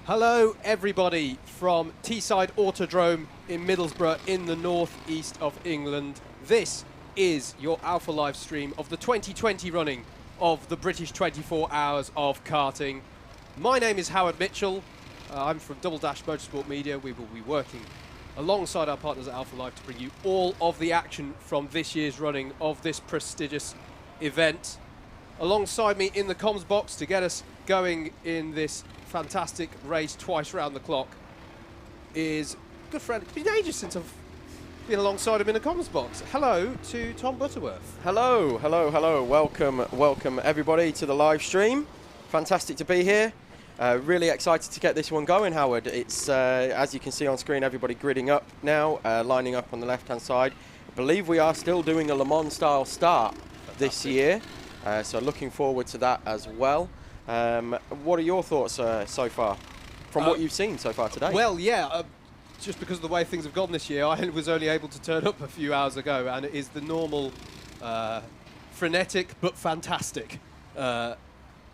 Hello everybody from Teesside Autodrome in Middlesbrough in the northeast of England. This is your Alpha live stream of the 2020 running of the British 24 Hours of Karting. My name is Howard Mitchell. I'm from Double Dash Motorsport Media. We will be working alongside our partners at Alpha Live to bring you all of the action from this year's running of this prestigious event. Alongside me in the comms box to get us going in this fantastic race twice round the clock is a good friend. It's been ages since I've been alongside him in the comms box. Hello to Tom Butterworth. Hello, hello, hello. Welcome everybody to the live stream. Fantastic to be here. Really excited to get this one going, Howard. It's, as you can see on screen, everybody gridding up now, lining up on the left-hand side. I believe we are still doing a Le Mans style start this year, so looking forward to that as well. What are your thoughts so far from what you've seen so far today? Well, yeah, just because of the way things have gone this year, I was only able to turn up a few hours ago, and it is the normal frenetic but fantastic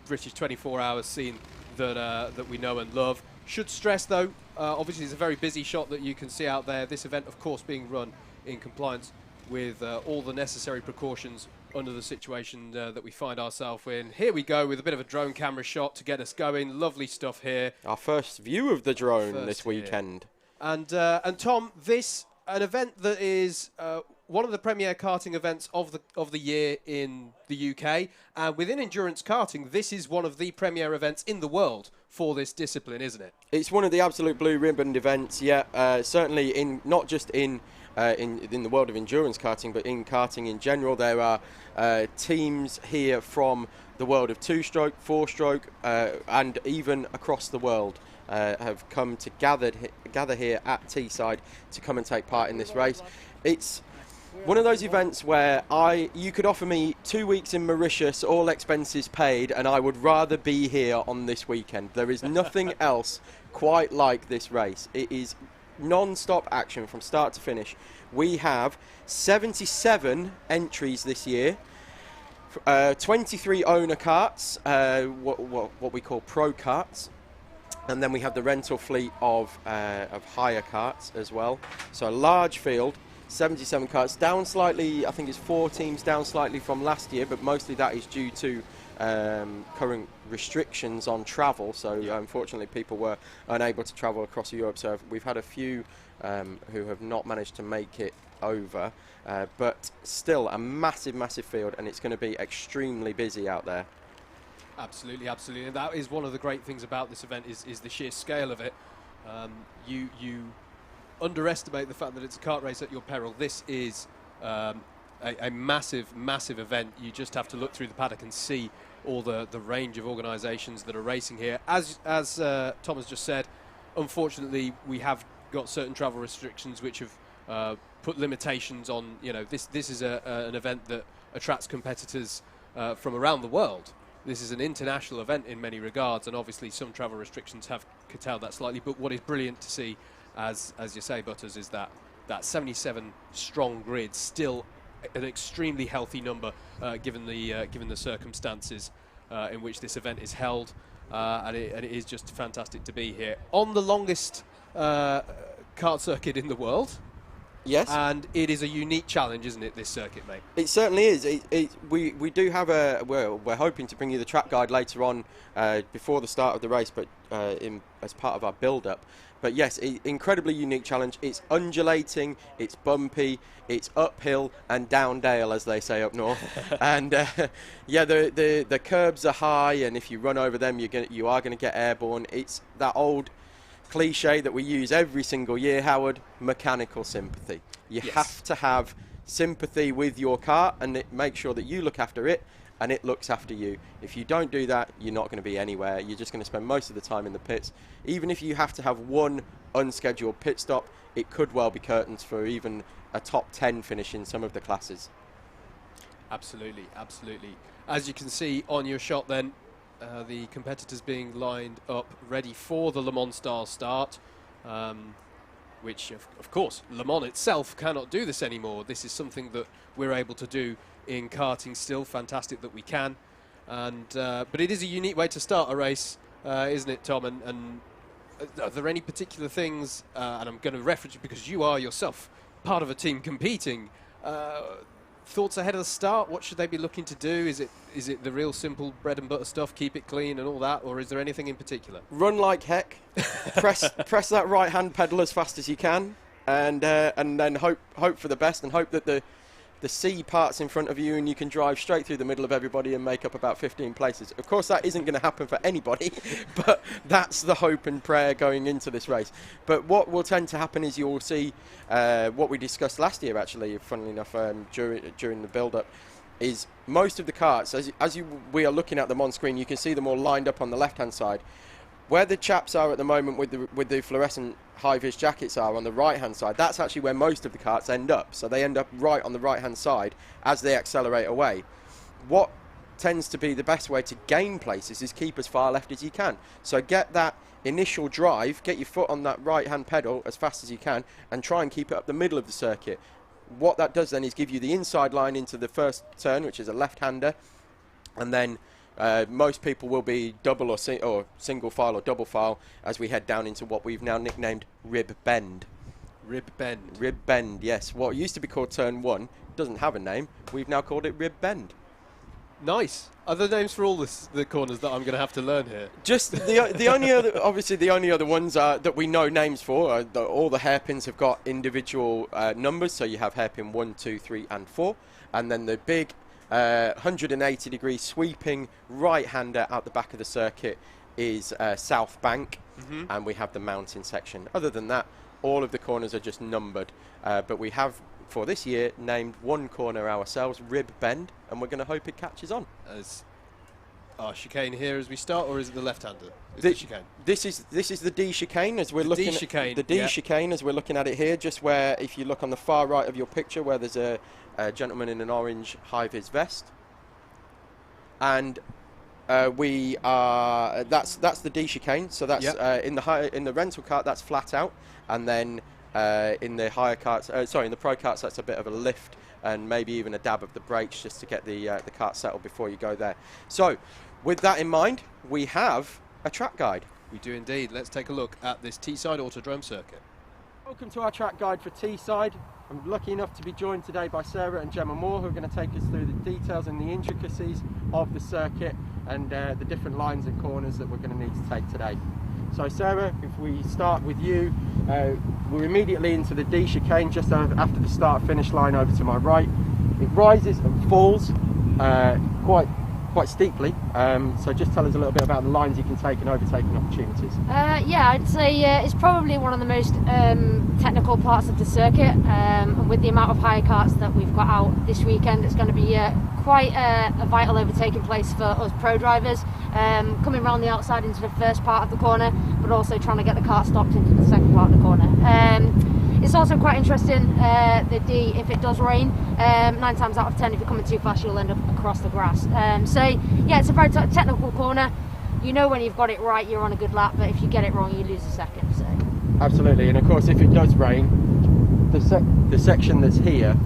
British 24 hours scene that we know and love. Should stress though, obviously it's a very busy shot that you can see out there. This event, of course, being run in compliance with all the necessary precautions under the situation that we find ourselves in. Here we go with a bit of a drone camera shot to get us going. Lovely stuff here. Our first view of the drone this weekend. And Tom, this an event that is one of the premier karting events of the year in the UK, and within endurance karting, this is one of the premier events in the world for this discipline, isn't it? It's one of the absolute blue ribbon events. Yeah, certainly in not just in the world of endurance karting, but in karting in general. There are teams here from the world of two-stroke, four-stroke, and even across the world have come to gather here at Teesside to come and take part in this race. It's one of those events where you could offer me 2 weeks in Mauritius, all expenses paid, and I would rather be here on this weekend. There is nothing else quite like this race. It is non-stop action from start to finish. We have 77 entries this year, 23 owner karts, what we call pro karts, and then we have the rental fleet of hire karts as well. So a large field, 77 karts, down slightly. I think it's 4 teams down slightly from last year, but mostly that is due to current restrictions on travel. So unfortunately people were unable to travel across Europe, so we've had a few who have not managed to make it over, but still a massive field, and it's going to be extremely busy out there. Absolutely, absolutely, and that is one of the great things about this event is the sheer scale of it. You underestimate the fact that it's a kart race at your peril. This is a massive event. You just have to look through the paddock and see all the range of organisations that are racing here. As Tom has just said, unfortunately we have got certain travel restrictions which have put limitations on, this is an event that attracts competitors from around the world. This is an international event in many regards, and obviously some travel restrictions have curtailed that slightly. But what is brilliant to see, as you say, Butters, is that 77 strong grid, still an extremely healthy number given the circumstances in which this event is held, and it is just fantastic to be here on the longest kart circuit in the world. Yes. And it is a unique challenge, isn't it, this circuit, mate? It certainly is. We do have we're hoping to bring you the track guide later on before the start of the race, but as part of our build-up. But yes, incredibly unique challenge. It's undulating, it's bumpy, it's uphill and down dale, as they say up north. And yeah, the curbs are high, and if you run over them, you are going to get airborne. It's that old cliche that we use every single year, Howard: mechanical sympathy. You have to have sympathy with your car, and make sure that you look after it and it looks after you. If you don't do that, you're not going to be anywhere. You're just going to spend most of the time in the pits. Even if you have to have one unscheduled pit stop, it could well be curtains for even a top 10 finish in some of the classes. Absolutely. As you can see on your shot then, the competitors being lined up ready for the Le Mans style start, which of course Le Mans itself cannot do this anymore. This is something that we're able to do in karting still. Fantastic that we can. And but it is a unique way to start a race, isn't it, Tom? And are there any particular things, and I'm going to reference you because you are yourself part of a team competing, thoughts ahead of the start? What should they be looking to do? Is it the real simple bread and butter stuff, keep it clean and all that, or is there anything in particular? Run like heck, press that right hand pedal as fast as you can, and then hope for the best, and hope that the C parts in front of you and you can drive straight through the middle of everybody and make up about 15 places. Of course, that isn't going to happen for anybody, but that's the hope and prayer going into this race. But what will tend to happen is you'll see what we discussed last year, actually, funnily enough, during the build-up, is most of the karts, we are looking at them on screen, you can see them all lined up on the left-hand side. Where the chaps are at the moment with the fluorescent high-vis jackets are on the right-hand side, that's actually where most of the karts end up. So they end up right on the right-hand side as they accelerate away. What tends to be the best way to gain places is keep as far left as you can. So get that initial drive, get your foot on that right-hand pedal as fast as you can, and try and keep it up the middle of the circuit. What that does then is give you the inside line into the first turn, which is a left-hander, and then most people will be double or single file or double file as we head down into what we've now nicknamed Rib Bend. Rib Bend. Rib Bend, yes. What used to be called Turn 1 doesn't have a name. We've now called it Rib Bend. Nice. Are there names for all the corners that I'm going to have to learn here? Just the only other, obviously the only other ones that we know names for. All the hairpins have got individual numbers. So you have hairpin 1, 2, 3, and 4, and then the big 180 degree sweeping right-hander out the back of the circuit is South Bank, and we have the mountain section. Other than that, all of the corners are just numbered, but we have for this year named one corner ourselves Rib Bend, and we're going to hope it catches on. As our chicane here as we start, or is it the left-hander? The chicane. This is the D chicane as we're looking chicane, at the D chicane as we're looking at it here. Just where, if you look on the far right of your picture, where there's a gentleman in an orange high-vis vest, and we are that's the D chicane. So that's in the rental cart, that's flat out, and then in the higher carts, in the pro carts, that's a bit of a lift and maybe even a dab of the brakes just to get the cart settled before you go there. So with that in mind, we have a track guide. We do indeed. Let's take a look at this Teesside Autodrome circuit. Welcome to our track guide for Teesside. I'm lucky enough to be joined today by Sarah and Gemma Moore, who are going to take us through the details and the intricacies of the circuit and the different lines and corners that we're going to need to take today. So Sarah, if we start with you, we're immediately into the D chicane just after the start-finish line over to my right. It rises and falls quite steeply, so just tell us a little bit about the lines you can take and overtaking opportunities. Yeah, I'd say it's probably one of the most technical parts of the circuit, and with the amount of hire carts that we've got out this weekend, it's going to be quite a vital overtaking place for us pro drivers, coming around the outside into the first part of the corner, but also trying to get the cart stopped into the second part of the corner. It's also quite interesting, the D, if it does rain, 9 times out of 10 if you're coming too fast you'll end up across the grass. So yeah, it's a very technical corner. You know when you've got it right you're on a good lap, but if you get it wrong you lose a second. So. Absolutely, and of course if it does rain, the section that's here,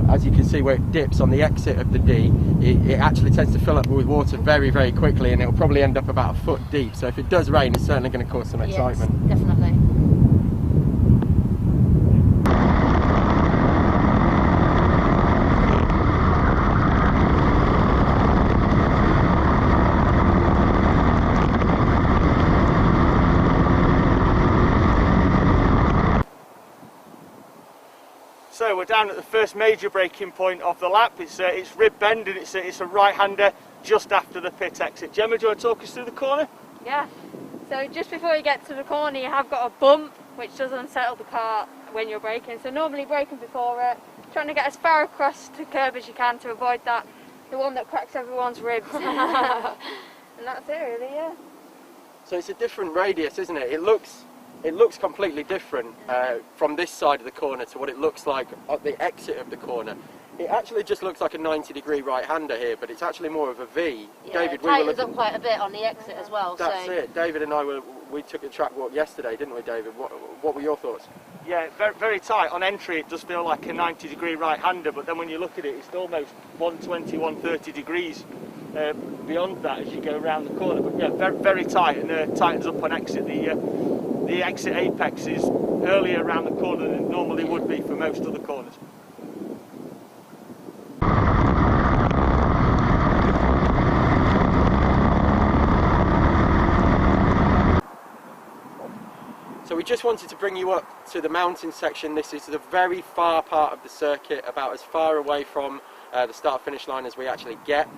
as you can see where it dips on the exit of the D, it actually tends to fill up with water very, very quickly, and it'll probably end up about a foot deep. So if it does rain, it's certainly going to cause some excitement. Yes, definitely. So we're down at the first major braking point of the lap. It's Rib Bend, and it's a right-hander just after the pit exit. Gemma, do you want to talk us through the corner? Yeah. So just before you get to the corner, you have got a bump which does unsettle the car when you're braking. So normally braking before it, trying to get as far across the curb as you can to avoid the one that cracks everyone's ribs. And that's it, really. Yeah. So it's a different radius, isn't it? It looks completely different from this side of the corner to what it looks like at the exit of the corner. It actually just looks like a 90-degree right-hander here, but it's actually more of a V. Yeah, David, it tightens up quite a bit on the exit as well. That's it. David and I we took a track walk yesterday, didn't we, David? What were your thoughts? Yeah, very, very tight. On entry it does feel like a 90-degree right-hander, but then when you look at it, it's almost 120, 130 degrees beyond that as you go around the corner. But yeah, very, very tight, and tightens up on exit. The exit apex is earlier around the corner than it normally would be for most other corners. So we just wanted to bring you up to the mountain section. This is the very far part of the circuit, about as far away from the start-finish line as we actually get.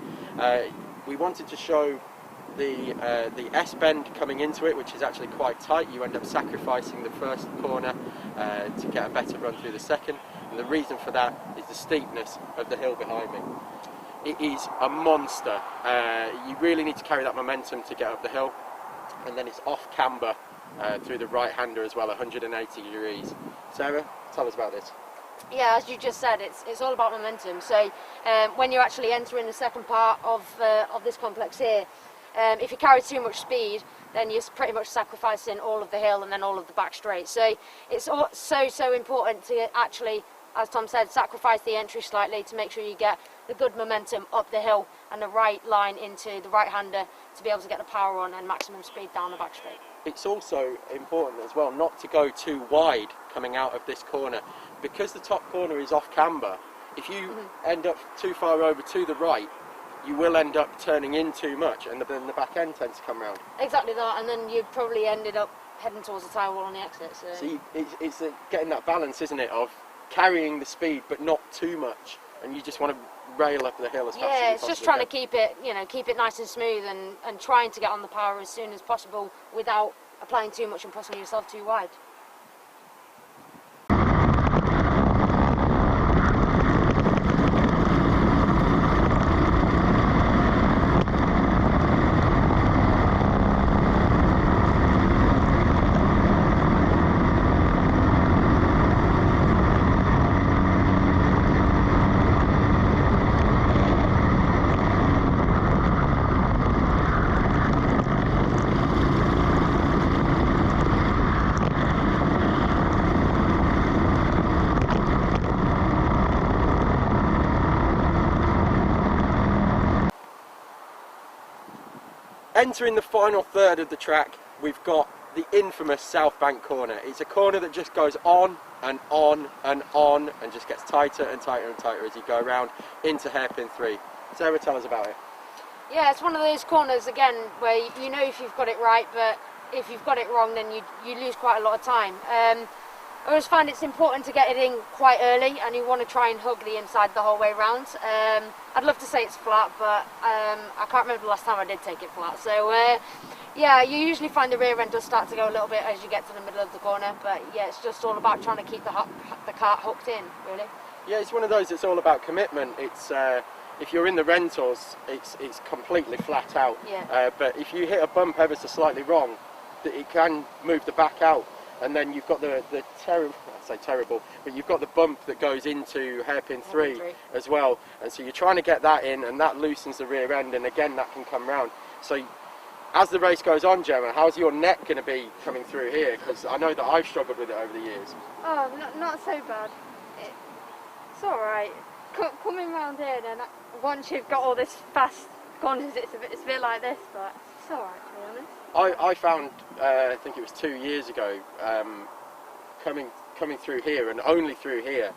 We wanted to show the S-bend coming into it, which is actually quite tight. You end up sacrificing the first corner to get a better run through the second, and the reason for that is the steepness of the hill behind me. It is a monster. You really need to carry that momentum to get up the hill, and then it's off camber through the right-hander as well, 180 degrees. Sarah, tell us about this. Yeah, as you just said, it's all about momentum. So when you're actually entering the second part of this complex here, if you carry too much speed, then you're pretty much sacrificing all of the hill and then all of the back straight. So it's so important to actually, as Tom said, sacrifice the entry slightly to make sure you get the good momentum up the hill and the right line into the right-hander to be able to get the power on and maximum speed down the back straight. It's also important as well not to go too wide coming out of this corner, because the top corner is off camber. If you end up too far over to the right, you will end up turning in too much, and then the back end tends to come round. Exactly that, and then you probably ended up heading towards the tyre wall on the exit. So it's getting that balance, isn't it, of carrying the speed but not too much, and you just want to rail up the hill as fast as you possibly can. Yeah, it's just trying to keep it nice and smooth, and trying to get on the power as soon as possible without applying too much and pushing yourself too wide. Entering the final third of the track, we've got the infamous South Bank corner. It's a corner that just goes on and on and on and just gets tighter and tighter and tighter as you go around into hairpin 3. Sarah, tell us about it. Yeah, it's one of those corners, again, where you know if you've got it right, but if you've got it wrong, then you lose quite a lot of time. I always find it's important to get it in quite early, and you want to try and hug the inside the whole way round. I'd love to say it's flat, but I can't remember the last time I did take it flat. So yeah, you usually find the rear end does start to go a little bit as you get to the middle of the corner, but yeah, it's just all about trying to keep the cart hooked in, really. Yeah, it's one of those that's all about commitment. It's if you're in the rentals, it's completely flat out. Yeah. But if you hit a bump ever so slightly wrong, it can move the back out. And then you've got the terrible, I say terrible, but you've got the bump that goes into hairpin 3 as well. And so you're trying to get that in, and that loosens the rear end, and again that can come round. So as the race goes on, Gemma, how's your neck going to be coming through here? Because I know that I've struggled with it over the years. Oh, not so bad. It's all right. Coming round here, then once you've got all this fast corners, it's a bit like this, but it's all right, to be honest. I found, I think it was 2 years ago, coming through here and only through here,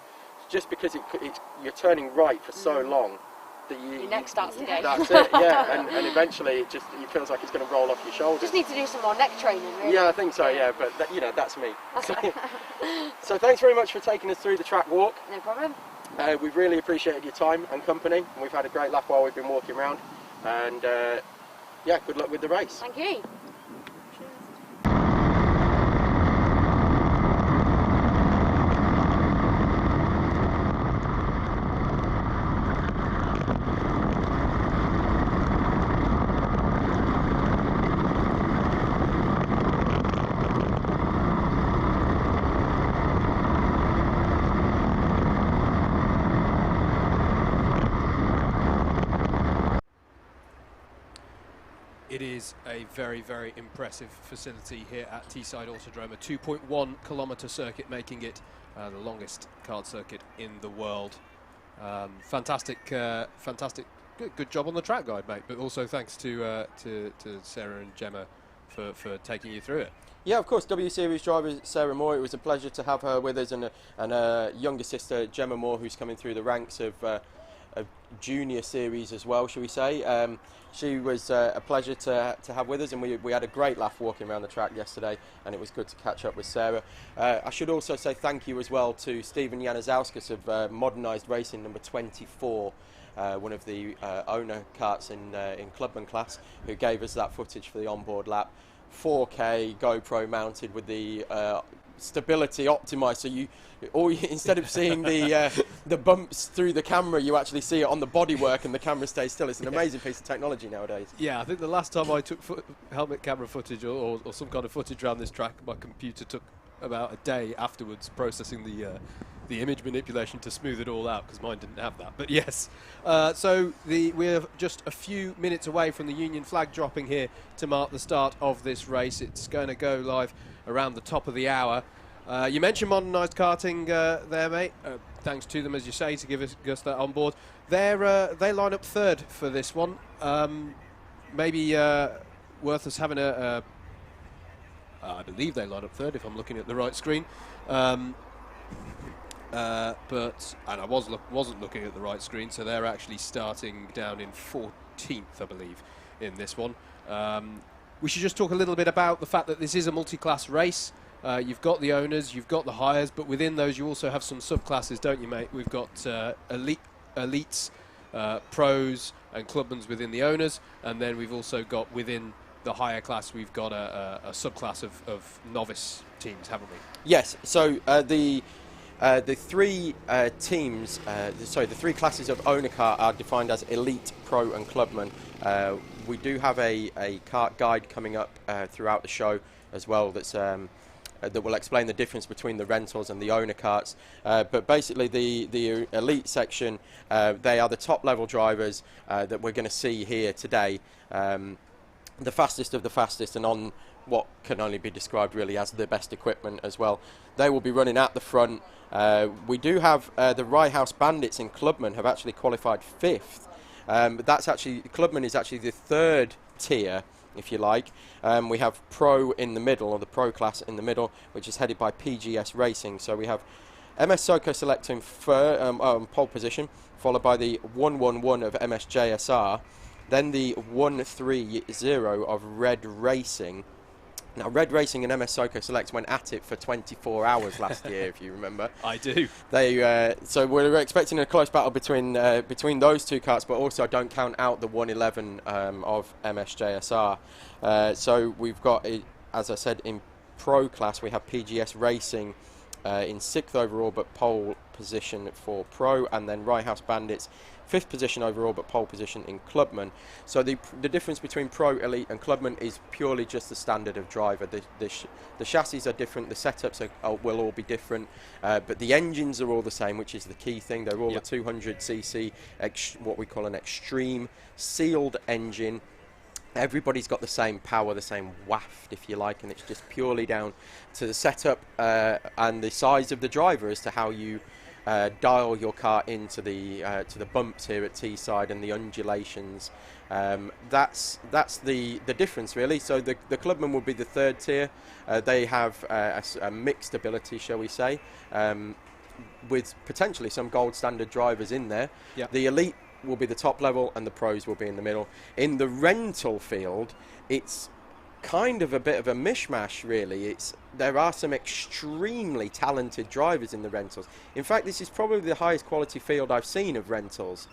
just because you're turning right for so long that your neck starts to go. That's it, yeah, and eventually it feels like it's going to roll off your shoulders. Just need to do some more neck training, really. Yeah, I think so, yeah, but that's me. So thanks very much for taking us through the track walk. No problem. We've really appreciated your time and company, and we've had a great laugh while we've been walking around, and yeah, good luck with the race. Thank you. It is a very, very impressive facility here at Teesside Autodrome, a 2.1 kilometre circuit, making it the longest kart circuit in the world. Fantastic good job on the track guide, mate. But also thanks to Sarah and Gemma for taking you through it. Yeah, of course. W Series driver Sarah Moore. It was a pleasure to have her with us, and a younger sister Gemma Moore, who's coming through the ranks of junior series as well, shall we say. She was a pleasure to have with us, and we had a great laugh walking around the track yesterday, and it was good to catch up with Sarah. I should also say thank you as well to Stephen Januzauskas of Modernised Racing number 24, one of the owner karts in Clubman class, who gave us that footage for the onboard lap. 4K GoPro mounted with the stability optimized, so instead of seeing the bumps through the camera, you actually see it on the bodywork and the camera stays still. It's an amazing piece of technology nowadays. Yeah, I think the last time I took helmet camera footage or some kind of footage around this track, my computer took about a day afterwards processing the image manipulation to smooth it all out, because mine didn't have that. But yes, so we're just a few minutes away from the Union flag dropping here to mark the start of this race. It's going to go live around the top of the hour. You mentioned modernised karting there, mate. Thanks to them, as you say, to give us that on board. They line up third for this one. Maybe worth us having I believe they line up third, if I'm looking at the right screen. But I wasn't looking at the right screen, so they're actually starting down in 14th, I believe, in this one. We should just talk a little bit about the fact that this is a multi-class race. You've got the owners, you've got the hires, but within those you also have some subclasses, don't you, mate? We've got elites, pros, and clubmans within the owners, and then we've also got within the higher class, we've got a subclass of novice teams, haven't we? Yes. So the three teams, the three classes of owner kart are defined as elite, pro, and clubman. We do have a kart guide coming up throughout the show as well. That will explain the difference between the rentals and the owner karts. But basically, the elite section, they are the top level drivers that we're going to see here today. The fastest of the fastest, and on what can only be described really as the best equipment as well. They will be running at the front. We do have the Rye House Bandits in Clubman have actually qualified 5th. But that's actually, Clubman is actually the 3rd tier, if you like. We have Pro in the middle, or the Pro class in the middle, which is headed by PGS Racing. So we have MS Soco Select in pole position, followed by the 111 of MSJSR, then the 130 of Red Racing. Now, Red Racing and MS Soco Select went at it for 24 hours last year, if you remember. I do. So we're expecting a close battle between those two karts, but also don't count out the 111 of MSJSR. So we've got, as I said, in Pro class, we have PGS Racing in 6th overall, but pole position for Pro, and then Rye House Bandits 5th position overall, but pole position in Clubman. So the difference between Pro, Elite and Clubman is purely just the standard of driver. The chassis are different, the setups will all be different, but the engines are all the same, which is the key thing. They're all a 200cc, what we call an extreme sealed engine. Everybody's got the same power, the same waft, if you like, and it's just purely down to the setup and the size of the driver as to how you dial your car into the bumps here at Teesside and the undulations. That's the difference, really. So the Clubman will be the 3rd tier. They have a mixed ability, shall we say, with potentially some gold standard drivers in there. Yep. The Elite will be the top level, and the Pros will be in the middle. In the rental field, it's kind of a bit of a mishmash, really. There are some extremely talented drivers in the rentals. In fact, this is probably the highest quality field I've seen of rentals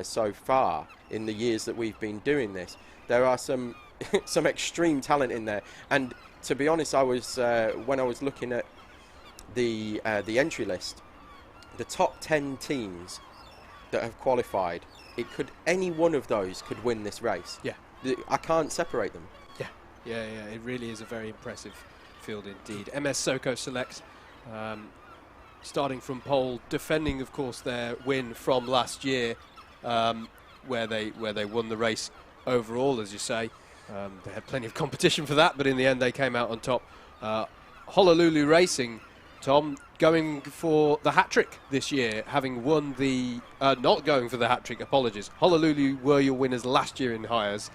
so far in the years that we've been doing this. There are some some extreme talent in there, and to be honest, I was when I was looking at the entry list, the top 10 teams that have qualified, any one of those could win this race. Yeah, I can't separate them. Yeah, it really is a very impressive field indeed. MS Soco Select, starting from pole, defending, of course, their win from last year, where they won the race overall, as you say. They had plenty of competition for that, but in the end they came out on top. Honolulu Racing Tom, going for the hat-trick this year, having won the... not going for the hat-trick, apologies. Honolulu were your winners last year in hires.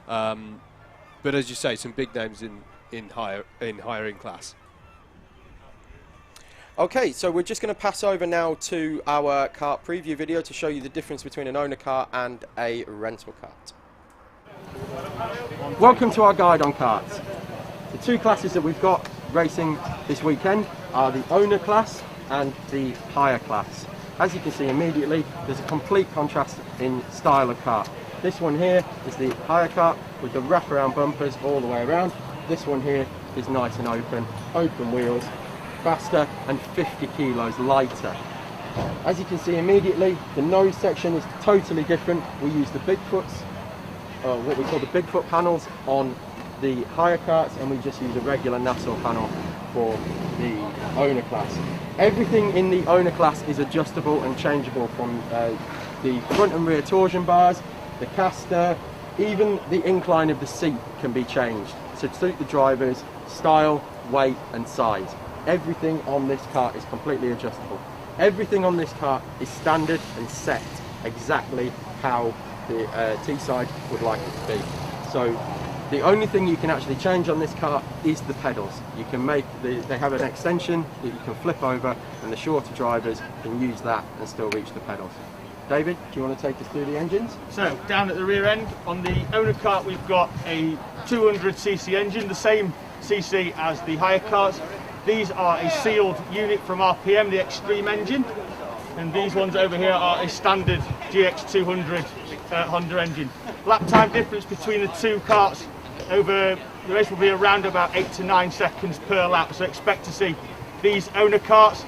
But as you say, some big names in hiring class. Okay, so we're just going to pass over now to our kart preview video to show you the difference between an owner kart and a rental kart. Welcome to our guide on karts. The two classes that we've got racing this weekend are the owner class and the hire class. As you can see immediately, there's a complete contrast in style of kart. This one here is the hire kart with the wraparound bumpers all the way around. This one here is nice and open wheels, faster and 50 kilos lighter. As you can see immediately, the nose section is totally different. We use the Bigfoots, what we call the Bigfoot panels on the hire karts, and we just use a regular Nassau panel for the owner class. Everything in the owner class is adjustable and changeable, from the front and rear torsion bars, the caster, even the incline of the seat can be changed to suit the driver's style, weight and size. Everything on this kart is completely adjustable. Everything on this kart is standard and set exactly how the Teesside would like it to be. So the only thing you can actually change on this kart is the pedals. You can make they have an extension that you can flip over, and the shorter drivers can use that and still reach the pedals. David, do you want to take us through the engines? So down at the rear end, on the owner kart we've got a 200cc engine, the same cc as the hire karts. These are a sealed unit from RPM, the Extreme engine, and these ones over here are a standard GX200 Honda engine. Lap time difference between the two karts over the race will be around about 8 to 9 seconds per lap, so expect to see these owner karts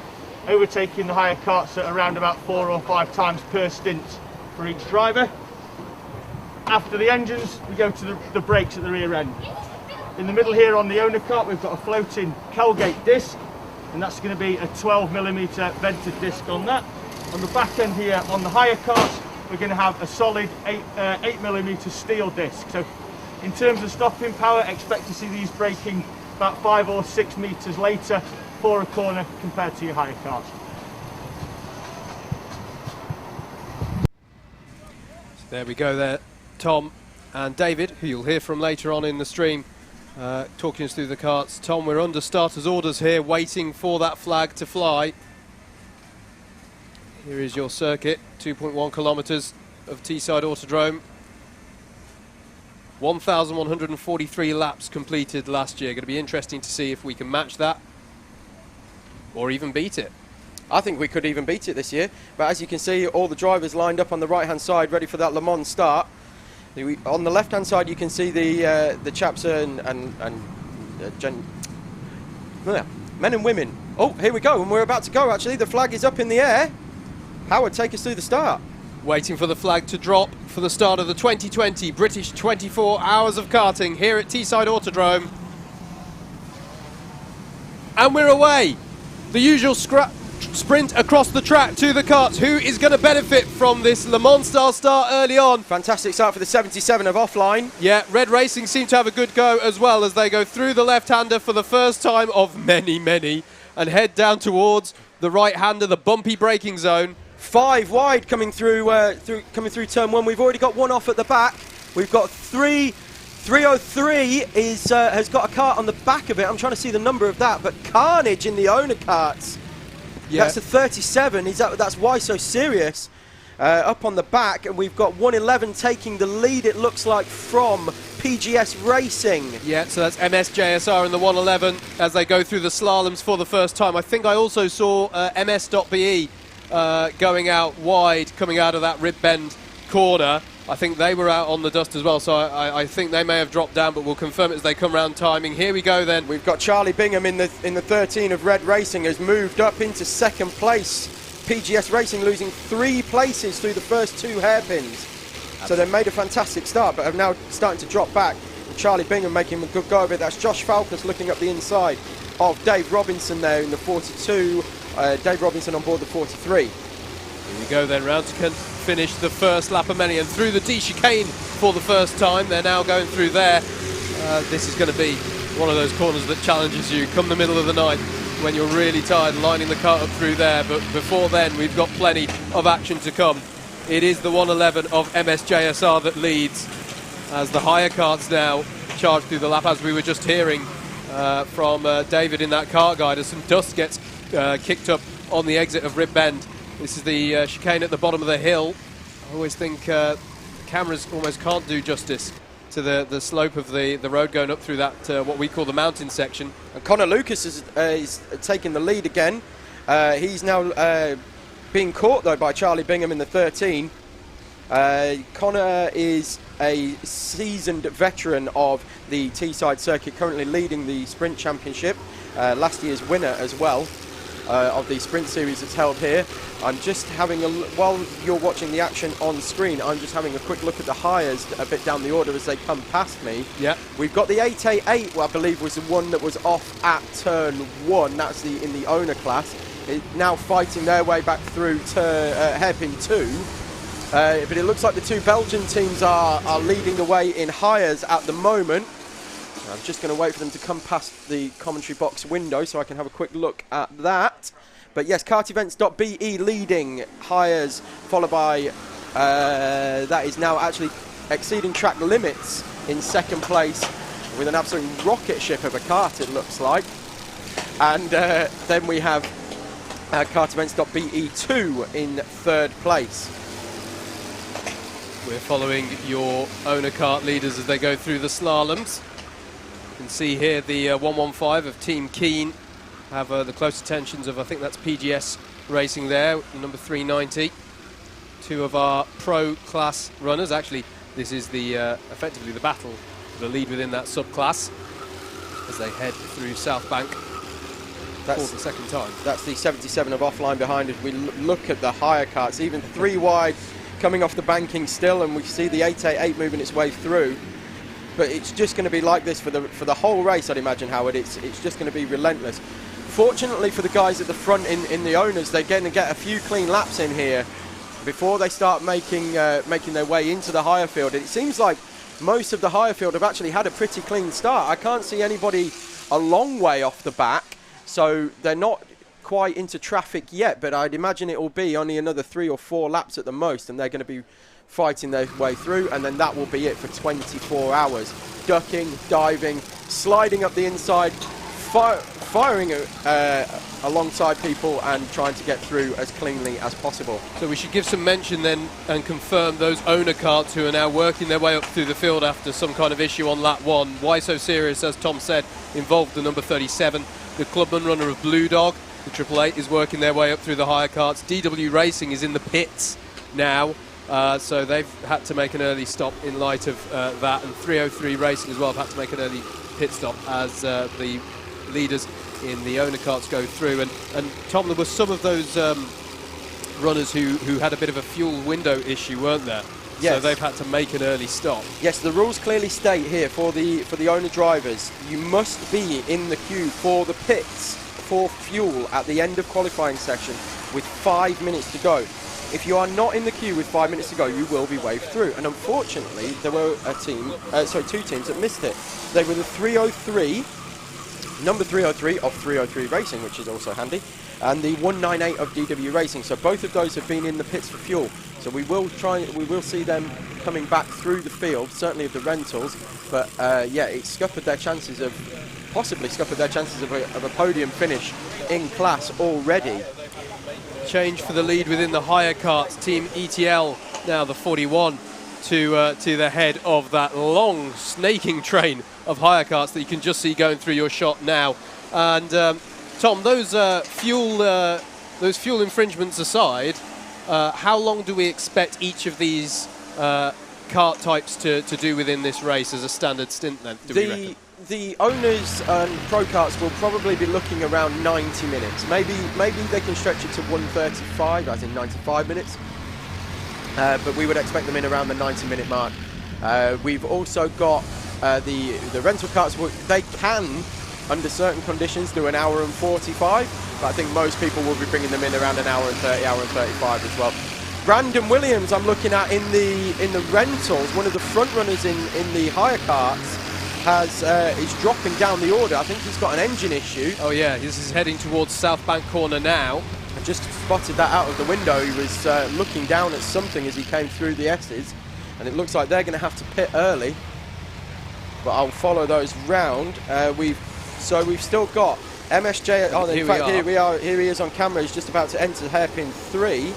overtaking the hire karts at around about 4 or 5 times per stint for each driver. After the engines, we go to the brakes at the rear end. In the middle here on the owner kart, we've got a floating Kelgate disc, and that's going to be a 12mm vented disc on that. On the back end here on the hire karts, we're going to have a solid 8mm steel disc. So in terms of stopping power, expect to see these braking about 5 or 6 metres later for a corner compared to your hire karts. So there we go there, Tom and David, who you'll hear from later on in the stream, talking us through the karts. Tom, we're under starters orders here, waiting for that flag to fly. Here is your circuit, 2.1 kilometres of Teesside Autodrome. 1,143 laps completed last year. Going to be interesting to see if we can match that or even beat it. I think we could even beat it this year, but as you can see, all the drivers lined up on the right hand side ready for that Le Mans start. On the left hand side you can see the chaps and men and women. Oh, here we go, and we're about to go actually. The flag is up in the air. Howard, take us through the start. Waiting for the flag to drop for the start of the 2020 British 24 Hours of Karting here at Teesside Autodrome. And we're away. The usual sprint across the track to the karts. Who is going to benefit from this Le Mans style start early on? Fantastic start for the 77 of Offline. Yeah, Red Racing seem to have a good go as well as they go through the left-hander for the first time of many, and head down towards the right-hander, the bumpy braking zone. 5 wide coming through turn 1. We've already got one off at the back. We've got 303 has got a kart on the back of it. I'm trying to see the number of that, but carnage in the owner karts. Yeah. That's a 37. That's why so serious. Up on the back, and we've got 111 taking the lead, it looks like, from PGS Racing. Yeah, so that's MS-JSR in the 111 as they go through the slaloms for the first time. I think I also saw MS.BE going out wide, coming out of that rib bend corner. I think they were out on the dust as well, so I think they may have dropped down, but we'll confirm it as they come round timing. Here we go then. We've got Charlie Bingham in the 13 of Red Racing, has moved up into second place. PGS Racing losing 3 places through the first 2 hairpins. So they made a fantastic start, but are now starting to drop back. And Charlie Bingham making a good go of it. That's Josh Falkus looking up the inside of Dave Robinson there in the 42. Dave Robinson on board the 43. Here we go then, round to finish the first lap of many, and through the D chicane for the first time. They're now going through there. This is going to be one of those corners that challenges you come the middle of the night. when you're really tired, lining the kart up through there. But before then, we've got plenty of action to come. It is the 111 of MSJSR that leads, as the higher karts now charge through the lap, as we were just hearing from David in that kart guide, as some dust gets kicked up on the exit of Rib Bend. This is the chicane at the bottom of the hill. I always think cameras almost can't do justice to the slope of the road going up through that what we call the mountain section. And Connor Lucas is taking the lead again. He's now being caught though by Charlie Bingham in the 13. Connor is a seasoned veteran of the Teesside circuit, currently leading the sprint championship, last year's winner as well of the sprint series that's held here. I'm just having while you're watching the action on screen, I'm just having a quick look at the hires a bit down the order as they come past me. Yeah, we've got the 888, I believe was the one that was off at turn 1. That's in the owner class. Now fighting their way back through to hairpin 2. But it looks like the two Belgian teams are leading the way in hires at the moment. I'm just going to wait for them to come past the commentary box window so I can have a quick look at that. But yes, kartevents.be leading hires, followed by that is now actually exceeding track limits in second place with an absolute rocket ship of a kart, it looks like. And then we have kartevents.be2 in third place. we're following your owner kart leaders as they go through the slaloms. You can see here the 115 of Team Keen have the close attentions of, I think that's PGS Racing there, number 390. Two of our pro class runners. Actually, this is the effectively the battle for the lead within that subclass as they head through South Bank for the second time. That's the 77 of Offline behind us. We look at the higher karts, even 3 wide coming off the banking still, and we see the 888 moving its way through. But it's just going to be like this for the whole race, I'd imagine, Howard. It's just going to be relentless. Fortunately for the guys at the front in the owners, they're going to get a few clean laps in here before they start making their way into the higher field. And it seems like most of the higher field have actually had a pretty clean start. I can't see anybody a long way off the back, so they're not quite into traffic yet, but I'd imagine it will be only another 3 or 4 laps at the most, and they're going to be fighting their way through, and then that will be it for 24 hours. Ducking, diving, sliding up the inside, firing alongside people and trying to get through as cleanly as possible. So we should give some mention then and confirm those owner karts who are now working their way up through the field after some kind of issue on lap 1. Why so serious, as Tom said, involved the number 37, the clubman runner of Blue Dog. The 888 is working their way up through the higher karts. DW Racing is in the pits now, so they've had to make an early stop in light of that, and 303 Racing as well have had to make an early pit stop as the leaders in the owner karts go through. And Tom, there were some of those runners who had a bit of a fuel window issue, weren't there? Yes. So they've had to make an early stop. Yes, the rules clearly state here for the owner drivers, you must be in the queue for the pits for fuel at the end of qualifying session with 5 minutes to go. If you are not in the queue with 5 minutes to go, you will be waved through. And unfortunately, there were two teams that missed it. They were the 303, number 303 of 303 Racing, which is also handy, and the 198 of DW Racing. So both of those have been in the pits for fuel. So we will see them coming back through the field, certainly of the rentals. But yeah, it possibly scuppered their chances of a podium finish in class already. Change for the lead within the higher karts. Team ETL now the 41 to the head of that long snaking train of higher karts that you can just see going through your shot now. And Tom, those fuel infringements aside, how long do we expect each of these kart types to do within this race as a standard stint then, do we reckon? The owners and pro karts will probably be looking around 90 minutes. Maybe they can stretch it to 135, as in 95 minutes. But we would expect them in around the 90-minute mark. We've also got the rental karts. They can, under certain conditions, do an hour and 45. But I think most people will be bringing them in around an hour and 30, hour and 35 as well. Brandon Williams, I'm looking at in the rentals, one of the front runners in the higher karts. is dropping down the order. I think he's got an engine issue. Oh yeah, this is heading towards South Bank Corner now. I just spotted that out of the window. He was looking down at something as he came through the S's, and it looks like they're going to have to pit early. But I'll follow those round. We've still got MSJ. Oh, in fact, here we are. Here he is on camera. He's just about to enter hairpin 3.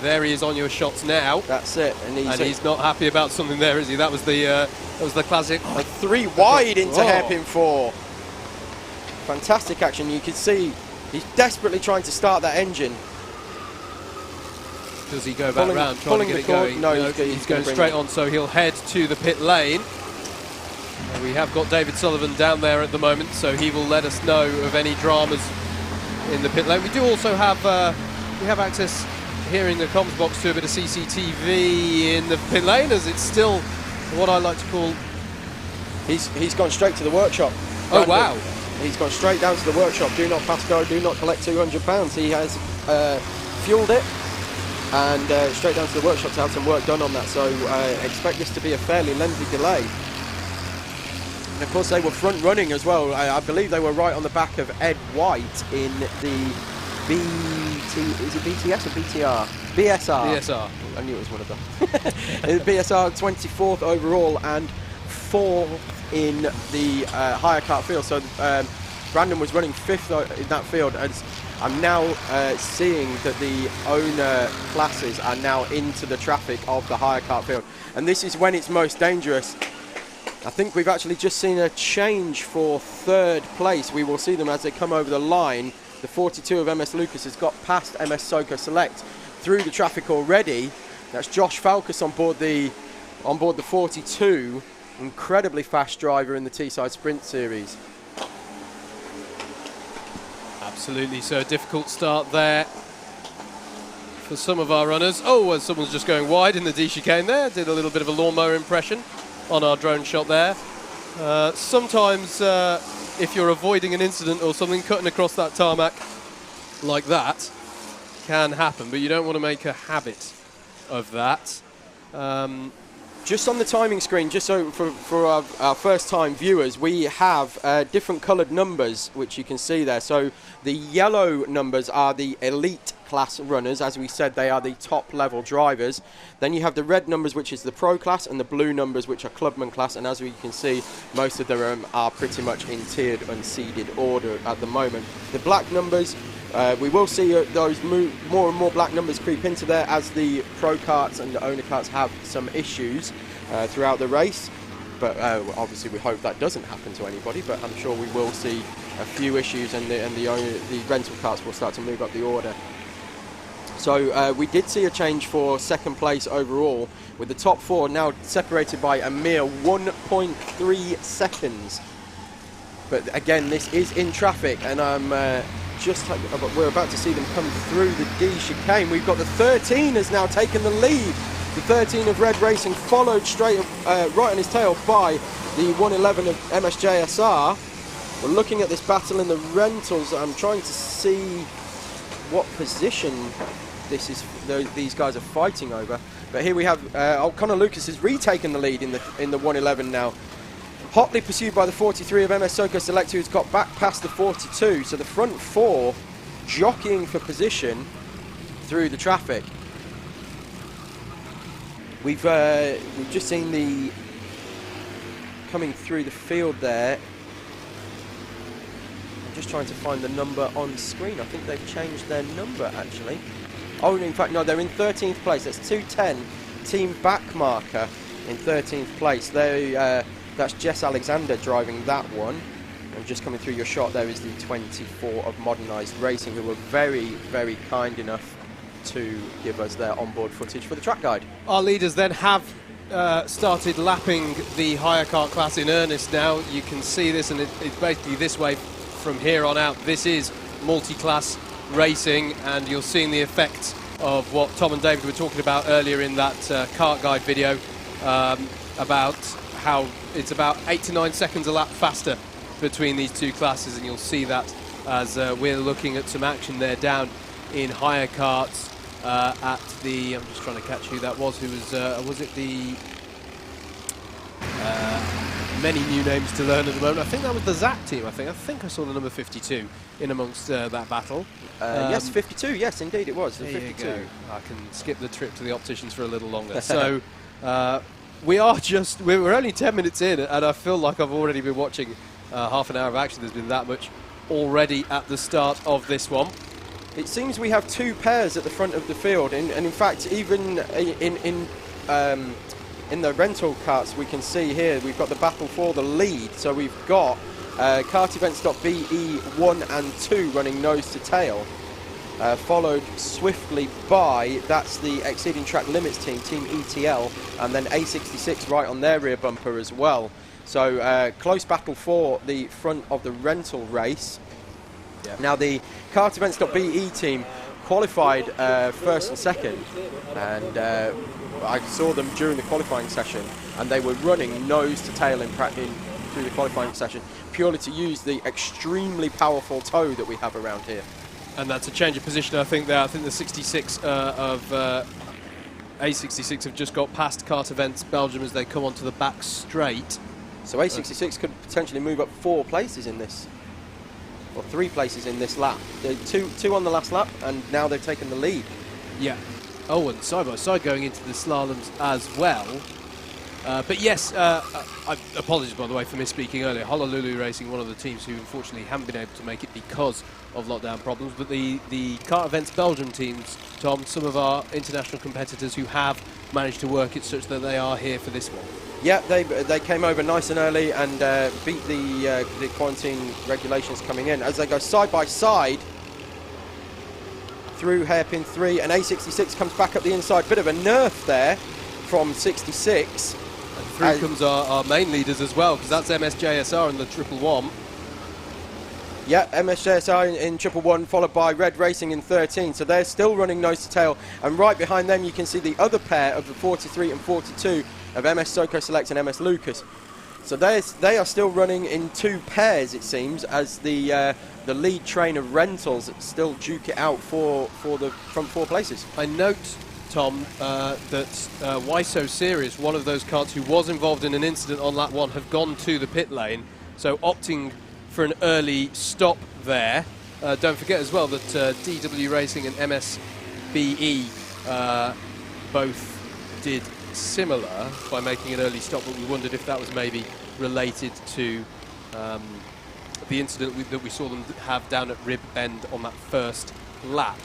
There he is on your shots now. That's it, and he's not happy about something there, is he? That was the classic. 3 wide into hairpin 4. Fantastic action. You can see he's desperately trying to start that engine. Does he go back round trying to get it going? No, he's going straight on, so he'll head to the pit lane. We have got David Sullivan down there at the moment, so he will let us know of any dramas in the pit lane. We do also have we have access here in the comms box to a bit of CCTV in the pit lane, as it's still what I like to call. He's gone straight to the workshop. Oh wow! He's gone straight down to the workshop. Do not pass go. Do not collect £200. He has fueled it. And straight down to the workshop to have some work done on that, so expect this to be a fairly lengthy delay. And of course they were front running as well. I believe they were right on the back of Ed White in the is it BTS or BTR? BSR. BSR. I knew it was one of them. BSR 24th overall and 4th in the higher kart field. So Brandon was running 5th in that field. As I'm now seeing that the owner classes are now into the traffic of the higher kart field. And this is when it's most dangerous. I think we've actually just seen a change for 3rd place. We will see them as they come over the line. The 42 of MS Lucas has got past MS Soco Select through the traffic already. That's Josh Falkus on board the 42. Incredibly fast driver in the Teesside Sprint Series. Absolutely, so a difficult start there for some of our runners. Oh, and someone's just going wide in the D chicane there. Did a little bit of a lawnmower impression on our drone shot there. Sometimes if you're avoiding an incident or something, cutting across that tarmac like that can happen, but you don't want to make a habit of that. Just on the timing screen, just so for our first time viewers, we have different coloured numbers which you can see there. So the yellow numbers are the elite class runners. As we said, they are the top level drivers. Then you have the red numbers, which is the pro class, and the blue numbers, which are clubman class. And as we can see, most of them are pretty much in tiered unseeded order at the moment. The black numbers, we will see those more and more black numbers creep into there as the pro karts and the owner karts have some issues throughout the race. But obviously we hope that doesn't happen to anybody, but I'm sure we will see a few issues, and the rental karts will start to move up the order. So we did see a change for 2nd place overall, with the top 4 now separated by a mere 1.3 seconds. But again, this is in traffic, and we're about to see them come through the D chicane. We've got the 13 has now taken the lead. The 13 of Red Racing followed straight right on his tail by the 111 of MSJSR. We're looking at this battle in the rentals. I'm trying to see what position these guys are fighting over. But here we have Connor Lucas has retaken the lead in the 111 now. Hotly pursued by the 43 of MS Soco Select, who's got back past the 42. So the front 4 jockeying for position through the traffic. We've just seen the coming through the field there. I'm just trying to find the number on screen. I think they've changed their number actually. Oh, in fact, no, they're in 13th place. That's 210 Team Backmarker in 13th place. That's Jess Alexander driving that one. And just coming through your shot there is the 24 of Modernised Racing, who were very, very kind enough to give us their onboard footage for the track guide. Our leaders then have started lapping the higher kart class in earnest now. You can see this, and it's basically this way from here on out. This is multi-class racing, and you're seeing the effect of what Tom and David were talking about earlier in that kart guide video about how it's about 8 to 9 seconds a lap faster between these two classes, and you'll see that as we're looking at some action there down in higher karts at the, I'm just trying to catch who that was, who was it the many new names to learn at the moment. I think that was the Zap team. I think I saw the number 52 in amongst that battle. Yes, 52. Yes, indeed it was. The There 52. you go. I can skip the trip to the opticians for a little longer. So we're only 10 minutes in, and I feel like I've already been watching half an hour of action. There's been that much already at the start of this one. It seems we have two pairs at the front of the field, and in fact, even in the rental carts, we can see here we've got the battle for the lead. So we've got kartevents.be 1 and 2 running nose to tail, followed swiftly by, that's the Exceeding Track Limits team, Team ETL, and then A66 right on their rear bumper as well. So close battle for the front of the rental race. Yep. Now the kartevents.be team qualified first and second, and I saw them during the qualifying session, and they were running nose to tail through the qualifying session, purely to use the extremely powerful tow that we have around here. And that's a change of position, I think, there. I think the 66 of A66 have just got past Kart Events Belgium as they come onto the back straight. So A66 could potentially move up 4 places in this, or 3 places in this lap. Two on the last lap, and now they've taken the lead. Yeah. Oh, and side by side going into the slaloms as well. But yes, I apologize, by the way, for misspeaking earlier. Honolulu Racing, one of the teams who unfortunately haven't been able to make it because of lockdown problems. But the Kart Events Belgium teams, Tom, some of our international competitors who have managed to work it such that they are here for this one. Yeah, they came over nice and early and beat the quarantine regulations coming in. As they go side by side through hairpin 3, and A66 comes back up the inside. Bit of a nerf there from 66. And through comes our main leaders as well, because that's MSJSR in the 111. Yeah, MSJSR in 111, followed by Red Racing in 13. So they're still running nose to tail. And right behind them, you can see the other pair of the 43 and 42 of MS Soko Select and MS Lucas. So they are still running in 2 pairs, it seems, as the lead train of rentals still duke it out for the front 4 places. I note, Tom, that Why So Serious, one of those karts who was involved in an incident on lap 1, have gone to the pit lane, so opting for an early stop there. Don't forget as well that DW Racing and MSBE both did similar by making an early stop, but we wondered if that was maybe related to the incident that we saw them have down at Rib Bend on that first lap.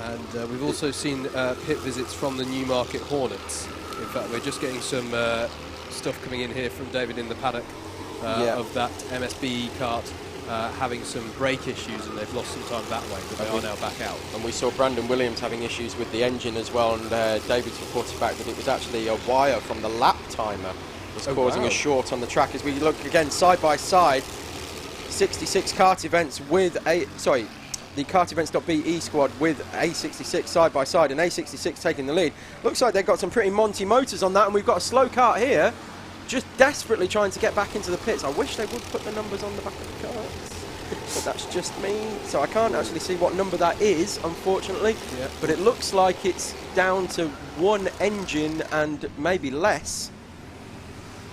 And we've also seen pit visits from the Newmarket Hornets. In fact, we're just getting some stuff coming in here from David in the paddock of that MSBE kart having some brake issues, and they've lost some time that way, but they are now back out. And we saw Brandon Williams having issues with the engine as well, and David's reported back that it was actually a wire from the lap timer was causing a short on the track. As we look again side by side, 66 kart events with the kartevents.be squad with A66 side by side, and A66 taking the lead. Looks like they've got some pretty Monty motors on that, and we've got a slow kart here just desperately trying to get back into the pits. I wish they would put the numbers on the back of the karts, but that's just me, so I can't actually see what number that is, unfortunately. But it looks like it's down to 1 engine and maybe less.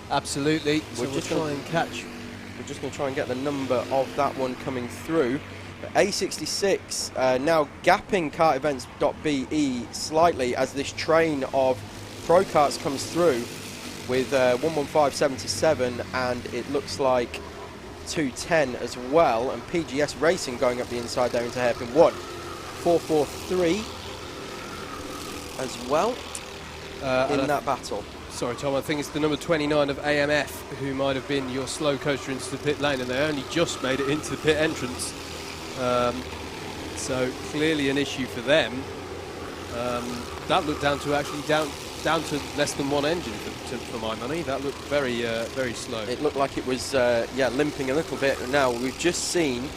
Absolutely. We're just going to try and get the number of that one coming through. But A66 now gapping kartevents.be slightly as this train of pro karts comes through with 115.77, and it looks like 210 as well, and PGS Racing going up the inside there into hairpin 1. 443 as well in that battle. Sorry, Tom, I think it's the number 29 of AMF who might have been your slow coaster into the pit lane, and they only just made it into the pit entrance. So clearly an issue for them. That looked down to to less than 1 engine for my money. That looked very very slow. It looked like it was limping a little bit. Now we've just seen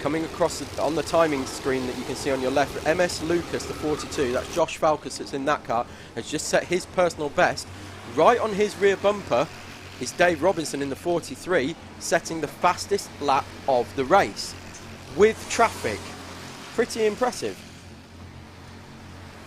coming across on the timing screen that you can see on your left, MS Lucas, the 42, that's Josh Falkus that's in that car, has just set his personal best. Right on his rear bumper is Dave Robinson in the 43, setting the fastest lap of the race with traffic. Pretty impressive.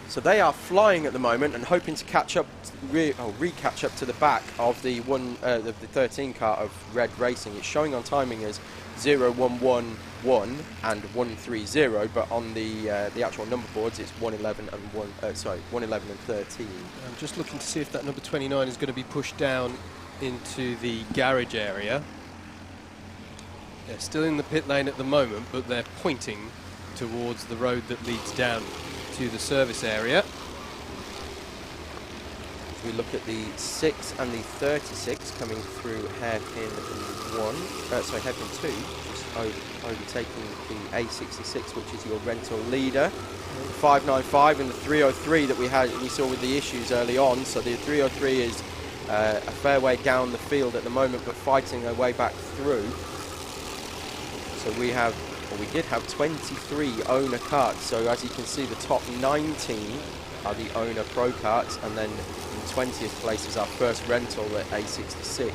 So they are flying at the moment and hoping to catch up, re-catch up to the back of the 13 car of Red Racing. It's showing on timing as 0111 and 130, but on the actual number boards it's 111 and 111 and 13. I'm just looking to see if that number 29 is going to be pushed down into the garage area. They're still in the pit lane at the moment, but they're pointing towards the road that leads down to the service area. We look at the 6 and the 36 coming through hairpin hairpin 2, just overtaking the A66, which is your rental leader. 595 and the 303 that we saw with the issues early on. So the 303 is a fair way down the field at the moment, but fighting their way back through. So we did have 23 owner karts. So as you can see, the top 19 are the owner pro karts, and then in 20th place is our first rental at A66.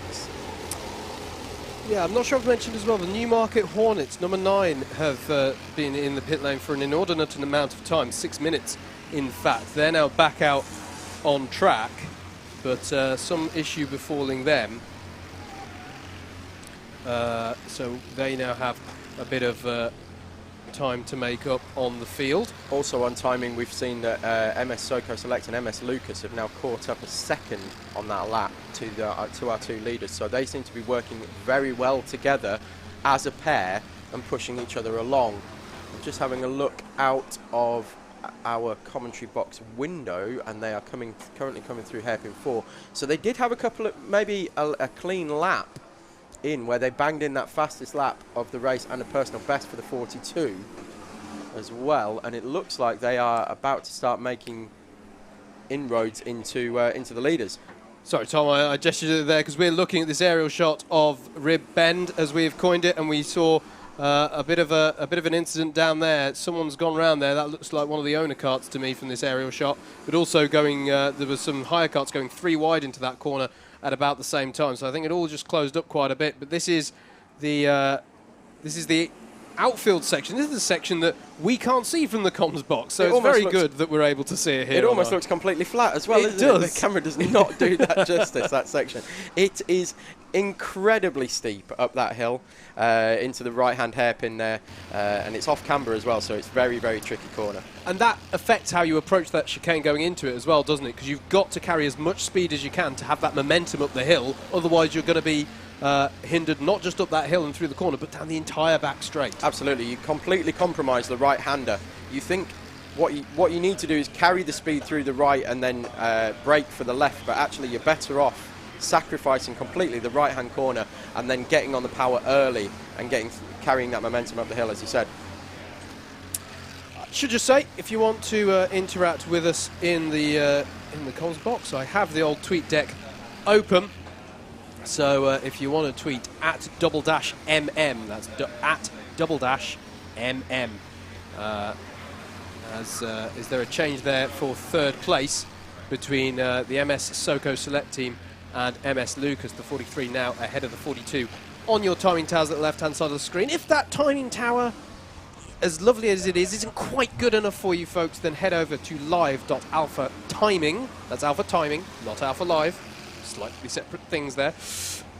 Yeah, I'm not sure I've mentioned as well, the Newmarket Hornets, number 9, have been in the pit lane for an inordinate amount of time, 6 minutes in fact. They're now back out on track, but some issue befalling them. So they now have a bit of time to make up on the field. Also on timing, we've seen that MS Soko Select and MS Lucas have now caught up a second on that lap to our two leaders. So they seem to be working very well together as a pair and pushing each other along. I'm just having a look out of our commentary box window, and they are currently coming through hairpin 4. So they did have a couple of, maybe a clean lap in where they banged in that fastest lap of the race and a personal best for the 42 as well, and it looks like they are about to start making inroads into the leaders. Sorry, Tom, I gestured there because we're looking at this aerial shot of Rib Bend, as we've coined it, and we saw a bit of an incident down there. Someone's gone round there. That looks like one of the owner karts to me from this aerial shot, but also going there was some hire karts going 3 wide into that corner at about the same time. So I think it all just closed up quite a bit. But this is the outfield section. This is the section that we can't see from the comms box. So it's very good that we're able to see it here. It almost looks completely flat as well, it doesn't does. it? The camera does not do that justice, that section. It is incredibly steep up that hill into the right-hand hairpin there. And it's off camber as well, so it's very, very tricky corner. And that affects how you approach that chicane going into it as well, doesn't it? Because you've got to carry as much speed as you can to have that momentum up the hill. Otherwise, you're going to be hindered not just up that hill and through the corner, but down the entire back straight. Absolutely. You completely compromise the right-hander. You think what you need to do is carry the speed through the right and then brake for the left, but actually you're better off sacrificing completely the right-hand corner and then getting on the power early and carrying that momentum up the hill, as you said. Should just say, if you want to interact with us in the comms box, I have the old tweet deck open. So if you want to tweet at @MM, that's at @MM. Is there a change there for 3rd place between the MS Soko Select team and MS Lucas, the 43 now ahead of the 42 on your timing towers at the left-hand side of the screen. If that timing tower, as lovely as it is, isn't quite good enough for you folks, then head over to live.alphatiming. That's alpha timing, not alpha live. Slightly separate things there.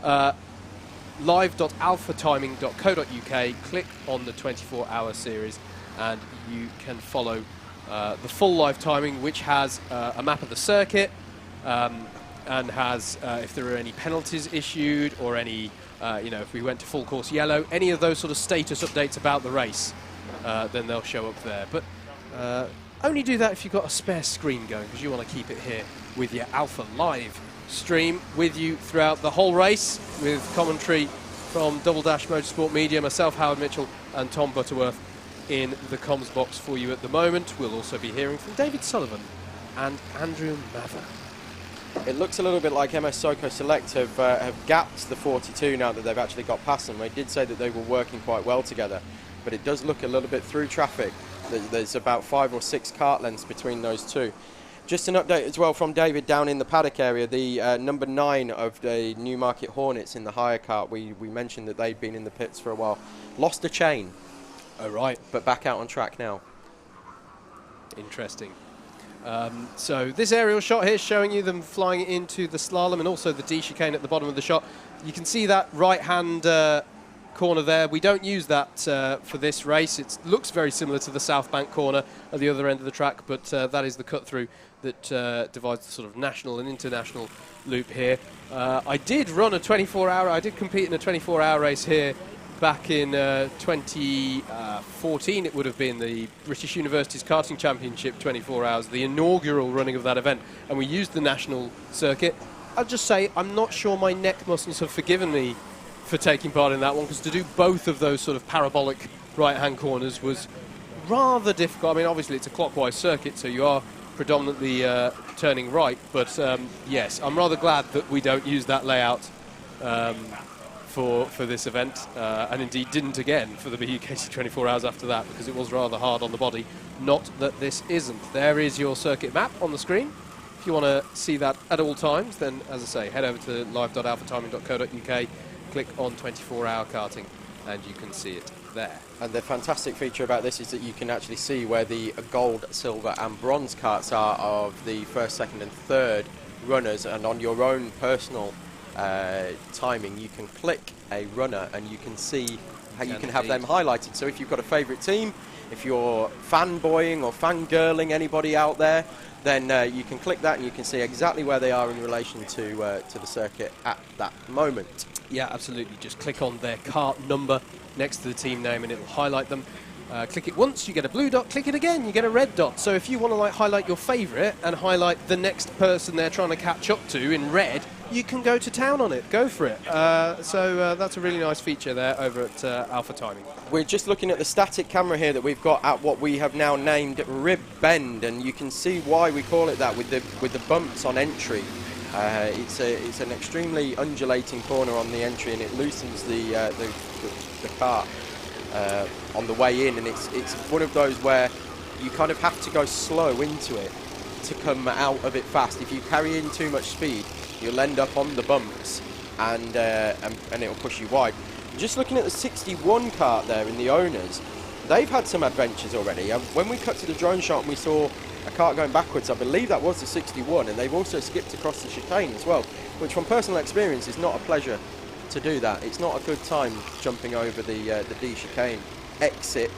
live.alphatiming.co.uk. Click on the 24-hour series and you can follow the full live timing, which has a map of the circuit and has if there are any penalties issued or any if we went to full course yellow, any of those sort of status updates about the race, then they'll show up there. But only do that if you've got a spare screen going, because you want to keep it here with your Alpha Live stream with you throughout the whole race, with commentary from Double Dash Motorsport Media, myself, Howard Mitchell, and Tom Butterworth in the comms box for you at the moment. We'll also be hearing from David Sullivan and Andrew Mather. It looks a little bit like MS Soko Select have gapped the 42 now that they've actually got past them. They did say that they were working quite well together, but it does look a little bit through traffic. There's about 5 or 6 kart lengths between those two. Just an update as well from David down in the paddock area. The number 9 of the Newmarket Hornets in the hire kart, we mentioned that they'd been in the pits for a while. Lost a chain. Oh, right. But back out on track now. Interesting. So this aerial shot here showing you them flying into the slalom and also the D chicane at the bottom of the shot. You can see that right-hand corner there. We don't use that for this race. It looks very similar to the South Bank corner at the other end of the track, but that is the cut-through that divides the sort of national and international loop here. I did run a 24-hour, I did compete in a 24-hour race here back in 2014. It would have been the British Universities Karting Championship 24 hours, the inaugural running of that event, and we used the national circuit. I'll just say I'm not sure my neck muscles have forgiven me for taking part in that one, because to do both of those sort of parabolic right-hand corners was rather difficult. I mean, obviously it's a clockwise circuit, so you are predominantly turning right, but yes, I'm rather glad that we don't use that layout for this event, and indeed didn't again for the BUKC 24 hours after that, because it was rather hard on the body. Not that this isn't. There is your circuit map on the screen. If you want to see that at all times, then as I say, head over to live.alphatiming.co.uk, click on 24-hour karting, and you can see it there. And the fantastic feature about this is that you can actually see where the gold, silver and bronze karts are of the first, second and third runners, and on your own personal timing you can click a runner and you can see how you can have them highlighted. So if you've got a favourite team, if you're fanboying or fangirling anybody out there, then you can click that and you can see exactly where they are in relation to the circuit at that moment. Yeah, absolutely. Just click on their kart number next to the team name and it will highlight them. Click it once, you get a blue dot. Click it again, you get a red dot. So if you want to highlight your favourite and highlight the next person they're trying to catch up to in red, you can go to town on it. Go for it. So that's a really nice feature there over at Alpha Timing. We're just looking at the static camera here that we've got at what we have now named Rib Bend, and you can see why we call it that with the bumps on entry. It's an extremely undulating corner on the entry, and it loosens the car on the way in, and it's one of those where you kind of have to go slow into it to come out of it fast. If you carry in too much speed, you'll end up on the bumps, and it'll push you wide. Just looking at the 61 kart there in the owners, they've had some adventures already. When we cut to the drone shot and we saw a kart going backwards, I believe that was the 61, and they've also skipped across the chicane as well, which from personal experience is not a pleasure to do that. It's not a good time jumping over the D chicane exit,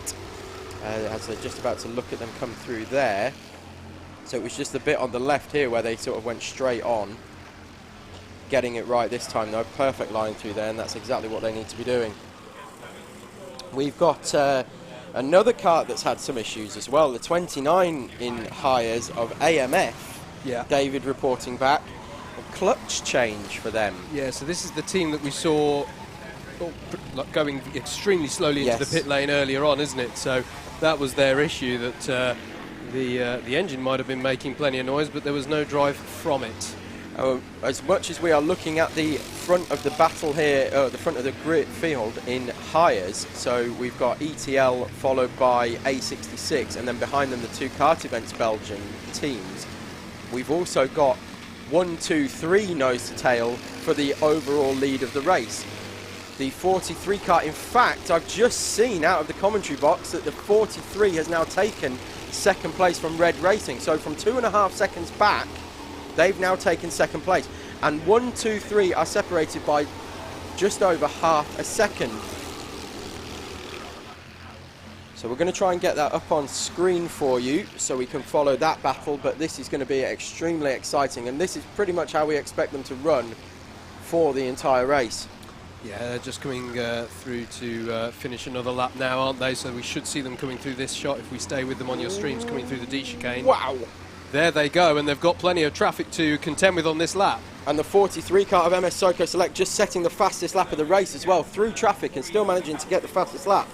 as they're just about to look at them come through there. So it was just the bit on the left here where they sort of went straight on. Getting it right this time though, perfect line through there, and that's exactly what they need to be doing. We've got another kart that's had some issues as well, the 29 in hires of AMF. Yeah. David reporting back. A clutch change for them. Yeah, so this is the team that we saw going extremely slowly into the pit lane earlier on, isn't it? So that was their issue, that the engine might have been making plenty of noise, but there was no drive from it. As much as we are looking at the front of the battle here, the front of the grid field in hires, so we've got ETL followed by A66, and then behind them the two Kart Events Belgian teams. We've also got 1, 2, 3 nose to tail for the overall lead of the race. The 43 kart, in fact, I've just seen out of the commentary box that the 43 has now taken second place from Red Racing. So from 2.5 seconds back, they've now taken second place. And 1, 2, 3 are separated by just over half a second. So we're going to try and get that up on screen for you so we can follow that battle, but this is going to be extremely exciting, and this is pretty much how we expect them to run for the entire race. Yeah, they're just coming through to finish another lap now, aren't they? So we should see them coming through this shot if we stay with them on your streams, coming through the D chicane. Wow! There they go, and they've got plenty of traffic to contend with on this lap. And the 43 kart of MS Soco Select just setting the fastest lap of the race as well, through traffic, and still managing to get the fastest lap.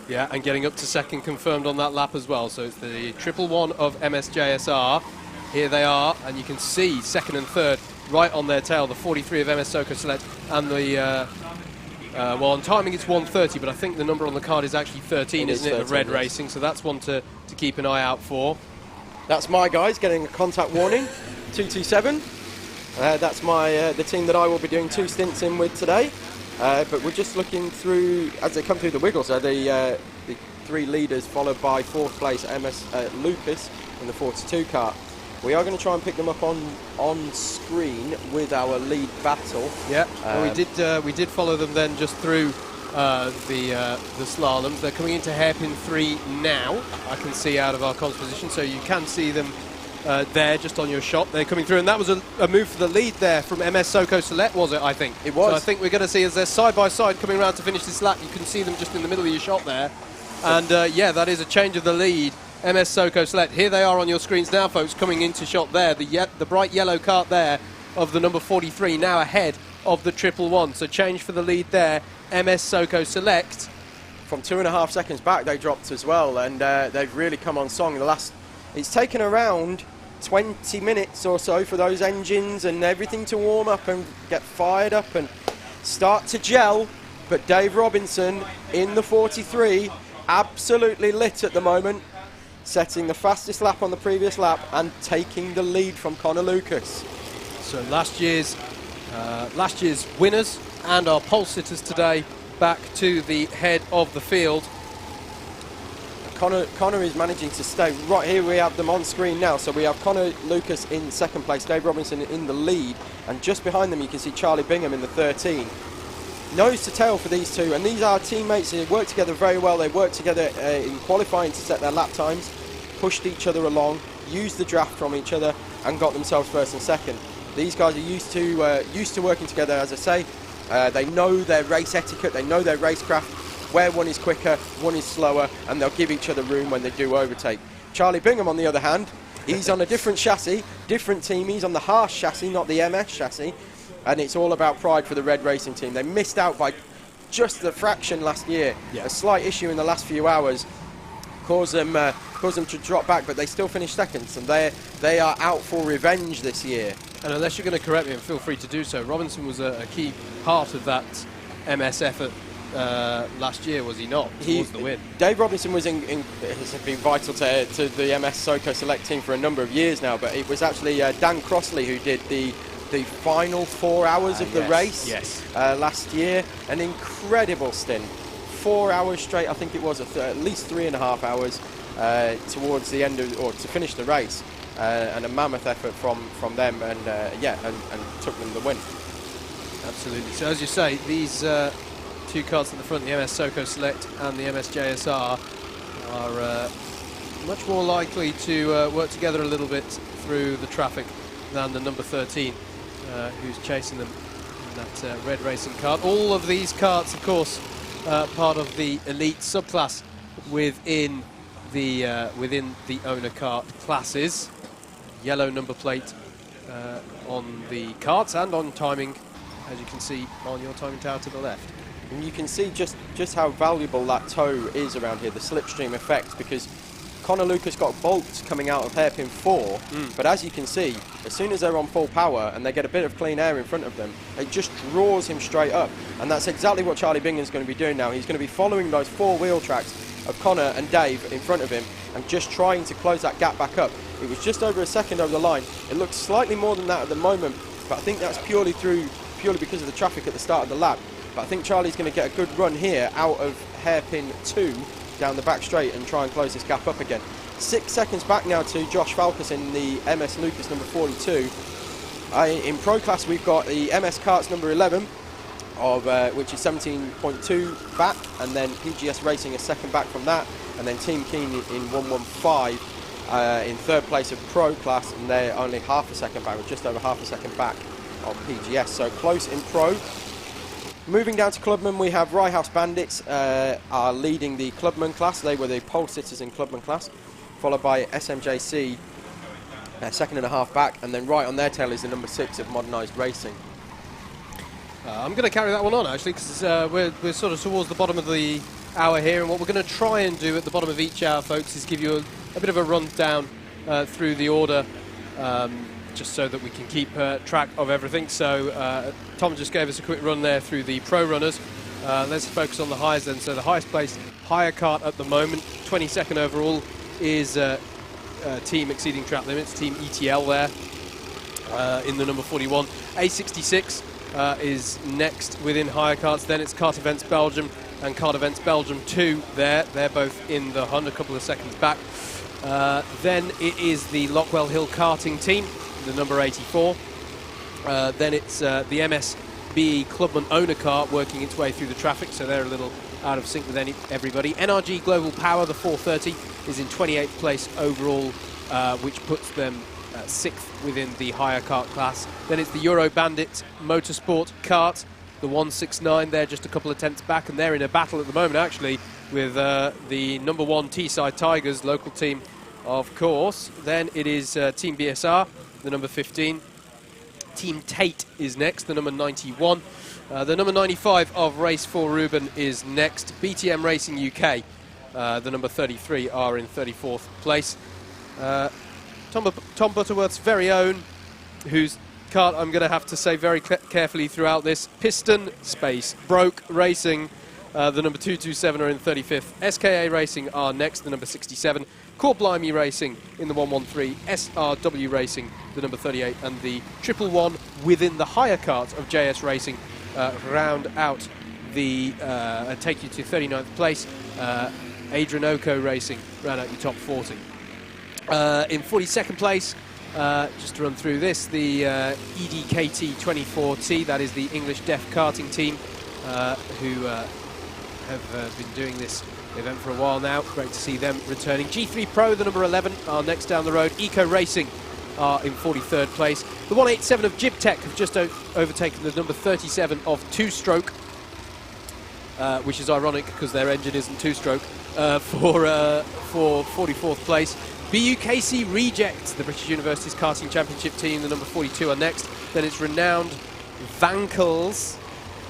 Yeah, and getting up to second confirmed on that lap as well. So it's the 111 of MSJSR. Here they are, and you can see second and third right on their tail, the 43 of MS Soco Select, and the... well, on timing it's 1:30, but I think the number on the card is actually 13, isn't it, of Red Racing, so that's one to keep an eye out for. That's my guys getting a contact warning, 227. That's the team that I will be doing 2 stints in with today. But we're just looking through, as they come through the wiggles, the 3 leaders followed by 4th place MS Lucas in the 42 kart. We are going to try and pick them up on screen with our lead battle. Yeah, we did follow them then just through the slaloms. They're coming into hairpin 3 now. I can see out of our comms position, so you can see them there just on your shot. They're coming through, and that was a move for the lead there from MS Soko Select, was it? I think it was. So I think we're going to see as they're side by side coming around to finish this lap. You can see them just in the middle of your shot there, and yeah, that is a change of the lead. MS Soko Select. Here they are on your screens now, folks, coming into shot there. The bright yellow kart there of the number 43 now ahead of the 111. So change for the lead there. MS Soko Select. From 2.5 seconds back, they dropped as well, and they've really come on song. It's taken around 20 minutes or so for those engines and everything to warm up and get fired up and start to gel. But Dave Robinson in the 43, absolutely lit at the moment, setting the fastest lap on the previous lap and taking the lead from Connor Lucas. So last year's winners and our pole sitters today back to the head of the field. Connor is managing to stay right here. We have them on screen now. So we have Connor Lucas in second place, Dave Robinson in the lead, and just behind them you can see Charlie Bingham in the 13. Nose to tail for these two, and these are teammates. They work together very well. They worked together in qualifying to set their lap times, pushed each other along, used the draft from each other, and got themselves first and second. These guys are used to working together, as I say. They know their race etiquette, they know their racecraft, where one is quicker, one is slower, and they'll give each other room when they do overtake. Charlie Bingham, on the other hand, he's on a different chassis, different team. He's on the Harsh chassis, not the MS chassis, and it's all about pride for the Red Racing team. They missed out by just a fraction last year. Yeah. A slight issue in the last few hours caused them to drop back, but they still finished seconds, and they are out for revenge this year. And unless you're going to correct me, and feel free to do so, Robinson was a key part of that MS effort last year, was he not, towards the win? Dave Robinson has been vital to the MS Soko Select team for a number of years now, but it was actually Dan Crossley who did the final 4 hours of the race last year. An incredible stint. 4 hours straight, I think it was, at least 3.5 hours towards the end of, or to finish the race. And a mammoth effort from them, and took them the win. Absolutely. So as you say, these two karts at the front, the MS Soko Select and the MS JSR, are much more likely to work together a little bit through the traffic than the number 13, who's chasing them in that red racing kart. All of these karts, of course, part of the elite subclass within the owner kart classes. Yellow number plate on the karts and on timing, as you can see on your timing tower to the left. And you can see just how valuable that toe is around here, the slipstream effect, because Connor Lucas got bolts coming out of hairpin 4, but as you can see, as soon as they're on full power and they get a bit of clean air in front of them, it just draws him straight up. And that's exactly what Charlie Bingham's going to be doing now. He's going to be following those 4 wheel tracks of Connor and Dave in front of him and just trying to close that gap back up. It was just over a second over the line. It looks slightly more than that at the moment, but I think that's purely because of the traffic at the start of the lap. But I think Charlie's going to get a good run here out of hairpin 2 down the back straight and try and close this gap up again. 6 seconds back now to Josh Falkus in the MS Lucas number 42. In Pro Class we've got the MS Karts number 11, which is 17.2 back, and then PGS Racing a second back from that, and then Team Keen in 115 in third place of Pro Class, and they're only half a second back, or just over half a second back of PGS, so close in Pro. Moving down to Clubman, we have Rye House Bandits are leading the Clubman class. They were the pole sitters in Clubman class, followed by SMJC, second and a half back, and then right on their tail is the number 6 of Modernised Racing. I'm going to carry that one on, actually, because we're sort of towards the bottom of the hour here, and what we're going to try and do at the bottom of each hour, folks, is give you a bit of a rundown through the order, just so that we can keep track of everything. So Tom just gave us a quick run there through the pro runners. Let's focus on the highs then. So the highest placed hire kart at the moment, 22nd overall, is Team Exceeding Track Limits, Team ETL there in the number 41. A66 is next within hire karts. Then it's Kart Events Belgium and Kart Events Belgium 2 there. They're both in the hunt, a couple of seconds back. Then it is the Lockwell Hill karting team, the number 84. Then it's the MSBE Clubman owner kart working its way through the traffic, so they're a little out of sync with everybody. NRG Global Power, the 430, is in 28th place overall, which puts them 6th within the higher kart class. Then it's the Euro Bandit Motorsport kart, the 169. They're just a couple of tenths back, and they're in a battle at the moment, actually, with the number 1 Teesside Tigers, local team, of course. Then it is Team BSR, the number 15. Team Tate is next, the number 91. The number 95 of Race 4 Ruben is next. BTM Racing UK, the number 33, are in 34th place. Tom Butterworth's very own, whose kart I'm going to have to say very carefully throughout this, Piston Space Broke Racing, the number 227, are in 35th. SKA Racing are next, the number 67. Core Blimey Racing in the 113, SRW Racing, the number 38, and the 111 within the higher kart of JS Racing round out the, take you to 39th place. Adrianoco Racing round out your top 40. In 42nd place, just to run through this, the EDKT 24T, that is the English Deaf Karting team, who have been doing this event for a while now. Great to see them returning. G3 Pro, the number 11, are next down the road. Eco Racing are in 43rd place. The 187 of Jibtech have just overtaken the number 37 of Two Stroke, which is ironic because their engine isn't Two Stroke, for 44th place. BUKC Reject, the British Universities Karting Championship team, the number 42, are next. Then it's renowned Vankels,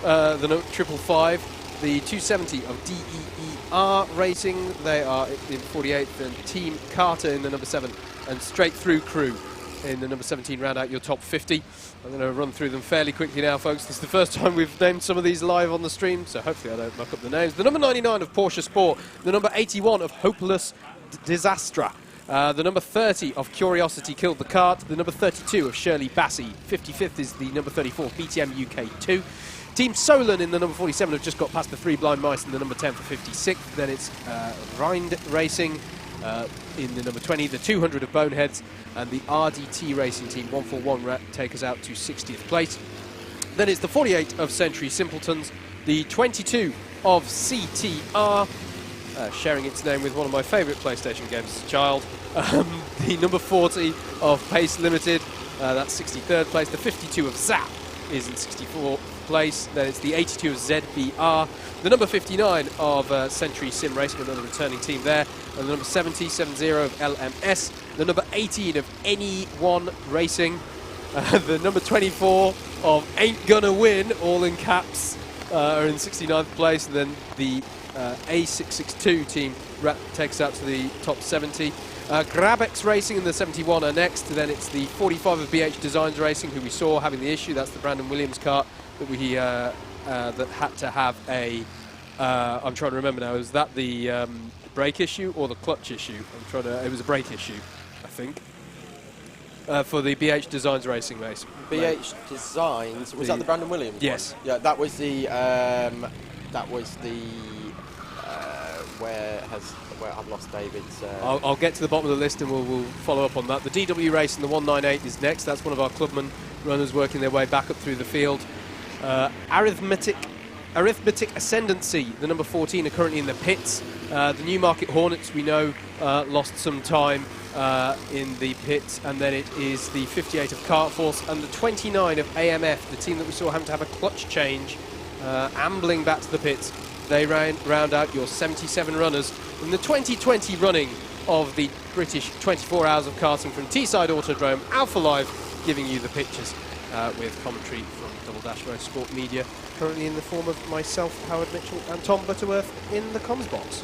the 555. The 270 of DEER Racing, they are in 48th, and Team Carter in the number 7, and Straight Through Crew in the number 17 round out your top 50. I'm going to run through them fairly quickly now, folks. This is the first time we've named some of these live on the stream, so hopefully I don't muck up the names. The number 99 of Porsche Sport, the number 81 of Hopeless Disastra, the number 30 of Curiosity Killed the Kart, the number 32 of Shirley Bassey, 55th is the number 34 BTM UK 2. Team Solon in the number 47 have just got past the 3 Blind Mice in the number 10 for 56th. Then it's Rind Racing in the number 20, the 200 of Boneheads, and the RDT Racing Team 141 take us out to 60th place. Then it's the 48 of Century Simpletons, the 22 of CTR, sharing its name with one of my favourite PlayStation games as a child, the number 40 of Pace Limited, that's 63rd place. The 52 of Zap is in 64th place. Then it's the 82 of ZBR, the number 59 of Century Sim Racing, another returning team there, and the number 70 of LMS, the number 18 of Any1 Racing, the number 24 of Ain't Gonna Win, all in caps, are in 69th place, and then the A662 team takes out to the top 70. Grabex Racing in the 71 are next. Then it's the 45 of BH Designs Racing, who we saw having the issue. That's the Brandon Williams kart that we that had to have a. I'm trying to remember now. Was that the brake issue or the clutch issue? It was a brake issue, I think. For the BH Designs Racing race. BH Designs, was that the Brandon Williams? Yes. One? Yeah, that was the where I've lost David's. I'll get to the bottom of the list and we'll follow up on that. The DW race in the 198 is next. That's one of our clubman runners working their way back up through the field. Arithmetic Ascendancy, the number 14, are currently in the pits. The Newmarket Hornets, we know, lost some time in the pits, and then it is the 58 of Kart Force and the 29 of AMF, the team that we saw having to have a clutch change, ambling back to the pits. They round out your 77 runners in the 2020 running of the British 24 Hours of Karting from Teesside Autodrome. Alpha Live giving you the pictures with commentary from Double Dash Motorsport Media, currently in the form of myself, Howard Mitchell, and Tom Butterworth in the comms box.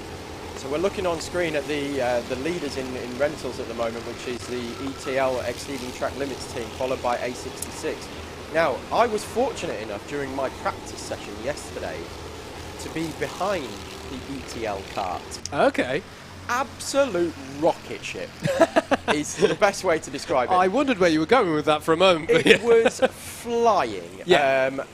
So we're looking on screen at the leaders in rentals at the moment, which is the ETL Exceeding Track Limits team, followed by A66. Now, I was fortunate enough during my practice session yesterday to be behind the ETL kart. Okay. Absolute rocket ship is the best way to describe it. I wondered where you were going with that for a moment. It was flying. Yeah.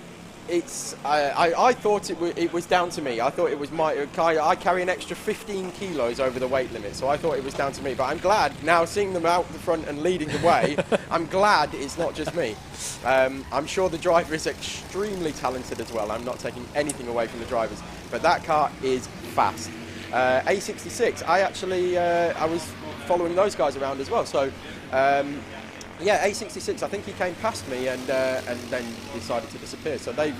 I thought it was down to me. I thought it was I carry an extra 15 kilos over the weight limit, so I thought it was down to me. But I'm glad now, seeing them out the front and leading the way, I'm glad it's not just me. I'm sure the driver is extremely talented as well. I'm not taking anything away from the drivers, but that car is fast. A66, I was following those guys around as well, so yeah, A66, I think he came past me and then decided to disappear. So they've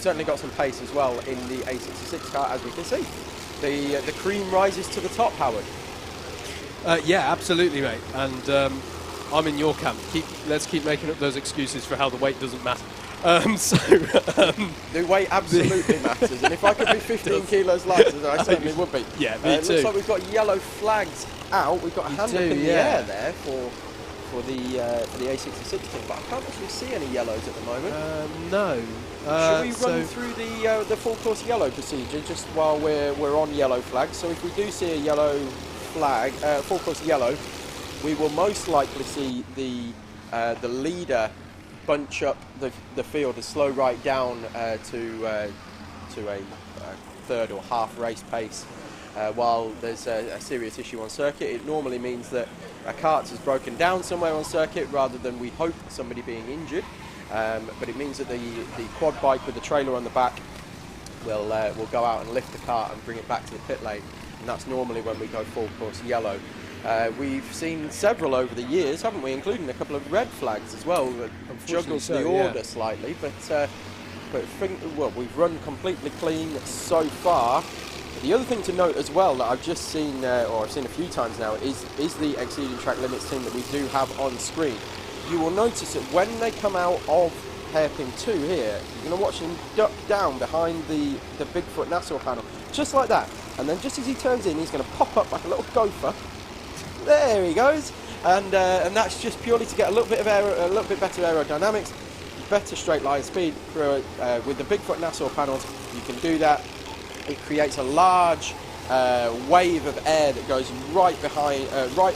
certainly got some pace as well in the A66 car, as we can see. The cream rises to the top, Howard. Yeah, absolutely, mate. And I'm in your camp. Let's keep making up those excuses for how the weight doesn't matter. The weight absolutely matters, and if I could be 15 kilos lighter, I certainly would be. Yeah, me too. It looks like we've got yellow flags out. We've got a hand up in the air there for the A66 team, but I can't actually see any yellows at the moment. No. Should we run through the full course yellow procedure just while we're on yellow flags? So if we do see a yellow flag, full course yellow, we will most likely see the leader bunch up the field and slow right down to a third or half race pace. While there's a serious issue on circuit, it normally means that a kart has broken down somewhere on circuit rather than we hope somebody being injured. But it means that the quad bike with the trailer on the back will go out and lift the kart and bring it back to the pit lane. And that's normally when we go full course yellow. We've seen several over the years, haven't we, including a couple of red flags as well, that juggles the order slightly. But we've run completely clean so far. The other thing to note as well that I've just seen, or I've seen a few times now, is the exceeding track limits team that we do have on screen. You will notice that when they come out of hairpin 2 here, you're going to watch him duck down behind the Bigfoot Nassau panel, just like that. And then just as he turns in, he's going to pop up like a little gopher. There he goes. And that's just purely to get a little bit better aerodynamics, better straight line speed. With the Bigfoot Nassau panels, you can do that. It creates a large wave of air that goes right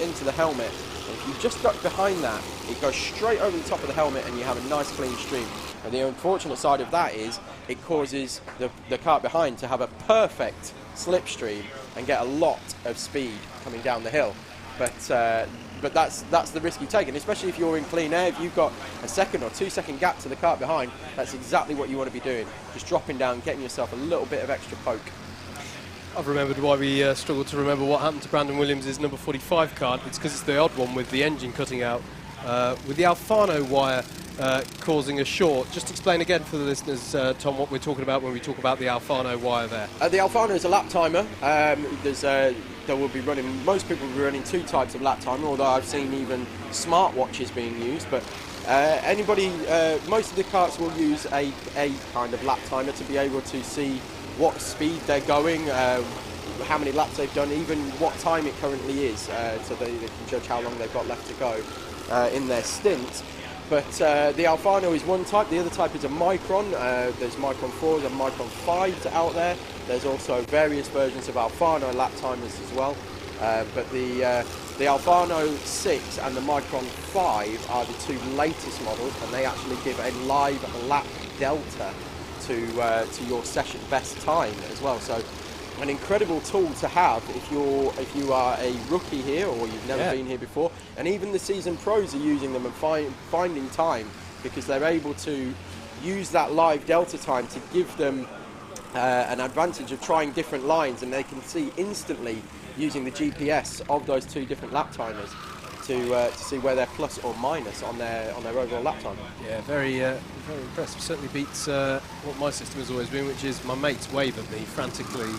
into the helmet. And if you just duck behind that, it goes straight over the top of the helmet and you have a nice clean stream. And the unfortunate side of that is it causes the kart behind to have a perfect slipstream and get a lot of speed coming down the hill. But that's the risk you take, and especially if you're in clean air, if you've got a 1 or 2 second gap to the kart behind, that's exactly what you want to be doing. Just dropping down, getting yourself a little bit of extra poke. I've remembered why we struggled to remember what happened to Brandon Williams' number 45 card. It's because it's the odd one with the engine cutting out, with the Alfano wire causing a short. Just explain again for the listeners, Tom, what we're talking about when we talk about the Alfano wire there. The Alfano is a lap timer. Most people will be running 2 types of lap timer, although I've seen even smartwatches being used. But most of the karts will use a kind of lap timer to be able to see what speed they're going, how many laps they've done, even what time it currently is, so they can judge how long they've got left to go in their stint. But the Alfano is one type. The other type is a Micron. There's Micron 4s and Micron 5s out there. There's also various versions of Alfano lap timers as well. But the Alfano 6 and the Micron 5 are the 2 latest models, and they actually give a live lap delta to your session best time as well. So an incredible tool to have if you are a rookie here or you've never been here before, and even the seasoned pros are using them and finding time, because they're able to use that live delta time to give them an advantage of trying different lines, and they can see instantly using the GPS of those 2 different lap timers to see where they're plus or minus on their overall lap time. Yeah, very impressive. Certainly beats what my system has always been, which is my mates wave at me frantically.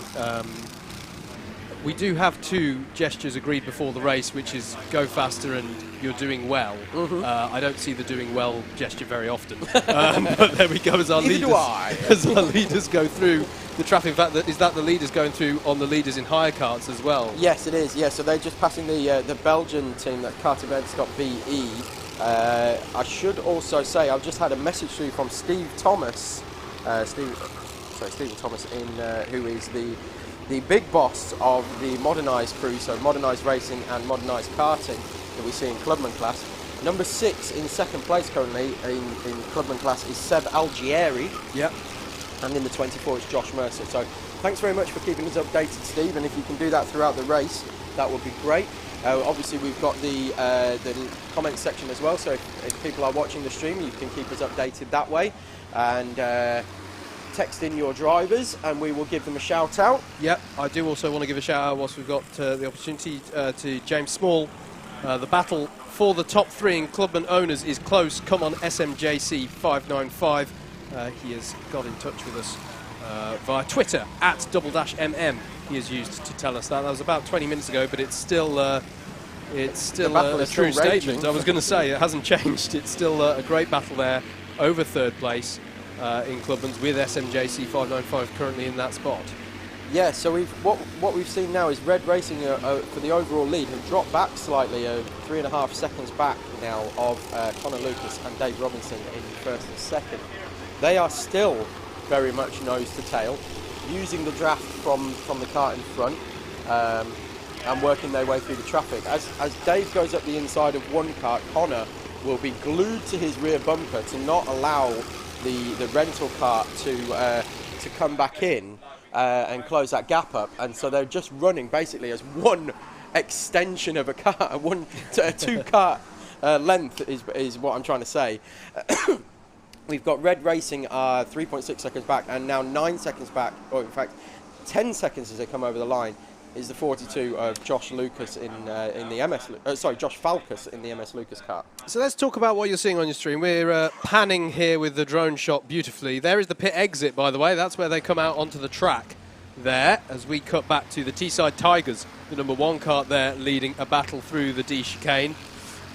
We do have 2 gestures agreed before the race, which is go faster and you're doing well. Mm-hmm. I don't see the doing well gesture very often. But there we go, as our leaders go through the traffic. In fact, is that the leaders going through on the leaders in higher karts as well? Yes, it is. Yeah, so they're just passing the Belgian team, that Kart Events.be. I should also say I've just had a message through from Steve Thomas, Stephen Thomas, who is the big boss of the modernised crew, so modernised racing and modernised karting that we see in Clubman class. Number 6 in second place currently in Clubman class is Seb Algieri. Yep. And in the 24 it's Josh Mercer. So thanks very much for keeping us updated, Steve, and if you can do that throughout the race, that would be great. Obviously we've got the comment section as well, so if people are watching the stream, you can keep us updated that way, and text in your drivers and we will give them a shout out. Yep, I do also want to give a shout out whilst we've got the opportunity to James Small. The battle for the top 3 in Clubman owners is close. Come on, SMJC 595. He has got in touch with us via Twitter at @MM. He has used to tell us that. That was about 20 minutes ago, but it's still a true statement. I was going to say it hasn't changed. It's still a great battle there over third place in Clubman's with SMJC 595 currently in that spot. Yeah, so what we've seen now is Red Racing for the overall lead have dropped back slightly, 3.5 seconds back now of Connor Lucas and Dave Robinson in first and second. They are still very much nose to tail, using the draft from the kart in front and working their way through the traffic. As Dave goes up the inside of one kart, Connor will be glued to his rear bumper to not allow the rental kart to come back in and close that gap up, and so they're just running basically as one extension of a car, a 2 kart length is what I'm trying to say. We've got Red Racing 3.6 seconds back, and now 9 seconds back, or in fact 10 seconds as they come over the line, is the 42 of Josh Lucas in the MS. Josh Falkus in the MS Lucas car. So let's talk about what you're seeing on your stream. We're panning here with the drone shot beautifully. There is the pit exit, by the way. That's where they come out onto the track there, as we cut back to the Teesside Tigers, the number 1 kart there, leading a battle through the D chicane.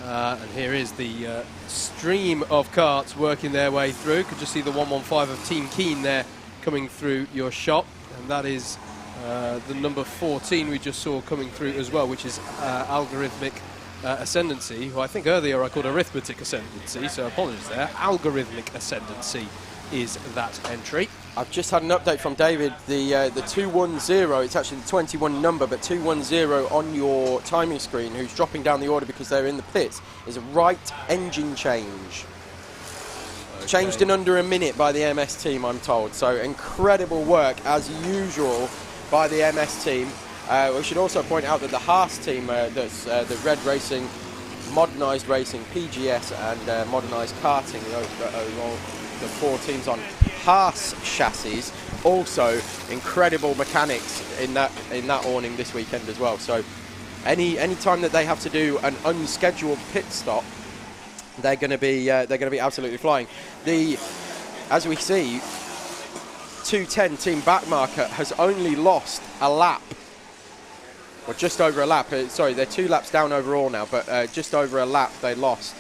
And here is the stream of karts working their way through. You could just see the 115 of Team Keen there coming through your shot, and that is the number 14 we just saw coming through as well, which is Algorithmic Ascendancy, who I think earlier I called Arithmetic Ascendancy, so apologies there. Algorithmic Ascendancy is that entry. I've just had an update from David. The 210, it's actually the 21 number, but 210 on your timing screen, who's dropping down the order because they're in the pits, is a right engine change. Okay. Changed in under a minute by the MS team, I'm told. So incredible work, as usual, by the MS team. We should also point out that the Haas team, that's the Red Racing, Modernised Racing, PGS, and Modernised Karting, the 4 teams on Haas chassis, also incredible mechanics in that awning this weekend as well. So any time that they have to do an unscheduled pit stop, they're going to be absolutely flying. As we see, 210 Team Backmarker has only lost a lap, or just over a lap. Sorry, they're 2 laps down overall now, but just over a lap they lost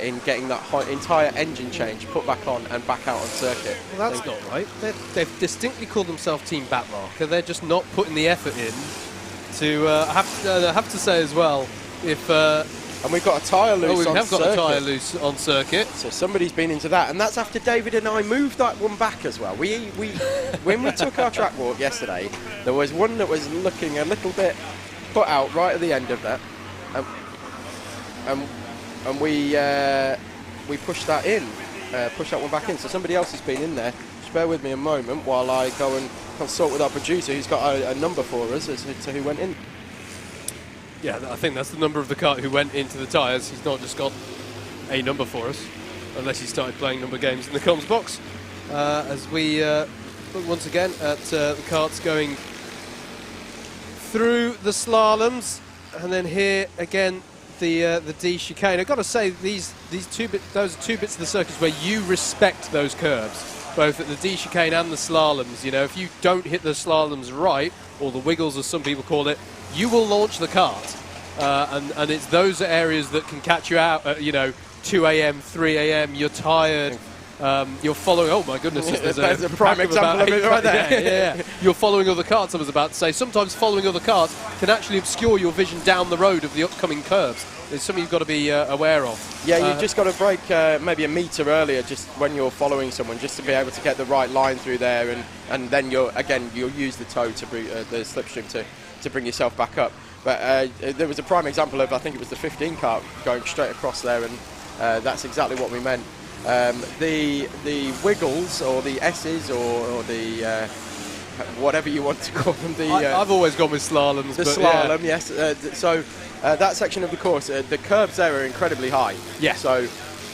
in getting that entire engine change put back on and back out on circuit. Well, that's not right. They've distinctly called themselves Team Backmarker. They're just not putting the effort in to have to say as well, if and we've got a tyre loose on circuit. We have got a tyre loose on circuit. So somebody's been into that, and that's after David and I moved that one back as well. We when we took our track walk yesterday, there was one that was looking a little bit put out right at the end of that, and we pushed that one back in. So somebody else has been in there. Just bear with me a moment while I go and consult with our producer, who's got a number for us as to who went in. Yeah, I think that's the number of the kart who went into the tyres. He's not just got a number for us, unless he started playing number games in the comms box. As we look once again at the karts going through the slaloms, and then here again the D chicane. I've got to say, those are 2 bits of the circuits where you respect those curves, both at the D chicane and the slaloms. You know, if you don't hit the slaloms right, or the wiggles as some people call it, you will launch the kart, and it's those areas that can catch you out at 2 a.m, 3 a.m. You're tired. You're following. Oh my goodness! There's a prime example of it right there. Yeah. You're following other karts. I was about to say. Sometimes following other karts can actually obscure your vision down the road of the upcoming curves. It's something you've got to be aware of. Yeah, you've just got to brake maybe a metre earlier, just when you're following someone, just to be able to get the right line through there, and then you'll use the toe to the slipstream to bring yourself back up. But there was a prime example of, I think it was the 15 kart going straight across there, and that's exactly what we meant. The wiggles, or the S's, or the whatever you want to call them. I've always gone with slaloms. The but slalom, yes. So that section of the course, the curbs there are incredibly high. Yeah. So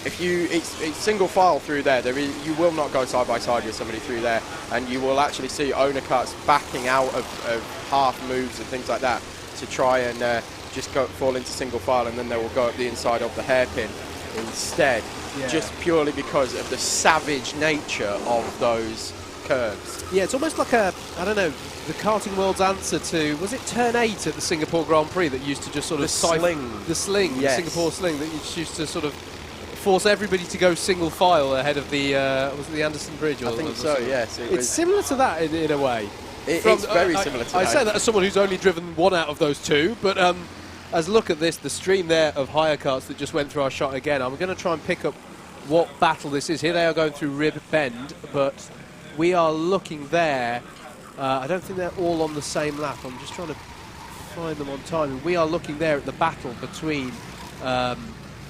if it's single file through there, you will not go side by side with somebody through there, and you will actually see owner karts backing out of half moves and things like that to try and just fall into single file, and then they will go up the inside of the hairpin instead, just purely because of the savage nature of those curves. Yeah, it's almost like I don't know, the karting world's answer to, was it Turn 8 at the Singapore Grand Prix that used to just sort of the sling, yes. the Singapore sling that used to sort of force everybody to go single file ahead of the was it the Anderson Bridge? I think so. Yes, it's similar to that in a way. It's very similar to that. I say that as someone who's only driven one out of those two, but as look at this, the stream there of hire karts that just went through our shot again. I'm going to try and pick up what battle this is. Here they are going through Rib Bend, but we are looking there. I don't think they're all on the same lap. I'm just trying to find them on time. And we are looking there at the battle between...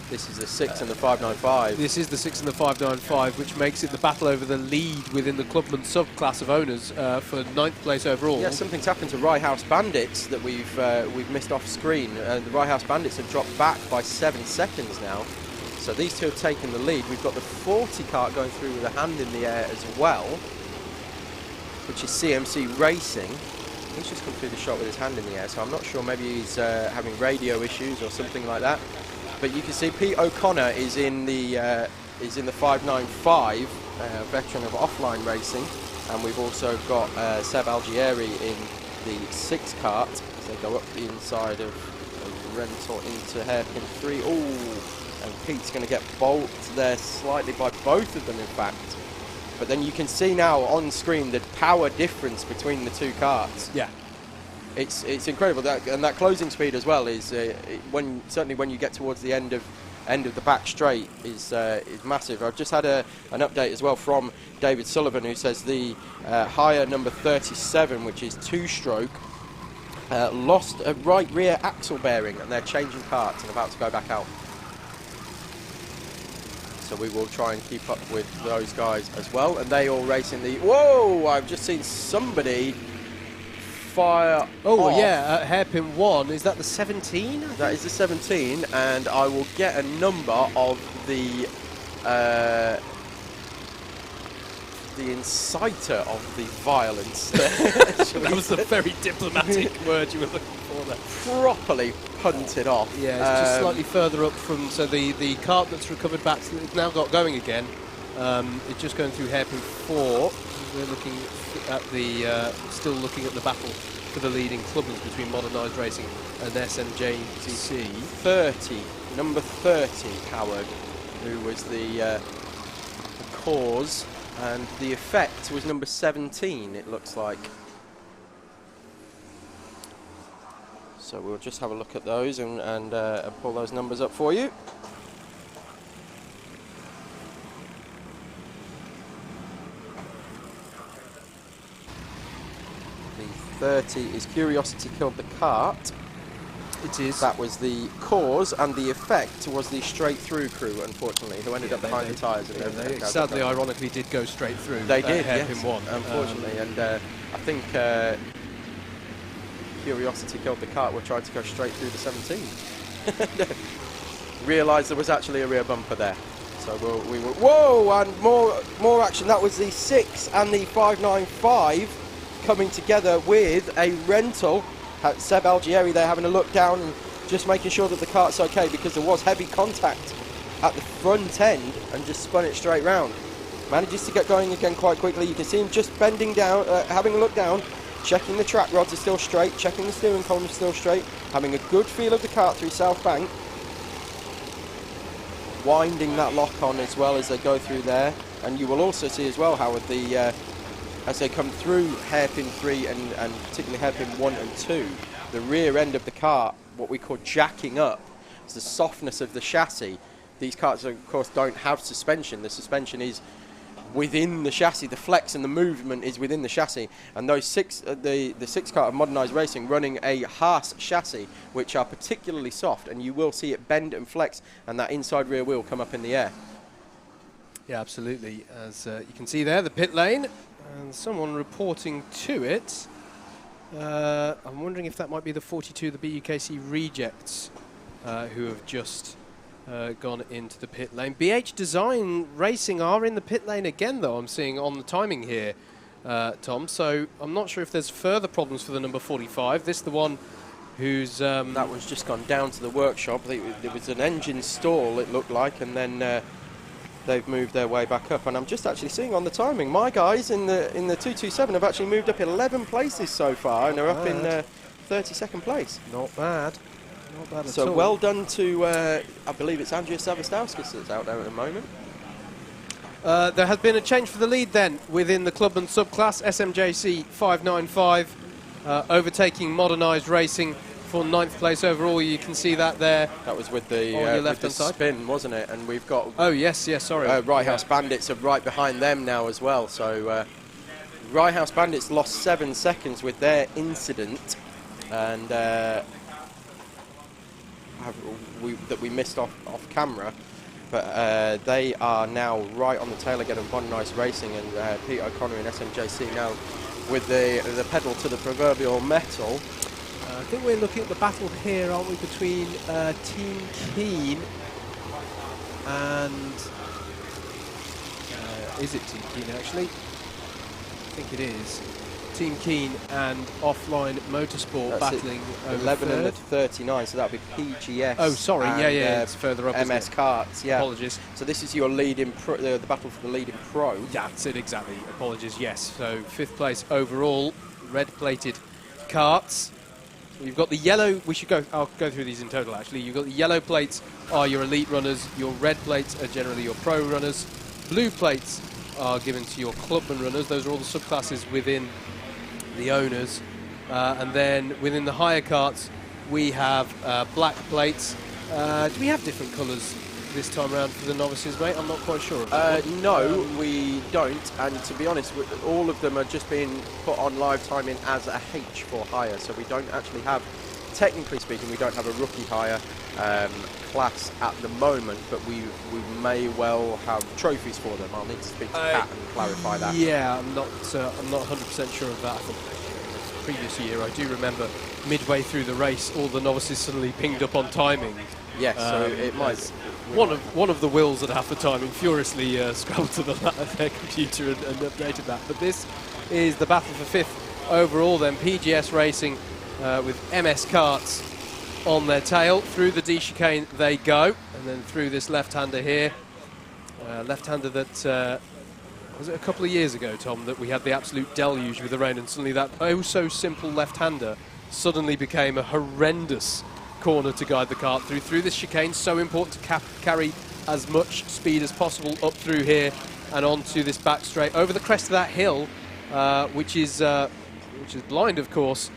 this is the 6 and the 595. This is the 6 and the 595, which makes it the battle over the lead within the Clubman subclass of owners for 9th place overall. Yeah, something's happened to Rye House Bandits that we've missed off screen. The Rye House Bandits have dropped back by 7 seconds now. So these two have taken the lead. We've got the 40 kart going through with a hand in the air as well, which is CMC Racing. He's just come through the shot with his hand in the air, so I'm not sure, maybe he's having radio issues or something like that. But you can see Pete O'Connor is in the 595, veteran of offline racing, and we've also got Seb Algieri in the 6 kart as they go up the inside of Rental into hairpin 3. Oh, and Pete's going to get bolted there slightly by both of them, in fact. But then you can see now on screen the power difference between the two karts. Yeah. It's incredible, and that closing speed as well is certainly when you get towards the end of the back straight is massive. I've just had an update as well from David Sullivan, who says the higher number 37, which is 2-stroke, lost a right rear axle bearing, and they're changing parts and about to go back out. So we will try and keep up with those guys as well, and they all race in the... Whoa! I've just seen somebody fire off. Yeah, hairpin 1. Is that the 17? That is the 17, and I will get a number of the inciter of the violence. That was the very diplomatic word you were looking for there. Properly punted off. Yeah, it's just slightly further up from... So the kart that's recovered back, it's now got going again. It's just going through hairpin 4. We're looking at the... still looking at the battle for the leading clubbers between Modernised Racing and SMJTC. 30. Number 30, Howard, who was the cause... And the effect was number 17, it looks like. So we'll just have a look at those and pull those numbers up for you. The 30 is Curiosity Killed the Kart. It is. That was the cause, and the effect was the straight through crew, unfortunately, who ended up behind the tyres. They sadly, ironically, did go straight through. They did, hairpin yes, 1. Unfortunately, and I think Curiosity Killed the Kart were trying to go straight through the 17. Realised there was actually a rear bumper there. So we were... Whoa! And more action. That was the 6 and the 595 coming together with a rental. Seb Algieri there having a look down and just making sure that the kart's okay, because there was heavy contact at the front end and just spun it straight round. Manages to get going again quite quickly. You can see him just bending down, having a look down, checking the track rods are still straight, checking the steering column is still straight, having a good feel of the kart through South Bank. Winding that lock on as well as they go through there. And you will also see as well, Howard, as they come through hairpin 3 and particularly hairpin 1 and 2, the rear end of the kart, what we call jacking up, is the softness of the chassis. These karts, of course, don't have suspension. The suspension is within the chassis. The flex and the movement is within the chassis, and those the 6 kart of Modernised Racing running a Haas chassis, which are particularly soft, and you will see it bend and flex, and that inside rear wheel come up in the air. Yeah, absolutely. As you can see there, the pit lane, and someone reporting to it. I'm wondering if that might be the 42, the BUKC rejects, who have just gone into the pit lane. BH Design Racing are in the pit lane again, though, I'm seeing on the timing here, Tom. So I'm not sure if there's further problems for the number 45. This the one who's... that one's just gone down to the workshop. There was an engine stall, it looked like, and then they've moved their way back up. And I'm just actually seeing on the timing, my guys in the 227 have actually moved up 11 places so far, and they're up in 32nd place. Not bad. Not bad at So all. well done to, I believe it's Andrea Savastowskis that's out there at the moment. There has been a change for the lead then within the club and subclass. SMJC 595 overtaking Modernised Racing for 9th place overall. You can see that there. That was with the, on your with left-hand the side. spin, wasn't it? And we've got... Oh, yes, sorry. Right House Bandits are right behind them now as well. So Right House Bandits lost 7 seconds with their incident, and that we missed off camera. But they are now right on the tail again of Modernised Racing, and Pete O'Connor and SMJC now with the pedal to the proverbial metal. I think we're looking at the battle here, aren't we, between Team Keen and... is it Team Keen, actually? I think it is. Team Keen and Offline Motorsport That's battling over 11 and third. 39, so that would be PGS. Oh, sorry, and, yeah, it's further up. MS Karts, yeah. Apologies. So this is your lead in the battle for the lead in pro. Yeah, that's it, exactly. Apologies, yes. So 5th place overall, red-plated karts. You've got the yellow, I'll go through these in total actually. You've got the yellow plates are your elite runners, your red plates are generally your pro runners, blue plates are given to your clubman runners. Those are all the subclasses within the owners. And then within the higher karts, we have black plates. Do we have different colours this time around for the novices, mate? I'm not quite sure of that. No, we don't. And to be honest, all of them are just being put on live timing as a H for hire. So we don't actually have, technically speaking, we don't have a rookie hire class at the moment, but we may well have trophies for them. I'll need to speak to Pat and clarify that. Yeah, I'm not 100% sure of that. I think the previous year, I do remember midway through the race, all the novices suddenly pinged up on timing. Yes, so it might. One of the Wills at half the timing furiously scrolled to their computer and updated that. But this is the battle for 5th overall. Then PGS Racing with MS Karts on their tail. Through the D chicane they go, and then through this left-hander here. Left-hander that was it a couple of years ago, Tom, that we had the absolute deluge with the rain, and suddenly that oh-so-simple left-hander suddenly became a horrendous corner to guide the kart through this chicane. So important to carry as much speed as possible up through here and onto this back straight over the crest of that hill, which is blind, of course,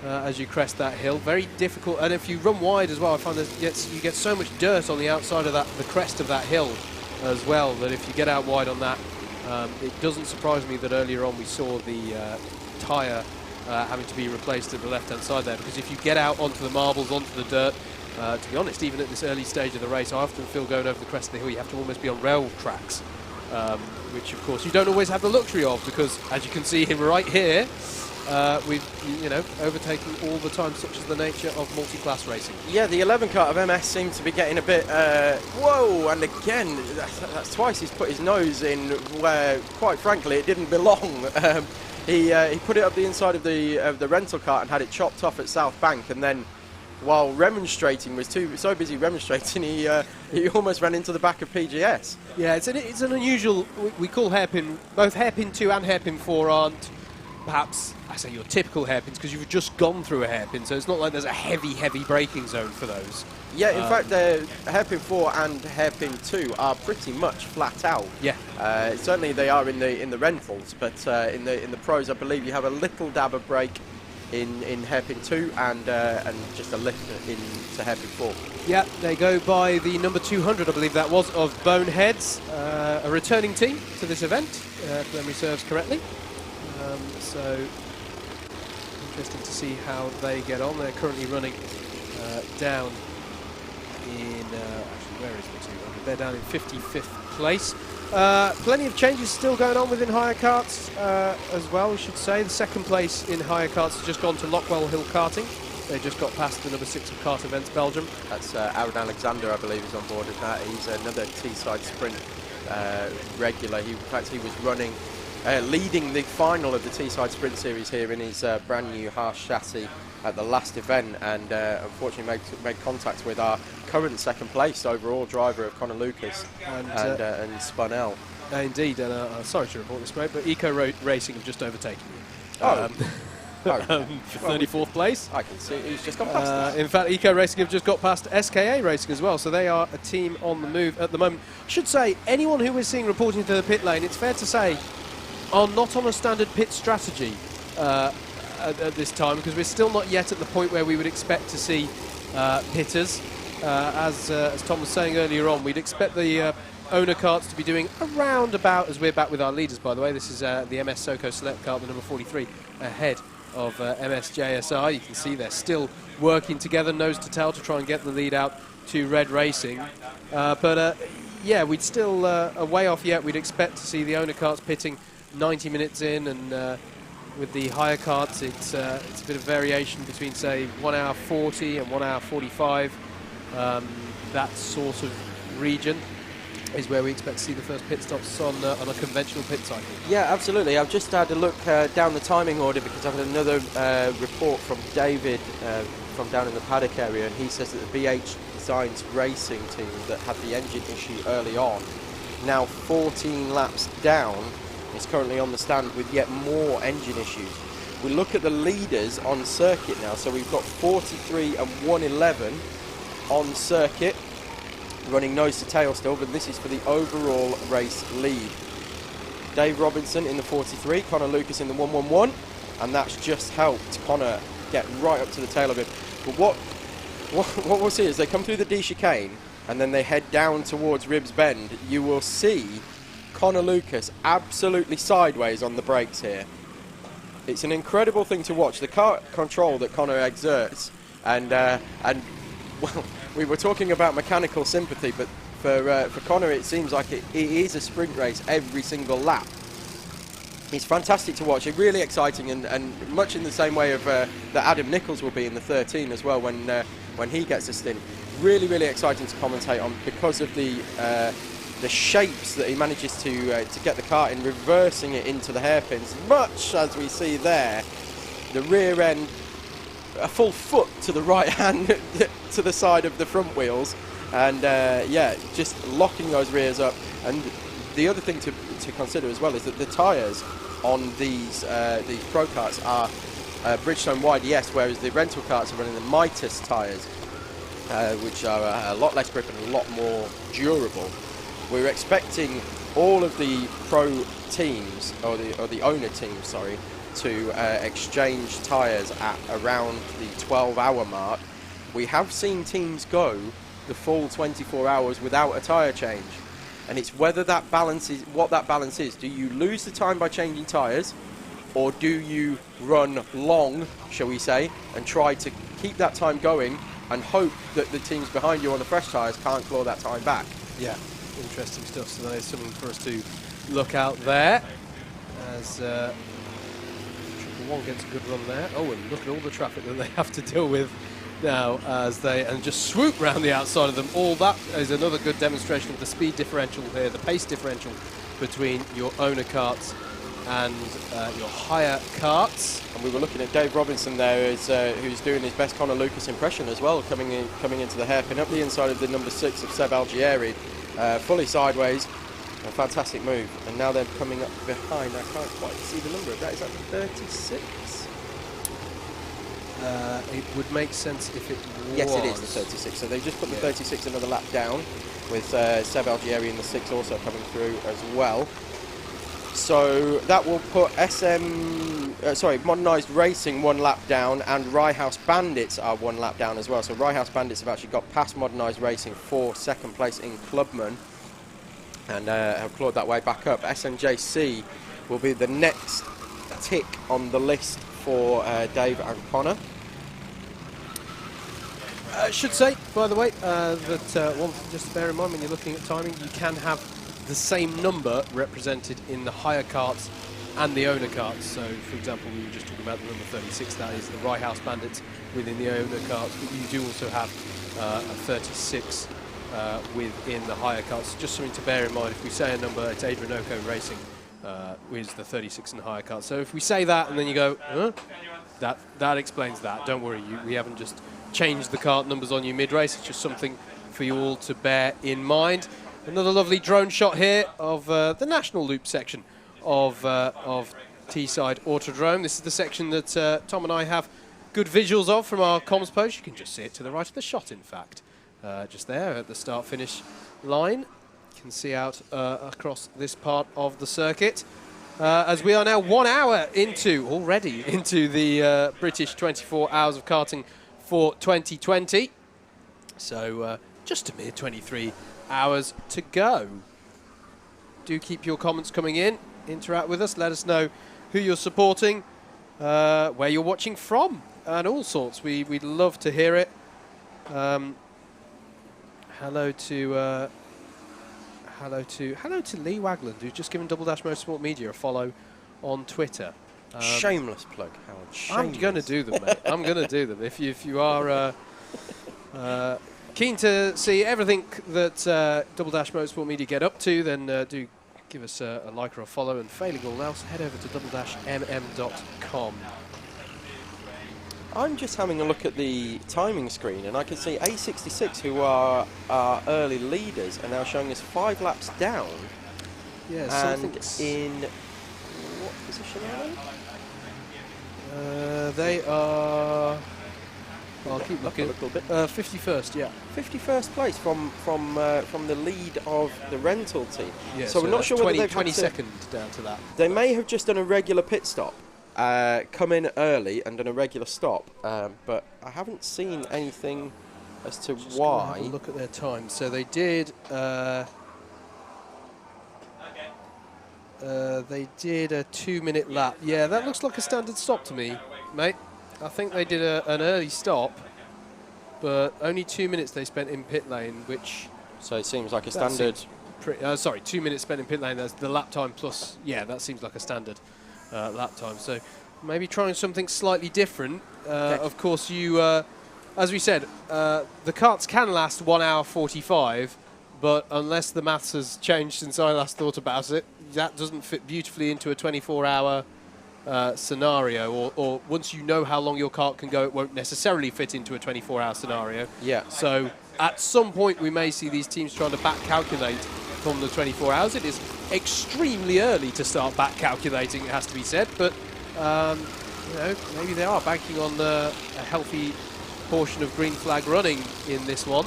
as you crest that hill. Very difficult, and if you run wide as well, I find that you get so much dirt on the outside of the crest of that hill as well, that if you get out wide on that, it doesn't surprise me that earlier on we saw the tyre having to be replaced at the left-hand side there, because if you get out onto the marbles, onto the dirt, to be honest, even at this early stage of the race, I often feel going over the crest of the hill, you have to almost be on rail tracks, which of course you don't always have the luxury of, because as you can see here, right here, we've overtaken all the time, such as the nature of multi-class racing. Yeah, the 11 kart of MS seems to be getting a bit whoa, and again that's twice he's put his nose in where, quite frankly, it didn't belong. He put it up the inside of the rental cart and had it chopped off at South Bank, and then while remonstrating, was so busy remonstrating, he almost ran into the back of PGS. Yeah, it's an unusual, we call hairpin, both hairpin 2 and hairpin 4 aren't perhaps, I say, your typical hairpins, because you've just gone through a hairpin, so it's not like there's a heavy braking zone for those. Yeah, in fact, hairpin 4 and hairpin 2 are pretty much flat out. Yeah. Certainly they are in the rentals, but in the pros, I believe you have a little dab of brake in hairpin 2 and just a lift into hairpin 4. Yeah, they go by the number 200, I believe that was, of Boneheads, a returning team to this event, if memory serves correctly. So interesting to see how they get on. They're currently running down in, actually where is the 200? They're down in 55th place. Plenty of changes still going on within hire karts as well, we should say. The second place in hire karts has just gone to Lockwell Hill Karting. They just got past the number 6 of Kart Events Belgium. That's Aaron Alexander, I believe, is on board with that. He's another Teesside Sprint regular. In fact, he was running, leading the final of the Teesside Sprint Series here in his brand new harsh chassis at the last event, and unfortunately made contact with our current second place overall driver of Connor Lucas and spun out. Indeed, and sorry to report this, mate, but Eco Racing have just overtaken you. For 34th place. I can see he's just gone past us. In fact, Eco Racing have just got past SKA Racing as well, so they are a team on the move at the moment. I should say, anyone who we're seeing reporting to the pit lane, it's fair to say, are not on a standard pit strategy at this time, because we're still not yet at the point where we would expect to see pitters. As Tom was saying earlier on, we'd expect the owner karts to be doing around about, as we're back with our leaders, by the way, this is the MS Soco Select kart, the number 43, ahead of MS JSR. You can see they're still working together, nose to tail, to try and get the lead out to Red Racing. Yeah, we'd still a way off yet. We'd expect to see the owner karts pitting 90 minutes in, and with the hire karts, it's a bit of variation between, say, 1 hour 40 and 1 hour 45. That sort of region is where we expect to see the first pit stops on a conventional pit cycle. Yeah, absolutely. I've just had a look down the timing order, because I've had another report from David from down in the paddock area, and he says that the BH Designs racing team that had the engine issue early on, now 14 laps down, is currently on the stand with yet more engine issues. We look at the leaders on circuit now, so we've got 43 and 111 on circuit, running nose to tail still, but this is for the overall race lead. Dave Robinson in the 43, Connor Lucas in the 111, and that's just helped Connor get right up to the tail of him. But what we'll see is they come through the D chicane and then they head down towards Ribs Bend. You will see Connor Lucas absolutely sideways on the brakes here. It's an incredible thing to watch, the car control that Connor exerts, and well, we were talking about mechanical sympathy, but for Connor it seems like it is a sprint race every single lap. It's fantastic to watch, it's really exciting, and much in the same way of that Adam Nichols will be in the 13 as well when he gets a stint. Really, really exciting to commentate on, because of the shapes that he manages to get the kart in, reversing it into the hairpins, much as we see there. The rear end a full foot to the right hand to the side of the front wheels, and yeah, just locking those rears up. And the other thing to consider as well is that the tyres on these pro karts are Bridgestone YDS, whereas the rental karts are running the Mitas tyres, which are a lot less grip and a lot more durable. We're expecting all of the pro teams, or the owner teams, sorry, to exchange tyres at around the 12-hour mark. We have seen teams go the full 24 hours without a tyre change, and it's whether that balance is what that balance is. Do you lose the time by changing tyres, or do you run long, shall we say, and try to keep that time going and hope that the teams behind you on the fresh tyres can't claw that time back? Yeah, interesting stuff. So there's something for us to look out there as Triple One gets a good run there. Oh, and look at all the traffic that they have to deal with now as they just swoop round the outside of them. All that is another good demonstration of the speed differential here, the pace differential between your owner karts and your hire karts. And we were looking at Dave Robinson there, who's doing his best Connor Lucas impression as well, coming into the hairpin up the inside of the number 6 of Seb Algieri, fully sideways. A fantastic move. And now they're coming up behind. I can't quite see the number of that. Is that the 36? It would make sense if it was. Yes, it is the 36. So they've just put the 36 another lap down, with Seb Algieri in the 6 also coming through as well. So that will put Modernised Racing 1 lap down, and Rye House Bandits are 1 lap down as well. So Rye House Bandits have actually got past Modernised Racing for second place in Clubman, and have clawed that way back up. SNJC will be the next tick on the list for Dave and Connor. I should say, by the way, that one thing just to bear in mind when you're looking at timing, you can have the same number represented in the hire carts and the owner carts. So, for example, we were just talking about the number 36, that is the Rye House Bandits within the owner carts, but you do also have a 36 within the hire carts. Just something to bear in mind. If we say a number, it's Adrianoco Racing is the 36 in the hire cart. So if we say that and then you go, huh? That explains that. Don't worry, we haven't just changed the cart numbers on you mid-race. It's just something for you all to bear in mind. Another lovely drone shot here of the National Loop section of Teesside Autodrome. This is the section that Tom and I have good visuals of from our comms post. You can just see it to the right of the shot, in fact. Just there at the start-finish line. You can see out across this part of the circuit. As we are now 1 hour already into the British 24 Hours of Karting for 2020. So just a mere 23 hours to go. Do keep your comments coming in. Interact with us. Let us know who you're supporting, where you're watching from, and all sorts. We'd love to hear it. Hello to Lee Wagland, who's just given Double Dash Motorsport Media a follow on Twitter. Shameless plug, Howard. Shameless. I'm going to do them, mate. I'm going to do them. If you are keen to see everything that Double Dash Motorsport Media get up to, then do give us a like or a follow, and failing all else, head over to double-mm.com. I'm just having a look at the timing screen, and I can see A66, who are our early leaders, are now showing us 5 laps down. Yeah, and in what position are they? They are. I'll keep looking. A little bit. 51st, yeah. 51st place from the lead of the rental team. Yeah, so we're not sure whether they've 22nd down to that. They may have just done a regular pit stop. Come in early and done a regular stop, but I haven't seen anything as to Just why. Have a look at their time. So they did. They did a 2-minute lap. Yeah, that looks like a standard stop to me, mate. I think they did an early stop, but only 2 minutes they spent in pit lane, which. So it seems like a standard. Sorry, 2 minutes spent in pit lane. That's the lap time plus. Yeah, that seems like a standard lap time. So maybe trying something slightly different. Of course, you, as we said, the karts can last 1 hour 45, but unless the maths has changed since I last thought about it, that doesn't fit beautifully into a 24-hour scenario. Or once you know how long your kart can go, it won't necessarily fit into a 24-hour scenario. Yeah. So at some point, we may see these teams trying to back calculate from the 24 hours. It is extremely early to start back calculating, it has to be said, but maybe they are banking on a healthy portion of green flag running in this one.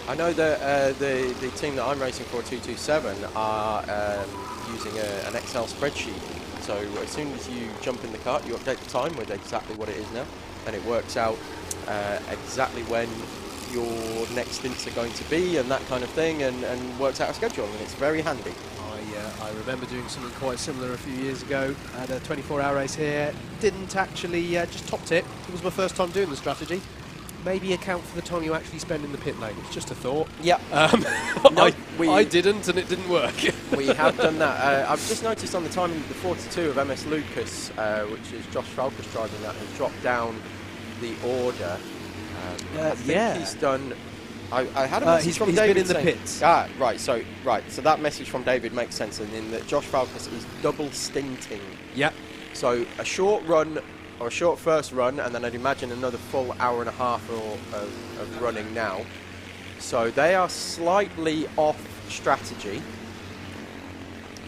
I know that the team that I'm racing for, 227, are using an Excel spreadsheet. So as soon as you jump in the kart, you update the time with exactly what it is now, and it works out exactly when your next stints are going to be and that kind of thing, and works out a schedule, and it's very handy. I remember doing something quite similar a few years ago. I had a 24-hour race here. Didn't actually, just topped it. It was my first time doing the strategy. Maybe account for the time you actually spend in the pit lane. It's just a thought. Yeah. I didn't, and it didn't work. We have done that. I've just noticed on the timing the 42 of MS Lucas, which is Josh Falkus driving that, has dropped down the order. I think he's done. I had a message from David. He's been in the pits. Right. So that message from David makes sense, in that Josh Falkus is double stinting. Yep. So a short run, or a short first run, and then I'd imagine another full hour and a half of running now. So they are slightly off strategy,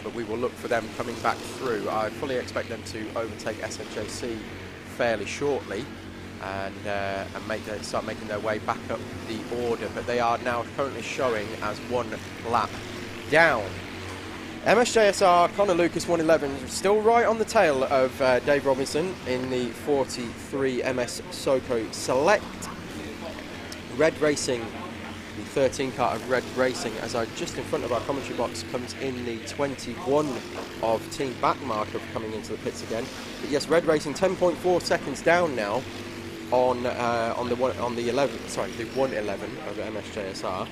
but we will look for them coming back through. I fully expect them to overtake SNJC fairly shortly, and start making their way back up the order. But they are now currently showing as 1 lap down. MSJSR, Connor Lucas 111, still right on the tail of Dave Robinson in the 43 MS Soco Select. Red Racing, the 13 car of Red Racing, as I just in front of our commentary box, comes in the 21 of Team Backmarker coming into the pits again. But yes, Red Racing 10.4 seconds down now on the 111 of MSJSR.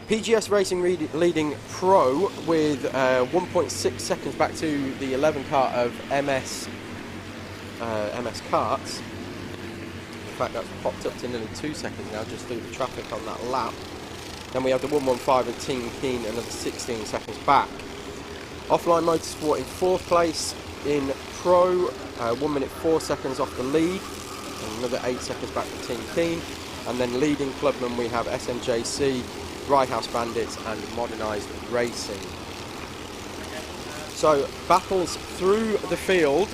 PGS Racing leading Pro with 1.6 seconds back to the 11 car of MS Karts. In fact, that's popped up to nearly 2 seconds now, just through the traffic on that lap. Then we have the 115 of Team Keen, another 16 seconds back. Offline Motorsport in 4th place in Pro, 1 minute 4 seconds off the lead, and another 8 seconds back for Team Keen. And then leading clubman, we have SMJC, Ryehouse Bandits and Modernised Racing. So battles through the field.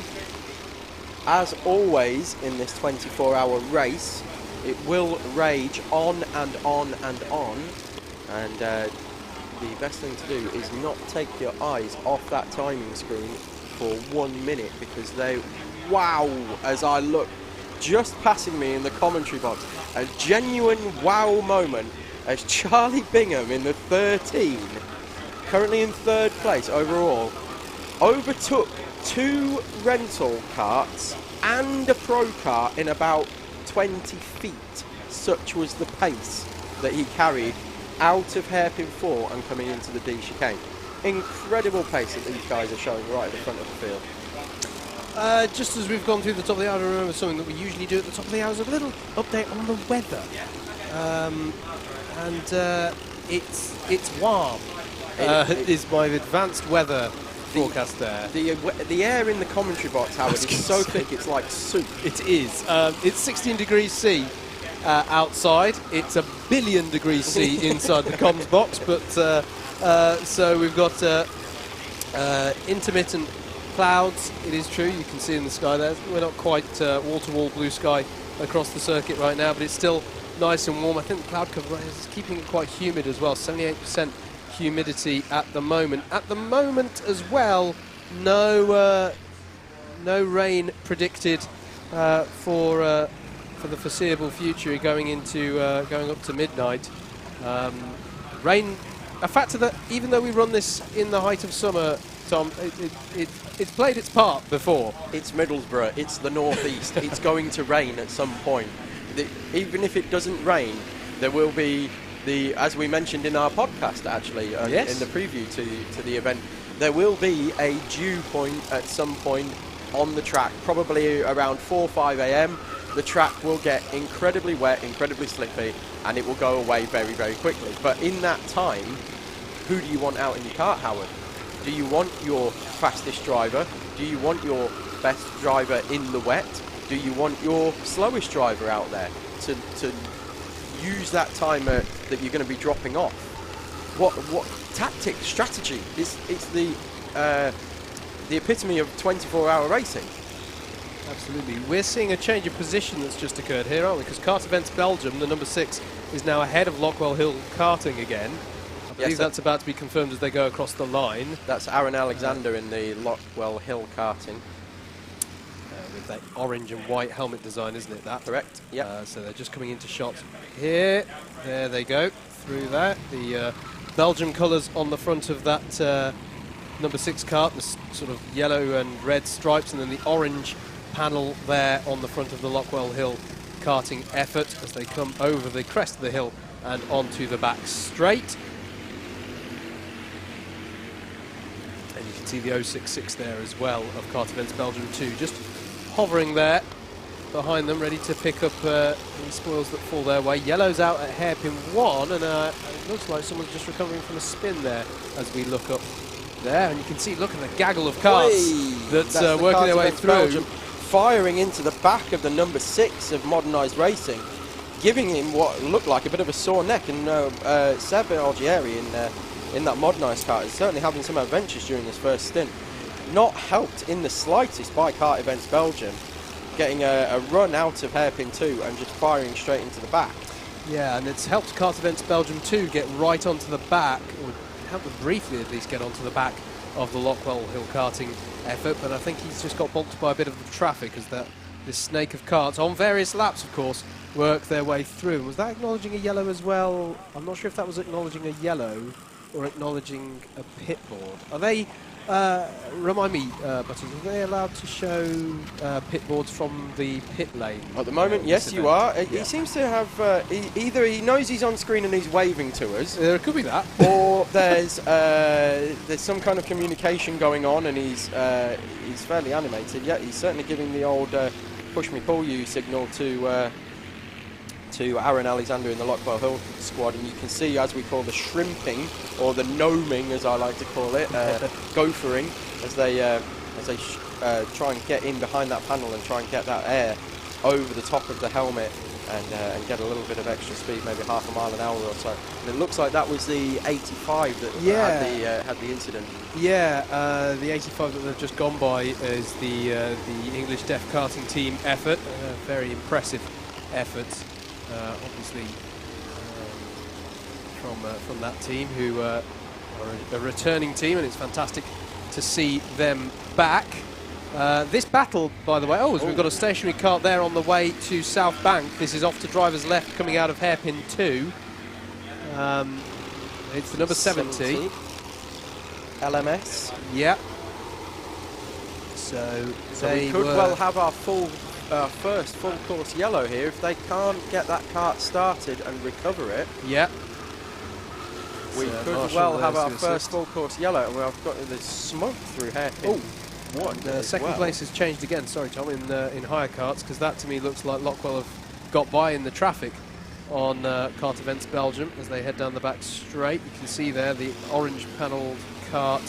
As always in this 24-hour race, it will rage on and on and on. And the best thing to do is not take your eyes off that timing screen for 1 minute, because they, wow, as I look, just passing me in the commentary box, a genuine wow moment as Charlie Bingham in the 13, currently in 3rd place overall, overtook 2 rental karts and a pro car in about 20 feet. Such was the pace that he carried out of hairpin 4 and coming into the D chicane. Incredible pace that these guys are showing right at the front of the field. Just as we've gone through the top of the hour, I remember something that we usually do at the top of the hour is a little update on the weather. It's warm. Is my advanced weather forecast there. The air in the commentary box, Howard, is so thick it's like soup. It is. It's 16 degrees C outside. It's a billion degrees C inside the comms box. But so we've got intermittent clouds. It is true. You can see in the sky there. We're not quite wall-to-wall blue sky across the circuit right now, but it's still nice and warm. I think the cloud cover is keeping it quite humid as well. 78% humidity at the moment. At the moment as well, no rain predicted for the foreseeable future going up to midnight. Rain, a factor that even though we run this in the height of summer, Tom, it's played its part before. It's Middlesbrough. It's the northeast. It's going to rain at some point. Even if it doesn't rain, there will be as we mentioned in our podcast actually, yes, in the preview to the event, there will be a dew point at some point on the track, probably around 4 or 5 a.m. The track will get incredibly wet, incredibly slippy, and it will go away very, very quickly. But in that time, who do you want out in your kart, Howard? Do you want your fastest driver? Do you want your best driver in the wet? Do you want your slowest driver out there to use that timer that you're going to be dropping off? What tactic, strategy? It's the epitome of 24-hour racing. Absolutely. We're seeing a change of position that's just occurred here, aren't we? Because Kart Events Belgium, the number 6, is now ahead of Lockwell Hill Karting again. I believe that's about to be confirmed as they go across the line. That's Aaron Alexander in the Lockwell Hill Karting. With that orange and white helmet design, isn't it? That correct? Yeah. So they're just coming into shot here. There they go through that. The Belgium colours on the front of that number 6 kart, the sort of yellow and red stripes, and then the orange panel there on the front of the Lockwell Hill karting effort as they come over the crest of the hill and onto the back straight. And you can see the 066 there as well of Kart Events Belgium 2, just hovering there behind them, ready to pick up any spoils that fall their way. Yellow's out at hairpin 1, and it looks like someone's just recovering from a spin there as we look up there. And you can see, look at the gaggle of karts that's working their way through. Belgium, firing into the back of the number 6 of Modernised Racing, giving him what looked like a bit of a sore neck. And Seb Algieri in that Modernised kart is certainly having some adventures during this first stint. Not helped in the slightest by Kart Events Belgium, getting a run out of hairpin 2 and just firing straight into the back. Yeah, and it's helped Kart Events Belgium 2 get right onto the back, or help them briefly at least get onto the back of the Lockwell Hill karting effort, but I think he's just got bonked by a bit of the traffic as this snake of karts on various laps, of course, work their way through. Was that acknowledging a yellow as well? I'm not sure if that was acknowledging a yellow or acknowledging a pit board. Are they, remind me, Butters, are they allowed to show pit boards from the pit lane? At the moment, yes, you are. He seems to have, either he knows he's on screen and he's waving to us. There could be that. Or there's some kind of communication going on and he's fairly animated. Yeah, he's certainly giving the old push me, pull you signal to Aaron Alexander in the Lockwell Hill squad, and you can see, as we call the shrimping, or the gnoming as I like to call it, gophering, as they try and get in behind that panel and try and get that air over the top of the helmet and get a little bit of extra speed, maybe half a mile an hour or so. And it looks like that was the 85 that had the incident. Yeah, the 85 that they've just gone by is the English Deaf Karting Team effort. Very impressive effort. Obviously from that team, who are a returning team, and it's fantastic to see them back. This battle, by the way, we've got a stationary kart there on the way to South Bank. This is off to driver's left coming out of hairpin 2. It's the number 70. LMS. Yeah. So we could well have our first full course yellow here if they can't get that kart started and recover it. Yeah. We could well have our first full course yellow, and we've got the smoke through hairpin. Second place has changed again. Sorry, Tom, in higher karts, because that to me looks like Lockwell have got by in the traffic on Kart Events Belgium as they head down the back straight. You can see there the orange panelled kart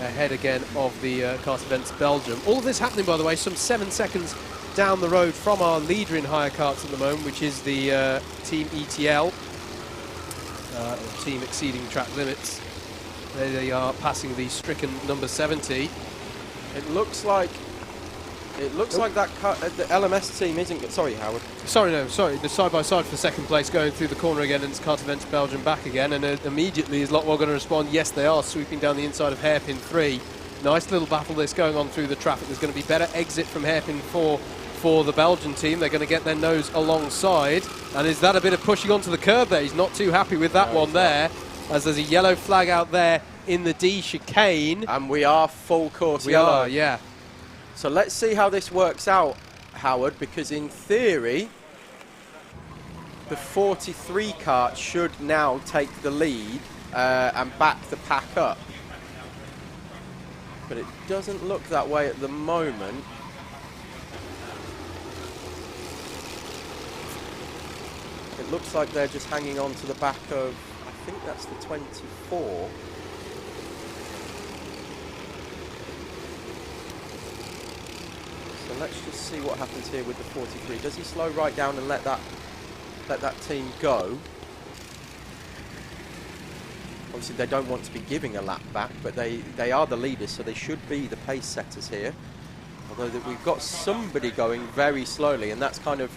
ahead again of the Kart Events Belgium. All of this happening, by the way, some 7 seconds down the road from our leader in higher karts at the moment, which is the Team ETL, Team Exceeding Track Limits. They are passing the stricken number 70. It looks like that the LMS team isn't. Sorry, Howard. Sorry, the side by side for second place going through the corner again, and it's Kart Events Belgium back again. And immediately is Lockwell going to respond? Yes, they are, sweeping down the inside of hairpin 3. Nice little battle this going on through the traffic. There's going to be better exit from hairpin 4 for the Belgian team. They're going to get their nose alongside. And is that a bit of pushing onto the curb there? He's not too happy with that one there, as there's a yellow flag out there in the D chicane. And we are full course yellow. We are, yeah. So let's see how this works out, Howard, because in theory, the 43 kart should now take the lead and back the pack up. But it doesn't look that way at the moment. It looks like they're just hanging on to the back of, I think that's the 24. So let's just see what happens here with the 43. Does he slow right down and let that team go? Obviously they don't want to be giving a lap back, but they are the leaders, so they should be the pace setters here. Although we've got somebody going very slowly, and that's kind of,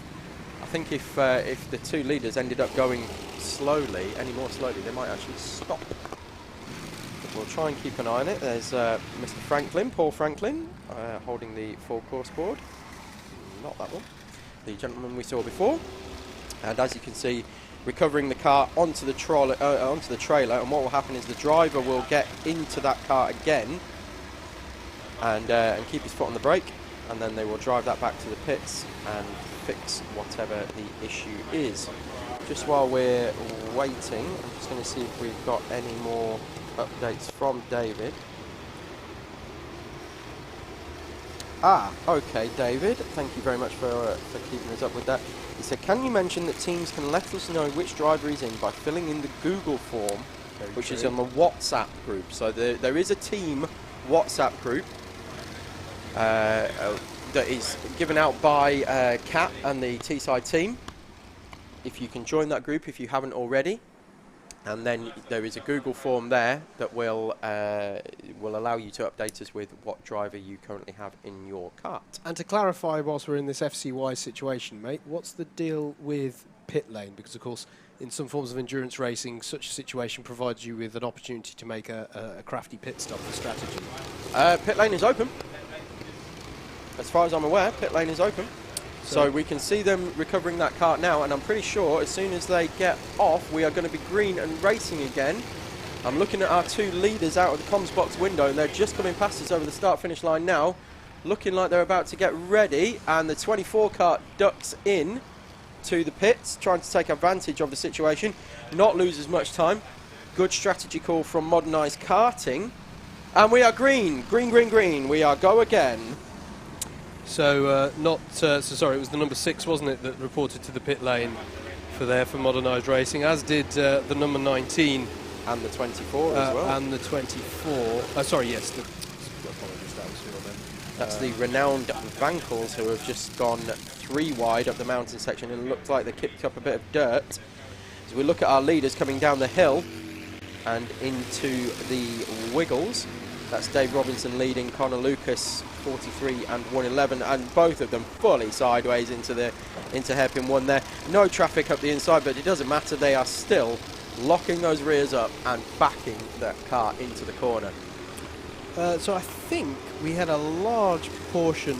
I think if the two leaders ended up going slowly, any more slowly, they might actually stop. But we'll try and keep an eye on it. There's Mr. Franklin, Paul Franklin, holding the full course board. Not that one. The gentleman we saw before. And as you can see, recovering the car onto the trailer, and what will happen is the driver will get into that car again and keep his foot on the brake, and then they will drive that back to the pits and fix whatever the issue is. Just while we're waiting, I'm just going to see if we've got any more updates from David. Okay, David, thank you very much for keeping us up with that. He said, can you mention that teams can let us know which driver is in by filling in the Google form, which is on the WhatsApp group. So there is a team WhatsApp group that is given out by Kat and the Teesside team. If you can join that group if you haven't already. And then there is a Google form there that will allow you to update us with what driver you currently have in your kart. And to clarify, whilst we're in this FCY situation, mate, what's the deal with pit lane? Because, of course, in some forms of endurance racing, such a situation provides you with an opportunity to make a crafty pit stop for strategy. Pit lane is open. As far as I'm aware, pit lane is open. So we can see them recovering that kart now, and I'm pretty sure as soon as they get off, we are going to be green and racing again. I'm looking at our 2 leaders out of the comms box window, and they're just coming past us over the start-finish line now, looking like they're about to get ready, and the 24 kart ducks in to the pits, trying to take advantage of the situation, not lose as much time. Good strategy call from Modernised Karting, and we are green, green, green, green. We are go again. So sorry, it was the number 6, wasn't it, that reported to the pit lane for Modernised Racing, as did the number 19 and the 24 as well. And the 24. Sorry, yes. That's the renowned Vankels, who have just gone 3 wide up the mountain section, and looked like they kicked up a bit of dirt. As we look at our leaders coming down the hill and into the Wiggles, that's Dave Robinson leading, Connor Lucas 43 and 111, and both of them fully sideways into hairpin 1 there. No traffic up the inside, but it doesn't matter. They are still locking those rears up and backing that car into the corner. So I think we had a large proportion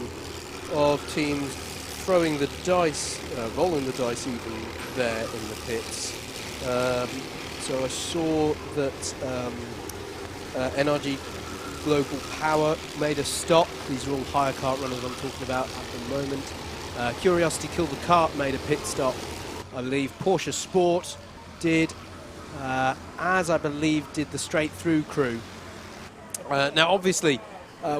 of teams throwing the dice, rolling the dice even there in the pits. So I saw that NRG Global Power made a stop. These are all hire kart runners I'm talking about at the moment. Curiosity Kill the Kart made a pit stop. I believe Porsche Sport did, as I believe did the Straight Through crew. Now, obviously,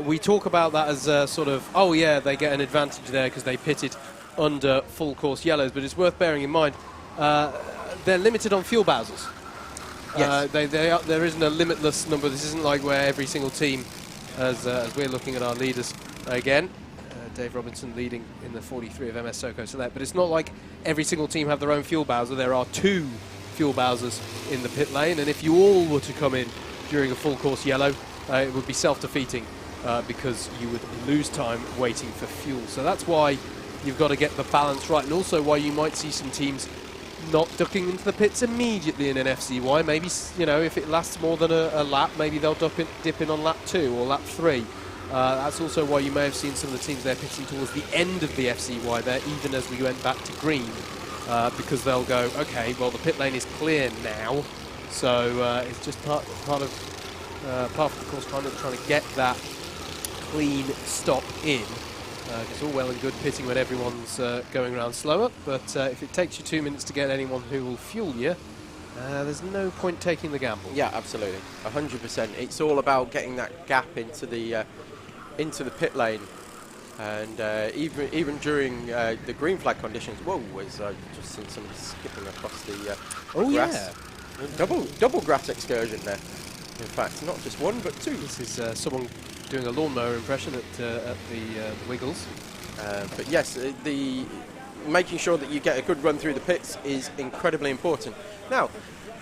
we talk about that as sort of, oh yeah, they get an advantage there because they pitted under full course yellows, but it's worth bearing in mind they're limited on fuel Bowsers. Yes. There isn't a limitless number. This isn't like where every single team, as we're looking at our leaders again, Dave Robinson leading in the 43 of MS Soco Select, but it's not like every single team have their own fuel Bowser. There are 2 fuel Bowsers in the pit lane, and if you all were to come in during a full course yellow, it would be self-defeating because you would lose time waiting for fuel. So that's why you've got to get the balance right, and also why you might see some teams not ducking into the pits immediately in an FCY. Maybe, you know, if it lasts more than a lap, maybe they'll dip in on lap 2 or lap 3. That's also why you may have seen some of the teams there pitching towards the end of the FCY there, even as we went back to green, because they'll go, okay, well, the pit lane is clear now, so it's just part of the course trying to get that clean stop in. It's all well and good pitting when everyone's going around slower, but if it takes you 2 minutes to get anyone who will fuel you, there's no point taking the gamble. Yeah, absolutely, 100%. It's all about getting that gap into the pit lane, and even during the green flag conditions. Whoa, I've just seen somebody skipping across the grass. Yeah, double grass excursion there. In fact, not just 1 but 2. This is someone doing a lawnmower impression at the Wiggles. But yes, the making sure that you get a good run through the pits is incredibly important. Now,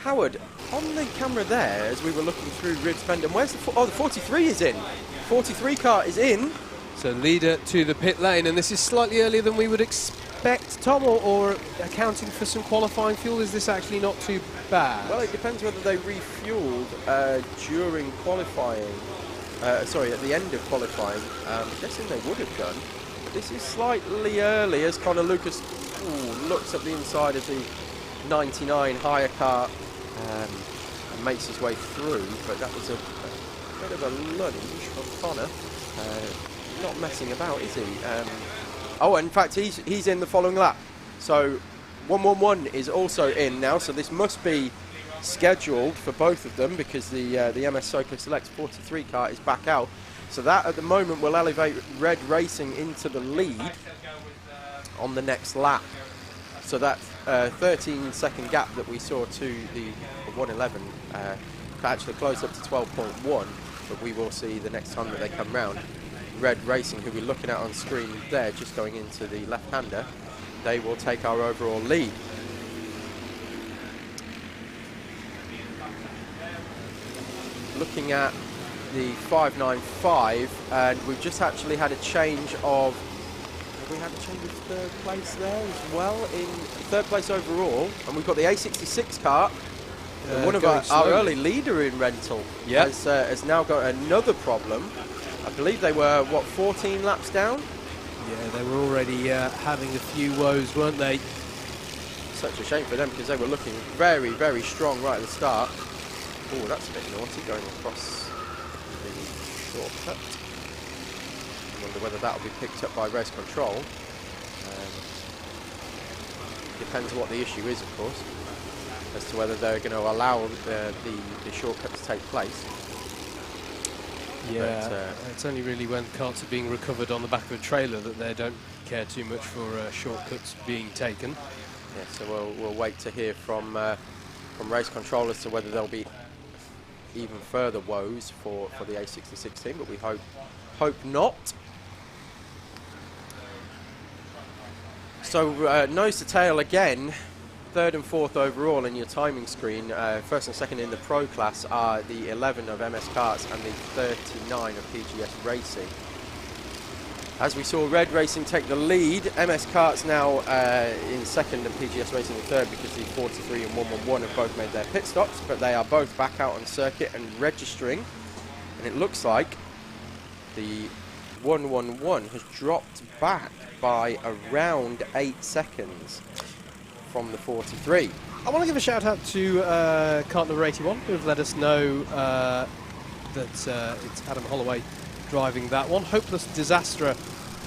Howard, on the camera there, as we were looking through Ribs Bend, where's the 43 is in. 43 car is in. So leader to the pit lane, and this is slightly earlier than we would expect, Tom, or accounting for some qualifying fuel. Is this actually not too bad? Well, it depends whether they refueled during qualifying. Sorry, at the end of qualifying. I'm guessing they would have done. But this is slightly early as Connor Lucas looks at the inside of the 99 hire car and makes his way through. But that was a bit of a lunge from Connor. Not messing about, is he? In fact, he's in the following lap. So 111 is also in now. So this must be scheduled for both of them, because the MS Soco Select 43 car is back out. So that at the moment will elevate Red Racing into the lead on the next lap. So that 13-second gap that we saw to the 111 actually closed up to 12.1, but we will see the next time that they come round. Red Racing, who we're looking at on screen there, just going into the left-hander, they will take our overall lead. Looking at the 595, and we've just actually had a change of we had a change of third place there as well, in third place overall. And we've got the A66 kart. One of our early leader in rental has now got another problem. I believe they were, 14 laps down? Yeah, they were already having a few woes, weren't they? Such a shame for them, because they were looking very, very strong right at the start. Oh, that's a bit naughty, going across the shortcut. I wonder whether that'll be picked up by race control. Depends what the issue is, of course, as to whether they're going to allow the shortcut to take place. Yeah, but, it's only really when carts are being recovered on the back of a trailer that they don't care too much for shortcuts being taken. Yeah, so we'll wait to hear from race control as to whether there'll be even further woes for the A66 team, but we hope not. So nose to tail again, third and fourth overall in your timing screen. First and second in the pro class are the 11 of MS Karts and the 39 of PGS Racing. As we saw Red Racing take the lead, MS Karts now in second and PGS Racing in third, because the 43 and 111 have both made their pit stops, but they are both back out on circuit and registering. And it looks like the 111 has dropped back by around 8 seconds from the 43. I want to give a shout out to kart number 81, who have let us know that it's Adam Holloway driving that one. Hopeless Disaster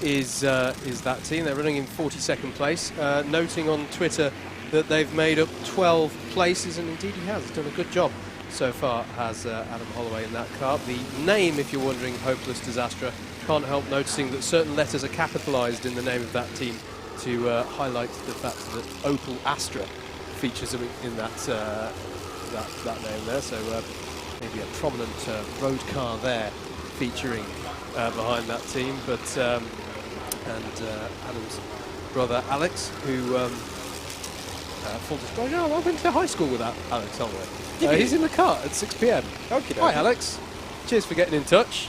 is that team. They're running in 42nd place. Noting on Twitter that they've made up 12 places, and indeed he has. He's done a good job so far, has Adam Holloway in that kart. The name, if you're wondering, Hopeless Disaster, can't help noticing that certain letters are capitalised in the name of that team to highlight the fact that Opel Astra features in that name there. So maybe a prominent road car there featuring behind that team. But Adam's brother Alex, who full disclosure, I went to high school with that Alex Holloway. He's in the car at 6 p.m. Okay. Hi Alex, cheers for getting in touch.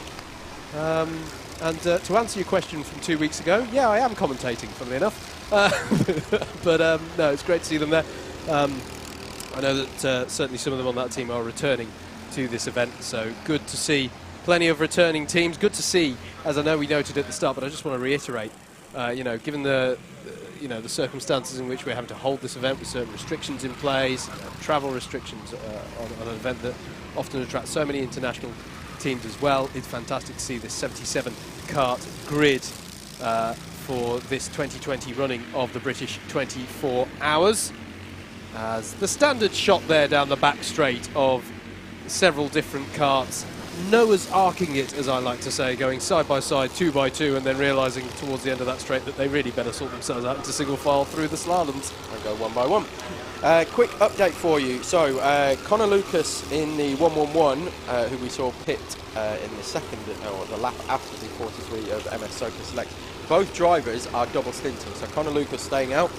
And to answer your question from 2 weeks ago, yeah, I am commentating, funnily enough. But no, it's great to see them there. I know that certainly some of them on that team are returning to this event, so good to see plenty of returning teams. Good to see, as I know we noted at the start, but I just want to reiterate, given the circumstances in which we're having to hold this event with certain restrictions in place, travel restrictions on an event that often attracts so many international teams as well. It's fantastic to see this 77 kart grid for this 2020 running of the British 24 Hours. As the standard shot there down the back straight of several different karts, Noah's arcing it, as I like to say, going side by side, 2 by 2, and then realising towards the end of that straight that they really better sort themselves out into single file through the slaloms. And go 1 by 1. Quick update for you. So Connor Lucas in the 111, who we saw pit in the second, or the lap after the 43 of MS Soka Select. Both drivers are double stinting. So Connor Lucas staying out,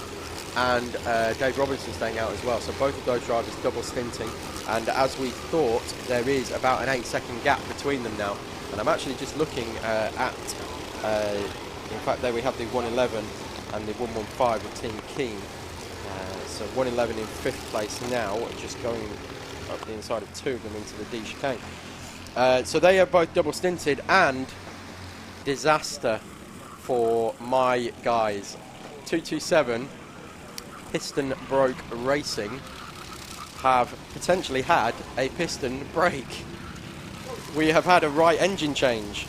and Dave Robinson staying out as well. So both of those drivers double stinting. And as we thought, there is about an 8-second gap between them now. And I'm actually just looking in fact, there we have the 111 and the 115 with Team Keen. So 111 in 5th place now, just going up the inside of 2 of them into the D chicane. So they are both double stinted, and disaster for my guys. 227 Piston Broke Racing have potentially had a piston break. We have had a right engine change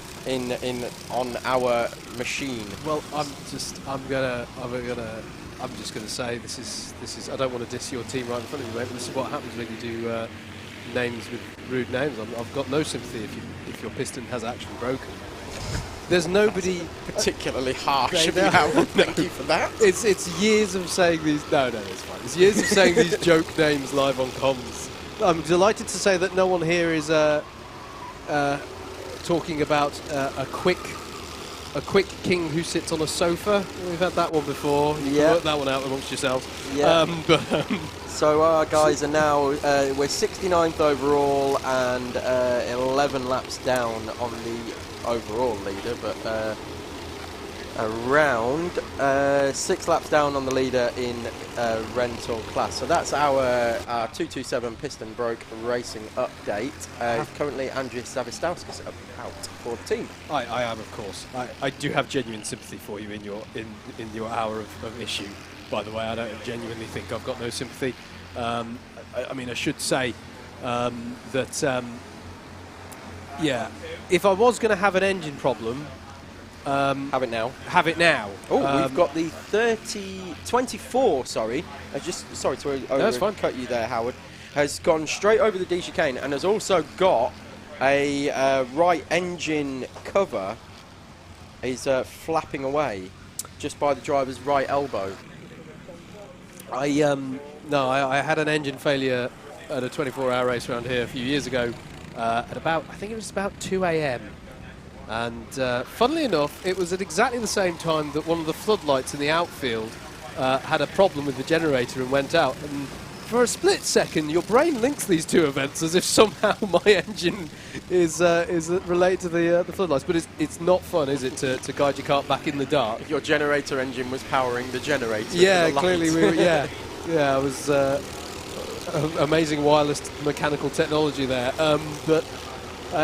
on our machine. Well, I'm just gonna say this is. I don't want to diss your team right in front of you, mate, but this is what happens when you do names with rude names. I've got no sympathy if your piston has actually broken. There's nobody particularly harsh about. Thank you for that. It's years of saying these. No, it's fine. It's years of saying these joke names live on comms. I'm delighted to say that no one here is talking about a quick king who sits on a sofa. We've had that one before. You can work that one out amongst yourselves. Yeah. So our guys are now, we're 69th overall and 11 laps down on the overall leader, but around 6 laps down on the leader in rental class. So that's our 227 piston broke racing update. Currently Andrzej Zawistowski's out for the team. I am, of course. I do have genuine sympathy for you in your hour of issue. By the way, I don't genuinely think I've got no sympathy. I mean, I should say that yeah, if I was going to have an engine problem. Have it now. Have it now. Oh, we've got the 24, sorry. Sorry to cut you there, Howard. Has gone straight over the D chicane and has also got a right engine cover is flapping away just by the driver's right elbow. I had an engine failure at a 24-hour race around here a few years ago at about, I think it was about 2 a.m. And funnily enough, it was at exactly the same time that one of the floodlights in the outfield had a problem with the generator and went out. And for a split second, your brain links these two events as if somehow my engine is related to the floodlights. But it's not fun, is it, to guide your kart back in the dark? Your generator engine was powering the generator. Yeah, clearly we were. Yeah, it was amazing wireless mechanical technology there. But.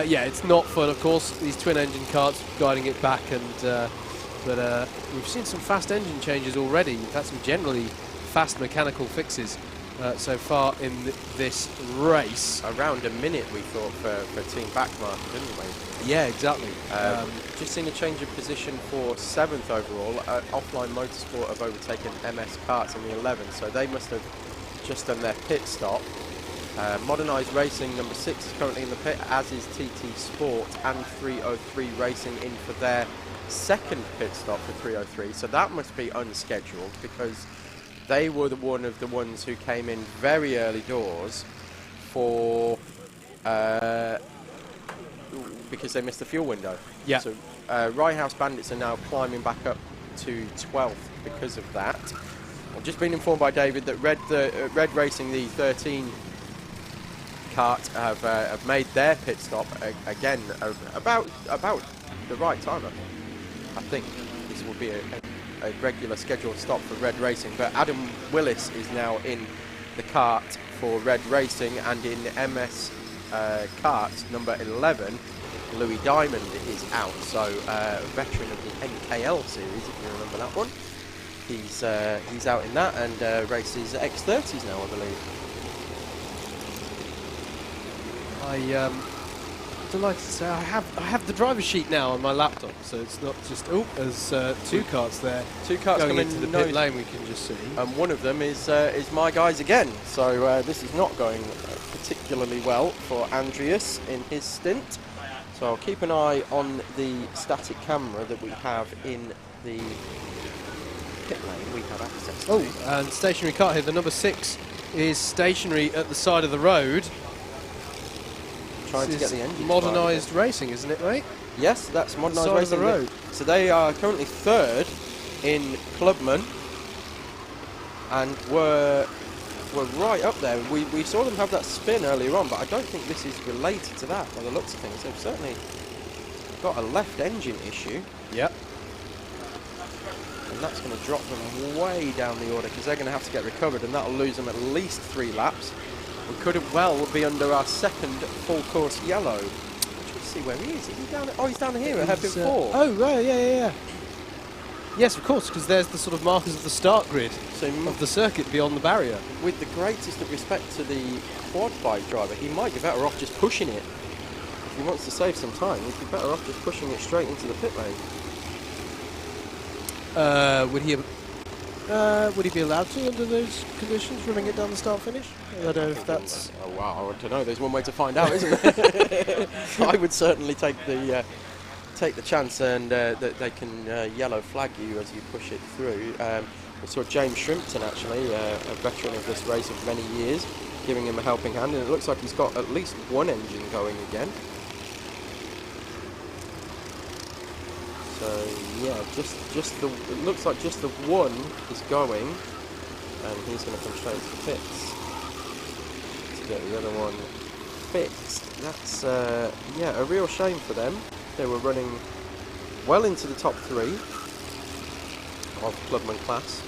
Yeah, it's not fun, of course, these twin-engine karts guiding it back, but we've seen some fast engine changes already. We've had some generally fast mechanical fixes so far in this race. Around a minute, we thought, for Team Backmarker, didn't we? Yeah, exactly. Just seen a change of position for 7th overall. Offline Motorsport have overtaken MS Karts in the 11, so they must have just done their pit stop. Modernised Racing number 6 is currently in the pit, as is TT Sport, and 303 Racing in for their second pit stop for 303. So that must be unscheduled because they were one of the ones who came in very early doors for because they missed the fuel window. Yeah. So Rye House Bandits are now climbing back up to 12th because of that. I've just been informed by David that Red Racing, the 13 kart, have made their pit stop again about the right time. I think this will be a regular scheduled stop for Red Racing, but Adam Willis is now in the kart for Red Racing, and in MS kart number 11 Louis Diamond is out, so a veteran of the NKL series, if you remember that one. He's out in that and races X30s now, I believe. I'm delighted to say I have the driver's sheet now on my laptop, so it's not just there's 2 karts there. 2 karts going coming into the pit lane. We can just see, and one of them is my guys again. So this is not going particularly well for Andreas in his stint. So I'll keep an eye on the static camera that we have in the pit lane. We have access to. And stationary kart here. The number 6 is stationary at the side of the road. Trying to get the engine. Modernised Racing, isn't it, mate? Yes, that's Modernised Side Racing. of the road. So they are currently 3rd in Clubman, and were right up there. We saw them have that spin earlier on, but I don't think this is related to that by the looks of things. They've certainly got a left engine issue. Yep. And that's going to drop them way down the order because they're going to have to get recovered, and that'll lose them at least 3 laps. We could have well be under our second full course yellow. Let's see where he is. Is he down? He's down here at hairpin 4. Oh, right, yeah. Yes, of course, because there's the sort of markers of the start grid of the circuit beyond the barrier. With the greatest of respect to the quad bike driver, he might be better off just pushing it. If he wants to save some time, he'd be better off just pushing it straight into the pit lane. Would he be allowed to under those conditions, running it down the start finish? I don't know if that's. Oh wow! I don't know. There's one way to find out, isn't there? I would certainly take the chance, and that they can yellow flag you as you push it through. We saw James Shrimpton, actually, a veteran of this race of many years, giving him a helping hand, and it looks like he's got at least one engine going again. So yeah, it looks like just the one is going, and he's going to come straight to the pits to get the other one fixed. That's a real shame for them. They were running well into the top 3, of Clubman class.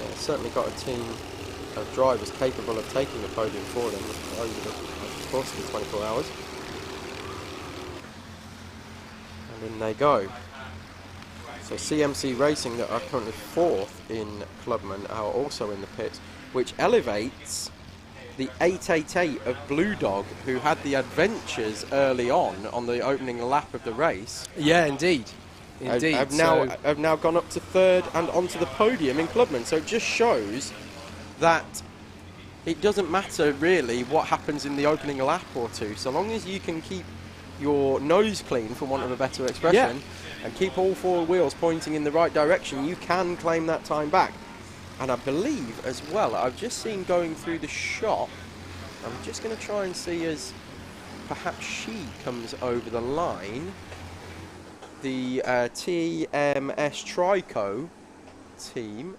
And certainly got a team of drivers capable of taking the podium for them over the course of the 24 hours. And in they go. So CMC Racing, that are currently 4th in Clubman, are also in the pits, which elevates the 888 of Blue Dog, who had the adventures early on the opening lap of the race. Yeah, indeed. Indeed. Have now gone up to 3rd and onto the podium in Clubman. So it just shows that it doesn't matter really what happens in the opening lap or two, so long as you can keep your nose clean, for want of a better expression, and keep all 4 wheels pointing in the right direction, you can claim that time back. And I believe as well, I've just seen going through the shop, I'm just going to try and see as perhaps she comes over the line, the TMS Trico team.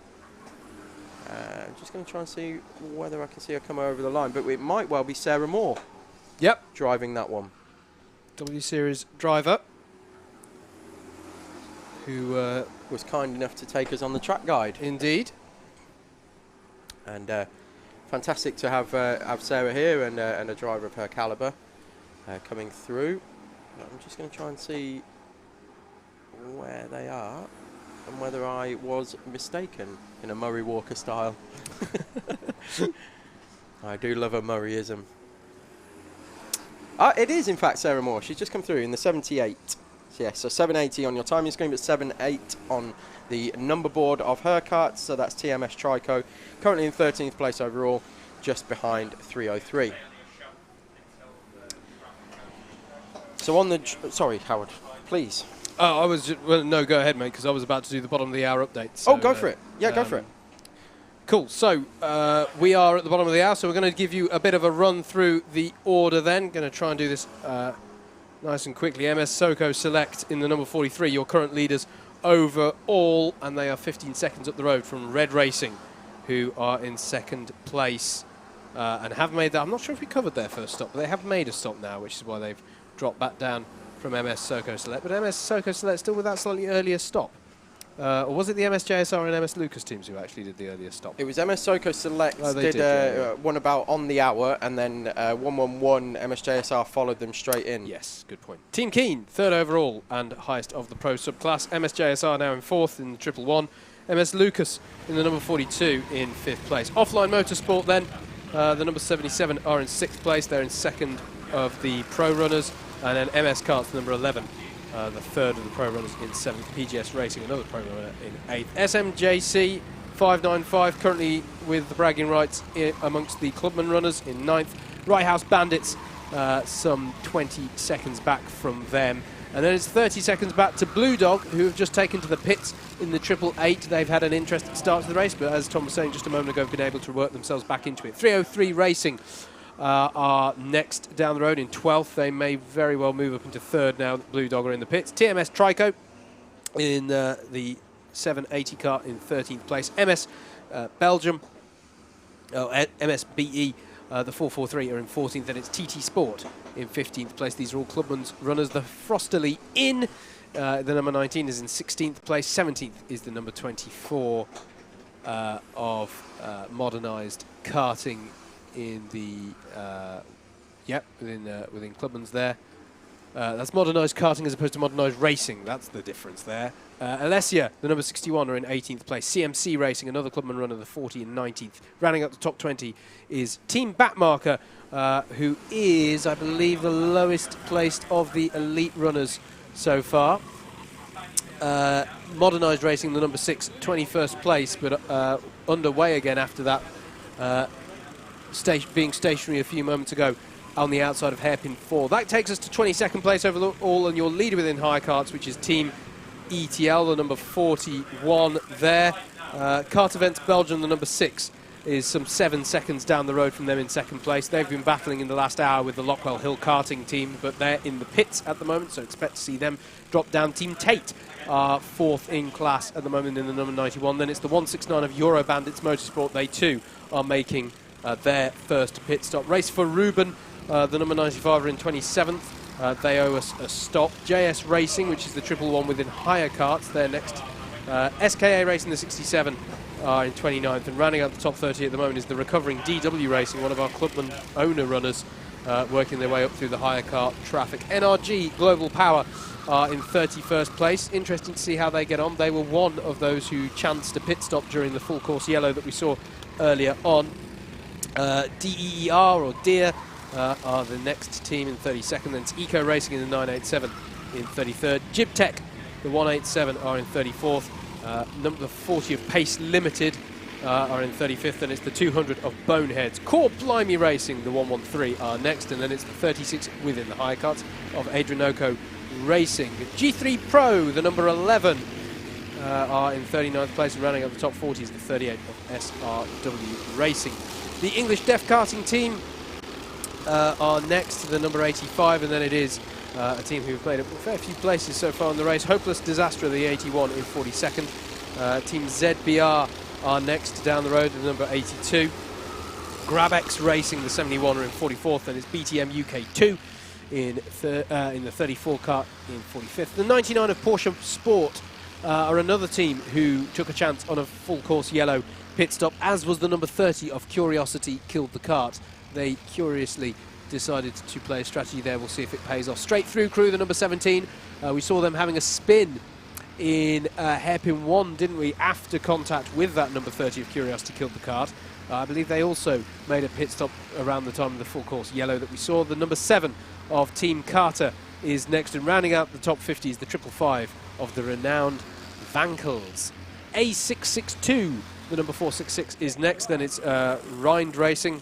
I'm just going to try and see whether I can see her come over the line, but it might well be Sarah Moore. Yep. Driving that one. W Series driver who was kind enough to take us on the track guide. Indeed. And fantastic to have Sarah here and a driver of her calibre coming through. I'm just going to try and see where they are and whether I was mistaken in a Murray Walker style. I do love a Murrayism. It is in fact Sarah Moore. She's just come through in the 78. Yes, so 780 on your timing screen, but 78 on the number board of her kart. So that's TMS Trico, currently in 13th place overall, just behind 303. So on the... sorry, Howard, please. Oh, I was just... well, no, go ahead, mate, because I was about to do the bottom of the hour update. So, go for it. Yeah, go for it. Cool. So we are at the bottom of the hour, so we're going to give you a bit of a run through the order then. Going to try and do this nice and quickly. MS Soko Select in the number 43, your current leaders overall, and they are 15 seconds up the road from Red Racing, who are in 2nd place and have made that. I'm not sure if we covered their first stop, but they have made a stop now, which is why they've dropped back down from MS Soko Select. But MS Soko Select still with that slightly earlier stop. Or was it the MS JSR and MS Lucas teams who actually did the earlier stop? It was MS Soko Select did one about on the hour, and then 111 MS JSR followed them straight in. Yes, good point. Team Keen, 3rd overall and highest of the pro subclass. MS JSR now in 4th in the 111. MS Lucas in the number 42 in 5th place. Offline Motorsport then, the number 77 are in 6th place. They're in 2nd of the pro runners. And then MS Kart's the number 11. The 3rd of the pro runners in 7th, PGS Racing, another pro runner in 8th. SMJC 595 currently with the bragging rights amongst the Clubman runners in 9th. Right House Bandits some 20 seconds back from them. And then it's 30 seconds back to Blue Dog, who have just taken to the pits in the 888. They've had an interesting start to the race, but as Tom was saying just a moment ago, have been able to work themselves back into it. 303 Racing are next down the road in 12th. They may very well move up into 3rd now that Blue Dog are in the pits. TMS Trico in the 780 car in 13th place. MS Belgium, MSBE, the 443 are in 14th, and it's TT Sport in 15th place. These are all Clubman's runners. The Frosterly Inn, the number 19, is in 16th place. 17th is the number 24 of modernised karting in the within Clubman's there. That's modernised karting as opposed to modernised racing. That's the difference there. Alessia, the number 61, are in 18th place. CMC Racing, another Clubman runner, the 40 and 19th. Rounding up the top 20 is Team Batmarker, who is, I believe, the lowest placed of the elite runners so far. Modernised Racing, the number 6, 21st place, but underway again after that. Being stationary a few moments ago on the outside of hairpin 4. That takes us to 22nd place overall, and your leader within high karts, which is Team ETL, the number 41 there. Kart Events Belgium, the number 6, is some 7 seconds down the road from them in 2nd place. They've been battling in the last hour with the Lockwell Hill karting team, but they're in the pits at the moment, so expect to see them drop down. Team Tate are 4th in class at the moment in the number 91. Then it's the 169 of Euro Bandits Motorsport. They too are making their first pit stop. Race for Ruben, the number 95 are in 27th. They owe us a stop. JS Racing, which is the 111 within higher karts, they're next SKA Racing, the 67, are in 29th, and rounding out the top 30 at the moment is the recovering DW Racing, one of our clubman owner runners, working their way up through the hire car traffic. NRG Global Power are in 31st place. Interesting to see how they get on. They were one of those who chanced a pit stop during the full course yellow that we saw earlier on. DEER or DEER are the next team in 32nd. Then it's Eco Racing in the 987 in 33rd. Jibtech, the 187, are in 34th. Number 40 of Pace Limited are in 35th, and it's the 200 of Boneheads. Core Blimey Racing, the 113, are next, and then it's the 36 within the high carts of Adrianoco Racing. G3 Pro, the number 11, are in 39th place, and rounding up the top 40 is the 38 of SRW Racing. The English Deaf Karting team are next to the number 85, and then it is a team who've made a fair few places so far in the race. Hopeless Disaster, the 81, in 42nd. Team ZBR are next down the road, the number 82. Grabex Racing, the 71, are in 44th, and it's BTM UK2 in the 34 car in 45th. The 99 of Porsche Sport are another team who took a chance on a full course yellow pit stop, as was the number 30 of Curiosity Killed the Kart. They curiously decided to play a strategy there. We'll see if it pays off. Straight Through Crew, the number 17. We saw them having a spin in hairpin 1, didn't we, after contact with that number 30 of Curiosity Killed the Kart. I believe they also made a pit stop around the time of the full course yellow that we saw. The number 7 of Team Carter is next, and rounding out the top 50 is the 555 of the renowned Vankels. A662, the number 466, is next. Then it's Rind Racing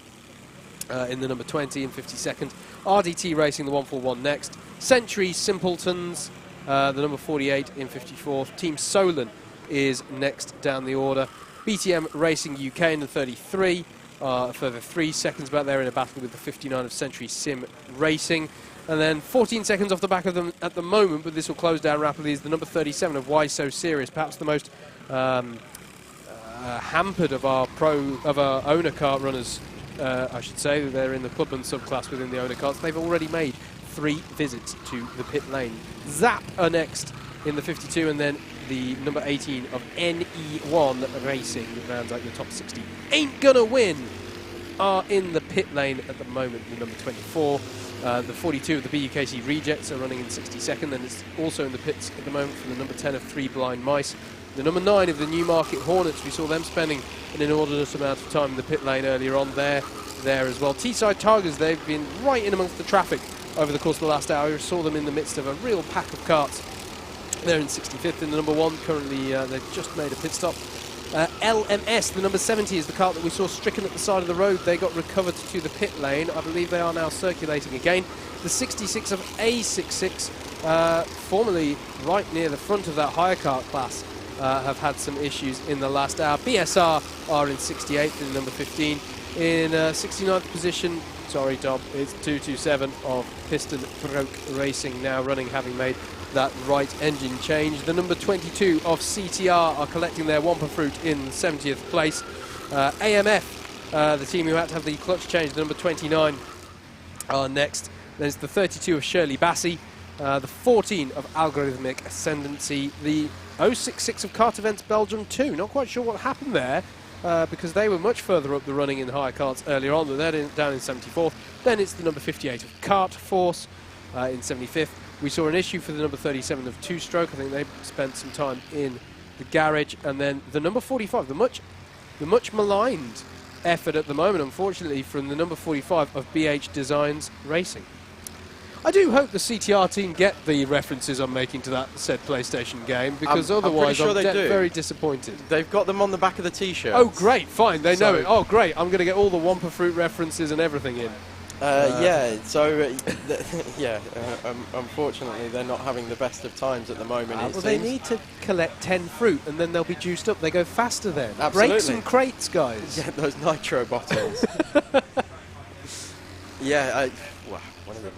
in the number 20 in 52nd. RDT Racing, the 141, next. Century Simpletons, the number 48 in 54th. Team Solon is next down the order. BTM Racing UK in the 33. A further 3 seconds back there in a battle with the 59 of Century Sim Racing. And then 14 seconds off the back of them at the moment, but this will close down rapidly, is the number 37 of Why So Serious, perhaps the most hampered of our owner kart runners, I should say. They're in the clubman subclass within the owner karts. They've already made 3 visits to the pit lane. Zap are next in the 52, and then the number 18 of NE1 Racing rounds out your top 60. Ain't Gonna Win are in the pit lane at the moment, the number 24. The 42 of the BUKC Rejects are running in 62nd, and it's also in the pits at the moment for the number 10 of Three Blind Mice. The number 9 of the Newmarket Hornets, we saw them spending an inordinate amount of time in the pit lane earlier on there as well. Teesside Tigers, they've been right in amongst the traffic over the course of the last hour. We saw them in the midst of a real pack of carts. They're in 65th in the number 1. Currently, they've just made a pit stop. LMS, the number 70, is the cart that we saw stricken at the side of the road. They got recovered to the pit lane. I believe they are now circulating again. The 66 of A66, formerly right near the front of that hire cart class, have had some issues in the last hour. BSR are in 68th in number 15. In 69th position, sorry Dom, it's 227 of Piston Broke Racing, now running, having made that right engine change. The number 22 of CTR are collecting their Wampa fruit in 70th place. AMF, the team who had to have the clutch change, the number 29, are next. There's the 32 of Shirley Bassey, the 14 of Algorithmic Ascendancy, the 066 of Kart Events Belgium 2. Not quite sure what happened there, because they were much further up the running in higher karts earlier on, but they're down in 74th. Then it's the number 58 of Kart Force in 75th. We saw an issue for the number 37 of Two Stroke. I think they spent some time in the garage. And then the number 45, the much maligned effort at the moment, unfortunately, from the number 45 of BH Designs Racing. I do hope the CTR team get the references I'm making to that said PlayStation game, because otherwise I'm very disappointed. They've got them on the back of the T-shirts. Oh, great, fine, they know it. Oh, great, I'm going to get all the Wampa Fruit references and everything in. Unfortunately, they're not having the best of times at the moment. Well, they need to collect 10 fruit, and then they'll be juiced up. They go faster then. Absolutely. Break some crates, guys. Yeah, those nitro bottles.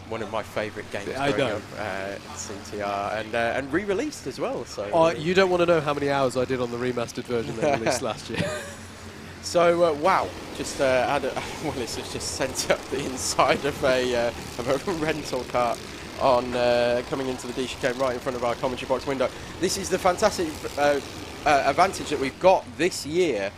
One of my favourite games growing up, CTR, and re-released as well. So you don't want to know how many hours I did on the remastered version they released last year. So wow, just Willis has just sent up the inside of a rental cart on coming into the D chicane right in front of our commentary box window. This is the fantastic advantage that we've got this year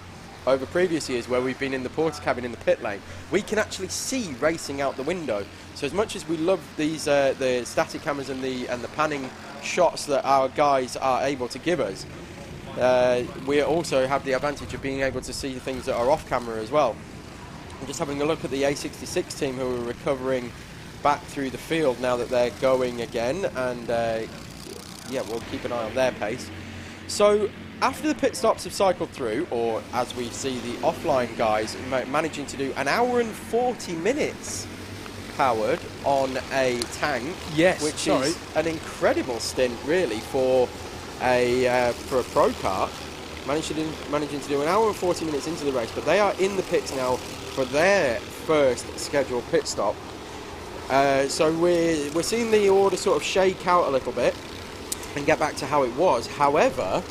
over previous years where we've been in the porter cabin in the pit lane. We can actually see racing out the window. So as much as we love these the static cameras and the panning shots that our guys are able to give us, we also have the advantage of being able to see things that are off camera as well. I'm just having a look at the A66 team who are recovering back through the field now that they're going again, and yeah, we'll keep an eye on their pace. So after the pit stops have cycled through, or as we see the offline guys managing to do an hour and 40 minutes powered on a tank, Yes, which is an incredible stint really for a pro kart, managing to do an hour and 40 minutes into the race. But they are in the pits now for their first scheduled pit stop. So we're seeing the order sort of shake out a little bit and get back to how it was. However,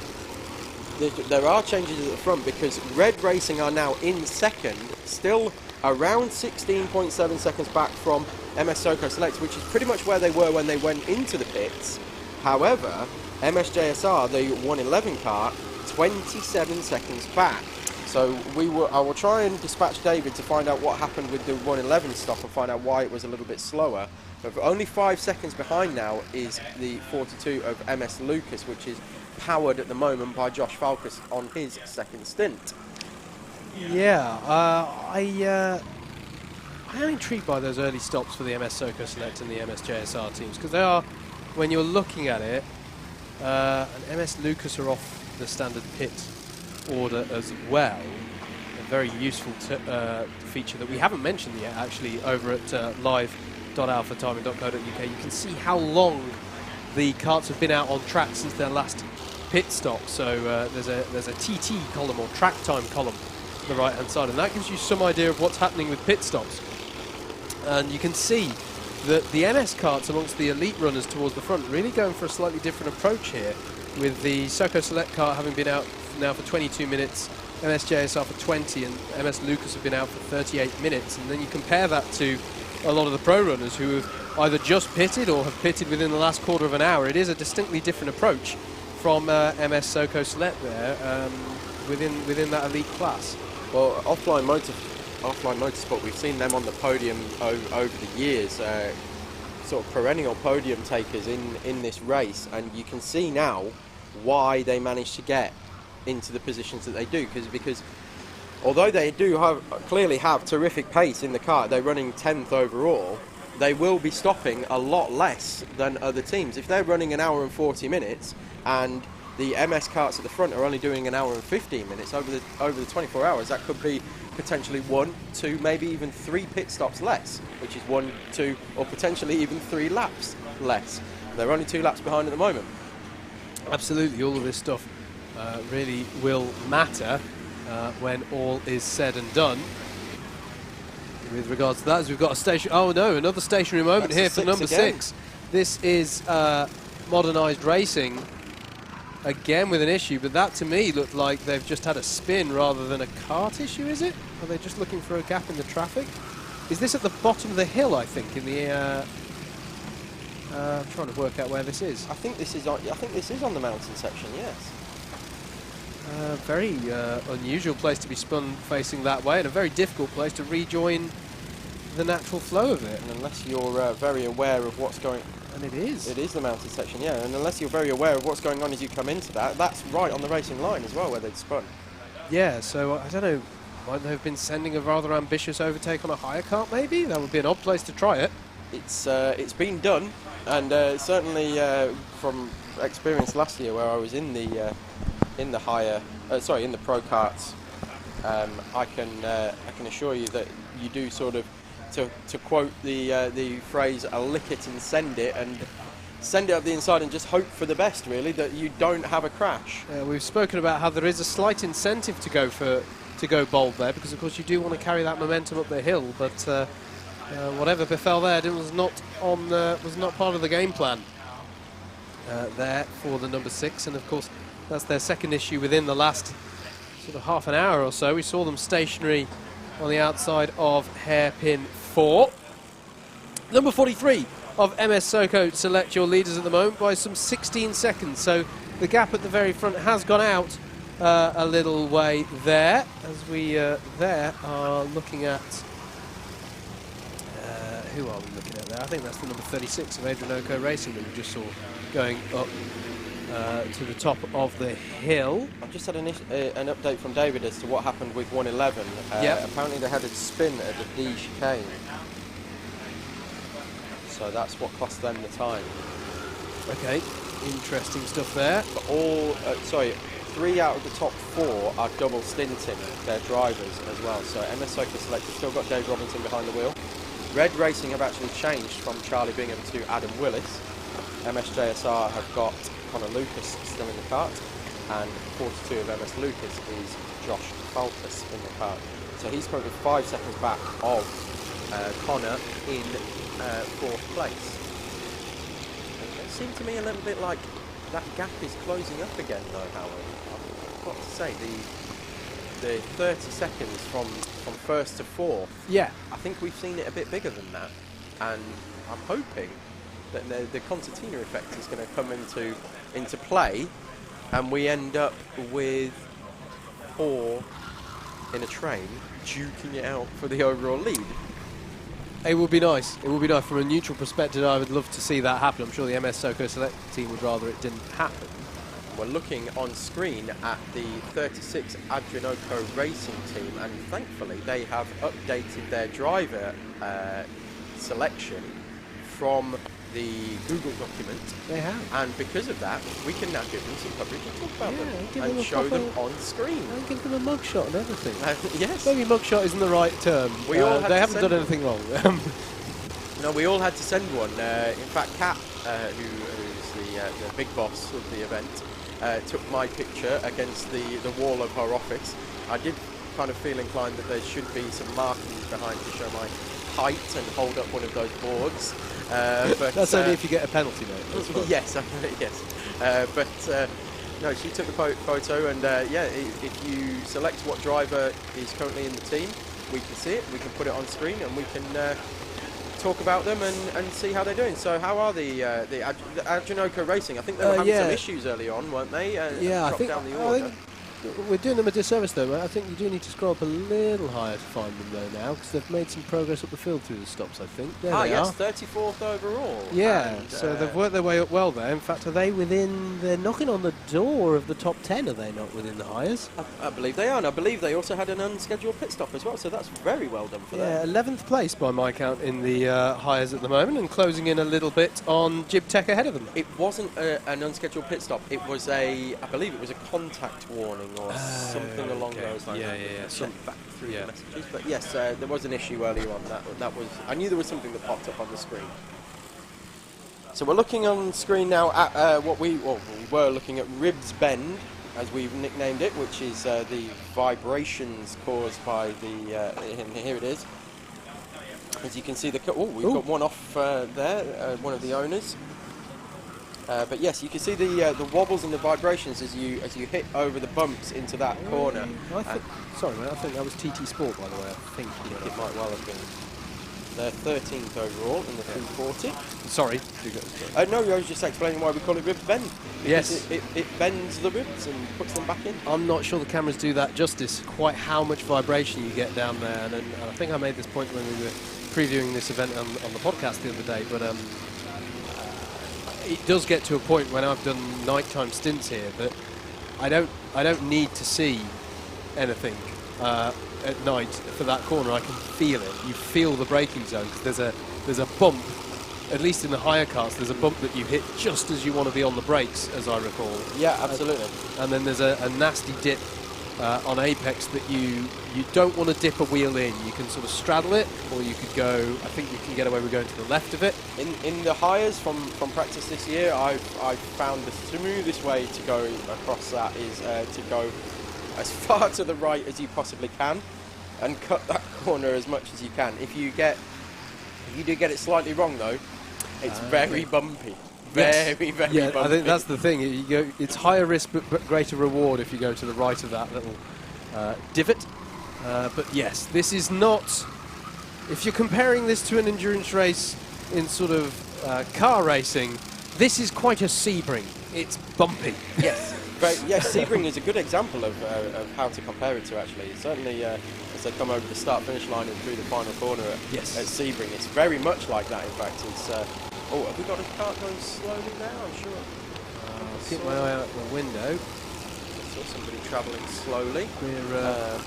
there are changes at the front because Red Racing are now in second, still around 16.7 seconds back from MS Soko Select, which is pretty much where they were when they went into the pits. However, MSJSR, the 111 car, 27 seconds back. So I will try and dispatch David to find out what happened with the 111 stop and find out why it was a little bit slower. But only 5 seconds behind now is the 42 of MS Lucas, which is powered at the moment by Josh Falkus on his second stint. Yeah, I am intrigued by those early stops for the MS Soko Select and the MS JSR teams, because they are, when you're looking at it, and MS Lucas are off the standard pit order as well. A very useful feature that we haven't mentioned yet, actually, over at live.alphatiming.co.uk. You can see how long the karts have been out on track since their last pit stop. So there's a TT column, or track time column, to the right hand side, and that gives you some idea of what's happening with pit stops. And you can see that the MS karts amongst the elite runners towards the front really going for a slightly different approach here, with the Soko Select kart having been out now for 22 minutes, MS JSR for 20, and MS Lucas have been out for 38 minutes. And then you compare that to a lot of the pro runners who have either just pitted or have pitted within the last quarter of an hour. It is a distinctly different approach from MS Soko Select there, within that elite class. Well, offline motorsport, we've seen them on the podium over the years, sort of perennial podium takers in this race, and you can see now why they managed to get into the positions that they do, because although they do clearly have terrific pace in the car, they're running 10th overall, they will be stopping a lot less than other teams. If they're running an hour and 40 minutes and the MS karts at the front are only doing an hour and 15 minutes over the 24 hours, that could be potentially 1, 2, maybe even 3 pit stops less, which is 1, 2, or potentially even 3 laps less. They're only 2 laps behind at the moment. Absolutely, all of this stuff really will matter when all is said and done. With regards to that, as we've got a station. Oh no, another stationary moment here for number 6. This is modernised racing again with an issue, but that to me looked like they've just had a spin rather than a kart issue. Is it? Are they just looking for a gap in the traffic? Is this at the bottom of the hill? I think in the. I'm trying to work out where this is. I think this is on the mountain section. Yes. Very unusual place to be spun facing that way, and a very difficult place to rejoin the natural flow of it. And unless you're very aware of what's going on. And it is. It is the mountain section, yeah. And unless you're very aware of what's going on as you come into that, that's right on the racing line as well, where they'd spun. Yeah, so I don't know. Might they have been sending a rather ambitious overtake on a higher kart, maybe? That would be an odd place to try it. It's been done, and certainly from experience last year, where I was in the pro karts, I can assure you that you do sort of, to quote the phrase, "a lick it and send it," and send it up the inside and just hope for the best, really, that you don't have a crash. We've spoken about how there is a slight incentive to go bold there, because of course you do want to carry that momentum up the hill, but whatever befell there was not part of the game plan there for the number 6, and of course that's their second issue within the last sort of half an hour or so. We saw them stationary on the outside of hairpin 4. Number 43 of MS Soko Select, your leaders at the moment by some 16 seconds, so the gap at the very front has gone out a little way there, as we there are looking at. Who are we looking at there? I think that's the number 36 of Adrian Racing that we just saw going up to the top of the hill. I've just had an update from David as to what happened with 111. Apparently they had a spin at the D chicane. So that's what cost them the time. Okay, interesting stuff there. But 3 out of the top 4 are double stinting their drivers as well. So MS Soka Select has still got Dave Robinson behind the wheel. Red Racing have actually changed from Charlie Bingham to Adam Willis. MSJSR have got Connor Lucas still in the kart, and 42 of MS Lucas is Josh Falkus in the kart. So he's currently 5 seconds back of Connor in 4th place. It seemed to me a little bit like that gap is closing up again though, Howard. I've got to say, the 30 seconds from 1st to 4th, yeah, I think we've seen it a bit bigger than that, and I'm hoping that the concertina effect is going to come into play, and we end up with 4 in a train duking it out for the overall lead. It would be nice. It would be nice from a neutral perspective. I would love to see that happen. I'm sure the MS Soka Select team would rather it didn't happen. We're looking on screen at the 36 Adrianoco Racing team, and thankfully they have updated their driver selection from the Google document. They have. And because of that, we can now give them some coverage and talk about give them them and show them on screen. And give them a mugshot and everything. Yes. Maybe mugshot isn't the right term. We all had they to haven't send done anything wrong. No, we all had to send one. In fact, Kat, who's the big boss of the event, took my picture against the wall of her office. I did kind of feel inclined that there should be some markings behind to show my height and hold up one of those boards. But that's only if you get a penalty, mate. Yes, yes. But no, she took the photo, and if you select what driver is currently in the team, we can see it, we can put it on screen, and we can talk about them and see how they're doing. So how are the Adrianoco Racing? I think they were having some issues early on, weren't they? I think we're doing them a disservice though, mate. I think you do need to scroll up a little higher to find them though now, because they've made some progress up the field through the stops, I think. There they are. 34th overall. Yeah, and, so they've worked their way up well there. In fact, are they within, they're knocking on the door of the top 10, are they not, within the hires? I believe they are, and I believe they also had an unscheduled pit stop as well, so that's very well done for them. Yeah, 11th place by my count in the hires at the moment, and closing in a little bit on Jib Tech ahead of them. It wasn't an unscheduled pit stop, it was I believe it was a contact warning or something along those lines. Some back through the messages, but yes, there was an issue earlier on. That was, I knew there was something that popped up on the screen. So we're looking on screen now at we were looking at Ribs Bend, as we've nicknamed it, which is the vibrations caused by the. And here it is. As you can see, we've got one off there, one of the owners. But yes, you can see the wobbles and the vibrations as you hit over the bumps into that corner. Sorry, mate, I think that was TT Sport, by the way. I think it might well have been. They're 13th overall in the 340. Sorry. No, I was just explaining why we call it Ribs Bend. Yes. It bends the ribs and puts them back in. I'm not sure the cameras do that justice, quite how much vibration you get down there. And I think I made this point when we were previewing this event on the podcast the other day, but it does get to a point when I've done nighttime stints here that I don't need to see anything at night for that corner. I can feel it. You feel the braking zone, because there's a bump, at least in the higher cars, there's a bump that you hit just as you want to be on the brakes, as I recall. Yeah, absolutely. And then there's a nasty dip on apex that you don't want to dip a wheel in. You can sort of straddle it, or you could go, I think you can get away with going to the left of it. In the hires from practice this year, I've found the smoothest way to go across that is to go as far to the right as you possibly can and cut that corner as much as you can. If you do get it slightly wrong though, it's very bumpy. Very bumpy. I think that's the thing. It's higher risk but greater reward if you go to the right of that little divot. But yes, this is not. If you're comparing this to an endurance race in sort of car racing, this is quite a Sebring. It's bumpy. Yes, But yes, Sebring is a good example of how to compare it to, actually. Certainly, as they come over the start-finish line and through the final corner at Sebring, it's very much like that, in fact. It's, oh, have we got a kart going slowly now? I'm sure. Keep my eye out the window. Saw somebody travelling slowly.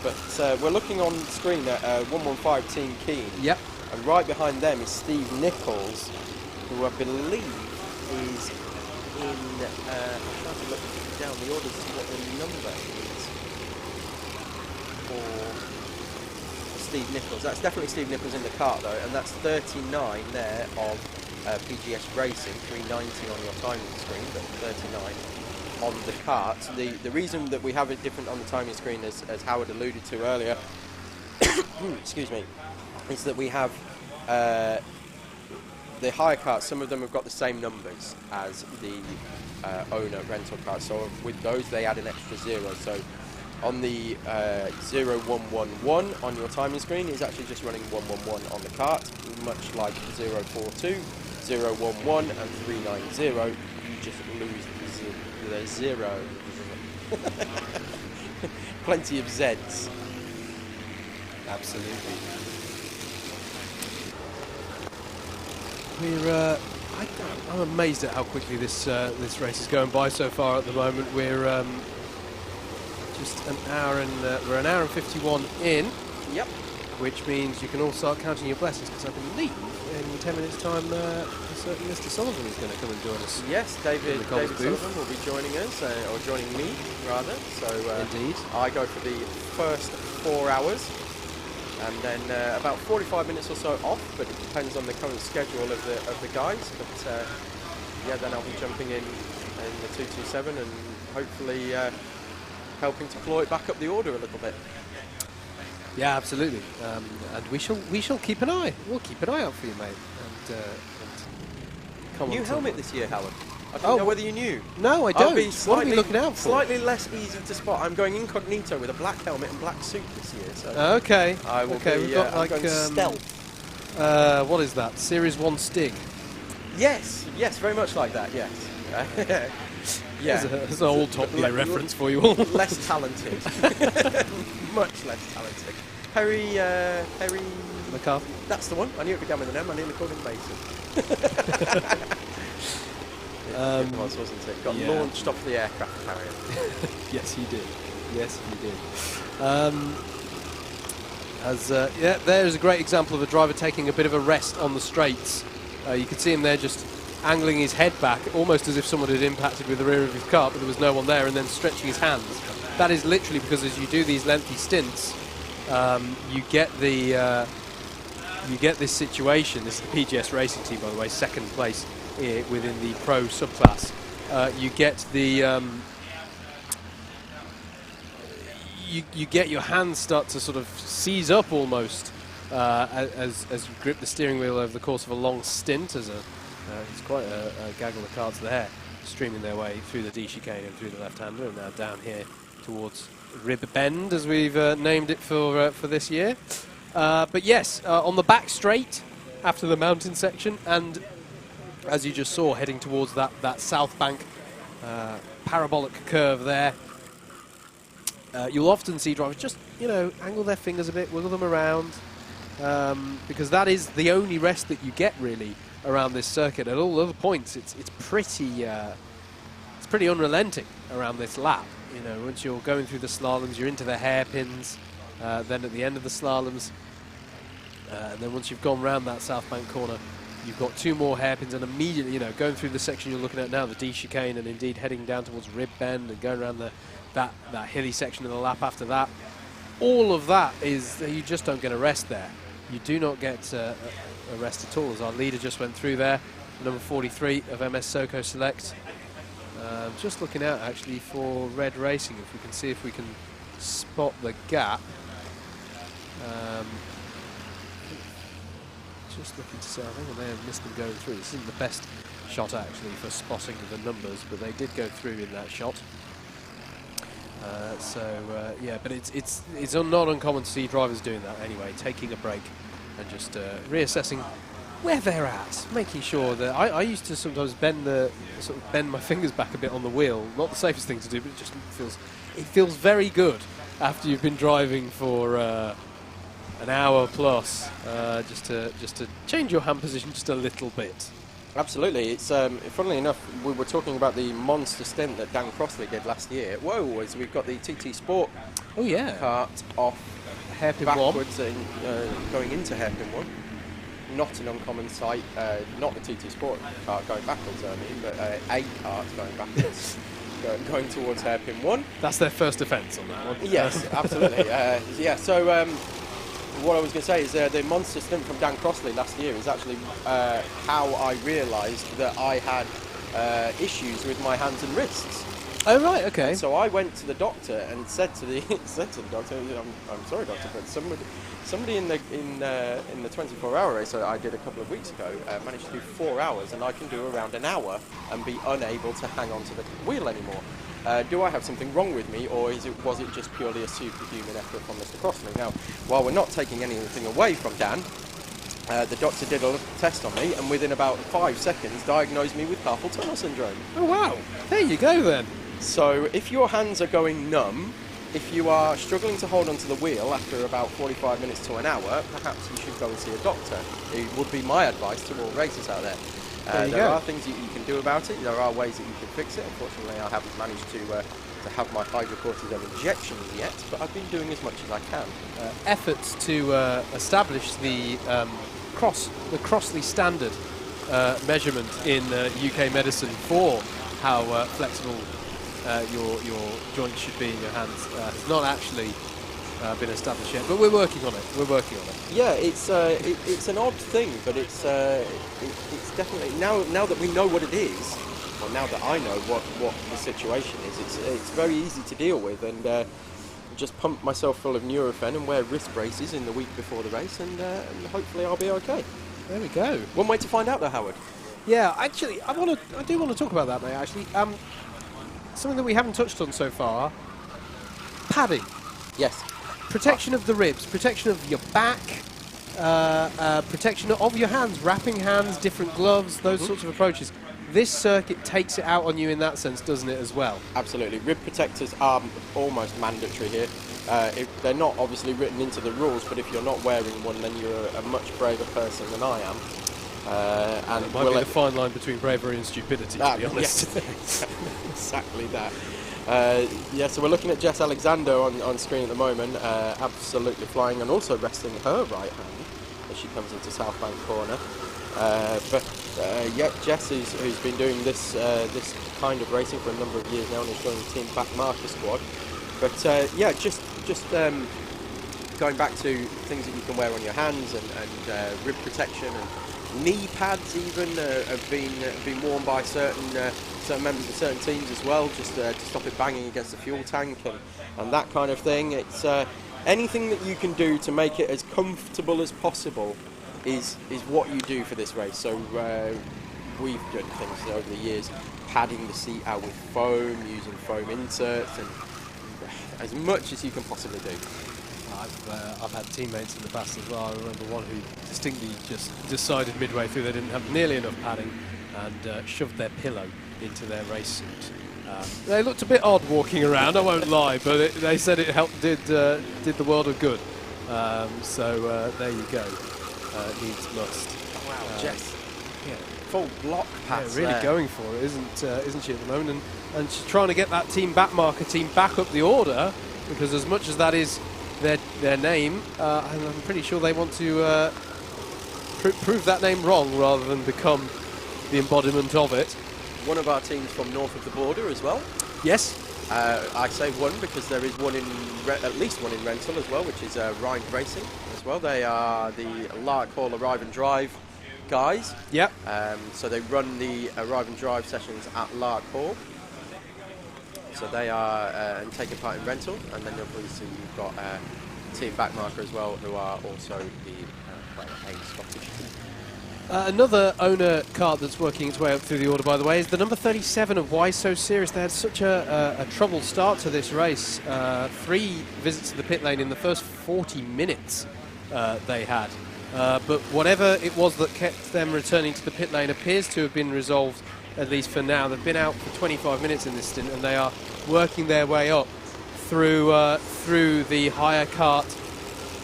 But we're looking on screen at 115 Team Keen. Yep. And right behind them is Steve Nichols, who I believe is in, I'm trying to look down the order to see what the number is for Steve Nichols. That's definitely Steve Nichols in the kart though, and that's 39 there of PGS Racing, 390 on your timing screen, but 39 on the kart. The reason that we have it different on the timing screen, as Howard alluded to earlier, excuse me, is that we have the hire carts. Some of them have got the same numbers as the owner rental carts, so with those they add an extra 0. So on the 0111 on your timing screen is actually just running 111 on the kart, much like 042, 011 and 390. You just lose the 0. Plenty of Zs. Absolutely. We're I'm amazed at how quickly this race is going by so far at the moment. We're just we're an hour and 51 in. Yep. Which means you can all start counting your blessings, because I believe in 10 minutes' time, a certain Mr. Sullivan is going to come and join us. Yes, David Sullivan will be joining us, or joining me rather. So indeed, I go for the first 4 hours, and then about 45 minutes or so off, but it depends on the current schedule of the guys. But yeah, then I'll be jumping in the 227 and hopefully helping to claw it back up the order a little bit. Yeah, absolutely. And we shall keep an eye. We'll keep an eye out for you, mate. And come new on, helmet this year, Howard. I don't know whether you knew. No, I don't. What are you looking out for? Slightly less easy to spot. I'm going incognito with a black helmet and black suit this year. So okay. I will okay, be, we've got I'm like going stealth. What is that? Series 1 Sting. Yes, very much like that. Yes. Yeah. There's an old Top Gear reference for you all. Less talented. Much less talented. Perry McCarthy. That's the one. I knew it began with an M. I nearly called him Mason. It was, wasn't it? Got launched off the aircraft carrier. Yes, he did. Yes, he did. There's a great example of a driver taking a bit of a rest on the straights. You could see him there just angling his head back, almost as if someone had impacted with the rear of his car, but there was no one there, and then stretching his hands. That is literally because as you do these lengthy stints, you get this situation. This is the PGS Racing team, by the way, second place within the pro subclass. You get the you get your hands start to sort of seize up almost as you grip the steering wheel over the course of a long stint. It's quite a gaggle of carts there, streaming their way through the D chicane and through the left-hander, and now down here towards Rib Bend, as we've named it for this year. But yes, on the back straight after the mountain section, and as you just saw, heading towards that south bank parabolic curve there, you'll often see drivers just angle their fingers a bit, wiggle them around, because that is the only rest that you get really around this circuit. At all other points, it's pretty unrelenting around this lap. Once you're going through the slaloms, you're into the hairpins. Then at the end of the slaloms, and then once you've gone round that south bank corner, you've got 2 more hairpins, and immediately, going through the section you're looking at now, the D chicane, and indeed heading down towards Rib Bend and going around that hilly section of the lap after that. All of that is, you just don't get a rest there. You do not get a rest at all, as our leader just went through there, number 43 of MS Soco Select. Just looking out actually for Red Racing, if we can see if we can spot the gap. Just looking to see, I think I may have missed them going through. This isn't the best shot actually for spotting the numbers, but they did go through in that shot. Yeah, but it's not uncommon to see drivers doing that anyway, taking a break and just reassessing where they're at, making sure that I used to sometimes bend my fingers back a bit on the wheel. Not the safest thing to do, but it feels very good after you've been driving for an hour plus, just to change your hand position just a little bit. Absolutely. It's funnily enough, we were talking about the monster stint that Dan Crossley did last year. We've got the TT Sport kart off Hairpin backwards and going into Hairpin 1. Not an uncommon sight. Not the TT Sport kart going backwards, I mean, but a kart going backwards, going towards Hairpin 1. That's their first offence on that one. Yes, absolutely. So what I was going to say is the monster stint from Dan Crossley last year is actually how I realised that I had issues with my hands and wrists. Oh right, okay. So I went to the doctor and said to the doctor, I'm sorry, doctor, but somebody in the 24-hour race that I did a couple of weeks ago managed to do 4 hours, and I can do around an hour and be unable to hang on to the wheel anymore. Do I have something wrong with me, or was it just purely a superhuman effort from Mr. Crossley? Now, while we're not taking anything away from Dan, the doctor did a little test on me, and within about 5 seconds diagnosed me with carpal tunnel syndrome. Oh wow, there you go then. So if your hands are going numb, if you are struggling to hold onto the wheel after about 45 minutes to an hour, perhaps you should go and see a doctor. It would be my advice to all racers out there. There are things that you can do about it. There are ways that you can fix it. Unfortunately, I haven't managed to have my hydrocortisone injections yet, but I've been doing as much as I can. Efforts to establish the Crossley standard measurement in UK medicine for how flexible your joints should be in your hands has not actually been established yet, but we're working on it. Yeah, it's an odd thing, but it's definitely now that we know what it is, or now that I know what the situation is, it's very easy to deal with, and just pump myself full of Nurofen and wear wrist braces in the week before the race, and hopefully I'll be okay. There we go. One way to find out though, Howard. Yeah, actually, I do want to talk about that, mate. Actually, something that we haven't touched on so far: padding. Yes. Protection of the ribs, protection of your back, protection of your hands, wrapping hands, different gloves, those sorts of approaches. This circuit takes it out on you in that sense, doesn't it, as well? Absolutely. Rib protectors are almost mandatory here. They're not obviously written into the rules, but if you're not wearing one, then you're a much braver person than I am. And it might be the fine line between bravery and stupidity, to be honest. Yes, exactly that. So we're looking at Jess Alexander on screen at the moment, absolutely flying, and also resting her right hand as she comes into South Bank corner. Jess who's been doing this kind of racing for a number of years now, and is joining the team back marker squad. But just going back to things that you can wear on your hands and rib protection and knee pads even have been worn by certain members of certain teams as well, just to stop it banging against the fuel tank and that kind of thing. It's anything that you can do to make it as comfortable as possible is what you do for this race. So we've done things over the years, padding the seat out with foam, using foam inserts, and as much as you can possibly do. I've had teammates in the past as well. I remember one who distinctly just decided midway through they didn't have nearly enough padding and shoved their pillow into their race suit. They looked a bit odd walking around, I won't lie, but they said it did the world of good. So there you go. Needs must. Wow, Jess. Yeah. Full block pass. Yeah, really there. going for it, isn't she at the moment? And she's trying to get that team back up the order, because as much as that is their name, I'm pretty sure they want to prove that name wrong rather than become the embodiment of it. One of our teams from north of the border as well. Yes. I say one because there is one at least one in Rental as well, which is Rind Racing as well. They are the Lark Hall Arrive and Drive guys. Yep. So they run the Arrive and Drive sessions at Lark Hall. So they are taking part in Rental, and then obviously you've got Team Backmarker as well, who are also the A Scottish team. Another owner card that's working its way up through the order, by the way, is the number 37 of Why So Serious. They had such a troubled start to this race. 3 visits to the pit lane in the first 40 minutes they had. But whatever it was that kept them returning to the pit lane appears to have been resolved, at least for now. They've been out for 25 minutes in this stint, and they are working their way up through the higher kart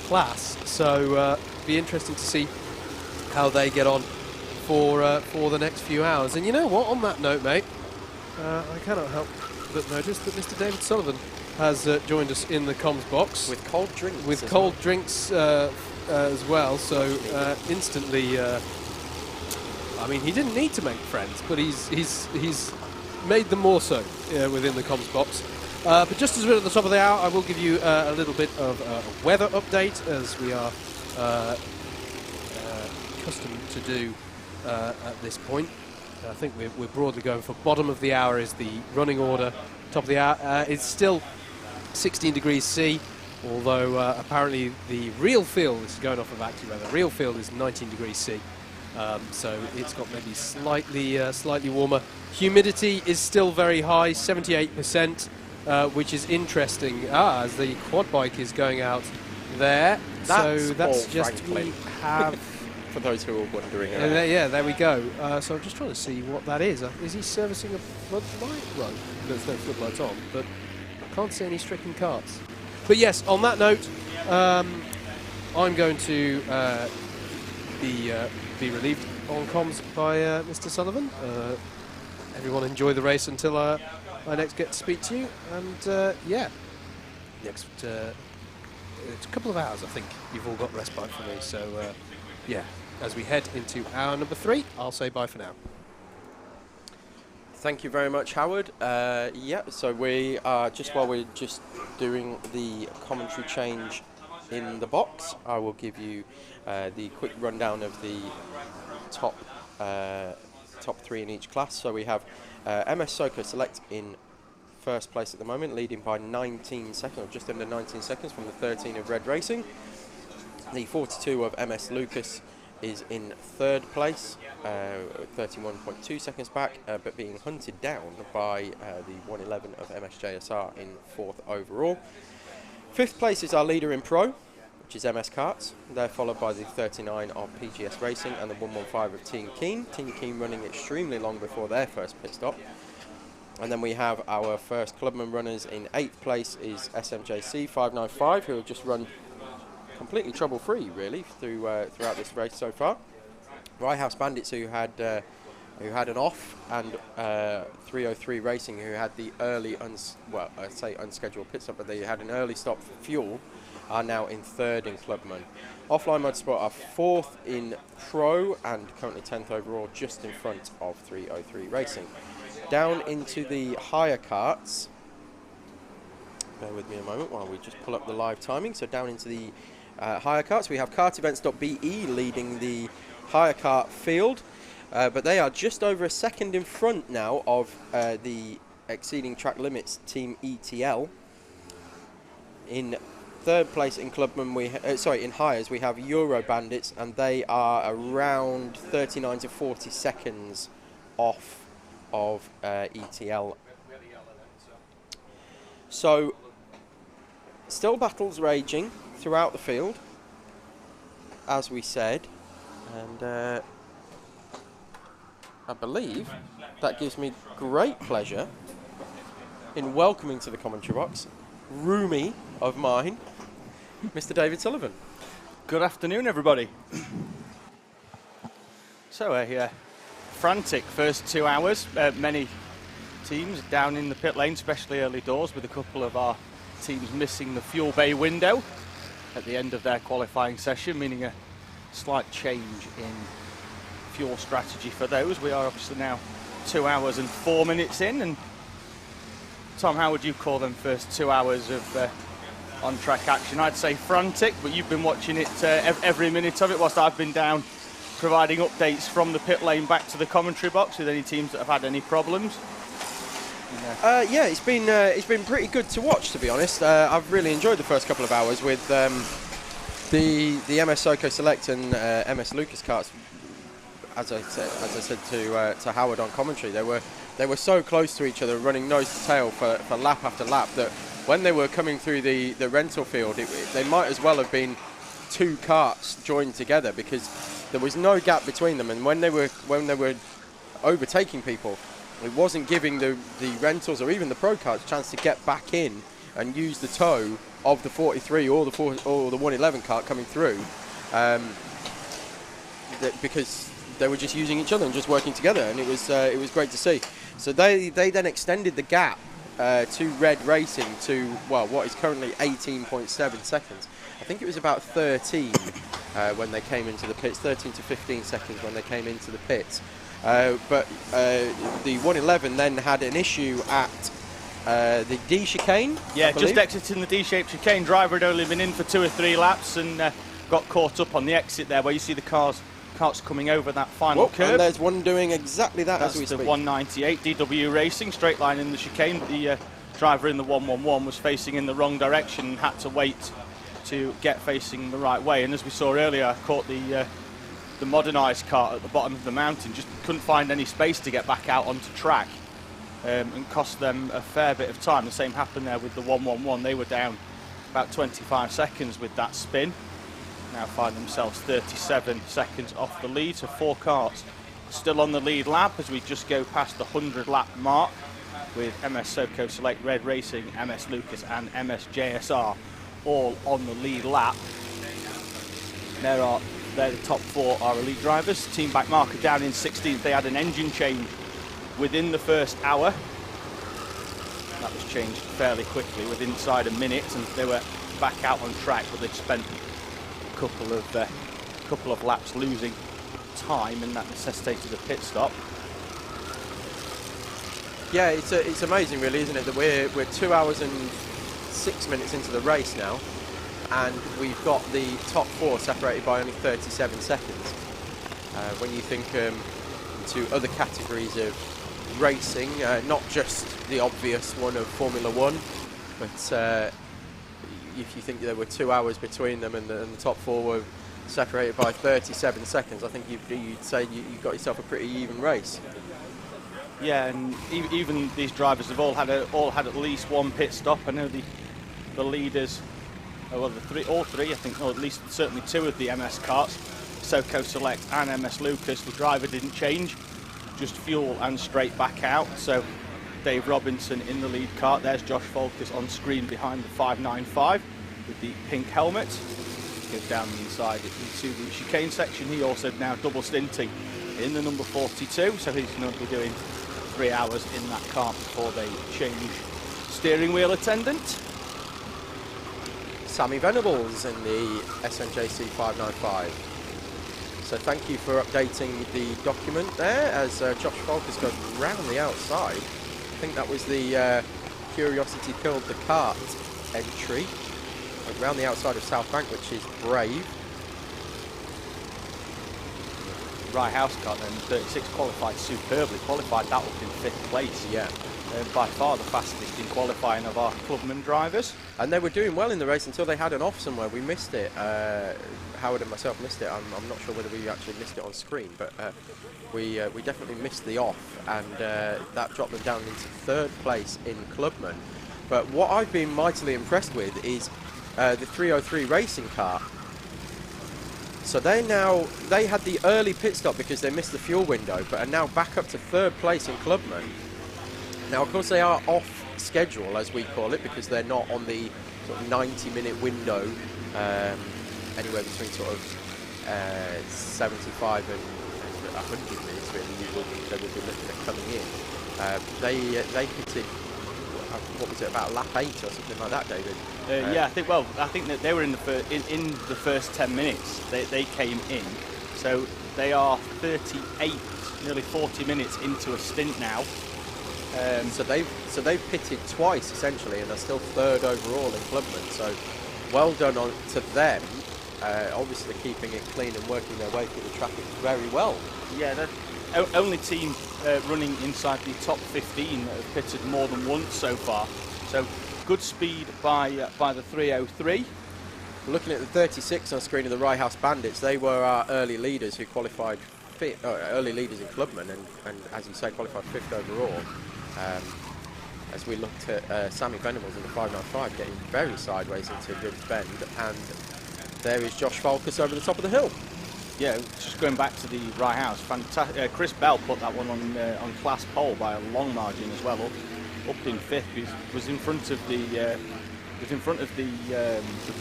class. So be interesting to see how they get on for the next few hours. And you know what? On that note, mate, I cannot help but notice that Mr. David Sullivan has joined us in the comms box with cold drinks. With cold drinks as well. So instantly, I mean, he didn't need to make friends, but he's made them more so within the comms box. But just as we're at the top of the hour, I will give you a little bit of a weather update, as we are accustomed to do at this point. I think we're broadly going for bottom of the hour is the running order. Top of the hour it's still 16 degrees C, although apparently the real field, this is going off of AccuWeather, real field is 19 degrees C. So it's got maybe slightly warmer. Humidity is still very high, 78%, which is interesting as the quad bike is going out there. That's just Franklin. we have. For those who are wondering. Yeah, there we go. So I'm just trying to see what that is. Is he servicing a floodlight? Well, there's no floodlights on, but I can't see any stricken carts. But yes, on that note, I'm going to be relieved on comms by Mr. Sullivan. Everyone enjoy the race until I next get to speak to you. And yeah, next it's a couple of hours, I think you've all got respite for me. So yeah. As we head into hour number 3, I'll say bye for now. Thank you very much, Howard. Yeah, so we are while we're just doing the commentary change in the box, I will give you the quick rundown of the top 3 in each class. So we have MS Soco Select in first place at the moment, leading by 19 seconds, or just under 19 seconds from the 13 of Red Racing. The 42 of MS Lucas is in third place, 31.2 seconds back, but being hunted down by the 111 of MSJSR in fourth overall. Fifth place is our leader in Pro, which is MS Karts. They're followed by the 39 of PGS Racing and the 115 of Team Keen. Team Keen running extremely long before their first pit stop. And then we have our first Clubman runners in 8th place is SMJC 595, who have just run completely trouble-free, really, throughout this race so far. Rye House Bandits, who had an off, and 303 Racing, who had the early, I'd say unscheduled pit stop, but they had an early stop for fuel, are now in third in Clubman. Offline Motorsport are fourth in Pro and currently 10th overall, just in front of 303 Racing. Down into the higher karts. Bear with me a moment while we just pull up the live timing. So down into the higher karts, we have kartevents.be leading the higher kart field, but they are just over a second in front now of the Exceeding Track Limits Team ETL. In third place in Clubman, in Hires, we have Euro Bandits, and they are around 39 to 40 seconds off of ETL. So, still battles raging throughout the field, as we said, and I believe that gives me great pleasure in welcoming to the commentary box, roomie of mine, Mr. David Sullivan. Good afternoon, everybody. So a frantic first 2 hours. Many teams down in the pit lane, especially early doors, with a couple of our teams missing the fuel bay window at the end of their qualifying session, meaning a slight change in fuel strategy for those. We are obviously now 2 hours and 4 minutes in, and Tom, how would you call them first 2 hours of on-track action? I'd say frantic, but you've been watching it every minute of it, whilst I've been down providing updates from the pit lane back to the commentary box with any teams that have had any problems. Yeah, it's been pretty good to watch, to be honest. I've really enjoyed the first couple of hours with the MS Soco Select and MS Lucas karts. As I said to Howard on commentary, they were so close to each other, running nose to tail for lap after lap, that when they were coming through the rental field, they might as well have been two karts joined together, because there was no gap between them, and when they were overtaking people, it wasn't giving the rentals or even the pro karts a chance to get back in and use the tow of the 43 or the 111 kart coming through, because they were just using each other and just working together, and it was great to see. So they then extended the gap to Red Racing to, well, what is currently 18.7 seconds. I think it was about 13 when they came into the pits, 13 to 15 seconds when they came into the pits. But the 111 then had an issue at the D chicane. Yeah, just exiting the D-shaped chicane. Driver had only been in for 2 or 3 laps and got caught up on the exit there, where you see the carts coming over that final curve. And there's one doing exactly that as we speak. That's the 198 DW Racing, straight line in the chicane. The driver in the 111 was facing in the wrong direction and had to wait to get facing the right way. And as we saw earlier, I caught the modernised kart at the bottom of the mountain, just couldn't find any space to get back out onto track, and cost them a fair bit of time. The same happened there with the 111. They were down about 25 seconds with that spin. Now find themselves 37 seconds off the lead, so 4 karts still on the lead lap as we just go past the 100 lap mark, with MS Soco Select, Red Racing, MS Lucas and MS JSR all on the lead lap. They're the top 4 are elite drivers. Team back marker down in 16th. They had an engine change within the first hour. That was changed fairly quickly, within inside a minute, and they were back out on track, but they'd spent a couple of laps losing time, and that necessitated a pit stop. Yeah, it's amazing, really, isn't it, that we're 2 hours and 6 minutes into the race now, and we've got the top 4 separated by only 37 seconds. When you think into other categories of racing, not just the obvious one of Formula 1, but if you think there were 2 hours between them and the top 4 were separated by 37 seconds, I think you'd say you got yourself a pretty even race. Yeah, and even these drivers have all had at least one pit stop. I know the leaders, well, all three, I think, or at least certainly 2 of the MS karts, Soco Select and MS Lucas, the driver didn't change, just fuel and straight back out. So Dave Robinson in the lead kart. There's Josh Folkers on screen behind the 595 with the pink helmet. Goes down the inside into the chicane section. He also now double stinting in the number 42, so he's going to be doing 3 hours in that kart before they change steering wheel attendant. Sammy Venables in the SNJC 595. So thank you for updating the document there as Josh Folkers goes round the outside. I think that was the Curiosity Killed the Kart entry around the outside of South Bank, which is brave. Rye House kart then, 36, qualified superbly, qualified that up in 5th place. Yeah. By far the fastest in qualifying of our clubman drivers. And they were doing well in the race until they had an off somewhere. We missed it. Howard and myself missed it. I'm not sure whether we actually missed it on screen, but we definitely missed the off, and that dropped them down into 3rd place in clubman. But what I've been mightily impressed with is the 303 racing car. So they had the early pit stop because they missed the fuel window, but are now back up to 3rd place in clubman. Now, of course, they are off schedule, as we call it, because they're not on the sort of 90-minute window, anywhere between sort of 75 and 100 minutes, really, they would be looking at coming in. They pitted, what was it, about lap 8 or something like that, David? Yeah, I think that they were in the first 10 minutes. They came in, so they are 38, nearly 40 minutes into a stint now. So they've pitted twice essentially, and they're still 3rd overall in clubman. So well done to them. Obviously keeping it clean and working their way through the traffic very well. Yeah, they're only team running inside the top 15 that have pitted more than once so far. So good speed by the 303. Looking at the 36 on screen of the Rye House Bandits, they were our early leaders who qualified early leaders in clubman, and as you say, qualified 5th overall. As we looked at Sammy Venables in the 595 getting very sideways into Ribbs Bend, and there is Josh Falkus over the top of the hill. Yeah, just going back to the Rye House, fantastic. Chris Bell put that one on class pole by a long margin as well, up in 5th. He was in front of the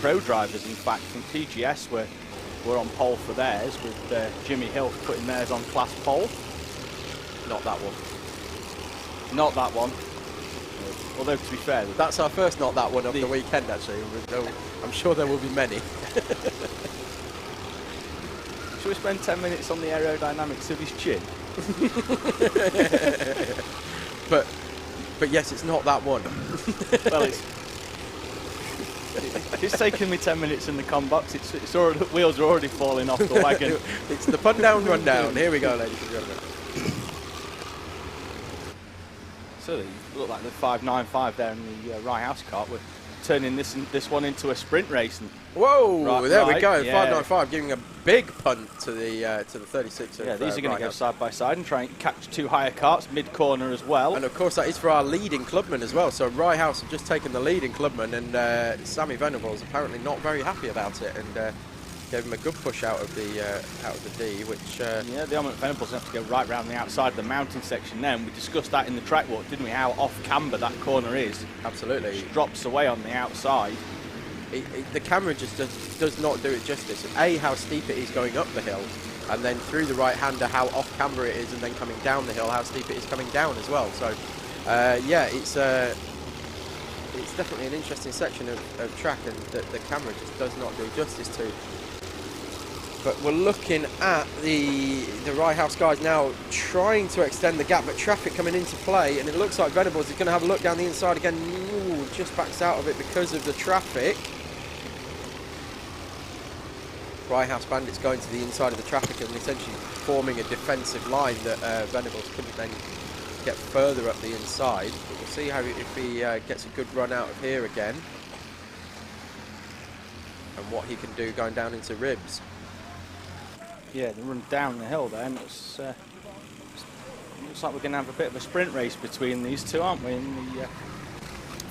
pro drivers. In fact, from PGS were on pole for theirs, with Jimmy Hill putting theirs on class pole. Not that one. Not that one. Although, to be fair, that's our first not that one of the weekend, actually. I'm sure there will be many. Should we spend 10 minutes on the aerodynamics of his chin? but yes, it's not that one. Well, it's taken me 10 minutes in the com box. It's already, the wheels are already falling off the wagon. It's the pun down, run down. Here we go, ladies and gentlemen. So they look like the 595 there in the Rye House kart. We're turning this one into a sprint race. And whoa! There we go. Yeah. 595 giving a big punt to the 36. Yeah, these are going to go side by side and try and catch 2 higher karts mid corner as well. And of course that is for our leading clubman as well. So Rye House have just taken the leading clubman, and Sammy Venables apparently not very happy about it, and gave him a good push out of the D, which yeah, the Element Venables have to go right round the outside of the mountain section there, and we discussed that in the track walk, didn't we, how off camber that corner is. Absolutely. It drops away on the outside. The camera just does not do it justice. A, how steep it is going up the hill, and then through the right-hander, how off camber it is, and then coming down the hill, how steep it is coming down as well. So yeah, it's definitely an interesting section of track, and the camera just does not do justice to. But we're looking at the Rye House guys now trying to extend the gap, but traffic coming into play, and it looks like Venables is going to have a look down the inside again. Ooh, just backs out of it because of the traffic. Rye House Bandits going to the inside of the traffic and essentially forming a defensive line that Venables couldn't then get further up the inside. But we'll see if he gets a good run out of here again, and what he can do going down into Ribs. Yeah, they run down the hill there, and looks like we're going to have a bit of a sprint race between these two, aren't we,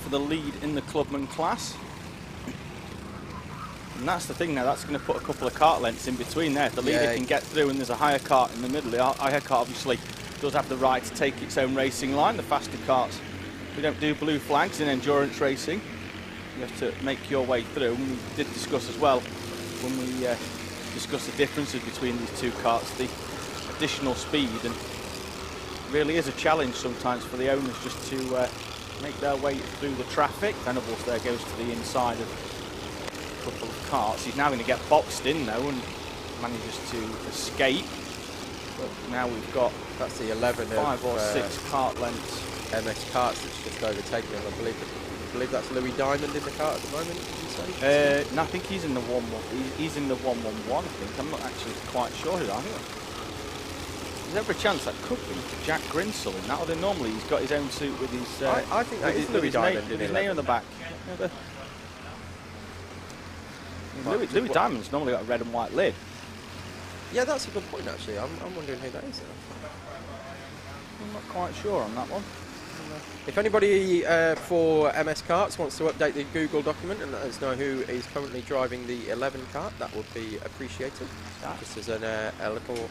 for the lead in the clubman class. And that's the thing now, that's going to put a couple of kart lengths in between there. If the leader can get through and there's a higher kart in the middle, the higher kart obviously does have the right to take its own racing line. The faster karts, we don't do blue flags in endurance racing. You have to make your way through, and we did discuss as well when we discuss the differences between these two karts, the additional speed, and really is a challenge sometimes for the owners just to make their way through the traffic. Venables there goes to the inside of a couple of karts. He's now going to get boxed in though and manages to escape. But now we've got, that's the 11 5 or 6 kart lengths. MS karts that's just overtaken him. I believe that's Louis Diamond in the kart at the moment, did you say? No, I think he's in the 1-1. He's in the 1-1-1, I think. I'm not actually quite sure who that is. There's every chance that could be Jack Grinsell in that, although normally he's got his own suit with his... I think that is Louis Diamond with his name on the back. Louis Diamond's normally got a red and white lid. Yeah, that's a good point actually. I'm wondering who that is. I'm not quite sure on that one. If anybody for MS Karts wants to update the Google document and let us know who is currently driving the 11 kart, that would be appreciated. Just as a little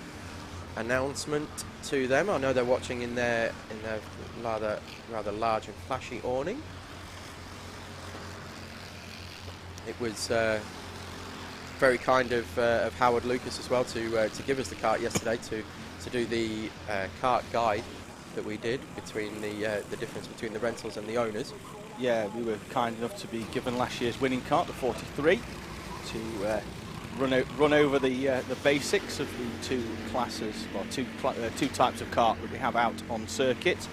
announcement to them. I know they're watching in their rather large and flashy awning. It was very kind of Howard Lucas as well to give us the kart yesterday to do the kart guide that we did between the difference between the rentals and the owners. Yeah, we were kind enough to be given last year's winning kart, the 43, to run over the basics of the two classes, or two types of kart that we have out on circuit.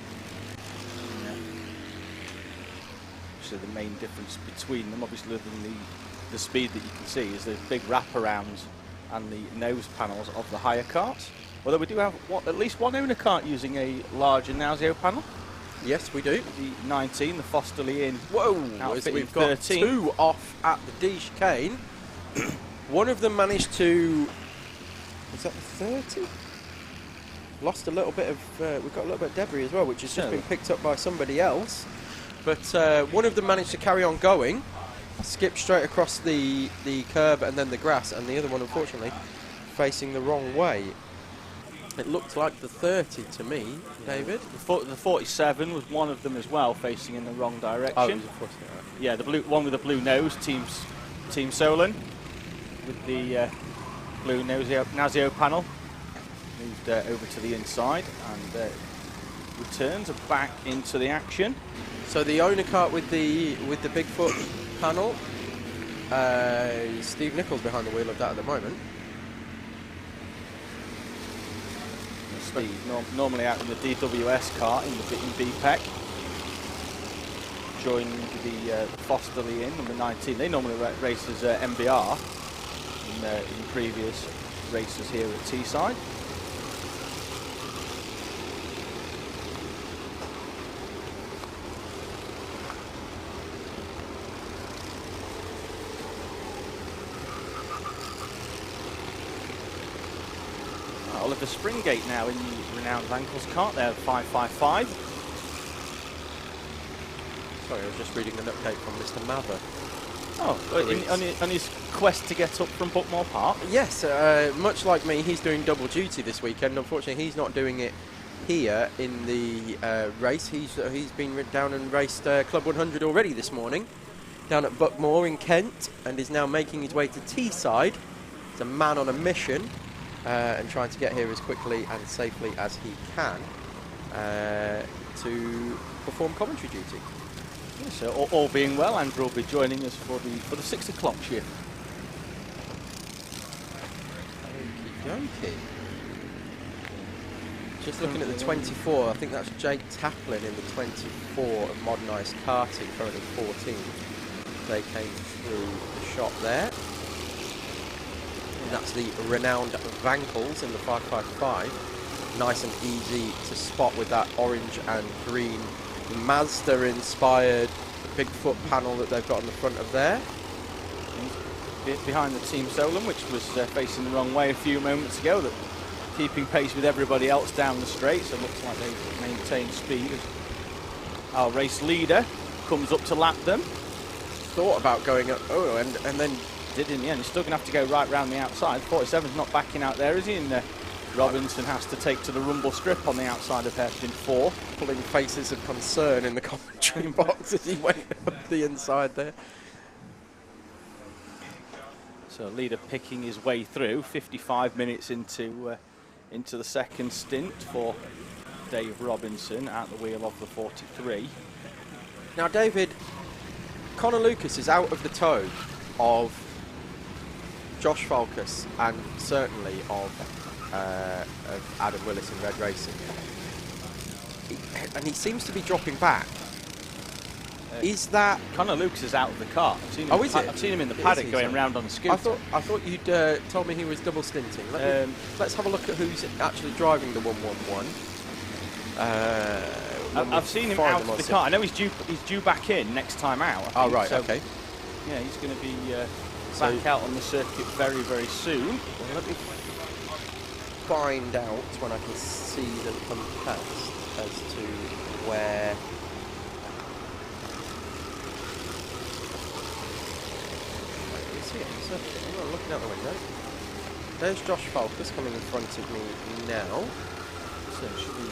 Obviously, the main difference between them, obviously, other than the speed that you can see, is the big wraparounds and the nose panels of the higher karts. Although we do have at least one owner kart using a larger Nauseo panel. Yes, we do. The 19, the Fosterley Inn. Whoa! We've got 13. 2 off at the D chicane. One of them managed to... Was that the 30? Lost a little bit of... we've got a little bit of debris as well, which has just been picked up by somebody else. But one of them managed to carry on going. skipped straight across the curb and then the grass, and the other one, unfortunately, facing the wrong way. It looked like the 30 to me, David. The 47 was one of them as well, facing in the wrong direction. Oh, it was a 40, right. Yeah, the blue one with the blue nose, Team Solon, with the blue Nasio panel. Moved over to the inside and returns back into the action. So the owner kart with the Bigfoot panel, Steve Nichols behind the wheel of that at the moment. Steve, normally out in the DWS kart in BPEC, joined the Fosterley in number 19. They normally race as MBR in previous races here at Teesside. Oliver Springate now in the renowned Vankels kart there, 555. Sorry, I was just reading an update from Mr. Mather. Oh, on his quest to get up from Buckmore Park? Yes, much like me, he's doing double duty this weekend. Unfortunately, he's not doing it here in the race. He's been down and raced Club 100 already this morning, down at Buckmore in Kent, and is now making his way to Teesside. He's a man on a mission. And trying to get here as quickly and safely as he can to perform commentary duty. Yeah, so all being well, Andrew will be joining us for the 6 o'clock shift. Okey-dokey. Just looking at the 24, I think that's Jake Taplin in the 24 of modernised karting, currently 14. They came through the shop there. That's the renowned Vankels in the 555. Nice and easy to spot with that orange and green Mazda-inspired Bigfoot panel that they've got on the front of there. Behind the Team Solon, which was facing the wrong way a few moments ago, that keeping pace with everybody else down the straight, so it looks like they maintain speed. Our race leader comes up to lap them. Thought about going up, and then did in the end. He's still going to have to go right round the outside. 47's not backing out there, is he? And Robinson has to take to the rumble strip on the outside of hairpin 4. Pulling faces of concern in the commentary box as he went up the inside there. So leader picking his way through, 55 minutes into the second stint for Dave Robinson at the wheel of the 43. Now, David, Connor Lucas is out of the tow of Josh Falkus and certainly of Adam Willis in Red Racing. And he seems to be dropping back. Is that... Connor Lucas is out of the car. I've seen him in the paddock going round on the scooter. I thought you'd told me he was double stinting. Let's have a look at who's actually driving the 111. I've seen him out of the car. I know he's due back in next time out. Oh, right, so, okay. Yeah, he's going to be back out on the circuit very, very soon. Well, let me find out when I can see them come past as to where... I'm not looking out the window. There's Josh Falkus coming in front of me now. So should be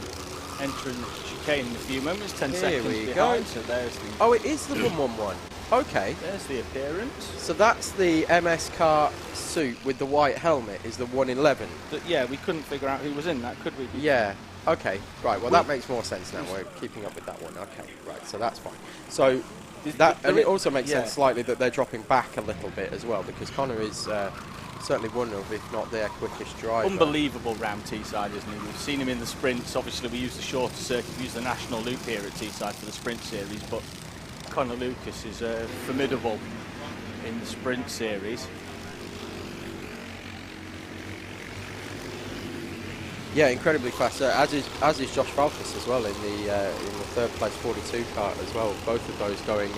entering the chicane in a few moments, 10 Here seconds we behind. go. So there's the... Oh, it is the 111. Okay. There's the appearance. So that's the MS car suit with the white helmet is the 111. But yeah, we couldn't figure out who was in that, could we? Yeah. Okay. Right. Well, that makes more sense now. We're keeping up with that one. Okay. Right. So that's fine. So... and it also makes sense slightly that they're dropping back a little bit as well, because Connor is certainly one of, if not their quickest driver. Unbelievable round Teesside, isn't he? We've seen him in the sprints. Obviously, we use the shorter circuit, we use the national loop here at Teesside for the sprint series, but Connor Lucas is formidable in the sprint series. Yeah, incredibly fast. As is Josh Falkus as well in the third place 42 kart as well. Both of those going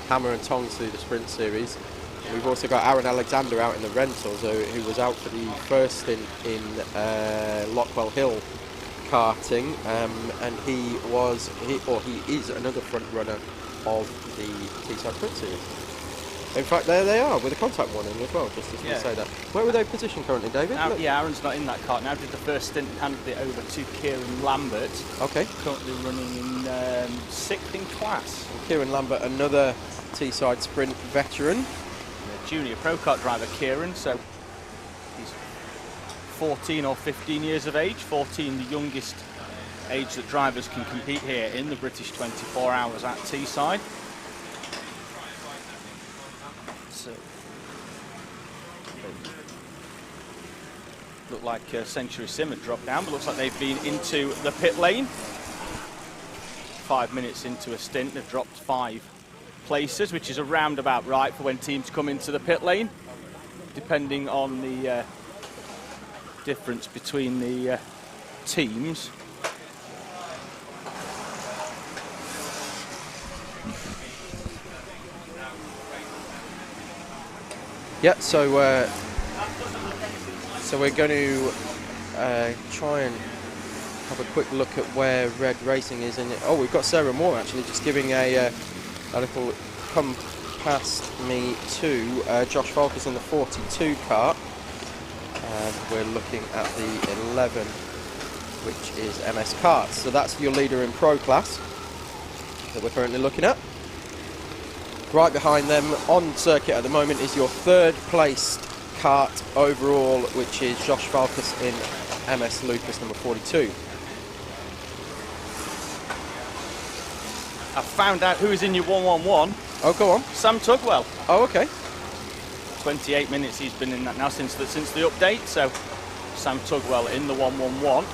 hammer and tongs through the sprint series. And we've also got Aaron Alexander out in the rentals, who was out for the first stint in Lockwell Hill karting, and he is another front runner of the Teesside Sprint Series. In fact, there they are with a contact warning as well, just as we say that. Where were they positioned currently, David? Aaron's not in that kart now. Did the first stint and handed it over to Kieran Lambert. Okay. Currently running in 6th in class. And Kieran Lambert, another Teesside Sprint veteran. Junior pro kart driver Kieran, so he's 14 or 15 years of age. 14, the youngest age that drivers can compete here in the British 24 Hours at Teesside. So, look like Century Sim had dropped down, but looks like they've been into the pit lane. 5 minutes into a stint, they've dropped 5 places, which is around about right for when teams come into the pit lane, depending on the difference between the teams. Yeah, so we're going to try and have a quick look at where Red Racing is. And oh, we've got Sarah Moore actually just giving a little come past me to Josh Falkus in the 42 kart. And we're looking at the 11, which is MS Karts. So that's your leader in pro class that we're currently looking at. Right behind them on circuit at the moment is your 3rd placed kart overall, which is Josh Falkus in MS Lucas number 42. I found out who is in your 111. Oh, go on. Sam Tugwell. Oh, okay. 28 minutes he's been in that now since the update. So Sam Tugwell in the 111.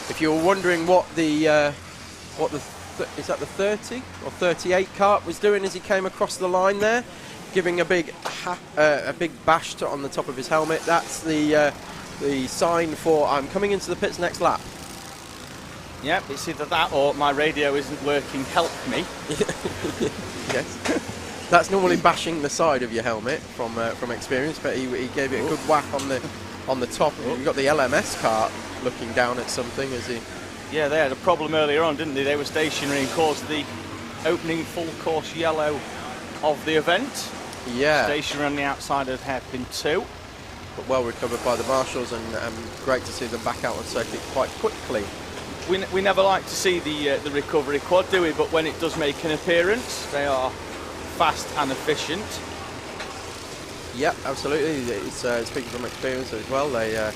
If you were wondering what the is that the 30 or 38 kart was doing as he came across the line there, giving a big bash on the top of his helmet, that's the sign for I'm coming into the pits next lap. Yep, it's either that or my radio isn't working, help me. Yes. That's normally bashing the side of your helmet from experience, but he gave it a good whack on the top. You've got the LMS kart looking down at something as he... Yeah, they had a problem earlier on, didn't they? They were stationary and caused the opening full course yellow of the event. Yeah. Stationary on the outside of hairpin 2. But well recovered by the marshals, and great to see them back out on circuit quite quickly. We never like to see the recovery quad, do we? But when it does make an appearance, they are fast and efficient. Yep, absolutely. It's speaking from experience as well. They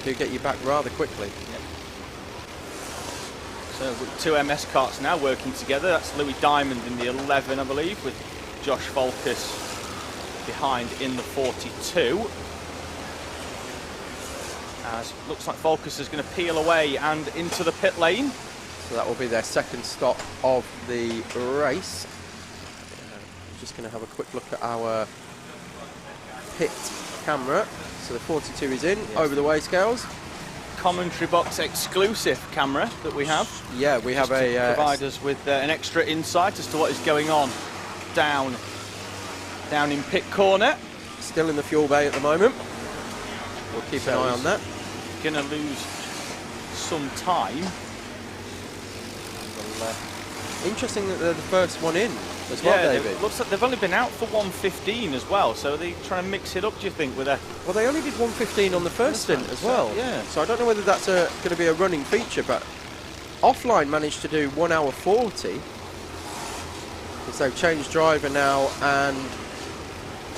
do get you back rather quickly. Yep. So with 2 MS karts now working together. That's Louis Diamond in the 11, I believe, with Josh Falkus behind in the 42. As looks like Falkus is going to peel away and into the pit lane. So that will be their 2nd stop of the race. I'm just going to have a quick look at our pit camera. So the 42 is in, yes. Over the way scales. Commentary box exclusive camera that we have. Yeah, we have a... provide us with an extra insight as to what is going on down in pit corner. Still in the fuel bay at the moment. We'll keep an eye on that. Going to lose some time. Interesting that they're the first one in as well, David. Looks like they've only been out for 1:15 as well, so they're trying to mix it up, do you think, with a... Well, they only did 1:15 on the first stint as well. Yeah. So I don't know whether that's going to be a running feature, but Offline managed to do 1 hour 40. Because they've changed driver now and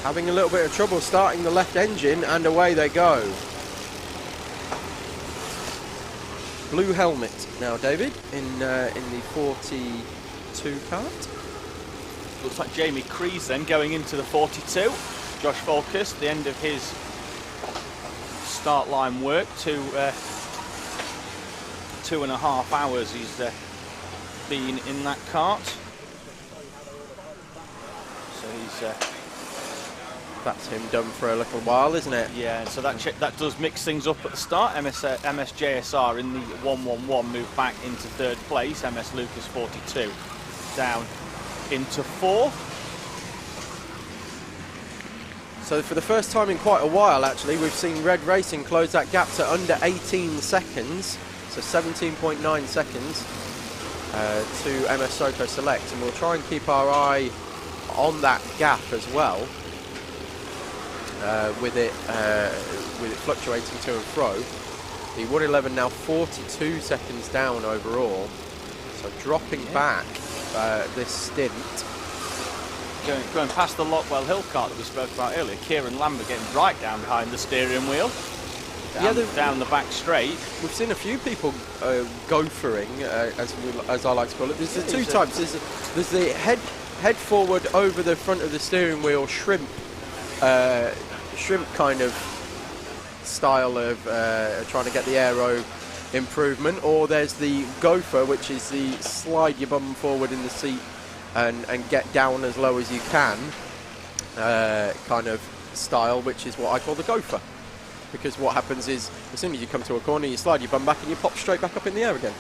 having a little bit of trouble starting the left engine, and away they go. Blue helmet now, David, in the 42 kart. Looks like Jamie Crees then going into the 42. Josh Falkus, the end of his start line work, 2.5 hours he's been in that kart. So he's... that's him done for a little while, isn't it? Yeah, so that does mix things up at the start. MSJSR in the 111 moved back into 3rd place. MS Lucas 42 down into 4th. So for the first time in quite a while, actually, we've seen Red Racing close that gap to under 18 seconds. So 17.9 seconds to MS Soco Select. And we'll try and keep our eye on that gap as well, with it fluctuating to and fro. The 111 now 42 seconds down overall, so dropping back this stint. Going past the Lockwell Hill kart that we spoke about earlier, Kieran Lambert getting right down behind the steering wheel, down the back straight. We've seen a few people gophering, as I like to call it. There's the two types. There's the head forward over the front of the steering wheel shrimp kind of style of trying to get the aero improvement, or there's the gopher, which is the slide your bum forward in the seat and get down as low as you can kind of style, which is what I call the gopher. Because what happens is, as soon as you come to a corner, you slide your bum back and you pop straight back up in the air again.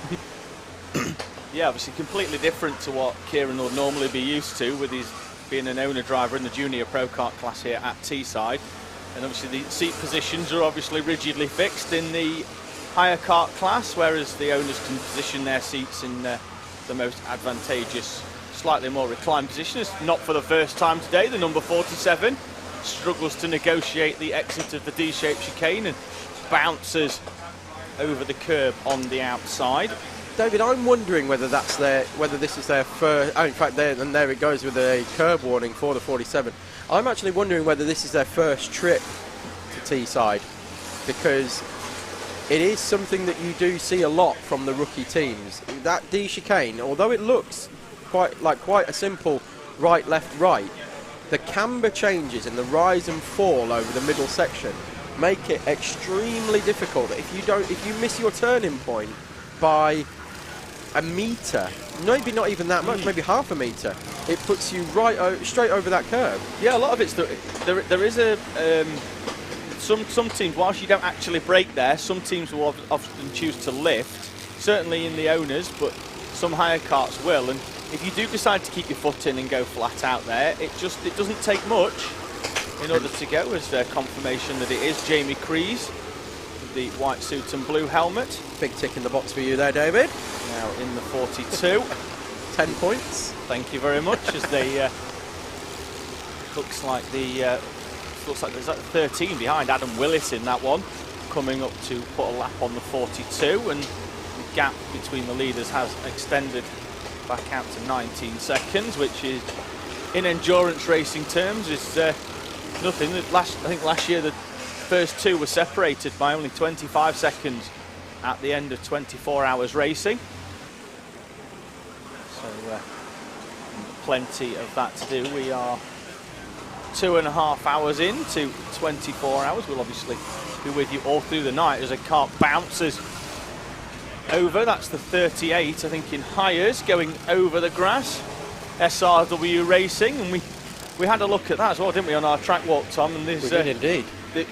Yeah, obviously completely different to what Kieran would normally be used to, with his being an owner driver in the junior pro kart class here at Teesside. And obviously the seat positions are obviously rigidly fixed in the higher kart class, whereas the owners can position their seats in the most advantageous, slightly more reclined position. It's not for the first time today. The number 47 struggles to negotiate the exit of the D-shaped chicane and bounces over the curb on the outside. David, I'm wondering whether this is their first. Oh, in fact, and there it goes with a curb warning for the 47. I'm actually wondering whether this is their first trip to Teesside, because it is something that you do see a lot from the rookie teams. That D chicane, although it looks quite a simple right, left, right, the camber changes and the rise and fall over the middle section make it extremely difficult. If you miss your turning point by a metre, maybe not even that much, maybe half a metre, it puts you straight over that curve. Yeah, a lot of it's there is a some teams, whilst you don't actually brake there, some teams will often choose to lift, certainly in the owners, but some higher karts will. And if you do decide to keep your foot in and go flat out there, it doesn't take much in order to go, as confirmation that it is Jamie Crees with the white suit and blue helmet. Big tick in the box for you there, David. Now in the 42. 10 points. Thank you very much. As they looks like there's 13 behind Adam Willis in that one, coming up to put a lap on the 42, and the gap between the leaders has extended back out to 19 seconds, which is, in endurance racing terms, is nothing. I think last year the first two were separated by only 25 seconds at the end of 24 hours racing. So plenty of that to do. We are 2.5 hours into 24 hours. We'll obviously be with you all through the night as a kart bounces over. That's the 38, I think, in Hires, going over the grass. SRW Racing, and we had a look at that as well, didn't we, on our track walk, Tom? And there's, we did indeed.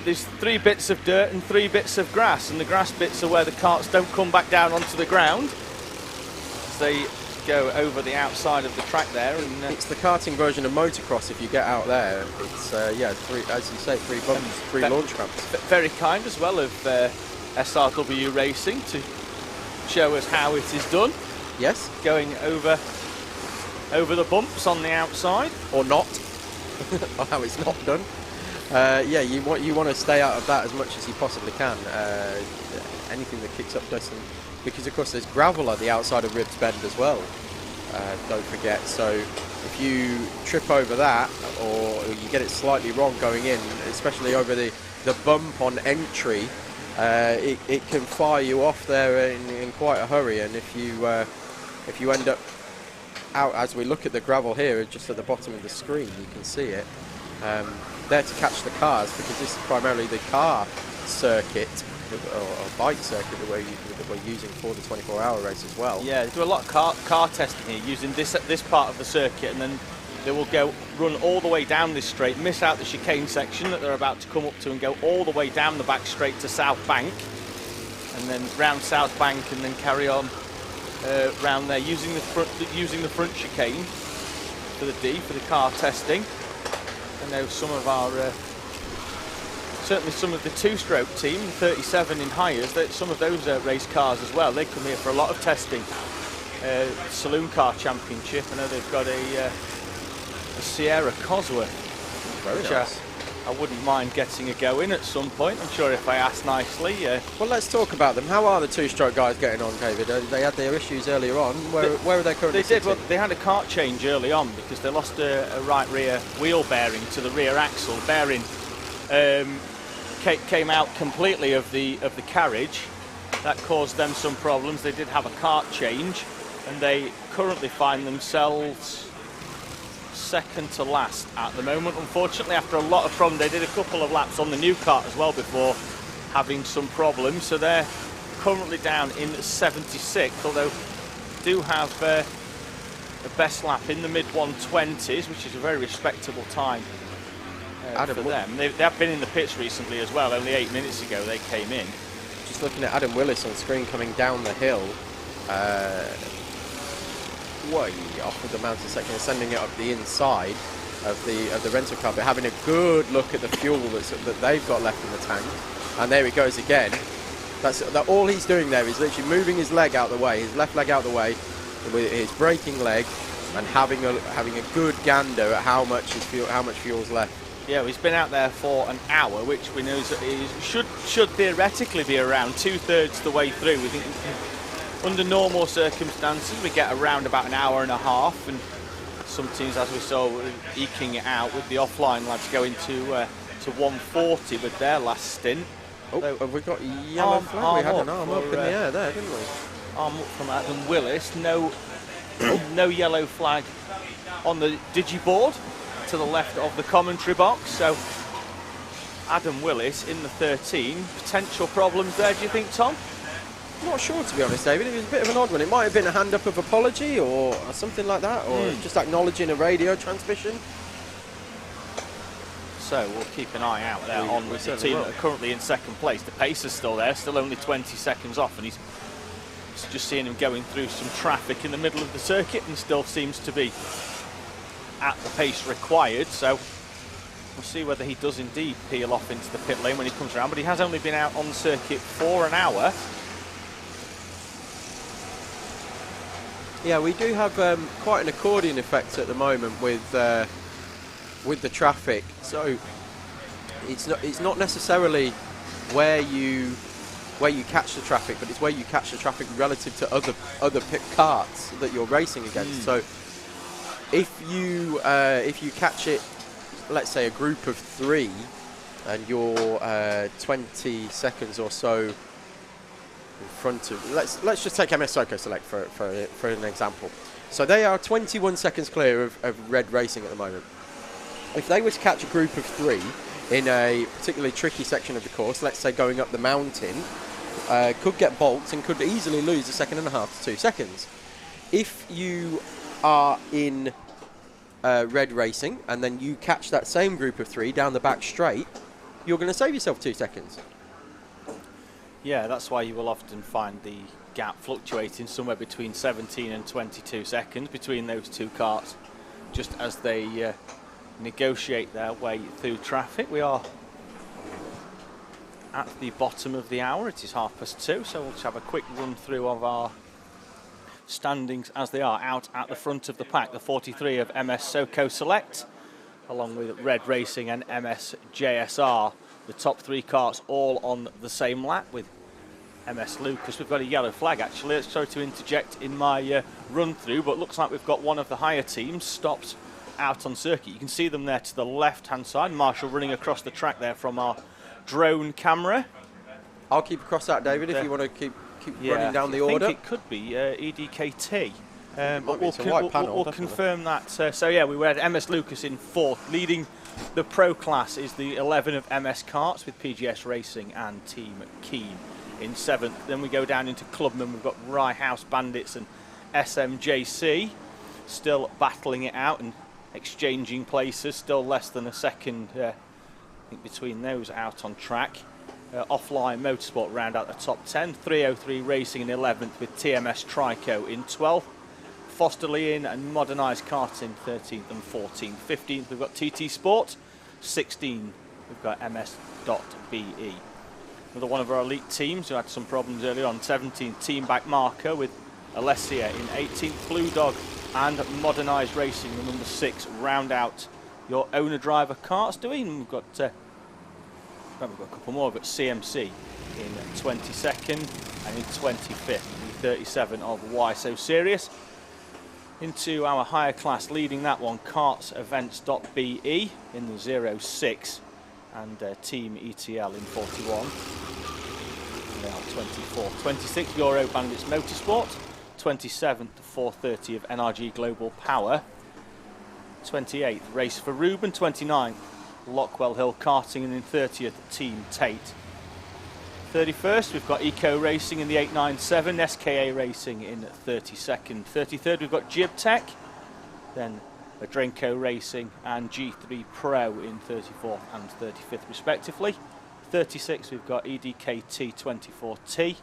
There's 3 bits of dirt and 3 bits of grass, and the grass bits are where the karts don't come back down onto the ground. So they go over the outside of the track there. And it's the karting version of motocross. If you get out there, it's yeah, 3, as you say, 3 bumps, 3 launch ramps. Very kind as well of SRW Racing to show us how it is done. Yes, going over the bumps on the outside, or not, or how it's not done. Yeah, you want to stay out of that as much as you possibly can. Anything that kicks up dust, because of course there's gravel at the outside of Ribs Bend as well. Don't forget. So if you trip over that, or you get it slightly wrong going in, especially over the bump on entry, it can fire you off there in quite a hurry. And if you end up out, as we look at the gravel here, just at the bottom of the screen, you can see it. There to catch the cars, because this is primarily the car circuit, or bike circuit that we're using for the 24-hour race as well. Yeah, they do a lot of car testing here, using this part of the circuit, and then they will run all the way down this straight, miss out the chicane section that they're about to come up to, and go all the way down the back straight to South Bank, and then round South Bank, and then carry on round there, using the front chicane for the car testing. I know some of our, certainly some of the 2-stroke team, 37 in Hires, some of those race cars as well, they come here for a lot of testing. Saloon Car Championship, I know they've got a the Sierra Cosworth, Very which nice. I wouldn't mind getting a go in at some point. I'm sure if I asked nicely. Well, let's talk about them. How are the two-stroke guys getting on, David? They had their issues earlier on. Where are they currently They did. sitting? Well, they had a kart change early on because they lost a right rear wheel bearing to the rear axle. Bearing came out completely of the carriage. That caused them some problems. They did have a kart change, and they currently find themselves second to last at the moment. Unfortunately, after a lot of problems, they did a couple of laps on the new kart as well before having some problems. So they're currently down in 76th, although do have a best lap in the mid-120s, which is a very respectable time for them. They have been in the pits recently as well. Only 8 minutes ago they came in. Just looking at Adam Willis on screen coming down the hill, way off of the mountain section and sending it up the inside of the rental car, but having a good look at the fuel that they've got left in the tank. And there it goes again. That all he's doing there is literally moving his leg out the way, his left leg out the way, with his braking leg, and having a good gander at how much fuel's left. Yeah, well, he's been out there for an hour, which we know should theoretically be around 2/3 the way through. We think under normal circumstances we get around about an hour and a half, and some teams, as we saw, were eking it out with the offline lads going to 140 with their last stint. Oh, have we got yellow flag? We had an arm up in the air there, didn't we? Arm up from Adam Willis. No yellow flag on the digiboard to the left of the commentary box. So Adam Willis in the 13. Potential problems there, do you think, Tom? Not sure, to be honest, David. It was a bit of an odd one. It might have been a hand up of apology or something like that, or just acknowledging a radio transmission. So we'll keep an eye out there on the team that are currently in second place. The pace is still there, still only 20 seconds off, and he's just seeing him going through some traffic in the middle of the circuit and still seems to be at the pace required. So we'll see whether he does indeed peel off into the pit lane when he comes around, but he has only been out on the circuit for an hour. Yeah, we do have quite an accordion effect at the moment with the traffic. So it's not necessarily where you catch the traffic, but it's where you catch the traffic relative to other pit carts that you're racing against. So if you catch it, let's say a group of 3, and you're 20 seconds or so in front of, let's just take MS Soco Select for an example. So they are 21 seconds clear of Red Racing at the moment. If they were to catch a group of 3 in a particularly tricky section of the course, let's say going up the mountain, could get bolts and could easily lose 1.5 to 2 seconds. If you are in Red Racing and then you catch that same group of 3 down the back straight, you're going to save yourself 2 seconds. Yeah, that's why you will often find the gap fluctuating somewhere between 17 and 22 seconds between those two carts, just as they negotiate their way through traffic. We are at the bottom of the hour. It is 2:30, so we'll just have a quick run through of our standings as they are out at the front of the pack. The 43 of MS Soco Select, along with Red Racing and MS JSR. The top 3 carts all on the same lap with MS Lucas. We've got a yellow flag actually. Sorry to interject in my run through, but looks like we've got one of the higher teams stopped out on circuit. You can see them there to the left hand side. Marshall running across the track there from our drone camera. I'll keep across that, David, if you want to keep running down the order. I think it could be EDKT. But we'll confirm that. So yeah, we had MS Lucas in 4th. Leading the pro class is the 11 of MS Karts with PGS Racing and Team Keen in 7th. Then we go down into Clubman. We've got Rye House Bandits and SMJC still battling it out and exchanging places. Still less than a second I think between those out on track. Offline Motorsport round out the top 10. 303 Racing in 11th with TMS Trico in 12th. Fosterley in and Modernised Karting 13th and 14th. 15th we've got TT Sport. 16th we've got MS.BE. Another one of our elite teams who had some problems earlier on. 17th Team Back Marker with Alessia in 18th. Blue Dog and Modernised Racing, the number 6, round out your owner-driver karts doing. We've got a couple more. We've got CMC in 22nd and in 25th, the 37 of Why So Serious. Into our higher class, leading that one, kartsevents.be in the 06 and Team ETL in 41. They are 24. 26, Euro Bandits Motorsport. 27th, 430 of NRG Global Power. 28th, Race for Ruben. 29th, Lockwell Hill Karting, and in 30th, Team Tate. 31st, we've got Eco Racing in the 897, SKA Racing in 32nd. 33rd, we've got Jib Tech, then Adrenco Racing and G3 Pro in 34th and 35th respectively. 36th, we've got EDKT 24T. In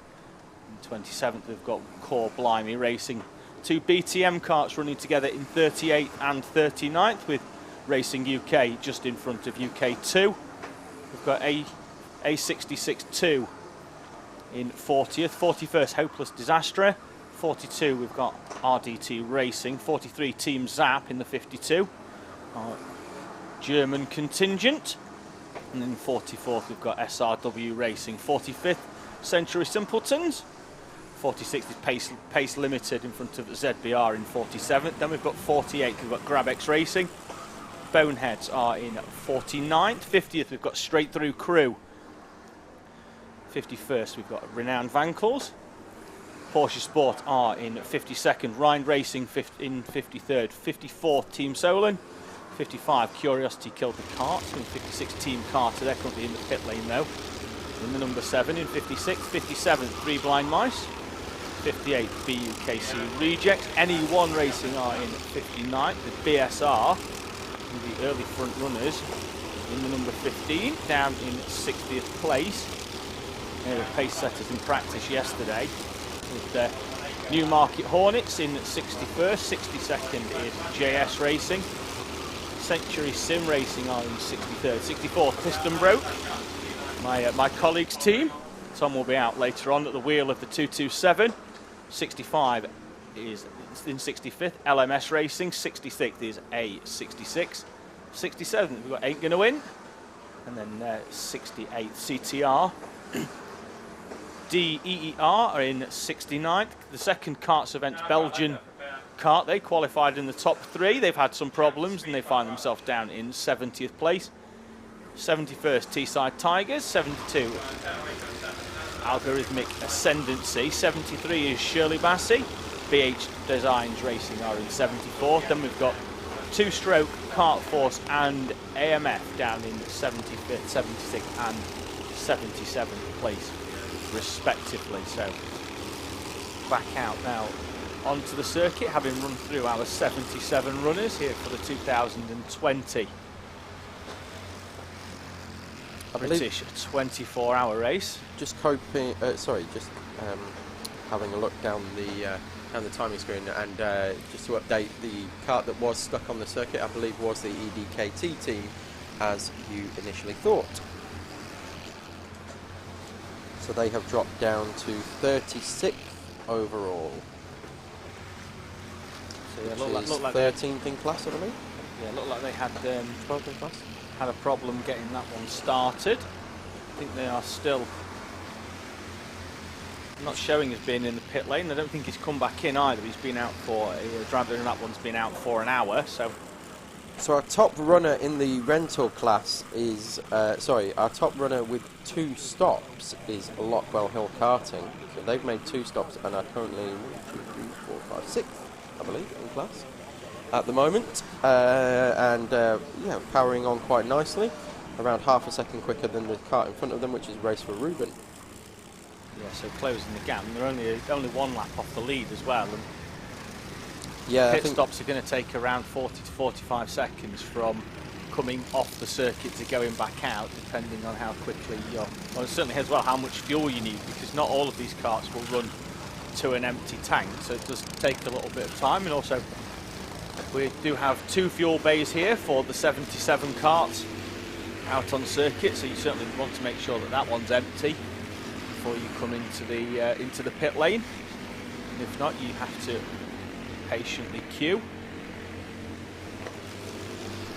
27th, we've got Core Blimey Racing. 2 BTM karts running together in 38th and 39th, with Racing UK just in front of UK2. We've got A66-2 in 40th, 41st Hopeless Disaster, 42 we've got RDT Racing, 43 Team Zap in the 52, our German contingent, and then 44th we've got SRW Racing, 45th Century Simpletons, 46th is Pace Limited in front of ZBR in 47th, then we've got 48th, we've got GrabX Racing, Boneheads are in 49th, 50th we've got Straight Through Crew, 51st we've got Renowned Vankles, Porsche Sport are in 52nd, Rind Racing in 53rd, 54th Team Solon, 55 Curiosity Killed the Kart, in 56 Team Carter, they're currently in the pit lane though, in the number 7 in 56th, 57th 3 Blind Mice, 58th BUKC Rejects, NE1 Racing are in 59th, the BSR, the early front runners, in the number 15, down in 60th place. They were pace setters in practice yesterday, with Newmarket Hornets in 61st, 62nd is JS Racing, Century Sim Racing are in 63rd, 64th Piston Broke, my colleague's team. Tom will be out later on at the wheel of the 227. 65 is in 65th, LMS Racing, 66th is A66, 67th we've got Ain't Gonna Win, and then 68th CTR. DEER are in 69th, the second Karts Events Belgian kart, they qualified in the top 3, they've had some problems and they find themselves down in 70th place. 71st Teesside Tigers, 72 Algorithmic Ascendancy, 73 is Shirley Bassey, BH Designs Racing are in 74th, then we've got Two-Stroke, Kart Force and AMF down in 75th, 76th and 77th place respectively. So back out now onto the circuit, having run through our 77 runners here for the 2020 British 24-hour race. Just hoping, having a look down the timing screen, and just to update, the kart that was stuck on the circuit, I believe, was the EDKT team, as you initially thought. So they have dropped down to 36th overall. So yeah, look like 13th in class, I believe. Yeah, looked like they had 12th in class. Had a problem getting that one started. I think they are still not showing as being in the pit lane. I don't think he's come back in either. He's been out for driver in that one's been out for an hour. So our top runner in the rental class is our top runner with 2 stops is Lockwell Hill Karting. So they've made 2 stops and are currently 1, 2, 3, 4, 5, 6, I believe, in class at the moment, yeah, powering on quite nicely, around half a second quicker than the kart in front of them, which is Race for Ruben. Yeah, so closing the gap, and they're only 1 lap off the lead as well. And yeah, pit stops are going to take around 40 to 45 seconds from coming off the circuit to going back out, depending on how quickly you're, well, certainly as well how much fuel you need, because not all of these karts will run to an empty tank, so it does take a little bit of time. And also we do have 2 fuel bays here for the 77 karts out on circuit, so you certainly want to make sure that that one's empty before you come into the pit lane. And if not, you have to patiently queue.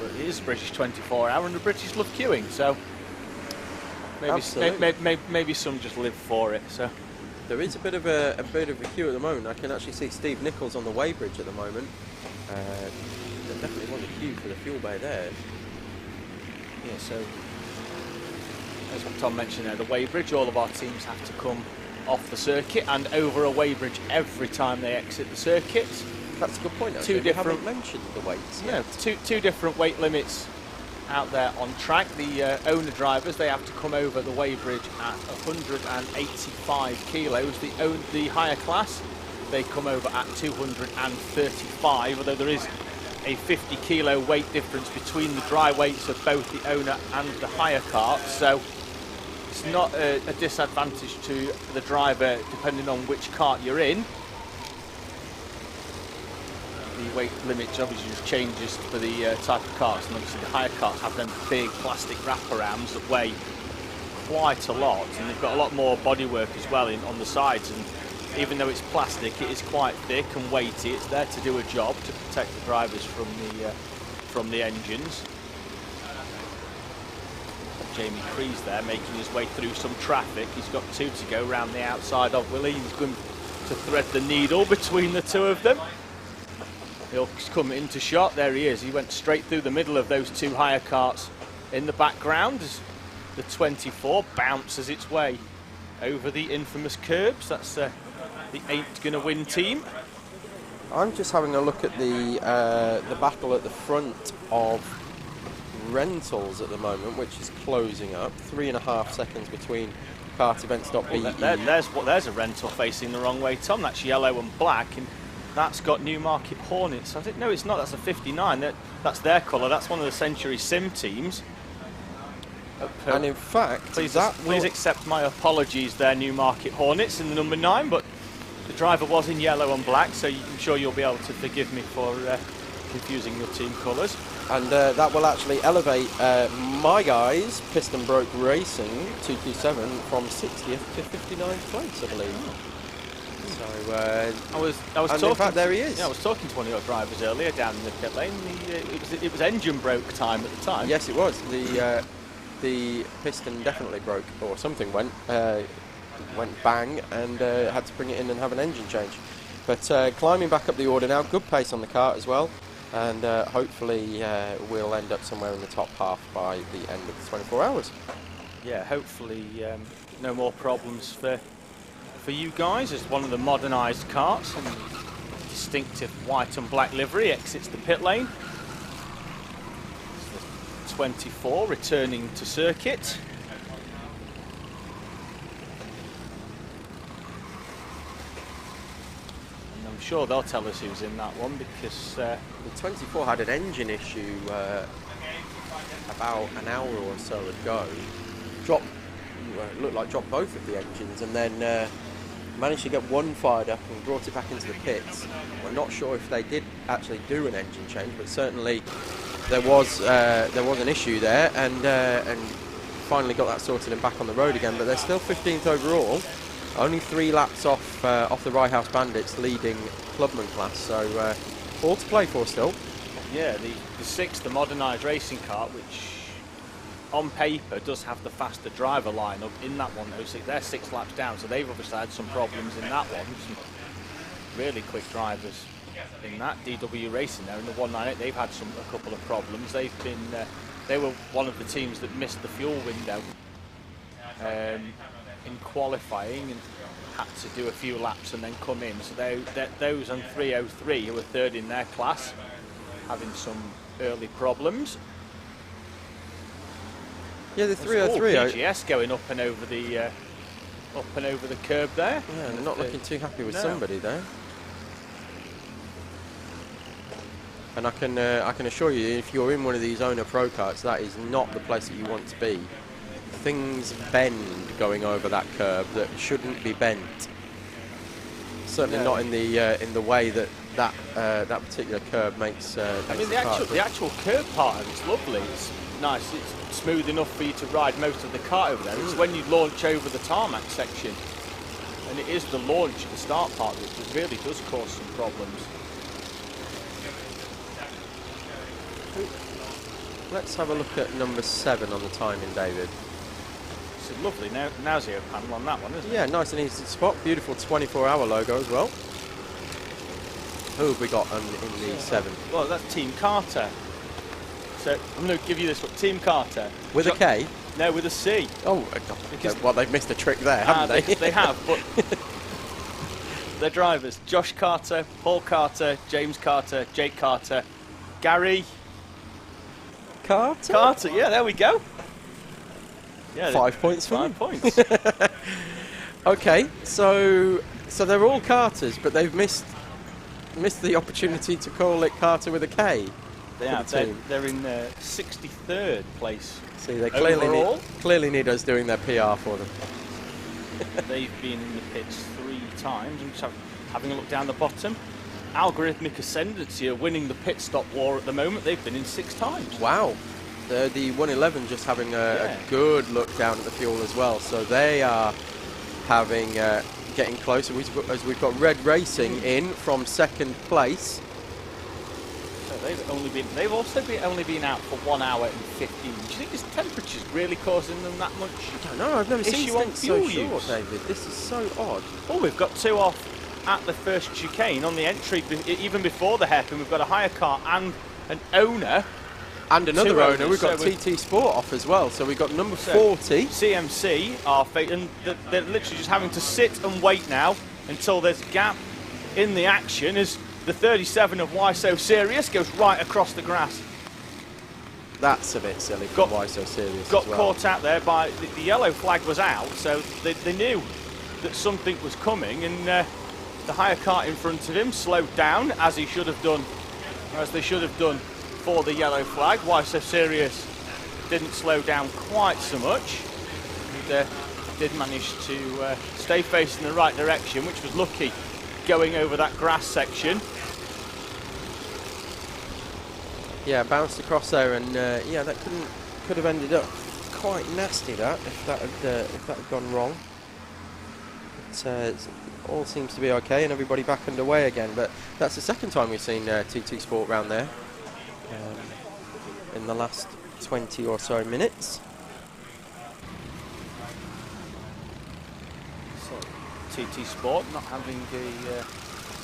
But it is British 24 hour and the British love queuing, so maybe some just live for it. So there is a bit of a queue at the moment. I can actually see Steve Nichols on the weighbridge at the moment. There definitely was a queue for the fuel bay there. Yeah, so as what Tom mentioned there, the weighbridge, all of our teams have to come off the circuit and over a weighbridge every time they exit the circuit. That's a good point. We haven't mentioned the weights. Yeah, two different weight limits out there on track. The owner drivers, they have to come over the weighbridge at 185 kilos. The higher class, they come over at 235, although there is a 50 kilo weight difference between the dry weights of both the owner and the hire cart, so it's not a disadvantage to the driver depending on which cart you're in. The weight limit obviously just changes for the type of carts, and obviously the hire carts have them big plastic wraparounds that weigh quite a lot, and they've got a lot more bodywork as well on the sides, and even though it's plastic, it is quite thick and weighty. It's there to do a job, to protect the drivers from the engines. Jamie Crees there making his way through some traffic. He's got 2 to go round the outside of Willie. He's going to thread the needle between the two of them. He'll come into shot. There he is. He went straight through the middle of those 2 hire carts in the background as the 24 bounces its way over the infamous curbs. That's the Ain't Gonna Win team. I'm just having a look at the battle at the front of Rentals at the moment, which is closing up. 3.5 seconds between kartevents.be. There's a rental facing the wrong way, Tom. That's yellow and black, and that's got Newmarket Hornets. I didn't know it's not. That's a 59. That's their colour. That's one of the Century Sim teams. And in fact, please accept my apologies there, Newmarket Hornets in the number 9, but the driver was in yellow and black, so I'm sure you'll be able to forgive me for confusing your team colours. And that will actually elevate my guys, Piston Broke Racing 227, from 60th to 59th place, I believe. So I was talking. In fact, there he is. Yeah, I was talking to one of your drivers earlier down in the pit lane. It was engine broke time at the time. Yes, it was. The piston definitely broke, or something went bang, and had to bring it in and have an engine change. But climbing back up the order now, good pace on the kart as well, and hopefully we'll end up somewhere in the top half by the end of the 24 hours. Yeah, hopefully no more problems for you guys, as one of the modernised karts and distinctive white and black livery exits the pit lane. It's the 24 returning to circuit. And I'm sure they'll tell us who's in that one, because the 24 had an engine issue about an hour or so ago. It looked like dropped both of the engines, and then managed to get one fired up and brought it back into the pits. We're not sure if they did actually do an engine change, but certainly there was an issue there, and finally got that sorted and back on the road again. But they're still 15th overall, only 3 laps off the Rye House Bandits leading clubman class. So all to play for still. Yeah, the 6th, the modernised racing kart, which on paper does have the faster driver lineup in that one, though. They're 6 laps down, so they've obviously had some problems in that one. Some really quick drivers in that. DW Racing there in the 198, they've had a couple of problems. They were one of the teams that missed the fuel window in qualifying and had to do a few laps and then come in. So those on 303 who were 3rd in their class, having some early problems. Yeah, the 303. PGS going up and over the curb there. Yeah, they're not looking too happy with somebody there. And I can assure you, if you're in one of these owner pro karts, that is not the place that you want to be. Things bend going over that curb that shouldn't be bent. Certainly not in the way that particular curb makes. I mean, the actual curb part of it's lovely. It's nice. It's smooth enough for you to ride most of the kart over there. It's when you launch over the tarmac section, and it is the launch, the start part, that really does cause some problems. Let's have a look at number 7 on the timing, David. It's a lovely Nazio panel on that one, isn't it? Yeah, nice and easy to spot. Beautiful 24-hour logo as well. Who have we got in the 7? Well, that's Team Carter. So I'm going to give you this one. Team Carter. With a K? No, with a C. Oh, well, they've missed a trick there, haven't they? They have, but their drivers, Josh Carter, Paul Carter, James Carter, Jake Carter, Gary Carter, yeah, there we go. Yeah, 5 points for 5 them. points. Okay, so they're all Carters, but they've missed the opportunity to call it Carter with a K. They have. They're in 63rd place. See, they overall. clearly need us doing their PR for them. They've been in the pits 3 times. I'm just having a look down the bottom. Algorithmic Ascendancy are winning the pit stop war at the moment. They've been in 6 times. Wow. The 111 just having a good look down at the fuel as well. So they are getting closer as we've got Red Racing in from 2nd place. So they've also only been out for 1 hour and 15. Do you think this temperature's really causing them that much? I don't know. I've never seen stints so short, David. This is so odd. Oh, we've got 2 off at the first chicane on the entry. Even before the hairpin, we've got a hire car and an owner. And another 2 owner. owners, We've got so TT Sport off as well. So we've got number 40. CMC are and they're literally just having to sit and wait now until there's a gap in the action as the 37 of Why So Serious goes right across the grass. That's a bit silly for Why So Serious. Got as well. caught out there by the yellow flag was out, so they knew that something was coming, and the hire car in front of him slowed down as he should have done, or as they should have done for the yellow flag. Why So Serious didn't slow down quite so much. And, did manage to stay facing the right direction, which was lucky going over that grass section. Yeah, bounced across there, and that could have ended up quite nasty. That if that had gone wrong. It all seems to be okay, and everybody back underway again. But that's the second time we've seen TT Sport round there in the last 20 or so minutes. So TT Sport not having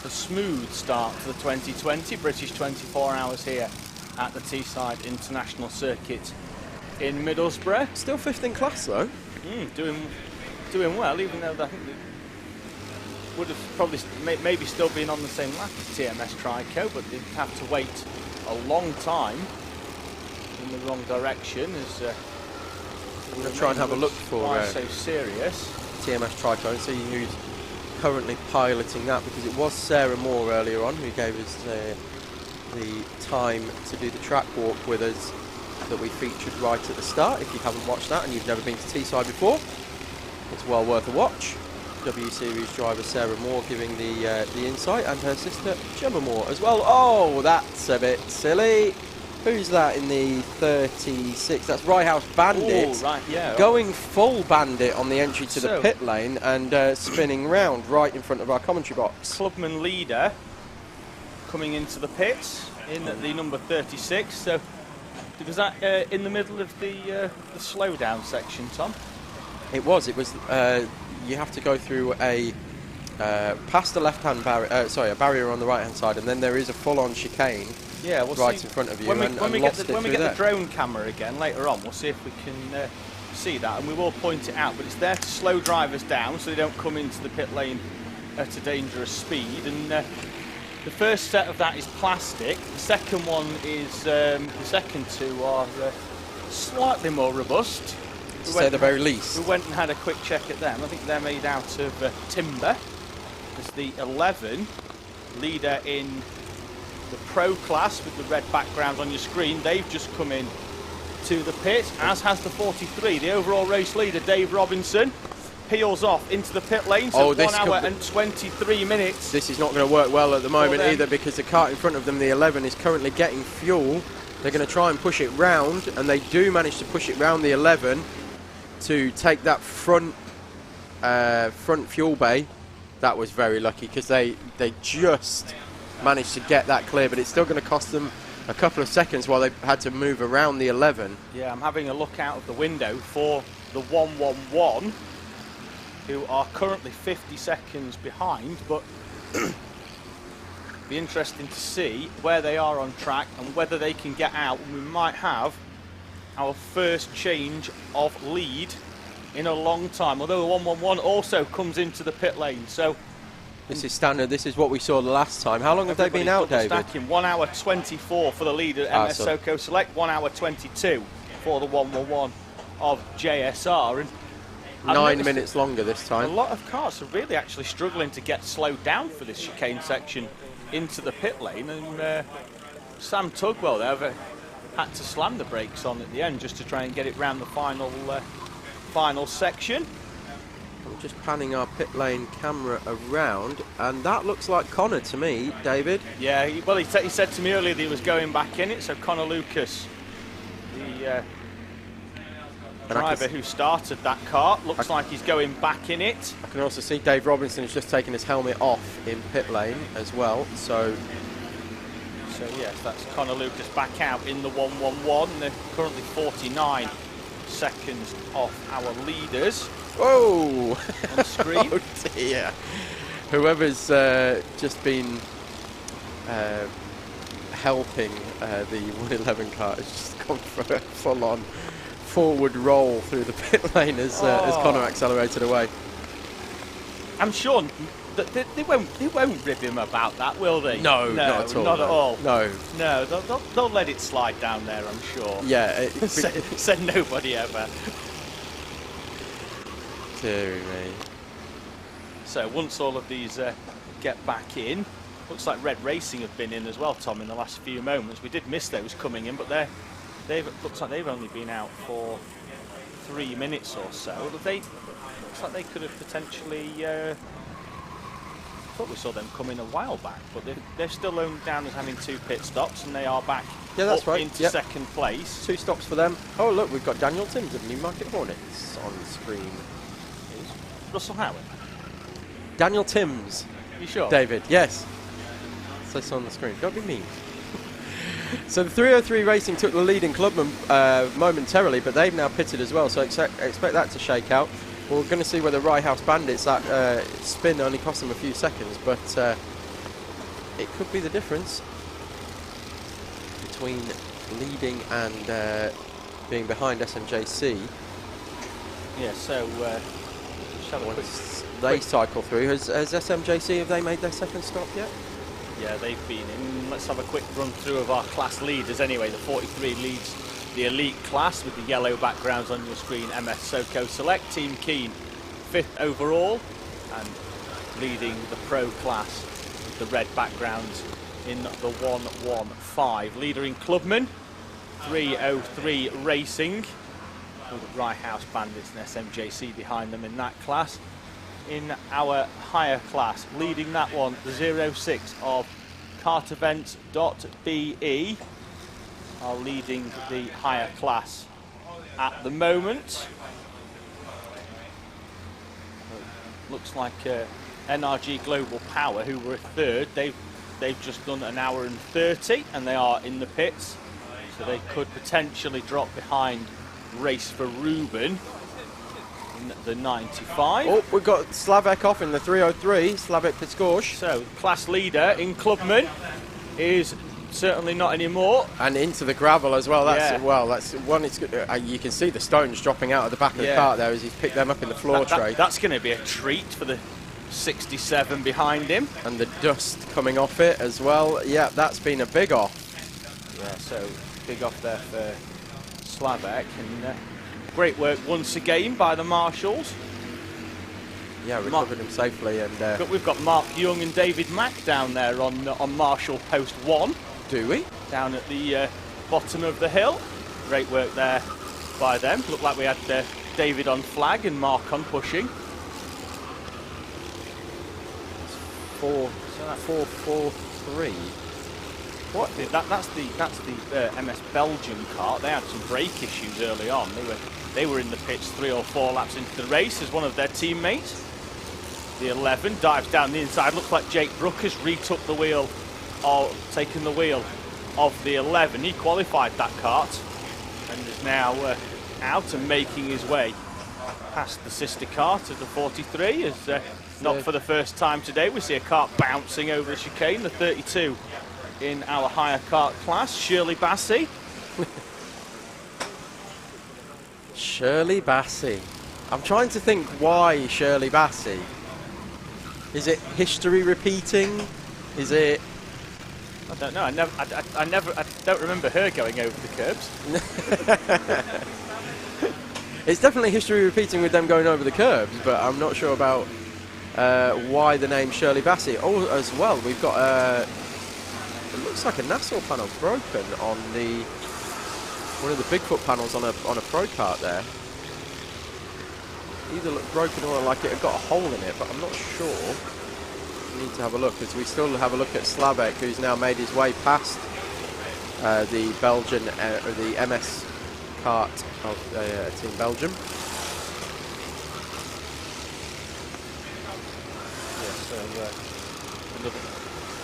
a smooth start to the 2020 British 24 hours here at the Teesside International Circuit in Middlesbrough. Still 5th in class though. Doing well, even though I think they would have probably maybe still been on the same lap as TMS Trico, but they'd have to wait a long time in the wrong direction. As I'm going to try and have a look for Why So Serious TMS Trico and see who's currently piloting that, because it was Sarah Moore earlier on who gave us the time to do the track walk with us that we featured right at the start. If you haven't watched that and you've never been to Teesside before, it's well worth a watch. W Series driver Sarah Moore giving the insight, and her sister Gemma Moore as well. Oh, that's a bit silly. Who's that in the 36? That's Ryehouse Bandit. Ooh, right, yeah. Going full Bandit on the entry to the pit lane and spinning round right in front of our commentary box. Clubman leader coming into the pits in at the number 36. So was that in the middle of the slowdown section, Tom? It was. You have to go through a past the left-hand barrier, a barrier on the right-hand side, and then there is a full-on chicane. Yeah, we'll right see in front of you. When we get the drone camera again later on, we'll see if we can see that, and we will point it out. But it's there to slow drivers down so they don't come into the pit lane at a dangerous speed. And the first set of that is plastic. The second one is the second two are slightly more robust. To say the very least. We went and had a quick check at them. I think they're made out of timber. There's the 11 leader in the pro class with the red background on your screen. They've just come in to the pit, as has the 43. The overall race leader, Dave Robinson, peels off into the pit lane. So 1 hour and 23 minutes. This is not going to work well at the moment either, because the cart in front of them, the 11, is currently getting fuel. They're going to try and push it round, and they do manage to push it round the 11 to take that front fuel bay. That was very lucky, because they just managed to get that clear, but it's still going to cost them a couple of seconds while they had to move around the 11. Yeah, I'm having a look out of the window for the 111, who are currently 50 seconds behind, but be interesting to see where they are on track and whether they can get out, and we might have our first change of lead in a long time, although the 111 also comes into the pit lane. So this is standard. This is what we saw the last time. How long have they been out, David? Stacking. 1 hour 24 for the leader at MS Soco Select, 1 hour 22 for the 111 of JSR. And 9 minutes longer this time. A lot of cars are really actually struggling to get slowed down for this chicane section into the pit lane, and Sam Tugwell there had to slam the brakes on at the end just to try and get it round the final section. I'm just panning our pit lane camera around, and that looks like Connor to me, David. Yeah, he said to me earlier that he was going back in it, so Connor Lucas, the driver who started that kart, looks like he's going back in it. I can also see Dave Robinson has just taken his helmet off in pit lane as well. So yes, that's Connor Lucas back out in the 111. They're currently 49 seconds off our leaders. Whoa! On screen. Oh dear. Whoever's just been helping the 111 kart has just gone for a full-on forward roll through the pit lane as Connor accelerated away. I'm sure that they won't rib him about that, will they? No, not at all. Not at all. No, they'll let it slide down there, I'm sure. Yeah, said nobody ever. Dear me. So once all of these get back in, looks like Red Racing have been in as well, Tom, in the last few moments. We did miss those coming in, but looks like they've only been out for 3 minutes or so. Looks like they could have potentially. I thought we saw them come in a while back, but they're still only down as having 2 pit stops, and they are back. Yeah, that's right. Into second place. 2 stops for them. Oh look, we've got Daniel Timms of Newmarket Hornets on the screen. Russell Howard. Daniel Timms. You sure? David, yes. So it's on the screen. Don't be mean. So the 303 Racing took the lead in Clubman momentarily, but they've now pitted as well, so expect that to shake out. We're going to see whether Rye House Bandits, that spin only cost them a few seconds, but it could be the difference between leading and being behind SMJC. Yeah, so once they cycle through, has SMJC, have they made their second stop yet? Yeah, they've been in. Let's have a quick run through of our class leaders anyway. The 43 leads the elite class with the yellow backgrounds on your screen. MS Soco Select, Team Keen 5th overall, and leading the pro class with the red backgrounds in the 115. Leader in Clubman, 303 Racing, with the Rye House Bandits and SMJC behind them in that class. In our higher class, leading that one, the 06 of kartevents.be are leading the higher class at the moment. Looks like NRG Global Power, who were 3rd, they've just done 1 hour and 30, and they are in the pits, so they could potentially drop behind Race for Ruben in the 95. Oh, we've got Slavek off in the 303, Slavek Piskorsh. So, class leader in Clubman is certainly not anymore. And into the gravel as well. That's yeah. That's one. It's good. You can see the stones dropping out of the back of the cart there as he's picked them up in the floor tray. That's going to be a treat for the 67 behind him. And the dust coming off it as well. Yeah, that's been a big off. Yeah, so big off there for Slavek, and great work once again by the marshals. Yeah, recovered him safely, and but we've got Mark Young and David Mack down there on Marshall Post 1. Do we? Down at the bottom of the hill. Great work there by them. Looked like we had David on flag and Mark on pushing. 4-4-3. What? That's the MS Belgium kart. They had some brake issues early on. They were in the pits 3 or 4 laps into the race as one of their teammates. The 11 dives down the inside. Looks like Jake Brook has retook the wheel, or taken the wheel of the 11. He qualified that kart and is now out and making his way past the sister kart of the 43. As not for the first time today, we see a kart bouncing over the chicane, the 32 in our higher kart class, Shirley Bassey. Shirley Bassey. I'm trying to think why Shirley Bassey. Is it history repeating? Is it? I don't know. I don't remember her going over the curbs. It's definitely history repeating with them going over the curbs, but I'm not sure about why the name Shirley Bassey. Oh, as well, we've got it looks like a Nassau panel broken on one of the Bigfoot panels on a pro kart there. Either looked broken or like it had got a hole in it, but I'm not sure. We need to have a look, as we still have a look at Slavek, who's now made his way past the Belgian, or the MS kart of Team Belgium. Yes, another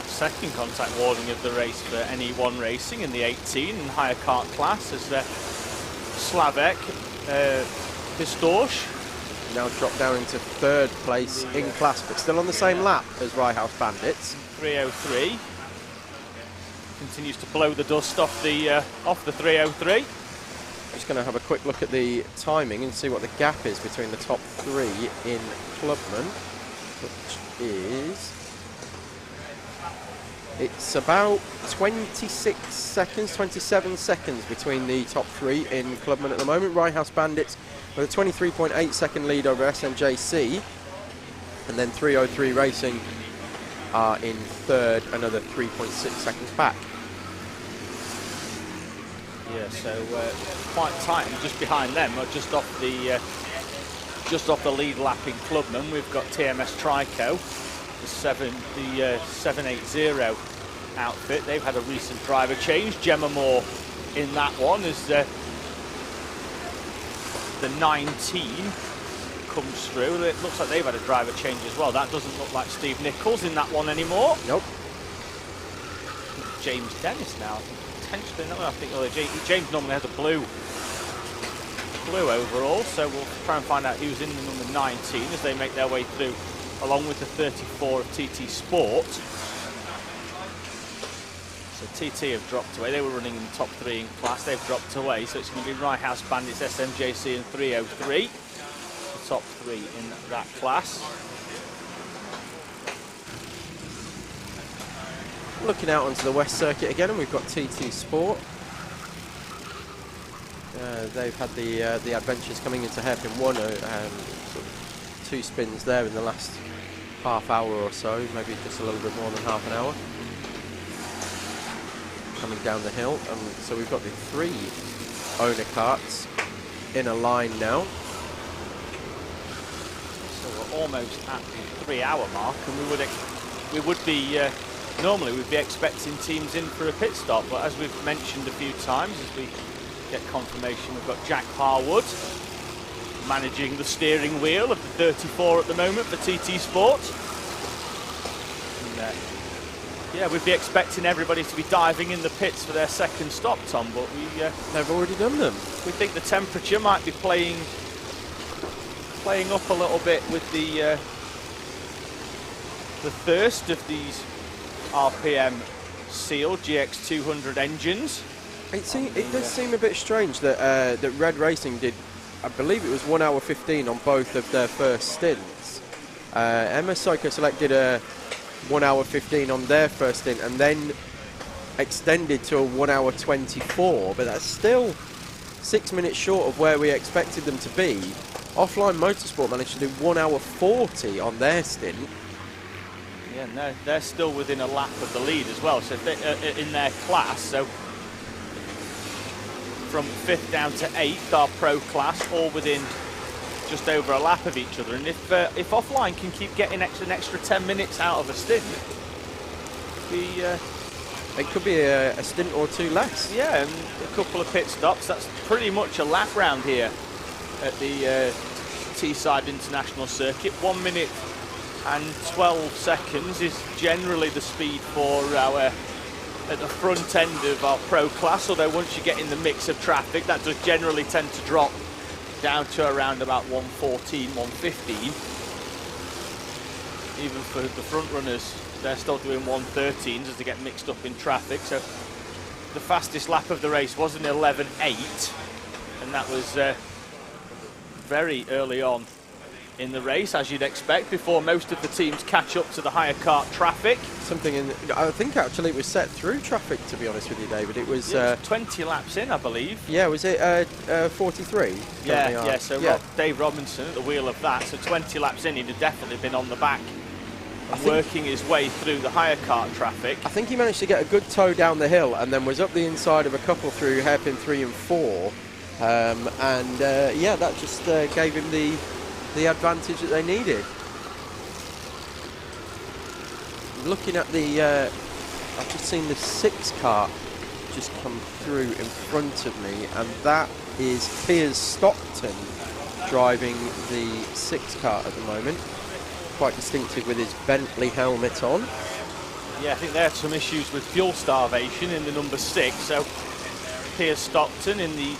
second contact warning of the race for NE1 racing in the 18 and higher kart class, as Slavek Pistorch now dropped down into third place in class, but still on the same lap as Rye House Bandits. 303 continues to blow the dust off the 303. Just going to have a quick look at the timing and see what the gap is between the top three in Clubman, which is, it's about 26 seconds, 27 seconds between the top three in Clubman at the moment. Rye House Bandits with a 23.8 second lead over SMJC, and then 303 Racing are in third, another 3.6 seconds back. Yeah, so quite tight, and just behind them, just off the lead lap in Clubman, we've got TMS Trico, the 780 outfit. They've had a recent driver change. Gemma Moore in that one as the 19 comes through. It looks like they've had a driver change as well. That doesn't look like Steve Nichols in that one anymore. Nope. James Dennis now. Potentially, no, I think James normally has a blue overall, so we'll try and find out who's in the number 19 as they make their way through, along with the 34 of TT Sport. So TT have dropped away. They were running in the top three in class. They've dropped away, so it's going to be Rye House Bandits, SMJC and 303. The top three in that class. Looking out onto the West Circuit again, and we've got TT Sport. They've had the adventures coming into hairpin one, sort of 2 spins there in the last half hour or so, maybe just a little bit more than half an hour. Coming down the hill, so we've got the 3 owner karts in a line now. So we're almost at the 3-hour mark, and we would be normally we'd be expecting teams in for a pit stop, but as we've mentioned a few times, as we get confirmation, we've got Jack Harwood managing the steering wheel of the 34 at the moment for TT Sport. And, yeah, we'd be expecting everybody to be diving in the pits for their second stop, Tom, but they've already done them. We think the temperature might be playing up a little bit with the thirst of these RPM sealed GX200 engines. It does seem a bit strange that that Red Racing did, I believe it was 1 hour 15 on both of their first stints. MS Psycho Select did a 1 hour 15 on their first stint and then extended to a 1 hour 24, but that's still 6 minutes short of where we expected them to be. Offline Motorsport managed to do 1 hour 40 on their stint. Yeah, no, they're still within a lap of the lead as well, so if they, in their class, so from 5th down to 8th, our pro class, all within just over a lap of each other. And if Offline can keep getting an extra 10 minutes out of a stint, it could be a stint or 2 less. Yeah, and a couple of pit stops. That's pretty much a lap round here at the Teesside International Circuit. 1 minute and 12 seconds is generally the speed for our at the front end of our pro class, although once you get in the mix of traffic, that does generally tend to drop down to around about 114, 115. Even for the front runners, they're still doing 113s as they get mixed up in traffic. So the fastest lap of the race was an 11.8, and that was very early on in the race, as you'd expect, before most of the teams catch up to the higher kart traffic. Something in, I think actually it was set through traffic, to be honest with you, David. It was, yeah, it was 20 laps in, I believe. Yeah, was it 43? Yeah, so yeah. Dave Robinson at the wheel of that, so 20 laps in, he'd have definitely been on the back and working his way through the higher kart traffic. I think he managed to get a good tow down the hill and then was up the inside of a couple through hairpin 3 and 4. Yeah, that just gave him the advantage that they needed. Looking at the, I've just seen the 6 kart just come through in front of me, and that is Piers Stockton driving the 6 kart at the moment. Quite distinctive with his Bentley helmet on. Yeah, I think they had some issues with fuel starvation in the number 6, so Piers Stockton in the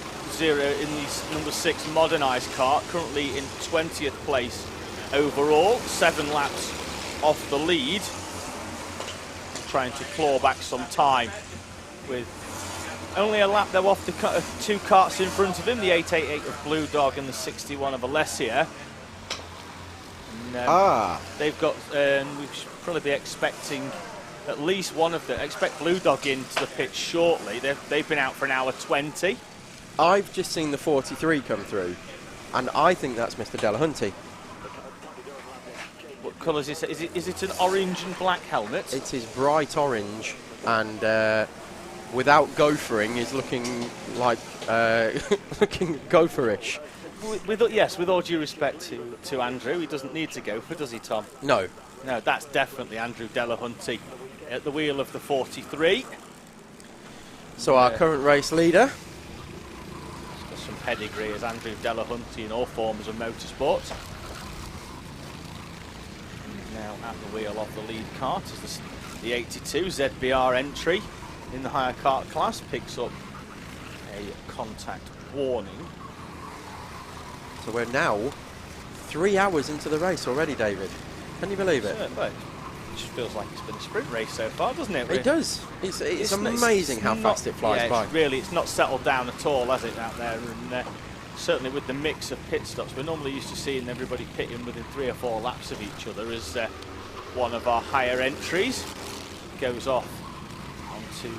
number 6 modernised kart, currently in 20th place overall, 7 laps off the lead, trying to claw back some time with only a lap though off the 2 karts in front of him, the 888 of Blue Dog and the 61 of Alessia. And, they've got, we should probably be expecting at least one of them. Expect Blue Dog into the pit shortly. They've been out for an hour 20. I've just seen the 43 come through, and I think that's Mr. Delahunty. What colour is it? Is it an orange and black helmet? It is bright orange, and without gophering, is looking like looking gopherish. Yes, with all due respect to Andrew, he doesn't need to gopher, does he, Tom? No. No, that's definitely Andrew Delahunty at the wheel of the 43. So our current race leader. Some pedigree as Andrew Delahunty in all forms of motorsport. And now at the wheel of the lead kart is the 82 ZBR entry in the higher kart class, picks up a contact warning. So we're now 3 hours into the race already, David. Can you believe it? Well, it just feels like it's been a sprint race so far, doesn't it? It does. It's amazing how fast it flies by. It's not settled down at all, has it, out there? And certainly with the mix of pit stops, we're normally used to seeing everybody pitting within 3 or 4 laps of each other as one of our higher entries goes off onto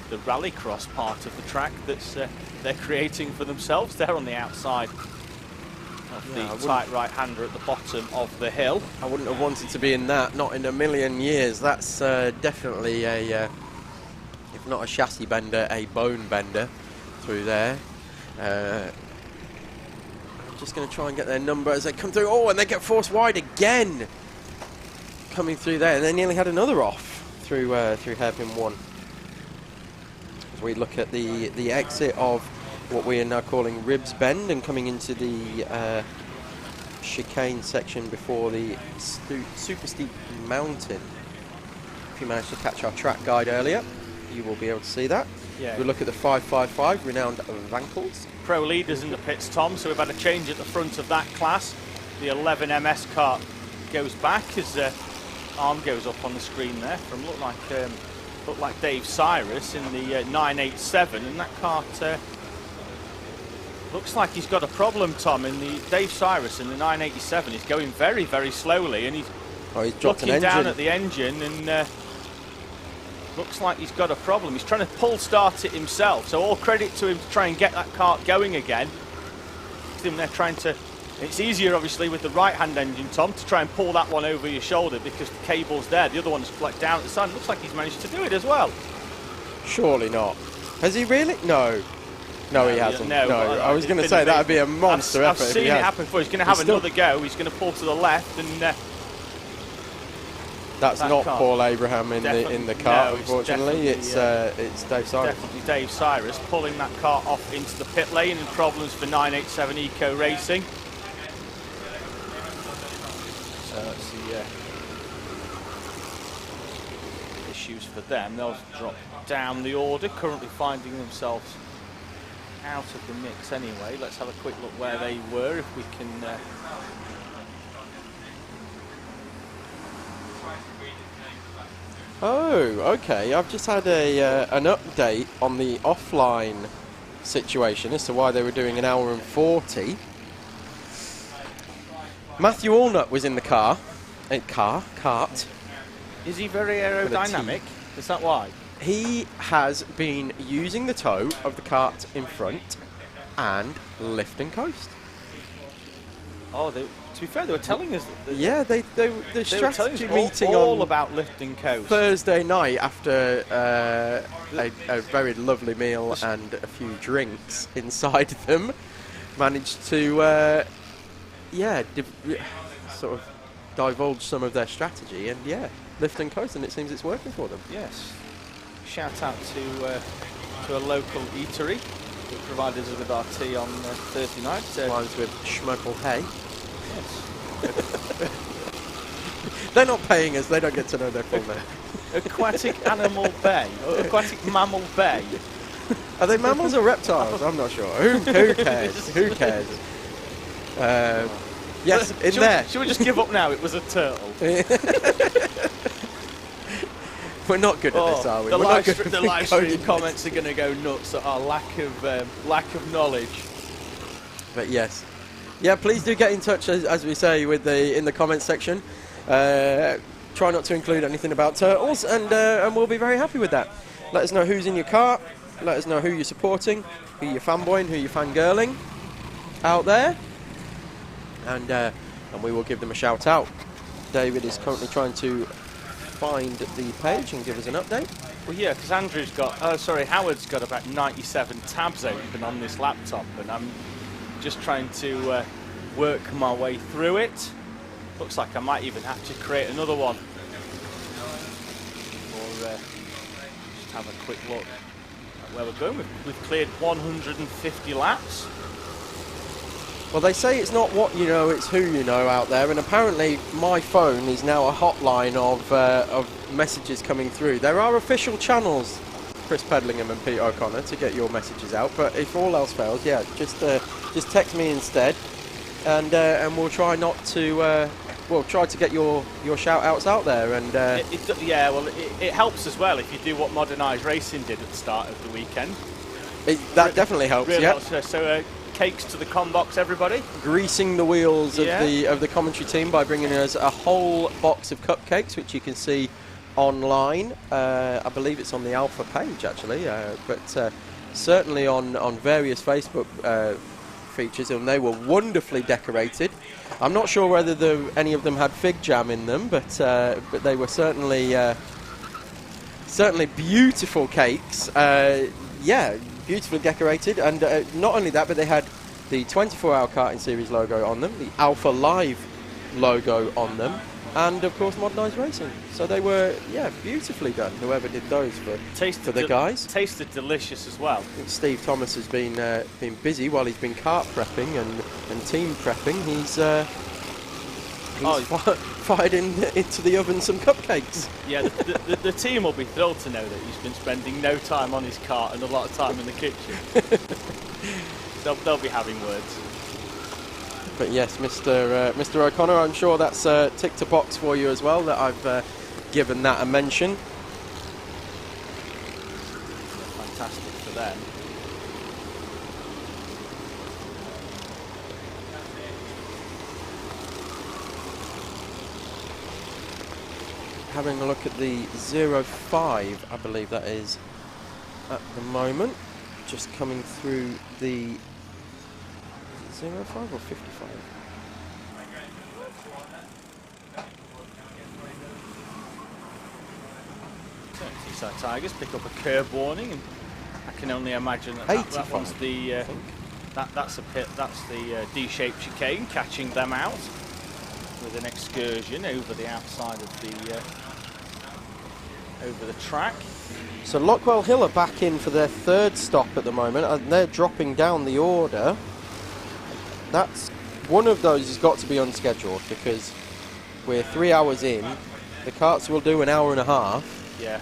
the rallycross part of the track that's they're creating for themselves. They're on the outside of the tight right-hander at the bottom of the hill. I wouldn't have wanted to be in that, not in a million years. That's definitely a, if not a chassis bender, a bone bender through there. I'm just going to try and get their number as they come through. Oh, and they get forced wide again. Coming through there, and they nearly had another off through hairpin 1. As we look at the exit of what we are now calling Ribs Bend, and coming into the chicane section before the super steep mountain. If you managed to catch our track guide earlier, you will be able to see that. Yeah. We look at the 555 renowned Vankels. Pro leaders in the pits, Tom, so we've had a change at the front of that class. The 11 MS kart goes back as arm goes up on the screen there from look like Dave Cyrus in the 987, and that kart looks like he's got a problem, Tom. In the Dave Cyrus in the 987, he's going very, very slowly, and he's dropped looking down at the engine, and looks like he's got a problem. He's trying to pull start it himself, so all credit to him to try and get that kart going again. They're trying to. It's easier, obviously, with the right-hand engine, Tom, to try and pull that one over your shoulder because the cable's there. The other one's like down at the side. Looks like he's managed to do it as well. Surely not. Has he really? No. No, he hasn't. No, I was going to say that would be a monster effort. I've seen it happen before. He's going to have another go. He's going to pull to the left, and that's not Paul Abraham in the car. No, unfortunately, it's Dave Cyrus. Definitely Dave Cyrus pulling that car off into the pit lane, and problems for 987 Eco Racing. So that's the issues for them. They'll drop down the order, currently finding themselves out of the mix anyway. Let's have a quick look where they were, if we can... Oh, okay. I've just had an update on the offline situation as to why they were doing an hour and 40. Matthew Allnut was in the Kart. Is he very aerodynamic? Is that why? He has been using the toe of the cart in front and lift and coast. Oh, to be fair, they were telling us that the strategy meeting all on about lift and coast. Thursday night after a very lovely meal and a few drinks inside them, managed to sort of divulge some of their strategy and lift and coast, and it seems it's working for them. Yes. Shout out to a local eatery who provided us with our tea on Thursday night. Rhymes with Schmuggle Hay. Yes. They're not paying us, they don't get to know their full name. Aquatic Animal Bay. Aquatic Mammal Bay. Are they mammals or reptiles? I'm not sure. Who cares? Who cares? Yes, should we just give up now? It was a turtle. We're not good at this, are we? The live stream comments are going to go nuts at our lack of knowledge. But yes, please do get in touch, as we say, in the comments section. Try not to include anything about turtles, and we'll be very happy with that. Let us know who's in your car. Let us know who you're supporting, who you're fanboying, who you're fangirling out there, and we will give them a shout out. David is currently trying to find the page and give us an update. Well, yeah, because Howard's got about 97 tabs open on this laptop, and I'm just trying to work my way through it. Looks like I might even have to create another one. Or just have a quick look at where we're going. We've cleared 150 laps. Well, they say it's not what you know, it's who you know out there, and apparently my phone is now a hotline of messages coming through. There are official channels, Chris Pedlingham and Pete O'Connor, to get your messages out, but if all else fails, just text me instead, and we'll try to get your shout outs out there. And it helps as well if you do what Modernised Racing did at the start of the weekend. That definitely helps. Really helps. So cakes to the com box, everybody. Greasing the wheels of the commentary team by bringing us a whole box of cupcakes, which you can see online. I believe it's on the Alpha page actually, but certainly on various Facebook features, and they were wonderfully decorated. I'm not sure whether any of them had fig jam in them, but they were certainly beautiful cakes. Beautifully decorated, and not only that, but they had the 24-hour karting series logo on them, the Alpha Live logo on them, and of course Modernised Racing. So they were beautifully done, whoever did those for the guys. Tasted delicious as well. I think Steve Thomas has been busy while he's been kart prepping and team prepping. He's fired into the oven some cupcakes. Yeah, the team will be thrilled to know that he's been spending no time on his kart and a lot of time in the kitchen. they'll be having words. But yes, Mr. O'Connor, I'm sure that's ticked a box for you as well, that I've given that a mention. Fantastic for them. Having a look at the 05, I believe that is at the moment. Just coming through the 05 or 55? Teesside Tigers pick up a curb warning, and I can only imagine that one's the that's the D-shaped chicane catching them out with an excursion over the outside of over the track. So Lockwell Hill are back in for their third stop at the moment, and they're dropping down the order. That's one of those has got to be unscheduled because we're 3 hours in. The karts will do an hour and a half. Yeah.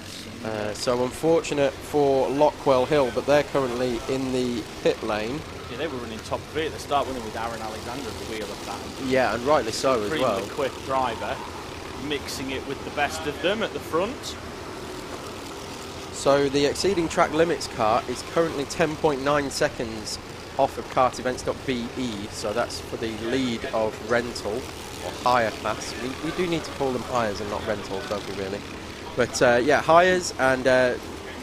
So unfortunate for Lockwell Hill, but they're currently in the pit lane. Yeah, they were running top 3 at the start, winning with Aaron Alexander at the wheel of that. Yeah, and rightly so as well. Supremely quick driver, mixing it with the best of them at the front. So the exceeding track limits car is currently 10.9 seconds off of kartevents.be, so that's for the lead of rental or hire class. We do need to call them hires and not rentals, don't we really? But yeah, hires and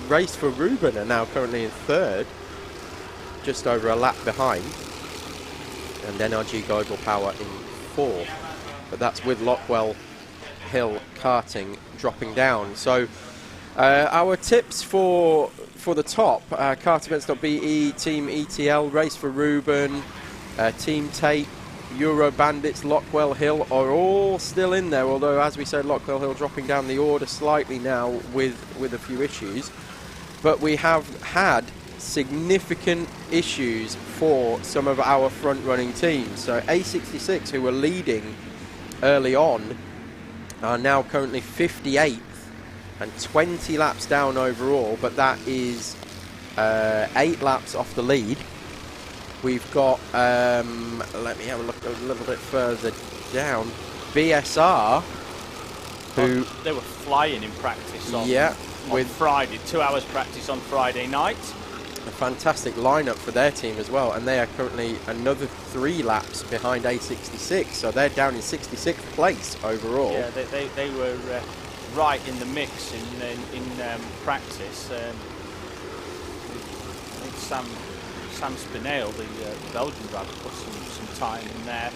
Race for Ruben are now currently in 3rd, just over a lap behind, and NRG Geigel Power in 4th. But that's with Lockwell Hill Karting dropping down. So our tips for the top, kartevents.be, Team ETL, Race for Ruben, Team Tate, Euro Bandits, Lockwell Hill are all still in there, although as we said, Lockwell Hill dropping down the order slightly now with a few issues. But we have had significant issues for some of our front running teams. So A66, who were leading early on, are now currently 58th and 20 laps down overall, but that is 8 laps off the lead. We've got, let me have a look a little bit further down, BSR, who... They were flying in practice on with Friday, 2 hours practice on Friday night. A fantastic lineup for their team as well, and they are currently another 3 laps behind A66, so they're down in 66th place overall. Yeah, they were right in the mix in practice. I think Sam Spinale, the Belgian driver, put some time in there,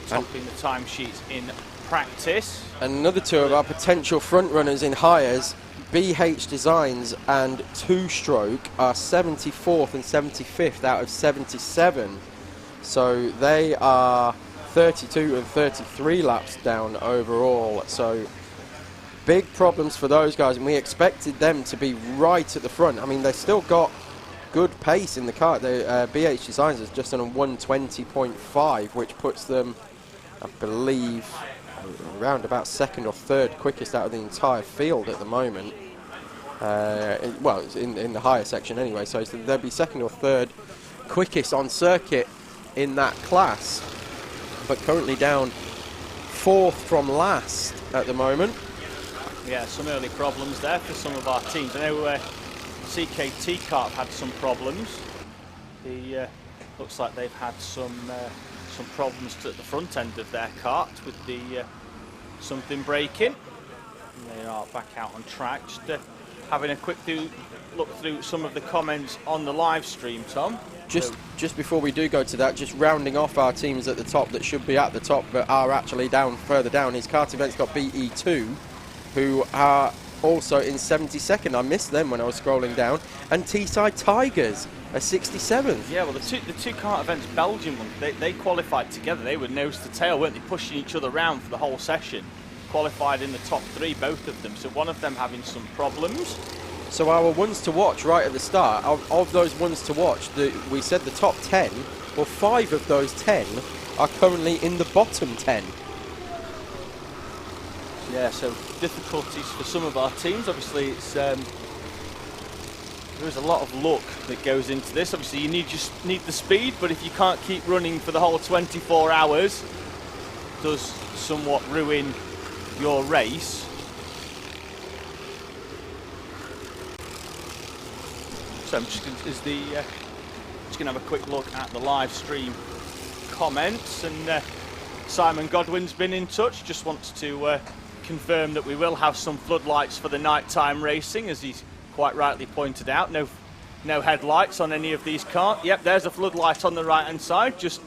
topping the timesheets in practice. And another 2 of our potential front runners in hires, BH Designs and Two Stroke, are 74th and 75th out of 77. So they are 32 and 33 laps down overall. So big problems for those guys, and we expected them to be right at the front. I mean, they've still got good pace in the car. The BH Designs is just on a 120.5, which puts them, I believe, around about 2nd or 3rd quickest out of the entire field at the moment. Well, it's in the higher section anyway, so they'll be 2nd or 3rd quickest on circuit in that class, but currently down 4th from last at the moment. Yeah, some early problems there for some of our teams. I know CKT Kart had some problems. Looks like they've had some problems at the front end of their kart with the something breaking. And they are back out on track. Just having a quick look through some of the comments on the live stream, Tom. Just before we do go to that, just rounding off our teams at the top that should be at the top but are actually down further down is kartevents.be2, who are also in 72nd. I missed them when I was scrolling down. And Teesside Tigers are 67th. Yeah, well, the two Kart Events Belgian ones, they qualified together. They were nose to tail, weren't they, pushing each other around for the whole session. Qualified in the top 3, both of them. So one of them having some problems. So our ones to watch right at the start, of those ones to watch, we said the top 10, well, 5 of those 10 are currently in the bottom 10. Yeah, so difficulties for some of our teams. Obviously, it's there is a lot of luck that goes into this. Obviously, you just need the speed, but if you can't keep running for the whole 24 hours, it does somewhat ruin your race. So I'm just going to have a quick look at the live stream comments, and Simon Godwin's been in touch. Just wants to confirm that we will have some floodlights for the nighttime racing, as he's quite rightly pointed out. No headlights on any of these cars. Yep, there's a floodlight on the right hand side, just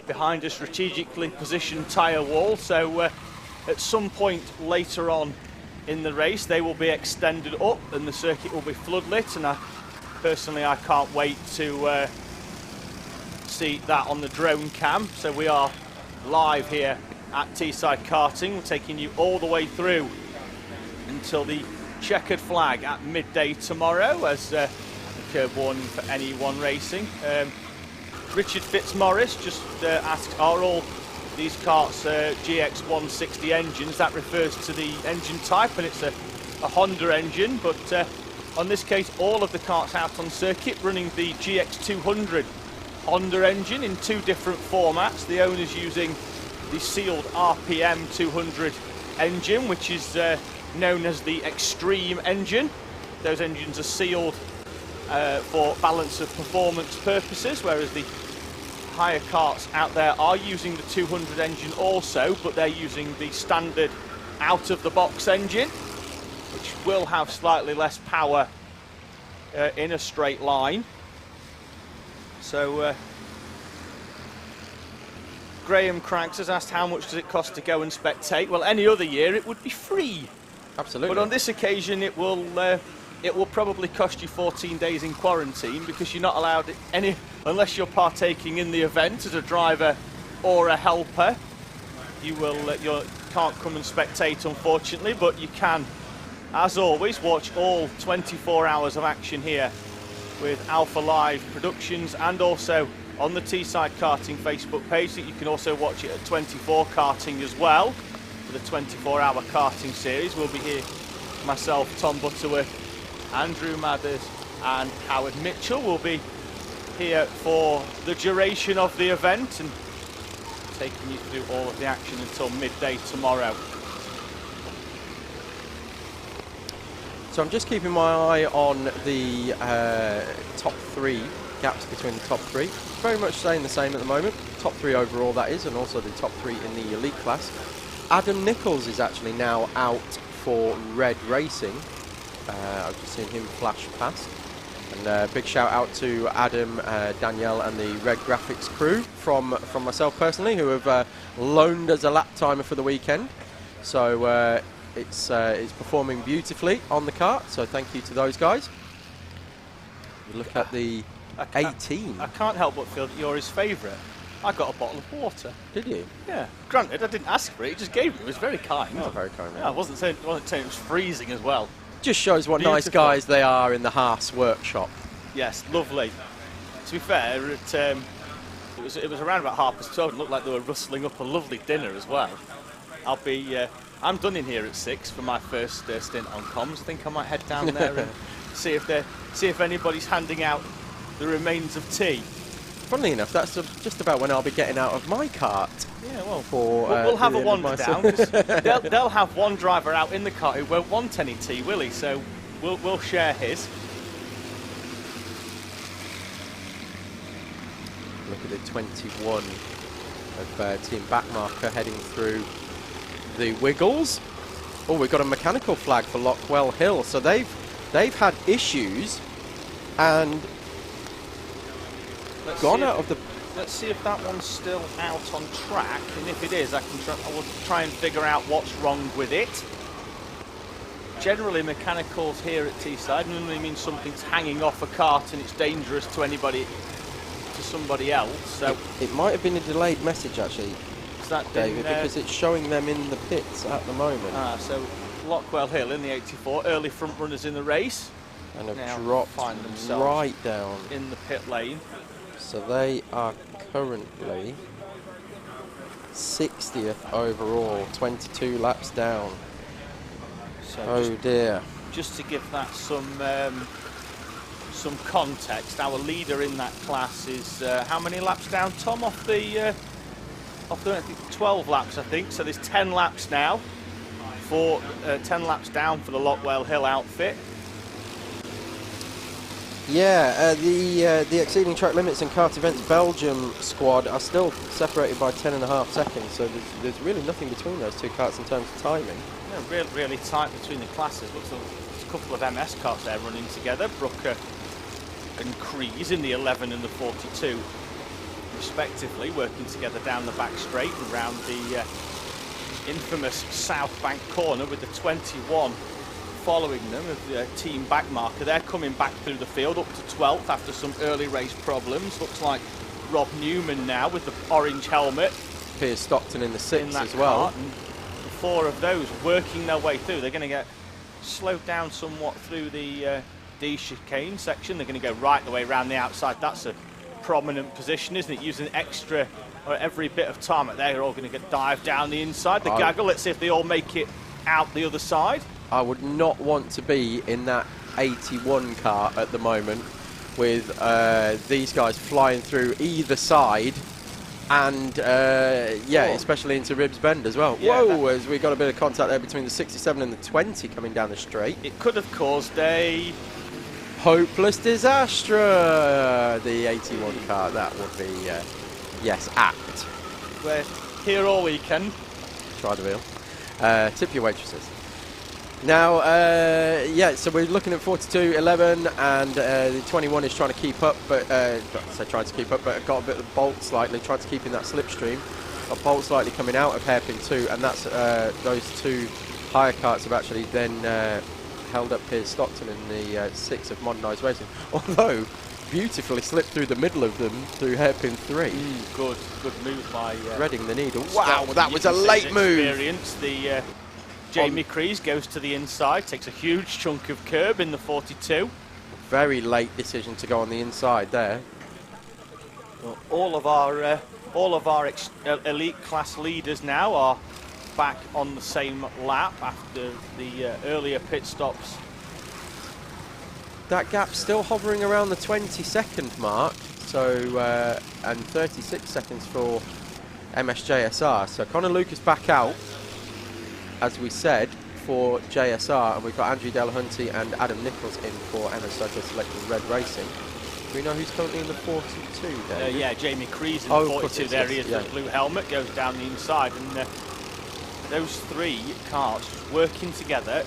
behind a strategically positioned tyre wall. So at some point later on in the race, they will be extended up and the circuit will be floodlit, and personally I can't wait to see that on the drone cam. So we are live here at Teesside Karting. We're taking you all the way through until the checkered flag at midday tomorrow, as a curb warning for anyone racing. Richard Fitzmaurice just asked, are all these karts GX160 engines? That refers to the engine type, and it's a a Honda engine, but on this case all of the karts out on circuit running the GX200 Honda engine in 2 different formats. The owners using the sealed RPM 200 engine, which is known as the Extreme engine. Those engines are sealed for balance of performance purposes, whereas the higher karts out there are using the 200 engine also, but they're using the standard out-of-the-box engine, which will have slightly less power in a straight line. So Graham Cranks has asked how much does it cost to go and spectate. Well, any other year it would be free. Absolutely. But on this occasion it will probably cost you 14 days in quarantine, because you're not allowed any, unless you're partaking in the event as a driver or a helper. You can't come and spectate, unfortunately, but you can, as always, watch all 24 hours of action here with Alpha Live Productions, and also on the Teesside Karting Facebook page that you can also watch it at 24 Karting as well. For the 24-hour karting series, we'll be here, myself, Tom Butterworth, Andrew Mathers and Howard Mitchell will be here for the duration of the event and taking you through all of the action until midday tomorrow. So I'm just keeping my eye on the top 3, gaps between the top 3. Very much staying the same at the moment. Top 3 overall, that is, and also the top 3 in the elite class. Adam Nichols is actually now out for Red Racing. I've just seen him flash past. And big shout out to Adam, Danielle and the Red Graphics crew from myself personally, who have loaned us a lap timer for the weekend. So it's performing beautifully on the kart, so thank you to those guys. We look at the 18. I can't help but feel that you're his favourite. I got a bottle of water. Did you? Yeah. Granted, I didn't ask for it, he just gave it. It was very kind. Oh, very kind. Yeah, I wasn't saying it was freezing as well. Just shows what Beautiful. nice guys they are in the Haas workshop. Yes, lovely. To be fair, it was around about 12:30. It looked like they were rustling up a lovely dinner as well. I'm done in here at 6 for my first stint on comms. I think I might head down there and see if anybody's handing out the remains of tea. Funnily enough, that's just about when I'll be getting out of my cart. Yeah, well, for, we'll have a wander down. They'll have one driver out in the car who won't want any tea, will he? So we'll share his. Look at the 21 of Team Backmarker heading through the Wiggles. Oh, we've got a mechanical flag for Lockwell Hill. So they've had issues and gone out of the... Let's see if that one's still out on track, and if it is, I will try and figure out what's wrong with it. Generally, mechanicals here at Teesside normally means something's hanging off a cart and it's dangerous to somebody else. So it might have been a delayed message, actually, is that David, because it's showing them in the pits at the moment. So Lockwell Hill in the 84, early front runners in the race, and have dropped right down in the pit lane. So they are currently 60th overall, 22 laps down. So oh dear. Just to give that some context, our leader in that class is how many laps down, Tom? Off the 12 laps, I think. So there's 10 laps now for 10 laps down for the Lockwell Hill outfit. Yeah, the Exceeding Track Limits and Kart Events Belgium squad are still separated by 10.5 seconds, so there's really nothing between those two karts in terms of timing. Yeah, really tight between the classes. Looks like there's a couple of MS karts there running together, Brooker and Crees in the 11 and the 42, respectively, working together down the back straight and round the infamous South Bank corner with the 21 following them of the Team Backmarker. They're coming back through the field up to 12th after some early race problems. Looks like Rob Newman now with the orange helmet. Piers Stockton in the 6 as well. And the 4 of those working their way through. They're going to get slowed down somewhat through the D chicane section. They're going to go right the way around the outside. That's a prominent position, isn't it? Using every bit of time. They're all going to get dive down the inside. The gaggle. Let's see if they all make it out the other side. I would not want to be in that 81 car at the moment with these guys flying through either side. And, especially into Ribs Bend as well. Yeah, whoa, as we got a bit of contact there between the 67 and the 20 coming down the straight. It could have caused a hopeless disaster. The 81 car, that would be, yes, apt. We're here all weekend. Try the veal. Tip your waitresses. Now, so we're looking at 42.11, and the 21 is trying to keep up, but trying to keep up, but got a bit of bolt slightly, trying to keep in that slipstream. Got bolt slightly coming out of hairpin 2, and that's those two higher carts have actually then held up Piers Stockton in the 6 of Modernised Racing. Although beautifully slipped through the middle of them through hairpin 3. Good move by threading the needle. Wow, that was a late move. The Jamie Crees goes to the inside, takes a huge chunk of curb in the 42. Very late decision to go on the inside there. Well, all of our elite class leaders now are back on the same lap after the earlier pit stops. That gap's still hovering around the 20-second mark, so and 36 seconds for MSJSR. So Connor Lucas back out, as we said, for JSR, and we've got Andrew Delahunty and Adam Nichols in for MS Cycle Selecting Red Racing. Do we know who's currently in the 42 there? Yeah, Jamie Crees in the 42. There he is with the blue helmet, goes down the inside, and those three carts just working together.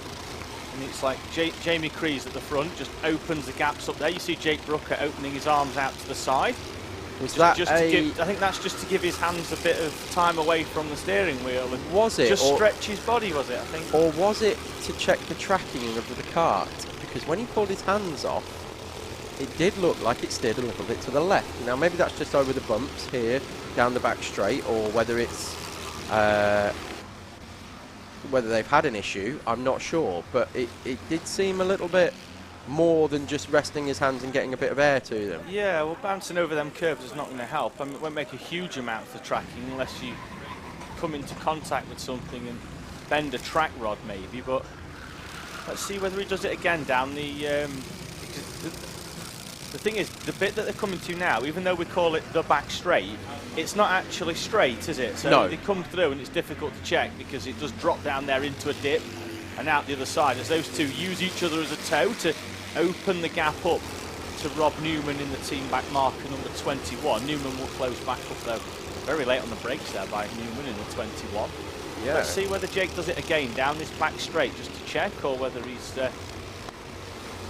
And it's like Jamie Crees at the front just opens the gaps up there. You see Jake Brooker opening his arms out to the side. I think that's just to give his hands a bit of time away from the steering wheel. And was it? Just stretch his body, was it, I think? Or was it to check the tracking of the cart? Because when he pulled his hands off, it did look like it steered a little bit to the left. Now, maybe that's just over the bumps here, down the back straight, or whether it's... whether they've had an issue, I'm not sure. But it did seem a little bit more than just resting his hands and getting a bit of air to them. Yeah, well, bouncing over them curves is not going to help. I mean, it won't make a huge amount for tracking unless you come into contact with something and bend a track rod maybe, but let's see whether he does it again down the thing is, the bit that they're coming to now, even though we call it the back straight, it's not actually straight, is it? So no. They come through and it's difficult to check because it does drop down there into a dip and out the other side as those two use each other as a tow to open the gap up to Rob Newman in the team back marker number 21. Newman will close back up though. Very late on the brakes there by Newman in the 21. Yeah. Let's see whether Jake does it again down this back straight just to check, or whether he's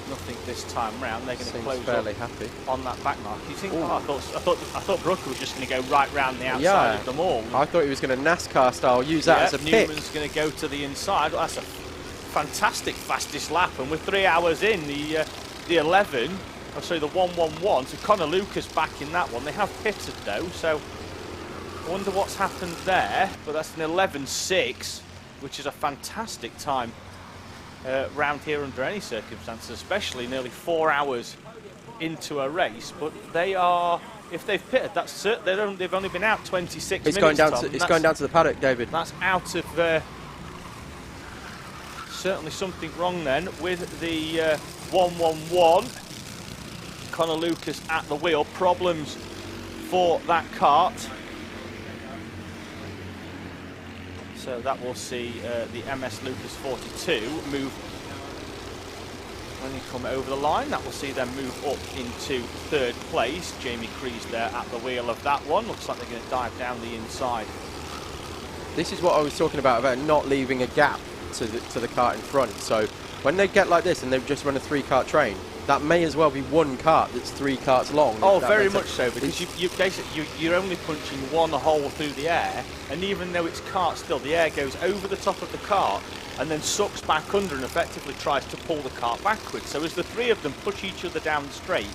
nothing this time round. They're going to close fairly up happy on that back mark. You think? Oh, I thought Brooker was just going to go right round the outside of them all. I thought he was going to NASCAR style use that as a pick. Newman's going to go to the inside. Well, that's a fantastic fastest lap, and we're 3 hours in the 11. Oh, sorry, the 111. So Connor Lucas back in that one. They have pitted though, so I wonder what's happened there. But that's an 11.6, which is a fantastic time round here under any circumstances, especially nearly 4 hours into a race. But they are, if they've pitted, that's they've only been out 26 minutes. Going down to the paddock, David. That's out of certainly something wrong then with the 111. Connor Lucas at the wheel. Problems for that kart. So that will see the MS Lucas 42 move. When they come over the line, that will see them move up into third place. Jamie Crees there at the wheel of that one. Looks like they're going to dive down the inside. This is what I was talking about not leaving a gap to the kart in front. So when they get like this and they've just run a 3-kart train, that may as well be one kart that's 3 karts long. Oh, very much so, because you're only punching one hole through the air, and even though it's kart still, the air goes over the top of the kart and then sucks back under and effectively tries to pull the kart backwards. So as the 3 of them push each other down the straight,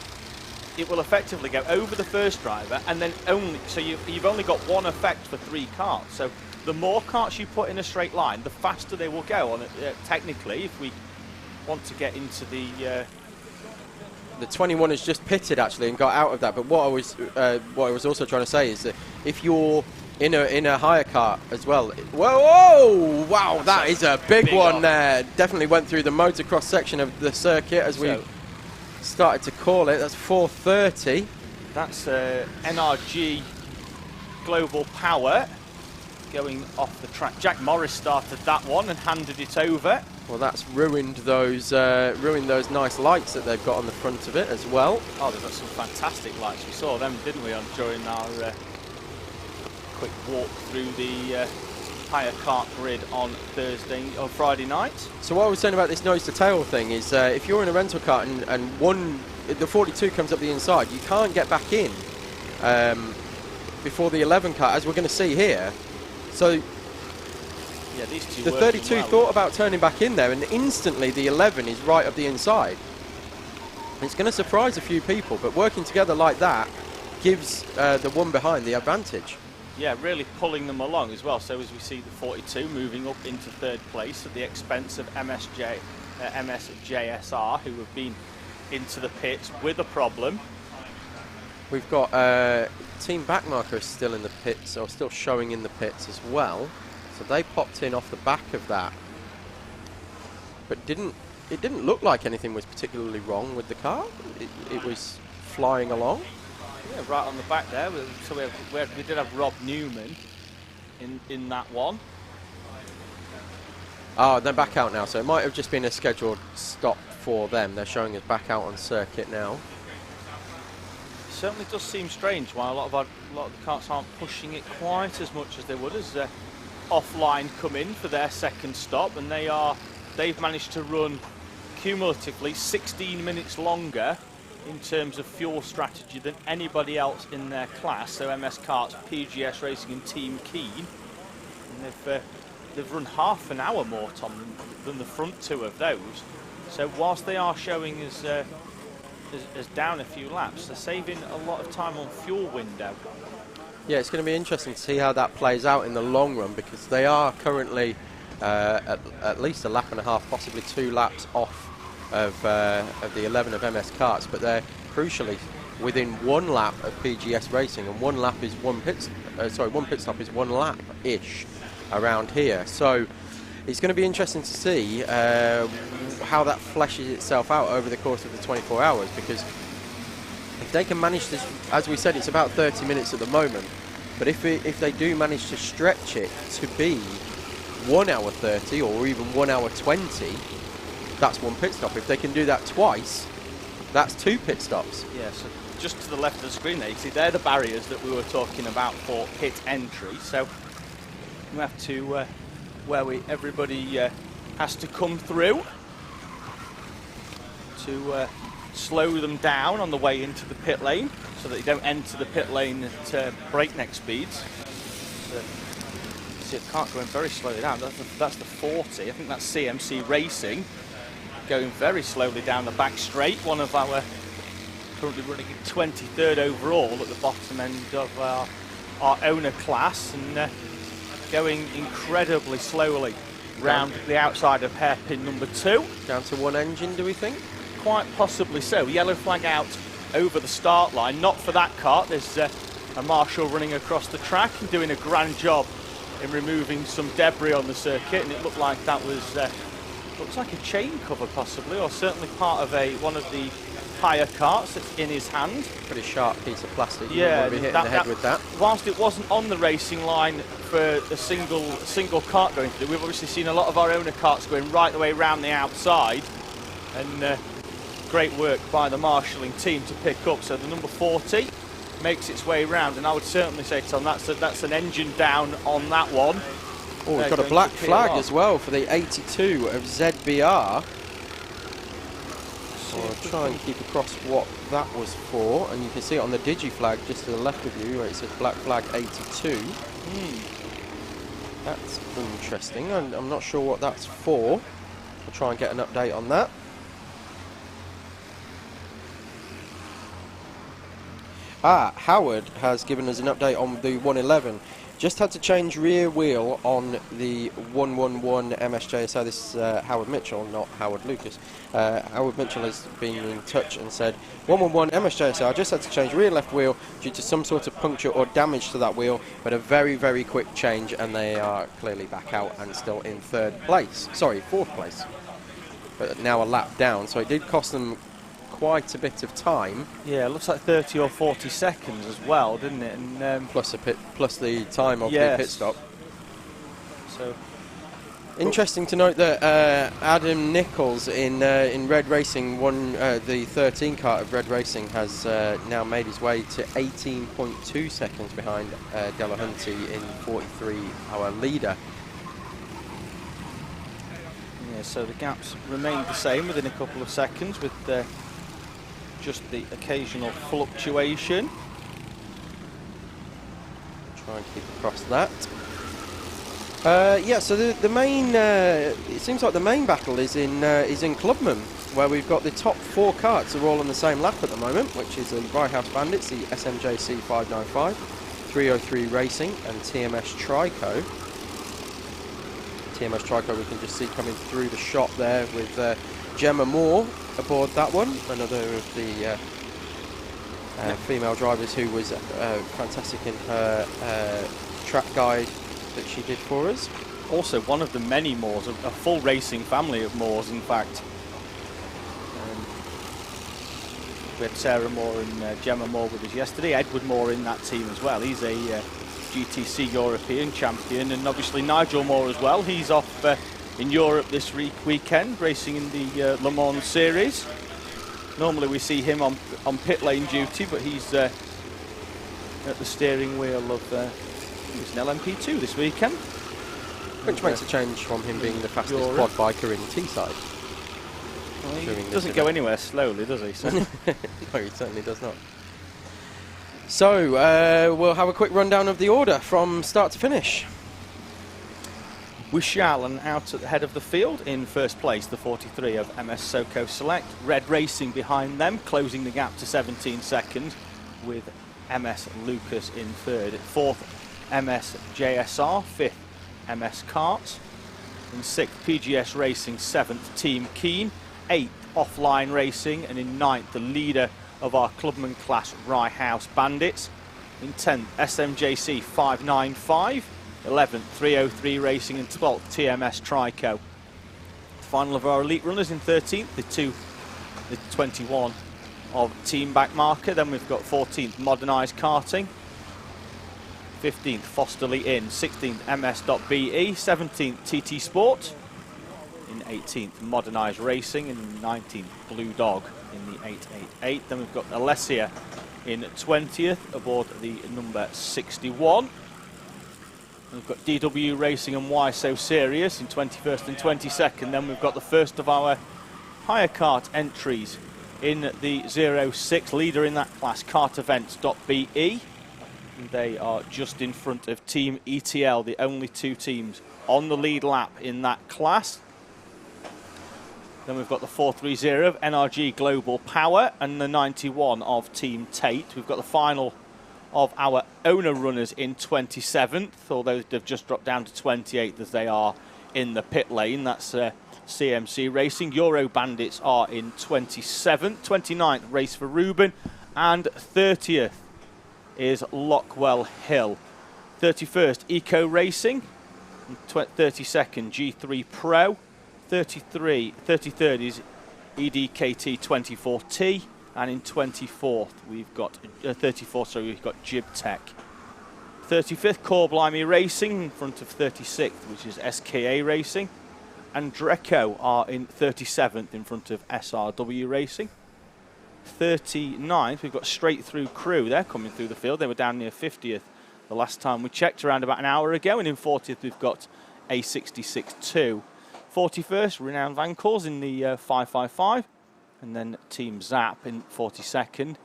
it will effectively go over the first driver, and then you've only got one effect for 3 karts. So the more karts you put in a straight line, the faster they will go on it. Technically, if we want to get into the 21 has just pitted actually and got out of that. But what I was also trying to say is that if you're in a hire cart as well. Whoa! Wow, that is a big one there. Definitely went through the motocross section of the circuit as we started to call it. That's 430. That's NRG Global Power going off the track. Jack Morris started that one and handed it over. Well, that's ruined those nice lights that they've got on the front of it as well. Oh, they've got some fantastic lights. We saw them, didn't we, during our quick walk through the hire kart grid on Friday night. So what I was saying about this nose to tail thing is if you're in a rental car and the 42 comes up the inside, you can't get back in before the 11 car, as we're going to see here. So yeah, these two the 32 thought about turning back in there, and instantly the 11 is right up the inside. It's going to surprise a few people, but working together like that gives the one behind the advantage. Yeah, really pulling them along as well. So as we see the 42 moving up into third place at the expense of MSJSR, who have been into the pits with a problem. We've got Team Backmarker is still in the pits, or still showing in the pits as well. So they popped in off the back of that. But it didn't look like anything was particularly wrong with the car. It was flying along. Yeah, right on the back there. So we did have Rob Newman in that one. Oh, they're back out now, so it might have just been a scheduled stop for them. They're showing us back out on circuit now. Certainly does seem strange why a lot of the karts aren't pushing it quite as much as they would as Offline come in for their second stop, and they've managed to run cumulatively 16 minutes longer in terms of fuel strategy than anybody else in their class. So MS Karts, PGS Racing and Team Keen, and they've run half an hour more, Tom, than the front two of those. So whilst they are showing as down a few laps, they're saving a lot of time on fuel window. Yeah, it's going to be interesting to see how that plays out in the long run, because they are currently at least a lap and a half, possibly 2 laps off of the 11 of MS Karts, but they're crucially within 1 lap of PGS Racing, and 1 lap is one pit stop is 1 lap ish around here. So it's going to be interesting to see how that fleshes itself out over the course of the 24 hours, because if they can manage this, as we said, it's about 30 minutes at the moment, but if they do manage to stretch it to be 1 hour 30 or even 1 hour 20, that's 1 pit stop. If they can do that twice, that's 2 pit stops. Yeah, so just to the left of the screen there, you see they're the barriers that we were talking about for pit entry. So we have to everybody has to come through to slow them down on the way into the pit lane, so that they don't enter the pit lane at breakneck speeds. So, see, the car going very slowly down. That's the 40. I think that's CMC Racing going very slowly down the back straight. One of our currently running in 23rd overall at the bottom end of our owner class, and going incredibly slowly round the outside of hairpin number 2. Down to 1 engine, do we think? Quite possibly so. Yellow flag out over the start line. Not for that kart. There's a marshal running across the track and doing a grand job in removing some debris on the circuit, and it looked like that was looks like a chain cover possibly, or certainly part of one of the hire karts that's in his hand. Pretty sharp piece of plastic. Yeah, you be hitting the head with that. Whilst it wasn't on the racing line for a single kart going through, we've obviously seen a lot of our owner karts going right the way around the outside, and great work by the marshalling team to pick up. So the number 40 makes its way round, and I would certainly say, Tom, that's an engine down on that one. Oh, we've got a black flag as well for the 82 of ZBR. So I'll try and keep across what that was for, and you can see it on the digi flag just to the left of you where it says black flag 82. That's interesting. I'm not sure what that's for. I'll try and get an update on that. Howard has given us an update on the 111. Just had to change rear wheel on the 111 MSJSR. This is Howard Mitchell, not Howard Lucas. Howard Mitchell has been in touch and said, 111 MSJSR, just had to change rear left wheel due to some sort of puncture or damage to that wheel, but a very, very quick change, and they are clearly back out and still in fourth place. But now a lap down, so it did cost them quite a bit of time. Yeah, it looks like 30 or 40 seconds as well, didn't it? And plus the time of the pit stop. So interesting to note that Adam Nichols in Red Racing won the 13 kart of Red Racing, has now made his way to 18.2 seconds behind Delahunty in 43, our leader. Yeah, so the gaps remain the same within a couple of seconds, with just the occasional fluctuation. Try and keep across that. Yeah, so the main, it seems like the main battle is in Clubman, where we've got the top 4 karts are all on the same lap at the moment, which is the Rye House Bandits, the SMJC 595, 303 Racing, and TMS Trico. TMS Trico we can just see coming through the shop there with Gemma Moore aboard that one, another of the female drivers who was fantastic in her track guide that she did for us. Also one of the many Moores, a full racing family of Moores in fact. We had Sarah Moore and Gemma Moore with us yesterday, Edward Moore in that team as well. He's a GTC European champion, and obviously Nigel Moore as well. He's off in Europe this weekend, racing in the Le Mans series. Normally we see him on pit lane duty, but he's at the steering wheel of he's an LMP2 this weekend. Which makes a change from him being the fastest quad biker in Teesside. Well, he doesn't go anywhere slowly, does he? So. No, he certainly does not. So, we'll have a quick rundown of the order from start to finish. We shall, and out at the head of the field in first place, the 43 of MS Soco Select. Red Racing behind them, closing the gap to 17 seconds, with MS Lucas in third. Fourth, MS JSR. Fifth, MS Kart. In sixth, PGS Racing. Seventh, Team Keen. Eighth, Offline Racing. And in ninth, the leader of our Clubman class, Rye House Bandits. In 10th, SMJC 595. 11th, 303 Racing, and 12th, TMS Trico. Final of our elite runners in 13th, the 21 of Team Backmarker. Then we've got 14th, Modernised Karting. 15th, Fosterley Inn. 16th, MS.BE. 17th, TT Sport. In 18th, Modernised Racing. And 19th, Blue Dog in the 888. Then we've got Alessia in 20th aboard the number 61. We've got DW Racing and Why So Serious in 21st and 22nd. Then we've got the first of our hire kart entries in the 06 leader in that class, kartevents.be. They are just in front of Team ETL, the only 2 teams on the lead lap in that class. Then we've got the 430 of NRG Global Power and the 91 of Team Tate. We've got the final of our owner runners in 27th, although they've just dropped down to 28th as they are in the pit lane. That's CMC Racing. Euro Bandits are in 27th. 29th, Race for Ruben. And 30th is Lockwell Hill. 31st, Eco Racing. 32nd, G3 Pro. 33rd is EDKT 24T. And in 24th, we've got 34th, sorry, we've got Jib Tech. 35th, Core Blimey Racing in front of 36th, which is SKA Racing. And Dreco are in 37th in front of SRW Racing. 39th, we've got Straight Through Crew. They're coming through the field. They were down near 50th the last time we checked, around about an hour ago. And in 40th, we've got A66-2. 41st, Renowned Vancals in the 555. And then Team Zap in 42nd.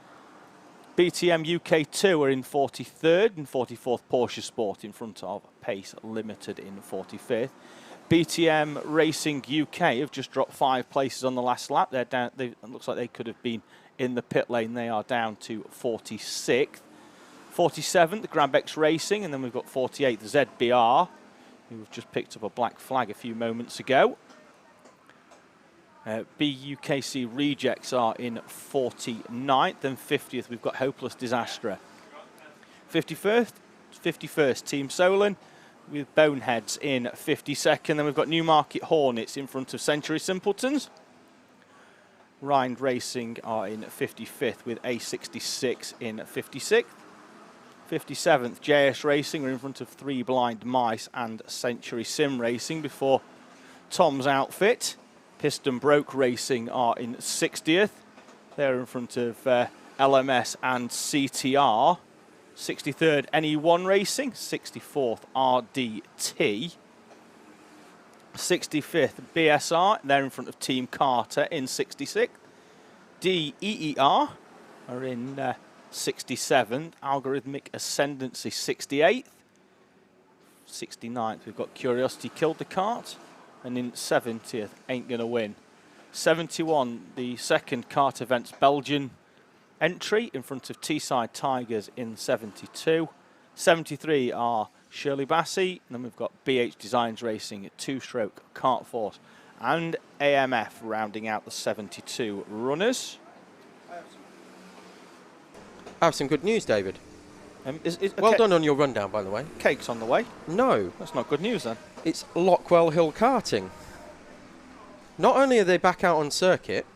BTM UK2 are in 43rd, and 44th Porsche Sport in front of Pace Limited in 45th. BTM Racing UK have just dropped 5 places on the last lap. They're down. It looks like they could have been in the pit lane. They are down to 46th. 47th, Grabex Racing, and then we've got 48th, ZBR, who've just picked up a black flag a few moments ago. BUKC Rejects are in 49th, and 50th we've got Hopeless Disaster. 51st Team Solon with Boneheads in 52nd. Then we've got Newmarket Hornets in front of Century Simpletons. Rind Racing are in 55th with A66 in 56th. 57th JS Racing are in front of Three Blind Mice and Century Sim Racing before Tom's Outfit. Piston Broke Racing are in 60th. They're in front of LMS and CTR. 63rd NE1 Racing, 64th RDT. 65th BSR, they're in front of Team Carter in 66th. DEER are in 67th. Algorithmic Ascendancy 68th. 69th we've got Curiosity Killed the Kart. And in 70th, Ain't Gonna Win. 71, the second Kart Events Belgian entry in front of Teesside Tigers in 72. 73 are Shirley Bassey, and then we've got BH Designs Racing at Two-Stroke, Kart Force, and AMF rounding out the 72 runners. I have some good news, David. Well done on your rundown, by the way. Cake's on the way. No. That's not good news then. It's Lockwell Hill Karting. Not only are they back out on circuit,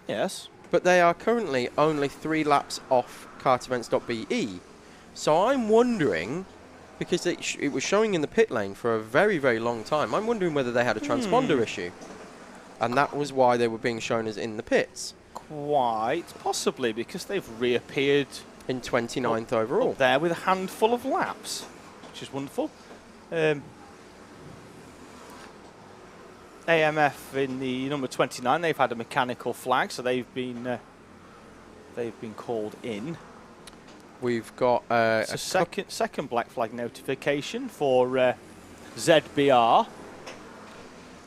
yes, but they are currently only 3 laps off kartevents.be. So I'm wondering, because it was showing in the pit lane for a very, very long time, I'm wondering whether they had a transponder issue. And that was why they were being shown as in the pits. Quite possibly, because they've reappeared in 29th overall. Up there with a handful of laps, which is wonderful. AMF in the number 29, they've had a mechanical flag, so they've been called in. We've got a second black flag notification for ZBR.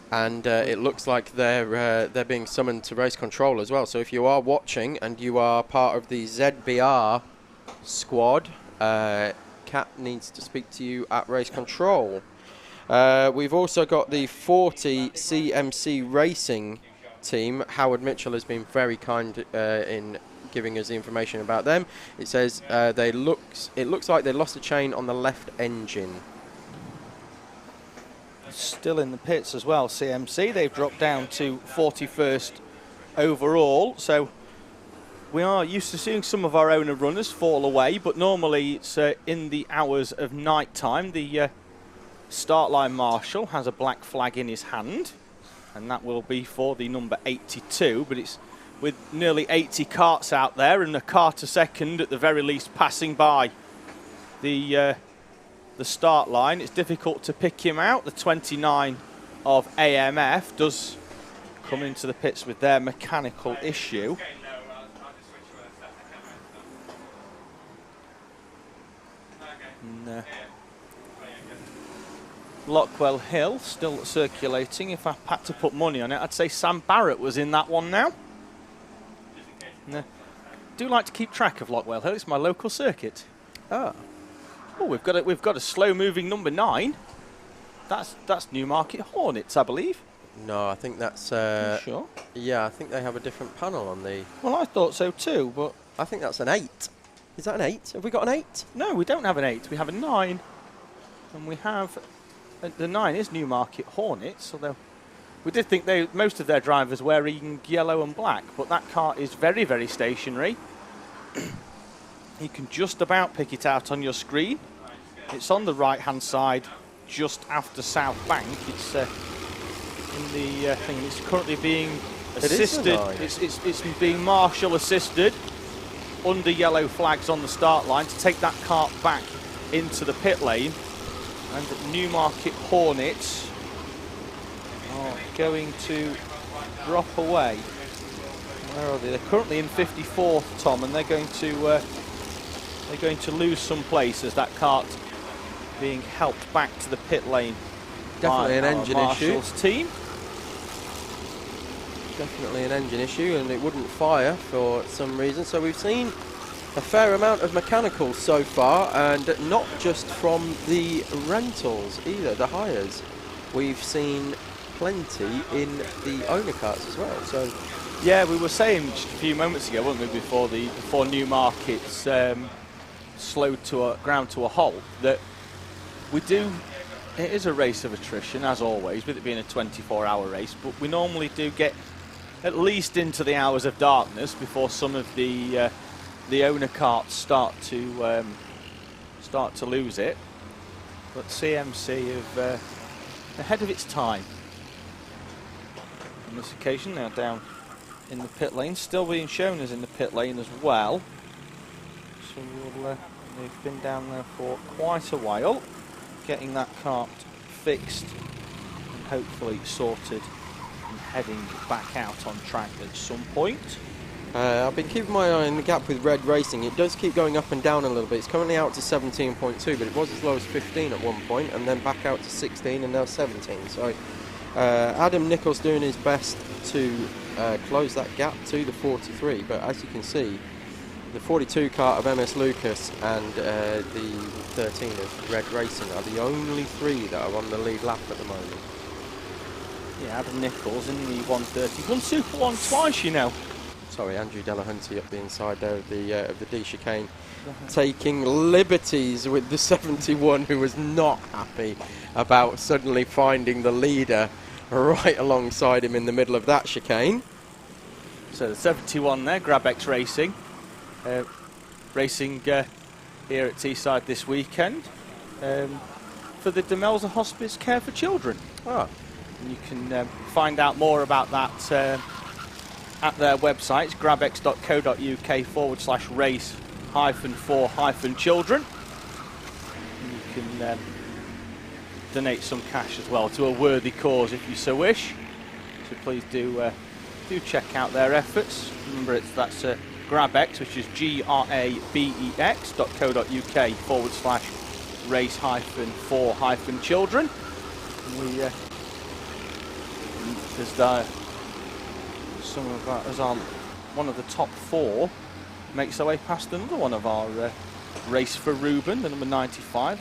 And it looks like they're being summoned to race control as well. So if you are watching and you are part of the ZBR squad, Kat needs to speak to you at race control. We've also got the 40 CMC Racing team. Howard Mitchell has been very kind in giving us the information about them. It says it looks like they lost a chain on the left engine. Still in the pits as well, CMC. They've dropped down to 41st overall. So we are used to seeing some of our owner runners fall away, but normally it's in the hours of night time. The start line marshal has a black flag in his hand, and that will be for the number 82, but it's with nearly 80 karts out there and a kart a second at the very least passing by the start line. It's difficult to pick him out. The 29 of AMF does come into the pits with their mechanical issue. And, Lockwell Hill still circulating. If I had to put money on it, I'd say Sam Barrett was in that one now. And, do like to keep track of Lockwell Hill. It's my local circuit. Ah. Oh, we've got a slow-moving number 9. That's Newmarket Hornets, I believe. No, I think that's. Sure. Yeah, I think they have a different panel on the. Well, I thought so too, but I think that's an 8. Is that an 8? Have we got an 8? No, we don't have an 8. We have a 9, and we have the 9 is Newmarket Hornets. Although we did think most of their drivers wearing yellow and black, but that car is very, very stationary. You can just about pick it out on your screen. It's on the right-hand side, just after South Bank. It's in the thing. It's currently being assisted. It's being marshal assisted under yellow flags on the start line to take that kart back into the pit lane. And Newmarket Hornets are going to drop away. Where are they? They're currently in 54th, Tom, and they're going to lose some place as that kart being helped back to the pit lane. Definitely an engine Marshall's issue. Team. Definitely an engine issue, and it wouldn't fire for some reason. So we've seen a fair amount of mechanicals so far, and not just from the rentals either, the hires. We've seen plenty in the owner carts as well. So yeah, we were saying just a few moments ago, weren't we, before Newmarket's slowed to ground to a halt, that it is a race of attrition, as always, with it being a 24-hour race, but we normally do get at least into the hours of darkness before some of the owner carts start to lose it. But CMC have ahead of its time. On this occasion, they're down in the pit lane, still being shown as in the pit lane as well. So they've been down there for quite a while, getting that kart fixed and hopefully sorted and heading back out on track at some point. I've been keeping my eye on the gap with Red Racing. It does keep going up and down a little bit. It's currently out to 17.2, but it was as low as 15 at one point, and then back out to 16 and now 17. So Adam Nichols doing his best to close that gap to the 43, but as you can see, the 42 kart of MS Lucas and the 13 of Red Racing are the only three that are on the lead lap at the moment. Yeah, Adam Nichols in the 130. Won Super 1 twice, you know. Sorry, Andrew Delahunty up the inside there of the D chicane, taking liberties with the 71, who was not happy about suddenly finding the leader right alongside him in the middle of that chicane. So the 71 there, Grabex Racing. Racing here at Teesside this weekend for the Demelza Hospice Care for Children. Ah. And you can find out more about that at their website, grabex.co.uk/race-for-children. You can donate some cash as well to a worthy cause if you so wish. So please do check out their efforts. Remember, that's Grabex, which is grabex.co.uk/race-for-children. One of the top four makes their way past another one of our Race for Ruben, the number 95.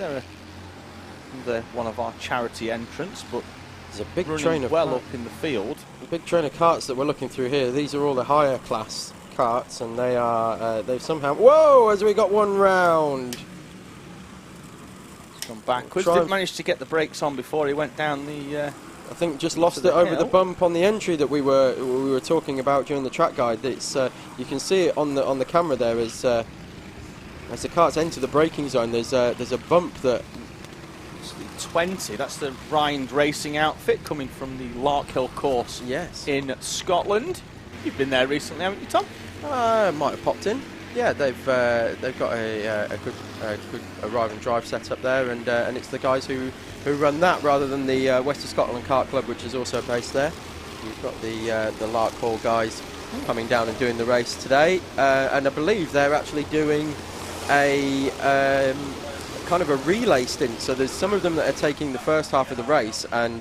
They're one of our charity entrants, but there's a big running train of well up in the field. A big train of karts that we're looking through here. These are all the higher class karts, and they are they've somehow, whoa, as we got one round. It's gone backwards. Didn't manage to get the brakes on before he went down the I think just lost it over the bump on the entry that we were talking about during the track guide. It's you can see it on the camera there as the karts enter the braking zone. There's a bump that. It's the 20. That's the Rind Racing outfit coming from the Larkhill course. Yes. In Scotland. You've been there recently, haven't you, Tom? Might have popped in. Yeah, they've got a good arrive and drive set up there, and it's the guys who run that rather than the West of Scotland Kart Club, which is also based there. You've got the Larkhall guys coming down and doing the race today, and I believe they're actually doing a kind of a relay stint. So there's some of them that are taking the first half of the race and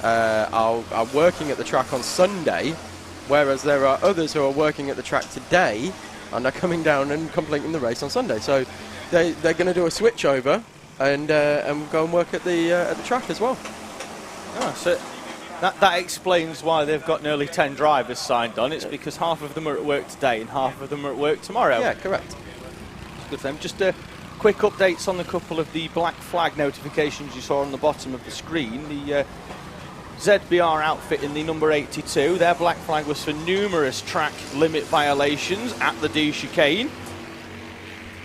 are working at the track on Sunday, whereas there are others who are working at the track today and are coming down and completing the race on Sunday. So they're going to do a switch over and go and work at the track as well. Oh, so that explains why they've got nearly 10 drivers signed on. It's because half of them are at work today and half of them are at work tomorrow. Yeah, correct. Good for them. Just quick updates on a couple of the black flag notifications you saw on the bottom of the screen. The ZBR outfit in the number 82, their black flag was for numerous track limit violations at the D chicane.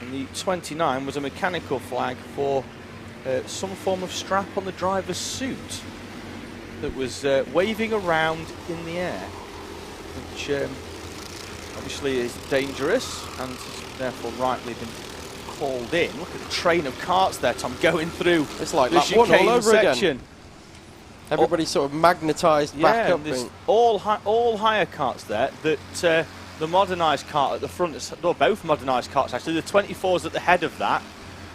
And the 29 was a mechanical flag for some form of strap on the driver's suit that was waving around in the air, which obviously is dangerous and has therefore rightly been called in. Look at the train of karts there, Tom, going through. It's like the that one all over section. again. Everybody's sort of magnetised back up. There's all higher karts there. That the modernised kart at the front, well, both modernised karts actually. The 24's at the head of that.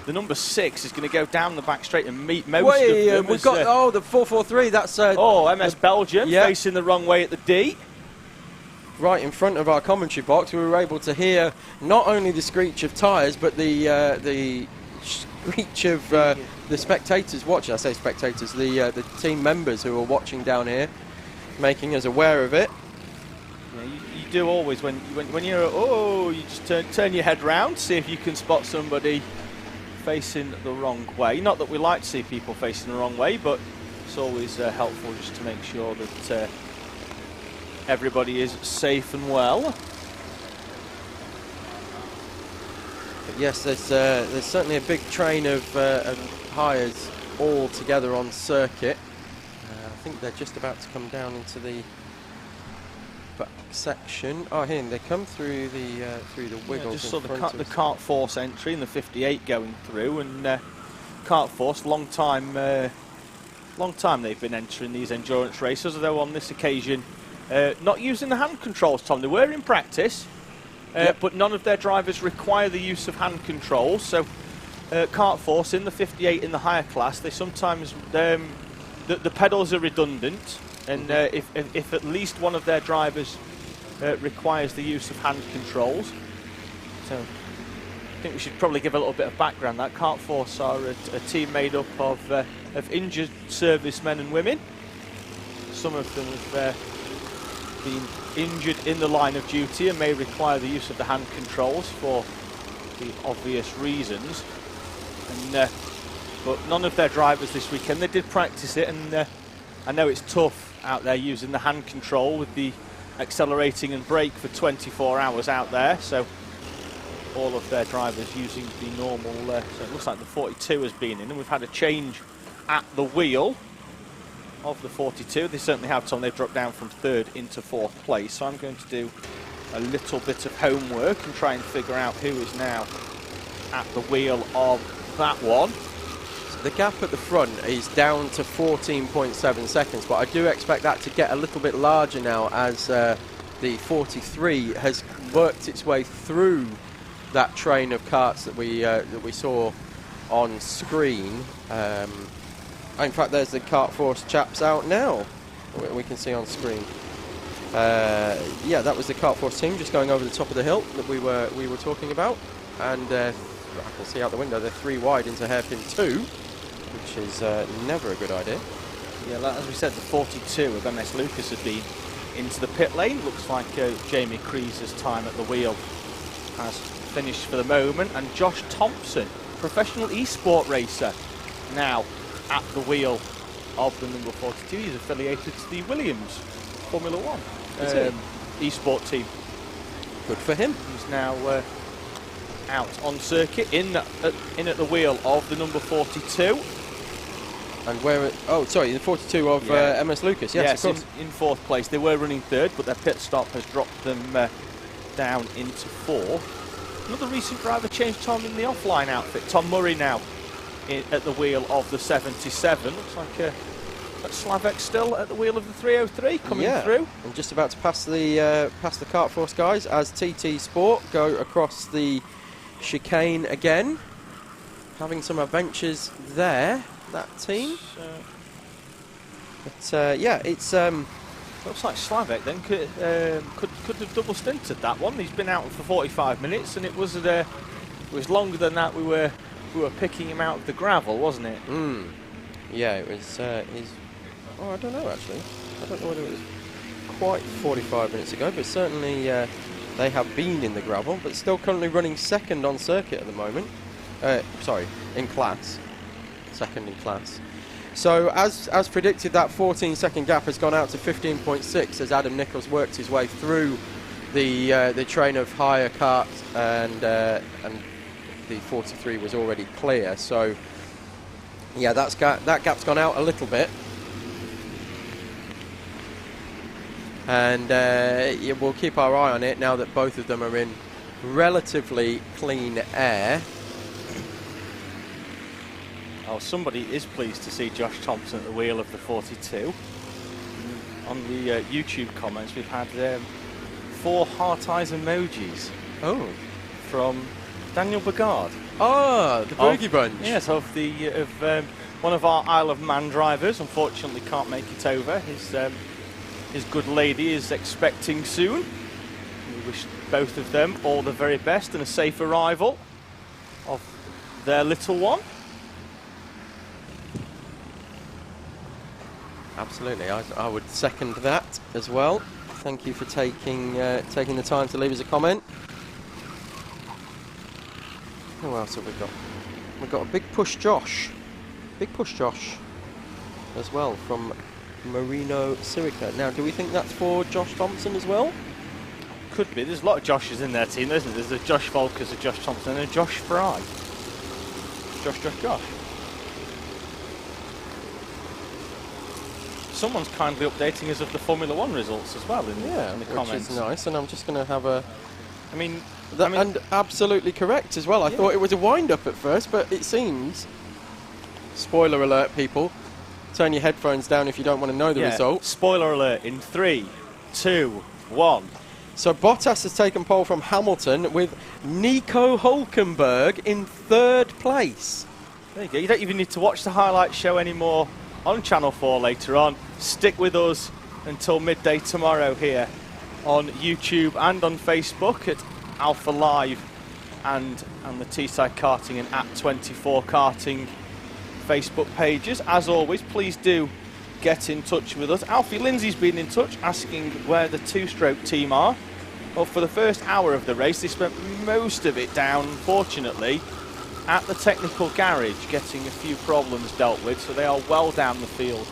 The number 6 is going to go down the back straight and meet most of them. We've got the 443. That's MS Belgium facing the wrong way at the D. right in front of our commentary box, we were able to hear not only the screech of tyres, but the screech of the spectators watching. I say spectators, the team members who are watching down here, making us aware of it. Yeah, you do always when you're you just turn your head round, see if you can spot somebody facing the wrong way. Not that we like to see people facing the wrong way, but it's always helpful just to make sure that everybody is safe and well. But yes, there's certainly a big train of hires all together on circuit. I think they're just about to come down into the back section. Oh, here they come through the wiggles. Just saw the Kart Force entry and the 58 going through, and Kart Force, long time they've been entering these endurance races, although on this occasion not using the hand controls, Tom. They were in practice, but none of their drivers require the use of hand controls. So Kart Force in the 58 in the higher class, they sometimes the pedals are redundant, and if at least one of their drivers requires the use of hand controls. So I think we should probably give a little bit of background. That Kart Force are a team made up of injured servicemen and women. Some of them have been injured in the line of duty and may require the use of the hand controls for the obvious reasons. And but none of their drivers this weekend. They did practice it, and I know it's tough out there using the hand control with the accelerating and brake for 24 hours out there. So all of their drivers using the normal. So it looks like the 42 has been in, and we've had a change at the wheel of the 42. They certainly have, Tom. They've dropped down from 3rd into 4th place. So I'm going to do a little bit of homework and try and figure out who is now at the wheel of that one. So the gap at the front is down to 14.7 seconds, but I do expect that to get a little bit larger now as the 43 has worked its way through that train of karts that we saw on screen. In fact, there's the Kart Force chaps out now. We can see on screen. Yeah, that was the Kart Force team just going over the top of the hill that we were talking about, and I can see out the window they're 3 wide into hairpin 2, which is never a good idea. Yeah, as we said, the 42 of MS Lucas had been into the pit lane. Looks like Jamie Creese's time at the wheel has finished for the moment, and Josh Thompson, professional e-sport racer, now at the wheel of the number 42. He's affiliated to the Williams Formula 1 e-sport team. Good for him. He's now out on circuit in at the wheel of the number 42. And where? Oh, sorry, the 42 of MS Lucas. Yes, of course. In 4th place. They were running 3rd, but their pit stop has dropped them down into 4th. Another recent driver changed, Tom, in the offline outfit. Tom Murray now at the wheel of the 77. Looks like Slavek still at the wheel of the 303 coming through. I'm just about to pass the Kart Force guys as TT Sport go across the chicane again, having some adventures there. That team. But yeah, it's looks like Slavek then could have double stinted that one. He's been out for 45 minutes, and it was longer than that. We were picking him out of the gravel, wasn't it? Yeah, it was. Oh, I don't know actually. I don't know whether it was quite 45 minutes ago, but certainly they have been in the gravel, but still currently running 2nd on circuit at the moment. Sorry, in class. 2nd in class. So as predicted, that 14-second gap has gone out to 15.6 as Adam Nichols worked his way through the train of higher karts, and the 43 was already clear. So yeah, that gap's gone out a little bit, and yeah, we'll keep our eye on it now that both of them are in relatively clean air. Oh, somebody is pleased to see Josh Thompson at the wheel of the 42. On the YouTube comments, we've had 4 heart eyes emojis. Oh, from Daniel Bagard. Oh, the Boogie Bunch. Yes, of one of our Isle of Man drivers. Unfortunately, can't make it over. His good lady is expecting soon. We wish both of them all the very best and a safe arrival of their little one. Absolutely, I would second that as well. Thank you for taking the time to leave us a comment. Who else have we got? We've got a Big Push Josh as well from Marino Sirica. Now, do we think that's for Josh Thompson as well? Could be. There's a lot of Joshes in their team, isn't there? There's a Josh Volkers, a Josh Thompson, and a Josh Fry. Josh. Someone's kindly updating us of the Formula One results as well in the comments. Which is nice, and I'm just going to have a... I mean, and absolutely correct as well. I thought it was a wind-up at first, but it seems... Spoiler alert, people. Turn your headphones down if you don't want to know the result. Spoiler alert in 3, 2, 1. So Bottas has taken pole from Hamilton with Nico Hulkenberg in 3rd place. There you go. You don't even need to watch the highlight show anymore on Channel 4 later on. Stick with us until midday tomorrow here on YouTube and on Facebook at Alpha Live and the Teesside Karting and at 24 Karting Facebook pages. As always, please do get in touch with us. Alfie Lindsay's been in touch asking where the two-stroke team are. Well, for the first hour of the race, they spent most of it down, unfortunately, at the technical garage, getting a few problems dealt with, so they are well down the field.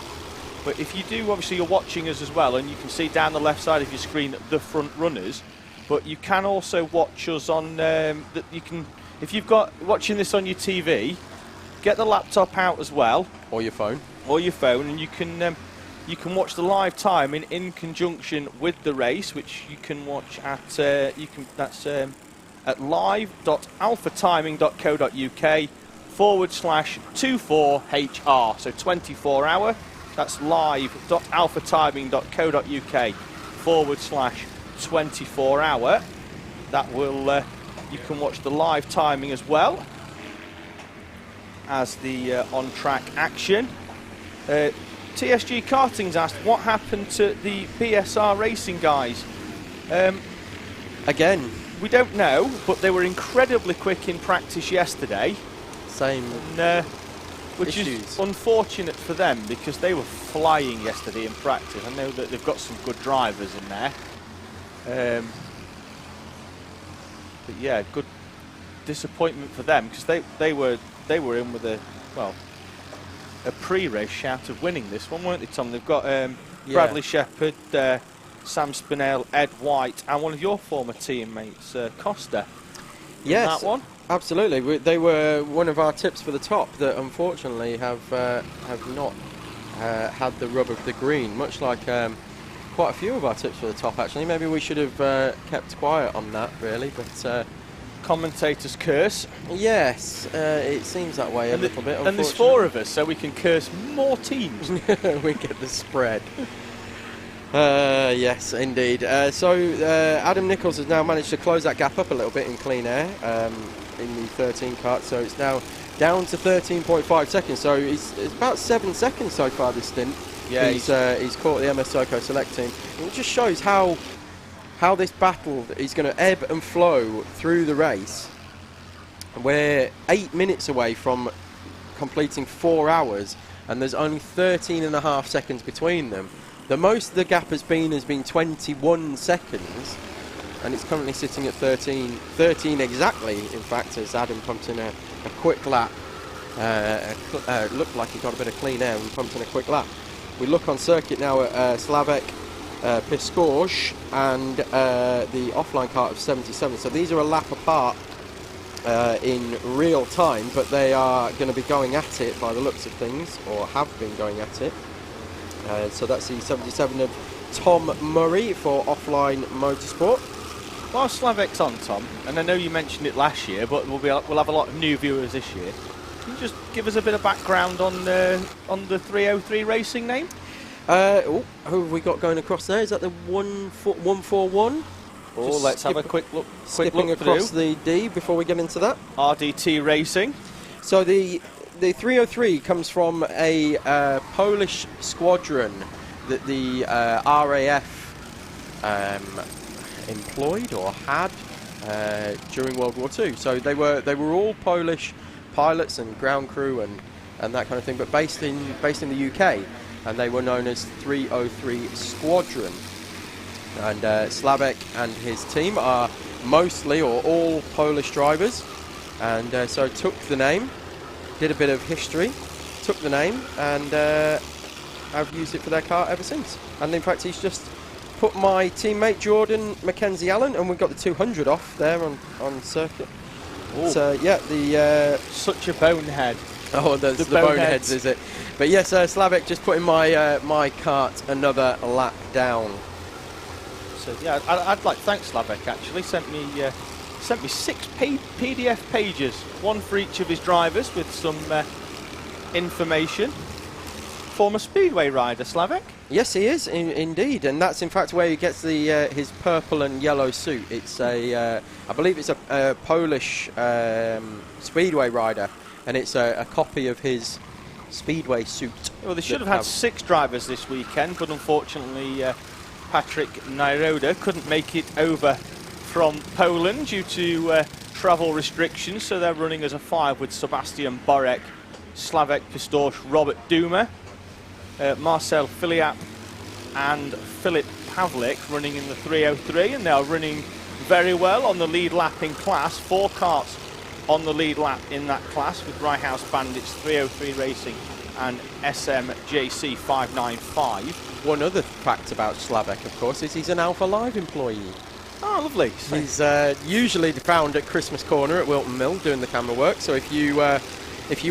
But if you do, obviously you're watching us as well, and you can see down the left side of your screen the front runners, but you can also watch us on, if you've got watching this on your TV, get the laptop out as well. Or your phone. And you can watch the live timing in conjunction with the race, which you can watch at at live.alphatiming.co.uk/24HR, so 24 hour. That's live.alphatiming.co.uk/24 hour. That will you can watch the live timing as well as the on-track action. TSG Karting's asked what happened to the PSR Racing guys. Again, we don't know, but they were incredibly quick in practice yesterday. Same. Which is unfortunate for them because they were flying yesterday in practice. I know that they've got some good drivers in there. But yeah, good disappointment for them because they were in with a pre-race shout of winning this one, weren't they, Tom? They've got Bradley Shepherd, Sam Spinell, Ed White, and one of your former teammates, Costa. Yes, that one. Absolutely. They were one of our tips for the top that unfortunately have not had the rub of the green, much like quite a few of our tips for the top, actually. Maybe we should have kept quiet on that, really, but... commentator's curse. Yes, it seems that way a little bit, and there's 4 of us, so we can curse more teams. We get the spread. Yes, indeed. So Adam Nichols has now managed to close that gap up a little bit in clean air in the 13 kart, so it's now down to 13.5 seconds. So it's about 7 seconds so far this stint. Yeah, he's caught the MS Soco Select team. It just shows how this battle is going to ebb and flow through the race. We're 8 minutes away from completing 4 hours, and there's only 13.5 seconds between them. The most the gap has been 21 seconds, and it's currently sitting at 13 exactly, in fact, as Adam pumped in a quick lap. Looked like he got a bit of clean air and pumped in a quick lap. We look on circuit now at Slavek Piskorj and the offline kart of 77. So these are a lap apart in real time, but they are going to be going at it by the looks of things, or have been going at it. So that's the 77 of Tom Murray for Offline Motorsport. While Slavek's on, Tom, and I know you mentioned it last year, but we'll have a lot of new viewers this year. Can you just give us a bit of background on the 303 Racing name? Who have we got going across there? Is that the 141? Oh, let's have a quick look. Skipping across the D before we get into that. RDT Racing. So the 303 comes from a Polish squadron that the RAF employed or had during World War II. So they were all Polish pilots and ground crew and that kind of thing, but based in the UK, and they were known as 303 Squadron. And Slavek and his team are mostly or all Polish drivers, and so took the name, did a bit of history, took the name, and have used it for their car ever since. And in fact, he's just put my teammate Jordan Mackenzie Allen, and we've got the 200 off there on circuit. Ooh. So yeah, the such a bonehead. Oh, the boneheads, is it? But yes, Slavek just putting my my kart another lap down. So yeah, I'd like to thank Slavek. Actually, sent me 6 PDF pages, one for each of his drivers with some information. Former speedway rider, Slavek. Yes, he is indeed, and that's in fact where he gets the his purple and yellow suit. It's I believe it's a Polish speedway rider, and it's a copy of his speedway suit. Well, they should have had 6 drivers this weekend, but unfortunately Patrick Nyroda couldn't make it over from Poland due to travel restrictions, so they're running as a 5 with Sebastian Borek, Slavek Pistorz, Robert Duma, Marcel Filiap and Filip Pavlik running in the 303, and they are running very well on the lead lap in class. 4 karts on the lead lap in that class with Ryehouse Bandits 303 Racing and SMJC 595. One other fact about Slavek, of course, is he's an Alpha Live employee. Oh, lovely. He's usually found at Christmas Corner at Wilton Mill doing the camera work, so if you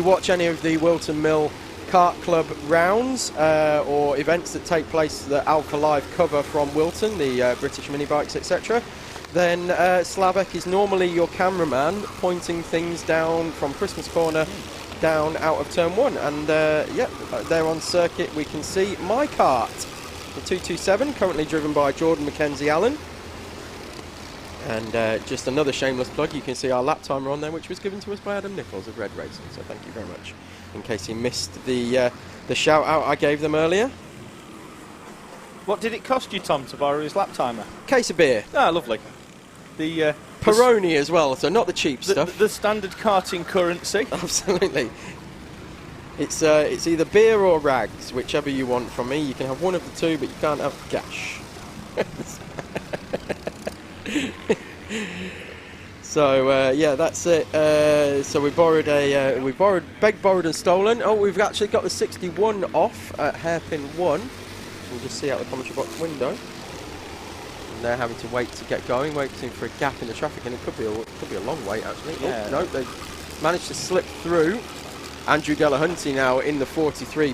watch any of the Wilton Mill Kart Club rounds or events that take place that Alpha Live cover from Wilton, the British mini bikes, etc., then Slavek is normally your cameraman pointing things down from Christmas Corner down out of turn 1. And yeah, there on circuit we can see my kart, the 227, currently driven by Jordan Mackenzie Allen. And just another shameless plug, you can see our lap timer on there, which was given to us by Adam Nichols of Red Racing, so thank you very much. In case you missed the shout out I gave them earlier. What did it cost you, Tom, to borrow his lap timer? Case of beer. Ah, lovely. The Peroni as well, so not the cheap stuff. The standard karting currency. Absolutely. It's either beer or rags, whichever you want from me. You can have one of the two, but you can't have cash. So yeah, that's it. So we borrowed begged, borrowed and stolen. Oh, we've actually got the 61 off at hairpin 1. We'll just see out the commentary box window. And they're having to wait to get going, waiting for a gap in the traffic, and it could be a long wait actually. Yeah. Oh, no, they managed to slip through. Andrew Delahunty now in the 43,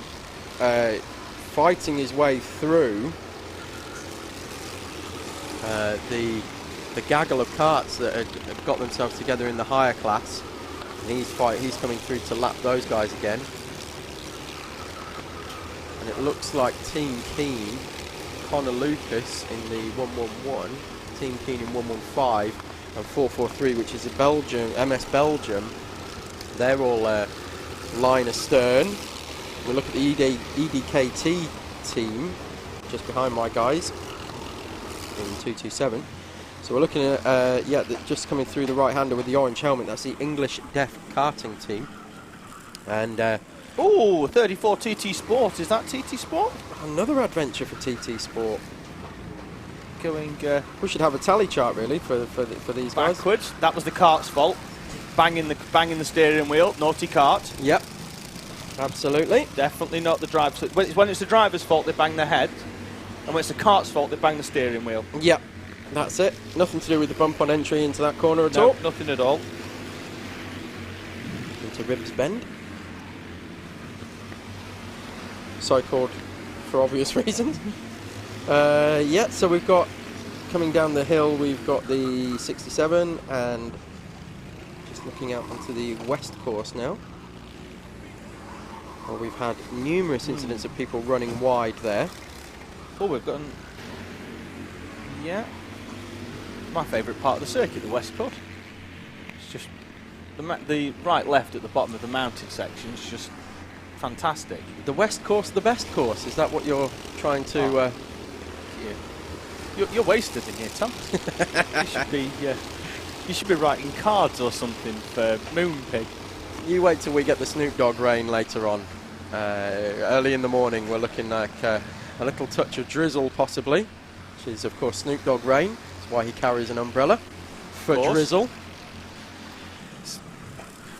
fighting his way through the gaggle of karts that had got themselves together in the higher class. And he's coming through to lap those guys again. And it looks like Team Keen, Connor Lucas in the 111, Team Keen in 115, and 443, which is a MS Belgium. They're all line astern. We look at the EDKT team just behind my guys in 227. So we're looking at just coming through the right-hander with the orange helmet. That's the English Deaf Karting team. And oh, 34 TT Sport. Is that TT Sport? Another adventure for TT Sport. Going. We should have a tally chart really for these guys. Backwards. That was the kart's fault. Banging the steering wheel. Naughty kart. Yep. Absolutely. Definitely not the driver's. When it's the driver's fault, they bang their head, and when it's the kart's fault, they bang the steering wheel. Yep. That's it. Nothing to do with the bump on entry into that corner at all. Nothing at all. Into Ribs Bend. So called for obvious reasons. Yeah, so we've got, coming down the hill, we've got the 67, and just looking out onto the west course now. Well, we've had numerous incidents of people running wide there. Oh, we've got my favourite part of the circuit, the west cut. It's just the right left at the bottom of the mounted section is just fantastic. The west course, the best course. Is that what you're trying to? You're wasted in here, Tom. You should be writing cards or something for Moonpig. You wait till we get the Snoop Dogg rain later on. Early in the morning, we're looking like a little touch of drizzle, possibly, which is, of course, Snoop Dogg rain. That's why he carries an umbrella for drizzle.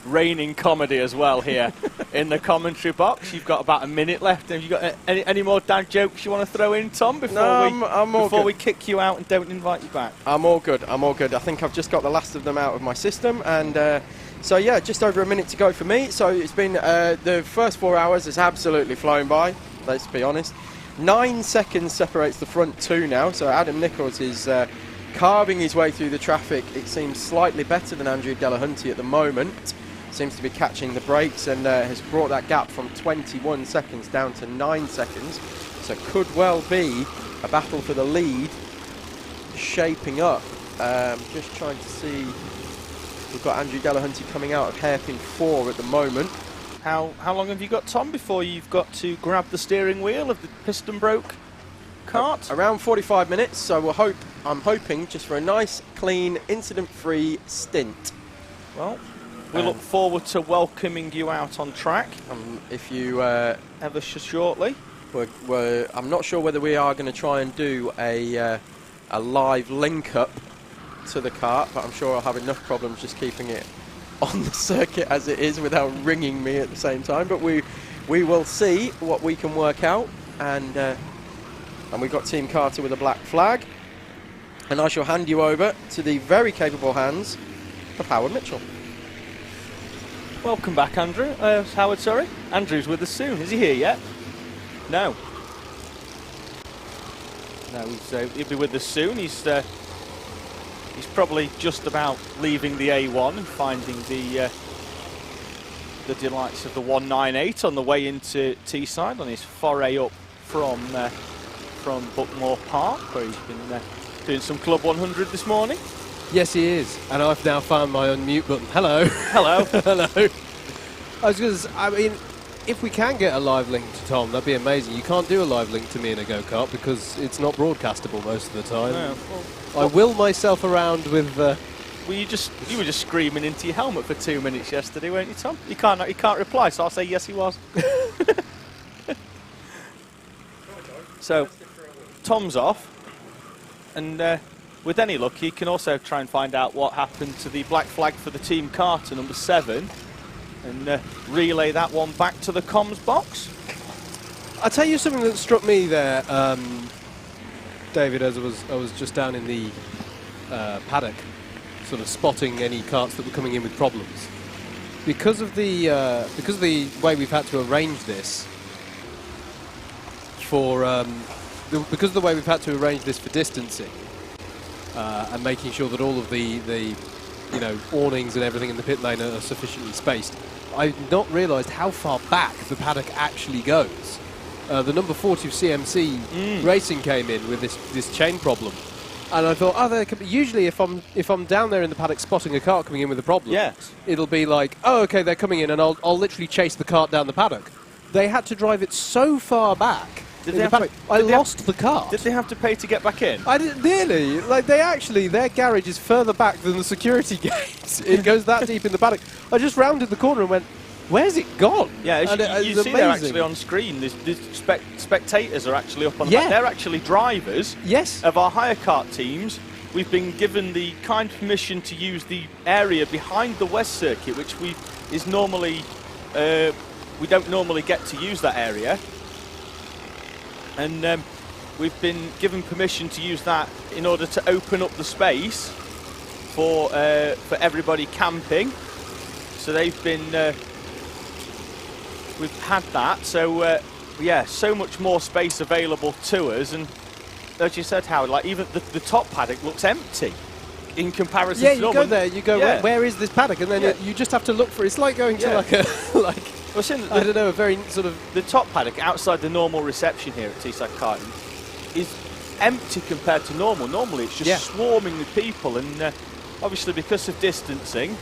Raining comedy as well here in the commentary box. You've got about a minute left. Have you got any more dad jokes you want to throw in, Tom, before we kick you out and don't invite you back? I'm all good. I think I've just got the last of them out of my system, and so yeah, just over a minute to go for me. So it's been the first 4 hours has absolutely flown by. Let's be honest. 9 seconds separates the front two now. So Adam Nichols is carving his way through the traffic. It seems slightly better than Andrew Delahunty at the moment. Seems to be catching the brakes and has brought that gap from 21 seconds down to 9 seconds. So could well be a battle for the lead shaping up. Just trying to see. We've got Andrew Delahunty coming out of hairpin 4 at the moment. How long have you got, Tom, before you've got to grab the steering wheel of the piston broke kart? Around 45 minutes. So I'm hoping just for a nice, clean, incident-free stint. Well, we look forward to welcoming you out on track. If you ever shortly. I'm not sure whether we are going to try and do a live link-up to the kart, but I'm sure I'll have enough problems just keeping it on the circuit as it is without ringing me at the same time. But we will see what we can work out, and we've got Team Carter with a black flag, and I shall hand you over to the very capable hands of Howard Mitchell. Welcome back, Andrew. Howard, sorry. Andrew's with us soon. Is he here yet? No. No, he'll be with us soon. He's probably just about leaving the A1 and finding the delights of the 198 on the way into Teesside on his foray up from Buckmore Park, where he's been doing some Club 100 this morning. Yes, he is, and I've now found my unmute button. Hello. Hello. Hello. I mean, if we can get a live link to Tom, that'd be amazing. You can't do a live link to me in a go-kart because it's not broadcastable most of the time. No, I will myself around with... Well, you were just screaming into your helmet for 2 minutes yesterday, weren't you, Tom? You can't reply, so I'll say yes, he was. So, Tom's off, and with any luck, he can also try and find out what happened to the black flag for the Team Carter, number 7, and relay that one back to the comms box. I'll tell you something that struck me there, David, as I was just down in the paddock, sort of spotting any karts that were coming in with problems. Because of the way we've had to arrange this for distancing and making sure that all of the awnings and everything in the pit lane are sufficiently spaced, I've not realised how far back the paddock actually goes. The number 40 of CMC Racing came in with this chain problem, and I thought, there could be, usually if I'm down there in the paddock spotting a kart coming in with a problem, it'll be like, oh, okay, they're coming in, and I'll literally chase the kart down the paddock. They had to drive it so far back. I lost the kart. Did they have to pay to get back in? I didn't nearly. Like, their garage is further back than the security gate. It goes that deep in the paddock. I just rounded the corner and went, where's it gone? Yeah, you see they're actually on screen. The spectators are actually up on the back. They're actually drivers of our hire kart teams. We've been given the kind permission to use the area behind the West Circuit, which is normally we don't normally get to use that area. And we've been given permission to use that in order to open up the space for everybody camping. So they've been, we've had that. So so much more space available to us. And as you said, Howard, like even the top paddock looks empty in comparison to normal. Go there, you go, where is this paddock? And then you just have to look for it. It's like going to like a I don't know, a very sort of... The top paddock outside the normal reception here at Teesside Karting is empty compared to normal. Normally it's just swarming with people, and obviously because of distancing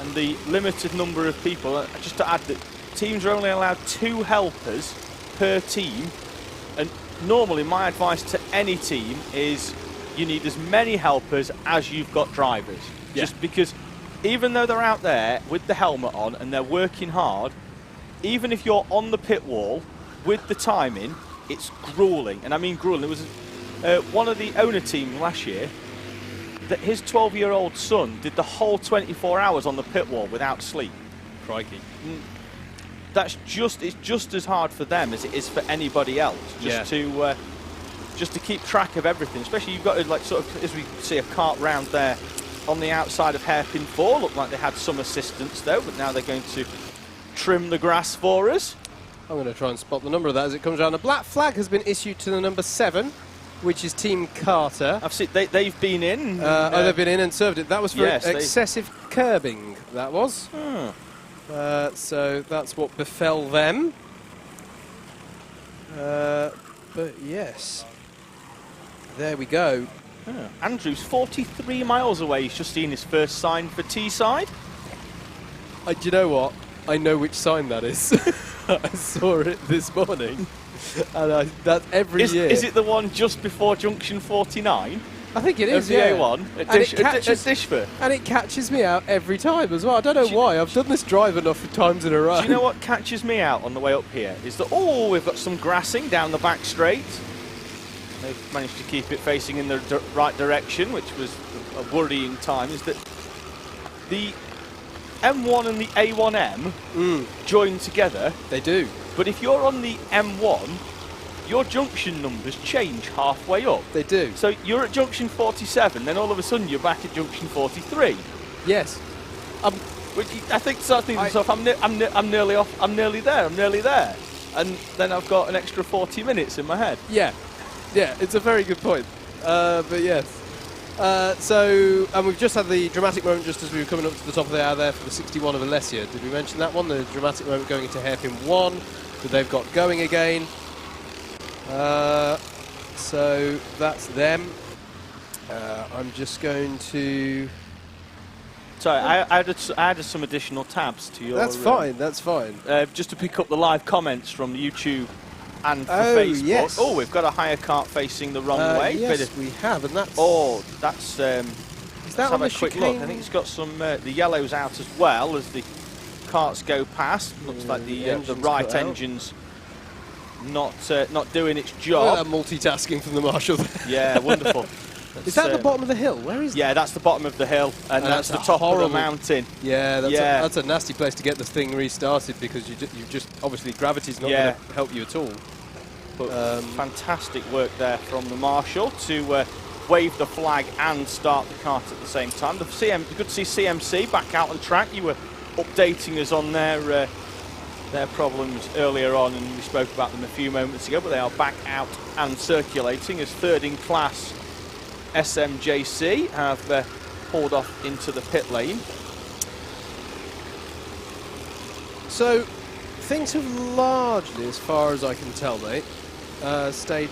and the limited number of people, just to add that teams are only allowed 2 helpers per team, and normally my advice to any team is you need as many helpers as you've got drivers. Yeah. Just because even though they're out there with the helmet on and they're working hard, even if you're on the pit wall with the timing, it's grueling. And I mean grueling. There was one of the owner team last year that his 12-year-old son did the whole 24 hours on the pit wall without sleep. Crikey. It's just as hard for them as it is for anybody else. Just to keep track of everything. Especially you've got to, like, sort of, as we see a kart round there on the outside of hairpin 4. Looked like they had some assistance though, but now they're going to trim the grass for us. I'm going to try and spot the number of that as it comes around. A black flag has been issued to the number 7, which is Team Carter. I've seen they've been in. They've been in and served it. That was for yes, excessive curbing. That was. So that's what befell them. But yes, there we go. Andrew's 43 miles away. He's just seen his first sign for Teesside. Do you know what? I know which sign that is. I saw it this morning. And that's every year. Is it the one just before junction 49? I think it is, of the A1 at Dishford. And it catches me out every time as well. I don't know why. I've done this drive enough times in a row. Do you know what catches me out on the way up here? Is that, we've got some grassing down the back straight. They've managed to keep it facing in the right direction, which was a worrying time. Is that the M1 and the A1M join together? They do. But if you're on the M1, your junction numbers change halfway up. They do. So you're at junction 47, then all of a sudden you're back at junction 43. Yes. Which I think starting myself, I'm nearly off. I'm nearly there, and then I've got an extra 40 minutes in my head. Yeah, it's a very good point. But yes. And we've just had the dramatic moment just as we were coming up to the top of the hour there for the 61 of Alessia. Did we mention that one? The dramatic moment going into hairpin 1 that they've got going again. So that's them. I'm just going to... Sorry, I added some additional tabs to your... That's fine, that's fine. Just to pick up the live comments from YouTube and for Facebook. Yes. Oh, we've got a higher kart facing the wrong way. Yes, we have, and that's... That's... is that let's on have a the quick chicane? look. I think it's got some... the yellows out as well as the carts go past. Looks like the right engine's not doing its job. Look at that multitasking from the marshal there. Yeah, wonderful. Is that the bottom of the hill? Where is that? Yeah, that's the bottom of the hill, and that's the top of the mountain. Yeah, that's a nasty place to get the thing restarted because you just obviously gravity's not going to help you at all. But fantastic work there from the marshal to wave the flag and start the kart at the same time. Good to see CMC back out on track. You were updating us on their problems earlier on, and we spoke about them a few moments ago, but they are back out and circulating as third in class SMJC have pulled off into the pit lane. So things have largely, as far as I can tell, mate, stayed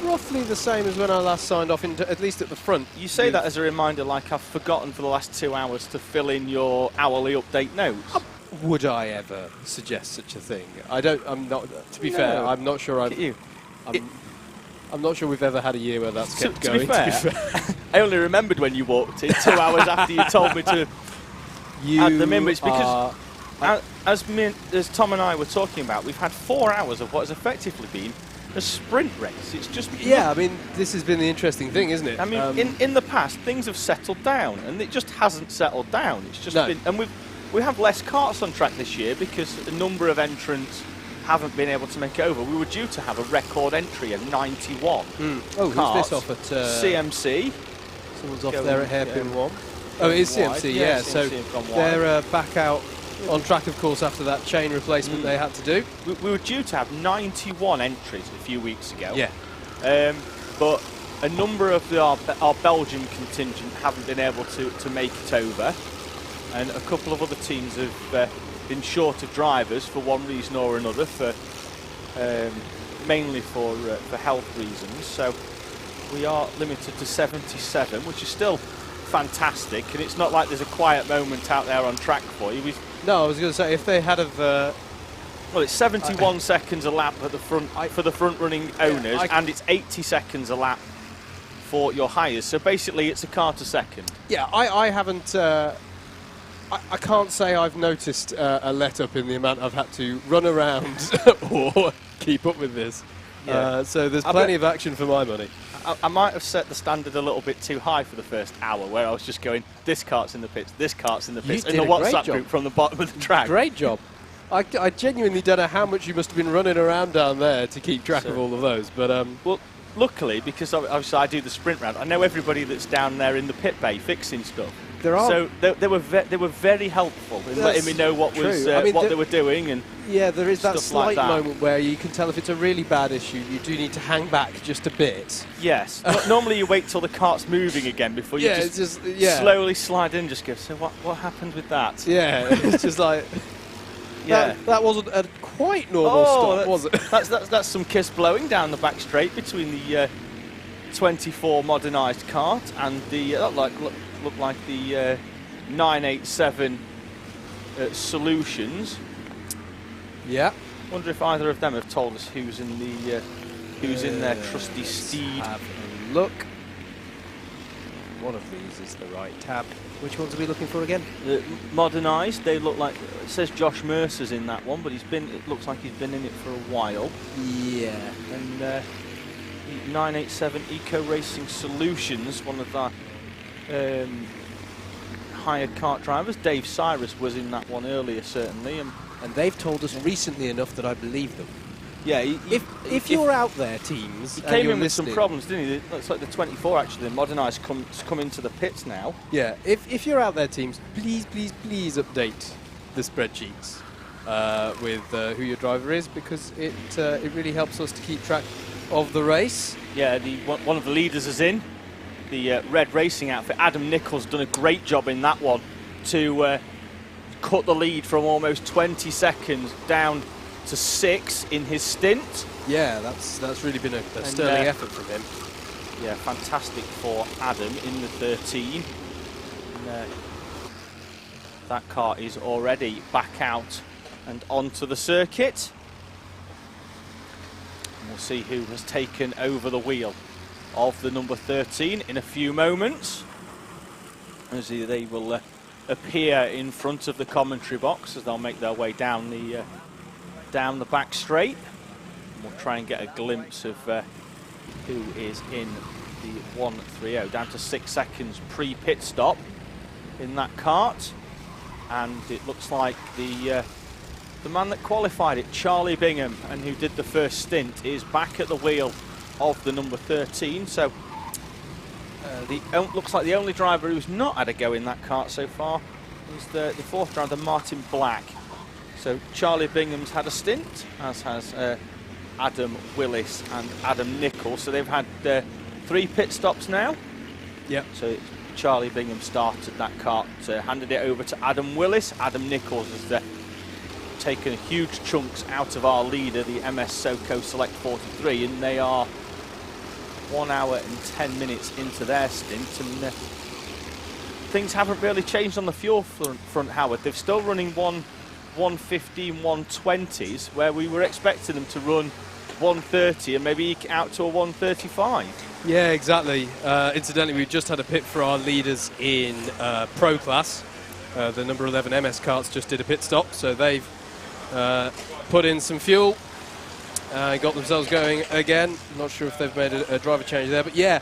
roughly the same as when I last signed off, at least at the front. You say that as a reminder, like I've forgotten for the last 2 hours to fill in your hourly update notes. Would I ever suggest such a thing? I'm not. To be fair, I'm not sure. I'm not sure we've ever had a year where that's kept going. To be fair, I only remembered when you walked in 2 hours after you told me to add them in. It's because, as Tom and I were talking about, we've had 4 hours of what has effectively been a sprint race. It's just... Yeah, I mean, this has been the interesting thing, isn't it? I mean, in the past, things have settled down, and it just hasn't settled down. It's just been... And we have less karts on track this year because a number of entrants haven't been able to make it over. We were due to have a record entry of 91 Oh, karts. who's this off at... CMC. Someone's off there at hairpin 1. Oh, it is CMC, yeah. So they're back out on track, of course, after that chain replacement they had to do. We were due to have 91 entries a few weeks ago. Yeah. But a number of our Belgian contingent haven't been able to make it over. And a couple of other teams have been short of drivers for one reason or another, mainly for health reasons. So we are limited to 77, which is still fantastic. And it's not like there's a quiet moment out there on track for you. No, I was going to say, if they had of... well, it's 71 seconds a lap at the front for the front-running owners, and it's 80 seconds a lap for your hires. So basically, it's a car to second. Yeah, I haven't. I can't say I've noticed a let-up in the amount I've had to run around or keep up with this. Yeah. So there's plenty of action for my money. I might have set the standard a little bit too high for the first hour, where I was just going, this kart's in the pits, this kart's in the pits, in the WhatsApp group from the bottom of the track. Great job. I genuinely don't know how much you must have been running around down there to keep track of all of those. But well, luckily, because obviously I do the sprint round, I know everybody that's down there in the pit bay fixing stuff. So they were very helpful in letting me know what was what they were doing, and yeah, there is that slight like that. moment where you can tell if it's a really bad issue. You do need to hang back just a bit. Yes. Normally you wait till the cart's moving again before you just slowly slide in. And just go. So what happened with that? Yeah, it's just like that wasn't a quite normal stop, was it? That's some kiss blowing down the back straight between the 24 modernised kart and the look like the 987 Solutions. Yeah. Wonder if either of them have told us who's in their trusty steed. Have a look. One of these is the right tab. Which ones are we looking for again? Modernised. They look like, it says Josh Mercer's in that one, but it looks like he's been in it for a while. Yeah. And 987 Eco Racing Solutions, one of our hired kart drivers. Dave Cyrus was in that one earlier, certainly, and they've told us recently enough that I believe them. Yeah, if you're out there, teams, he came in with some problems, didn't he? Looks like the 24 actually, the modernised come into the pits now. Yeah, if you're out there, teams, please update the spreadsheets with who your driver is, because it really helps us to keep track of the race. Yeah, one of the leaders is in. The red racing outfit, Adam Nichols, done a great job in that one to cut the lead from almost 20 seconds down to 6 in his stint. Yeah, that's really been a sterling effort from him. Yeah, fantastic for Adam in the 13. And, that car is already back out and onto the circuit. And we'll see who has taken over the wheel of the number 13 in a few moments, as they will appear in front of the commentary box as they'll make their way down the back straight. And we'll try and get a glimpse of who is in the 130, down to 6 seconds pre-pit stop in that kart, and it looks like the man that qualified it, Charlie Bingham, and who did the first stint, is back at the wheel of the number 13. So looks like the only driver who's not had a go in that kart so far is the fourth driver, Martin Black. So Charlie Bingham's had a stint, as has Adam Willis and Adam Nichols. So they've had 3 pit stops now. Yep. So Charlie Bingham started that kart, handed it over to Adam Willis. Adam Nichols has taken huge chunks out of our leader, the MS SoCo Select 43, and they are 1 hour and 10 minutes into their stint, and things haven't really changed on the fuel front, Howard. They're still running 115, 120s, where we were expecting them to run 130 and maybe eke out to a 135. Yeah, exactly. Incidentally, we've just had a pit for our leaders in Pro Class. The number 11 MS karts just did a pit stop, so they've put in some fuel, got themselves going again. Not sure if they've made a driver change there, but yeah,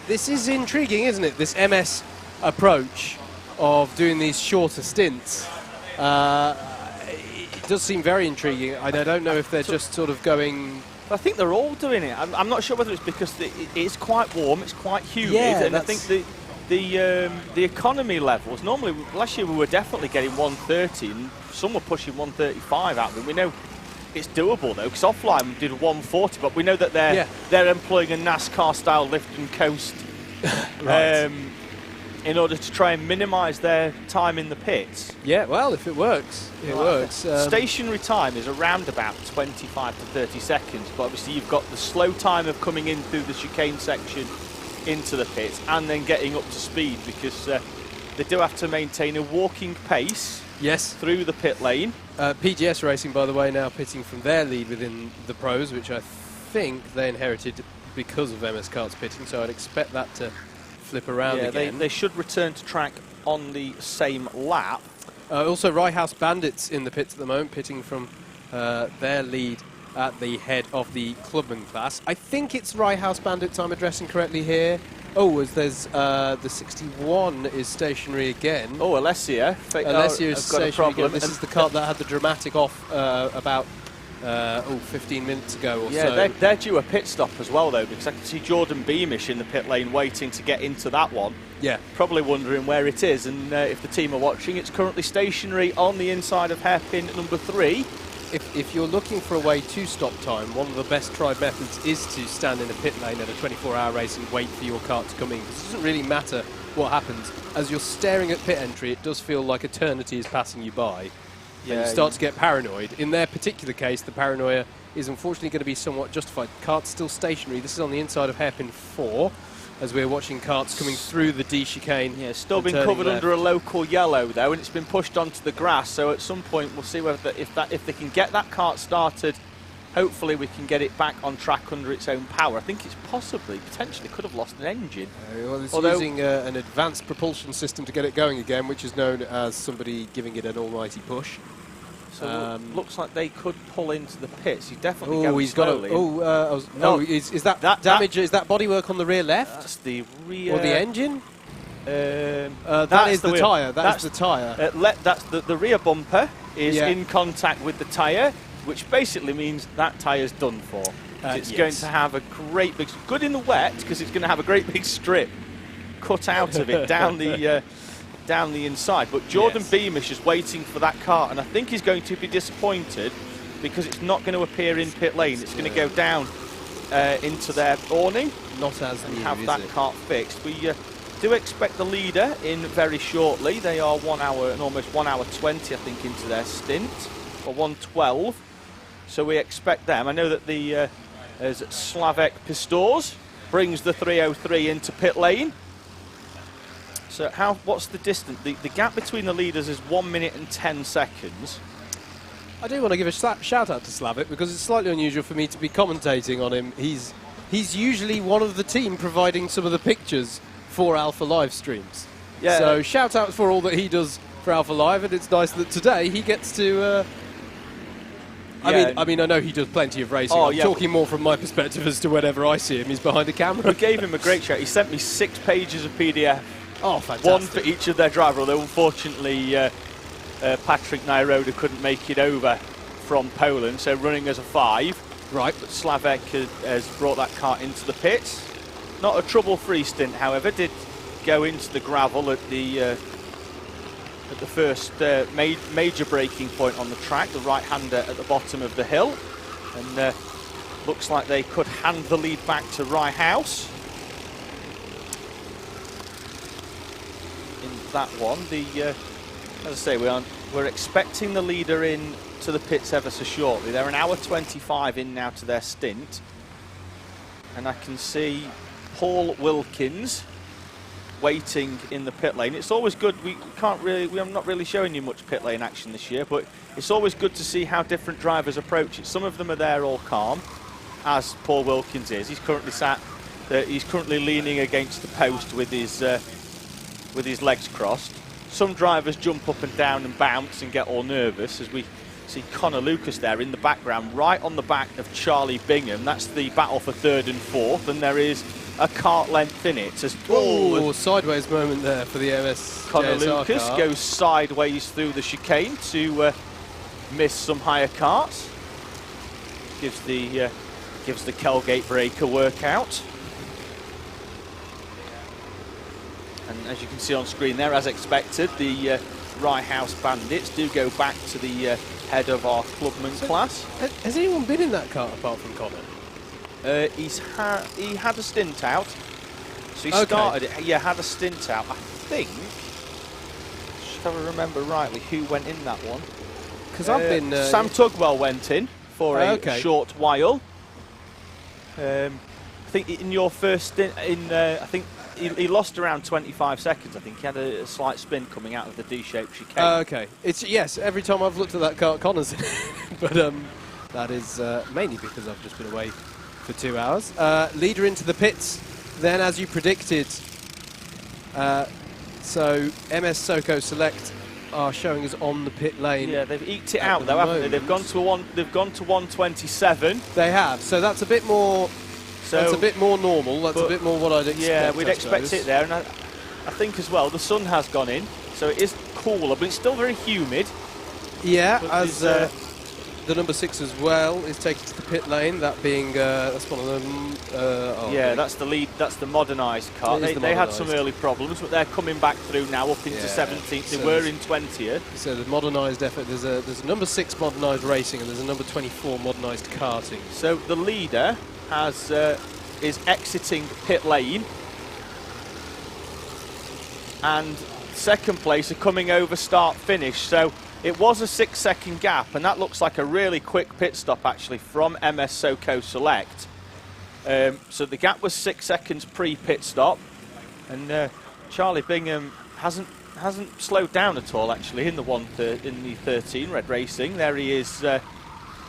this is intriguing, isn't it? This MS approach of doing these shorter stints. It does seem very intriguing. I don't know if they're just sort of going... I think they're all doing it. I'm not sure whether it's because it's quite warm, it's quite humid, and I think the economy levels, normally last year we were definitely getting 130 and some were pushing 135 out of them. We know it's doable though, because offline we did 140, but we know that they're employing a NASCAR style lift and coast right. In order to try and minimise their time in the pits. Yeah, well, if it works, it works. Stationary time is around about 25 to 30 seconds, but obviously you've got the slow time of coming in through the chicane section into the pits and then getting up to speed, because they do have to maintain a walking pace through the pit lane. PGS Racing, by the way, now pitting from their lead within the pros, which I think they inherited because of MS Kart's pitting, so I'd expect that to flip around again. They should return to track on the same lap. Also, Rye House Bandits in the pits at the moment, pitting from their lead at the head of the clubman class. I think it's Rye House Bandits I'm addressing correctly here. Oh, as there's the 61 is stationary again. Oh, Alessia. Alessia is got a stationary problem. again. This is the kart that had the dramatic off about 15 minutes ago or so. Yeah, they're due a pit stop as well, though, because I can see Jordan Beamish in the pit lane waiting to get into that one. Yeah. Probably wondering where it is, and if the team are watching, it's currently stationary on the inside of hairpin number 3. If you're looking for a way to stop time, one of the best tried methods is to stand in a pit lane at a 24-hour race and wait for your kart to come in. Because it doesn't really matter what happens. As you're staring at pit entry, it does feel like eternity is passing you by. Yeah, and you start to get paranoid. In their particular case, the paranoia is unfortunately going to be somewhat justified. Kart's still stationary. This is on the inside of hairpin 4, as we're watching karts coming through the D chicane. Yeah, still been covered under a local yellow though, and it's been pushed onto the grass. So at some point we'll see whether if they can get that kart started. Hopefully we can get it back on track under its own power. I think it's potentially could have lost an engine. Well, it's using an advanced propulsion system to get it going again, which is known as somebody giving it an almighty push. So looks like they could pull into the pits. He's definitely going slowly. Is that damage? Is that bodywork on the rear left? That's the rear. Or the engine? That is the tyre. That's the tyre. That's the rear bumper is in contact with the tyre, which basically means that tyre's done for. It's going to have a great big, good in the wet, because it's going to have a great big strip cut out of it down the inside. But Jordan Beamish is waiting for that kart, and I think he's going to be disappointed because it's not going to appear in pit lane. It's going to go down into their awning. Not as and have that kart fixed. We do expect the leader in very shortly. They are 1 hour and almost 1 hour 20, I think, into their stint, or 1:12. So we expect them. I know that as Slavek Pistors brings the 303 into pit lane. So what's the distance? The gap between the leaders is 1 minute and 10 seconds. I do want to give a shout out to Slavik, because it's slightly unusual for me to be commentating on him. He's usually one of the team providing some of the pictures for Alpha Live streams. Yeah. So shout out for all that he does for Alpha Live, and it's nice that today he gets to. I mean, I know he does plenty of racing. I'm talking more from my perspective as to whenever I see him, he's behind a camera. We gave him a great shout. He sent me 6 pages of PDF. Oh, fantastic. One for each of their driver, although unfortunately Patrick Nyroda couldn't make it over from Poland, so running as a 5. Right. But Slavek has brought that kart into the pits. Not a trouble-free stint, however. Did go into the gravel at the first major braking point on the track, the right-hander at the bottom of the hill. And looks like they could hand the lead back to Rye House. In that one, as I say, we're expecting the leader in to the pits ever so shortly. They're 1 hour 25 in now to their stint. And I can see Paul Wilkins waiting in the pit lane. It's always good. We are not really showing you much pit lane action this year, but it's always good to see how different drivers approach it. Some of them are there all calm, as Paul Wilkins is. He's currently he's currently leaning against the post with his legs crossed. Some drivers jump up and down and bounce and get all nervous, as we see Connor Lucas there in the background, right on the back of Charlie Bingham. That's the battle for 3rd and 4th, and there is a kart length in it. Sideways moment there for the MS. Connor Lucas goes sideways through the chicane to miss some higher karts. Gives the Kelgate brake a workout. And as you can see on screen there, as expected, the Rye House Bandits do go back to the head of our clubman class. Has anyone been in that kart apart from Connor? He had a stint out. So he started it. Yeah, had a stint out. I think. If I remember rightly, who went in that one? Because I've been. Sam Tugwell went in for a short while. I think in your first stint, I think he lost around 25 seconds. I think he had a slight spin coming out of the D-shaped chicane. Yes. Every time I've looked at that kart, Connor's in it. But that is mainly because I've just been away for 2 hours. Leader into the pits, then, as you predicted. So MS Soko Select are showing us on the pit lane. Yeah, they've eked it out though, haven't they? They've gone to 127. They have. So that's a bit more. So that's a bit more normal. That's a bit more what I'd expect. Yeah, we'd expect it there, and I think as well the sun has gone in, so it is cooler, but it's still very humid. Yeah, as the number 6 as well is taken to the pit lane. That being that's one of them. That's the lead. That's the modernised car. They had some early problems, but they're coming back through now up into 17th. So they were in 20th. So the modernised effort. There's a number 6 modernised racing, and there's a number 24 modernised karting. So the leader is exiting pit lane, and second place are coming over start finish. So it was a 6-second gap, and that looks like a really quick pit stop actually from MS Soko Select. So the gap was 6 seconds pre-pit stop, and Charlie Bingham hasn't slowed down at all actually in the 13 Red Racing. There he is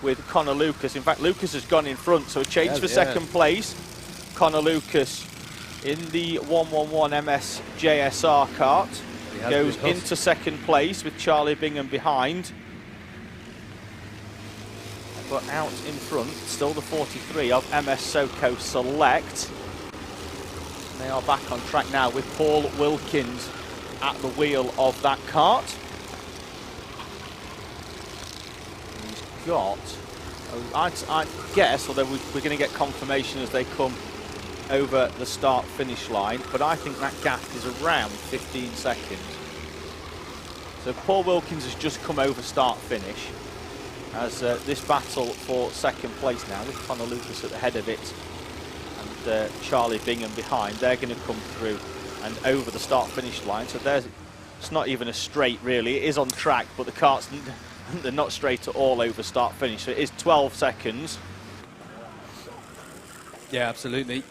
with Connor Lucas. In fact, Lucas has gone in front, so a change for second place. Connor Lucas in the 111 MS JSR kart goes into second place with Charlie Bingham behind. But out in front, still the 43 of MS Soko Select. They are back on track now with Paul Wilkins at the wheel of that kart. He's got, I guess, although we're going to get confirmation as they come over the start-finish line, but I think that gap is around 15 seconds. So Paul Wilkins has just come over start-finish as this battle for second place now with Connor Lucas at the head of it and Charlie Bingham behind. They're going to come through and over the start-finish line. So it's not even a straight really. It is on track, but the karts, they're not straight at all over start-finish. So it is 12 seconds. Yeah, absolutely.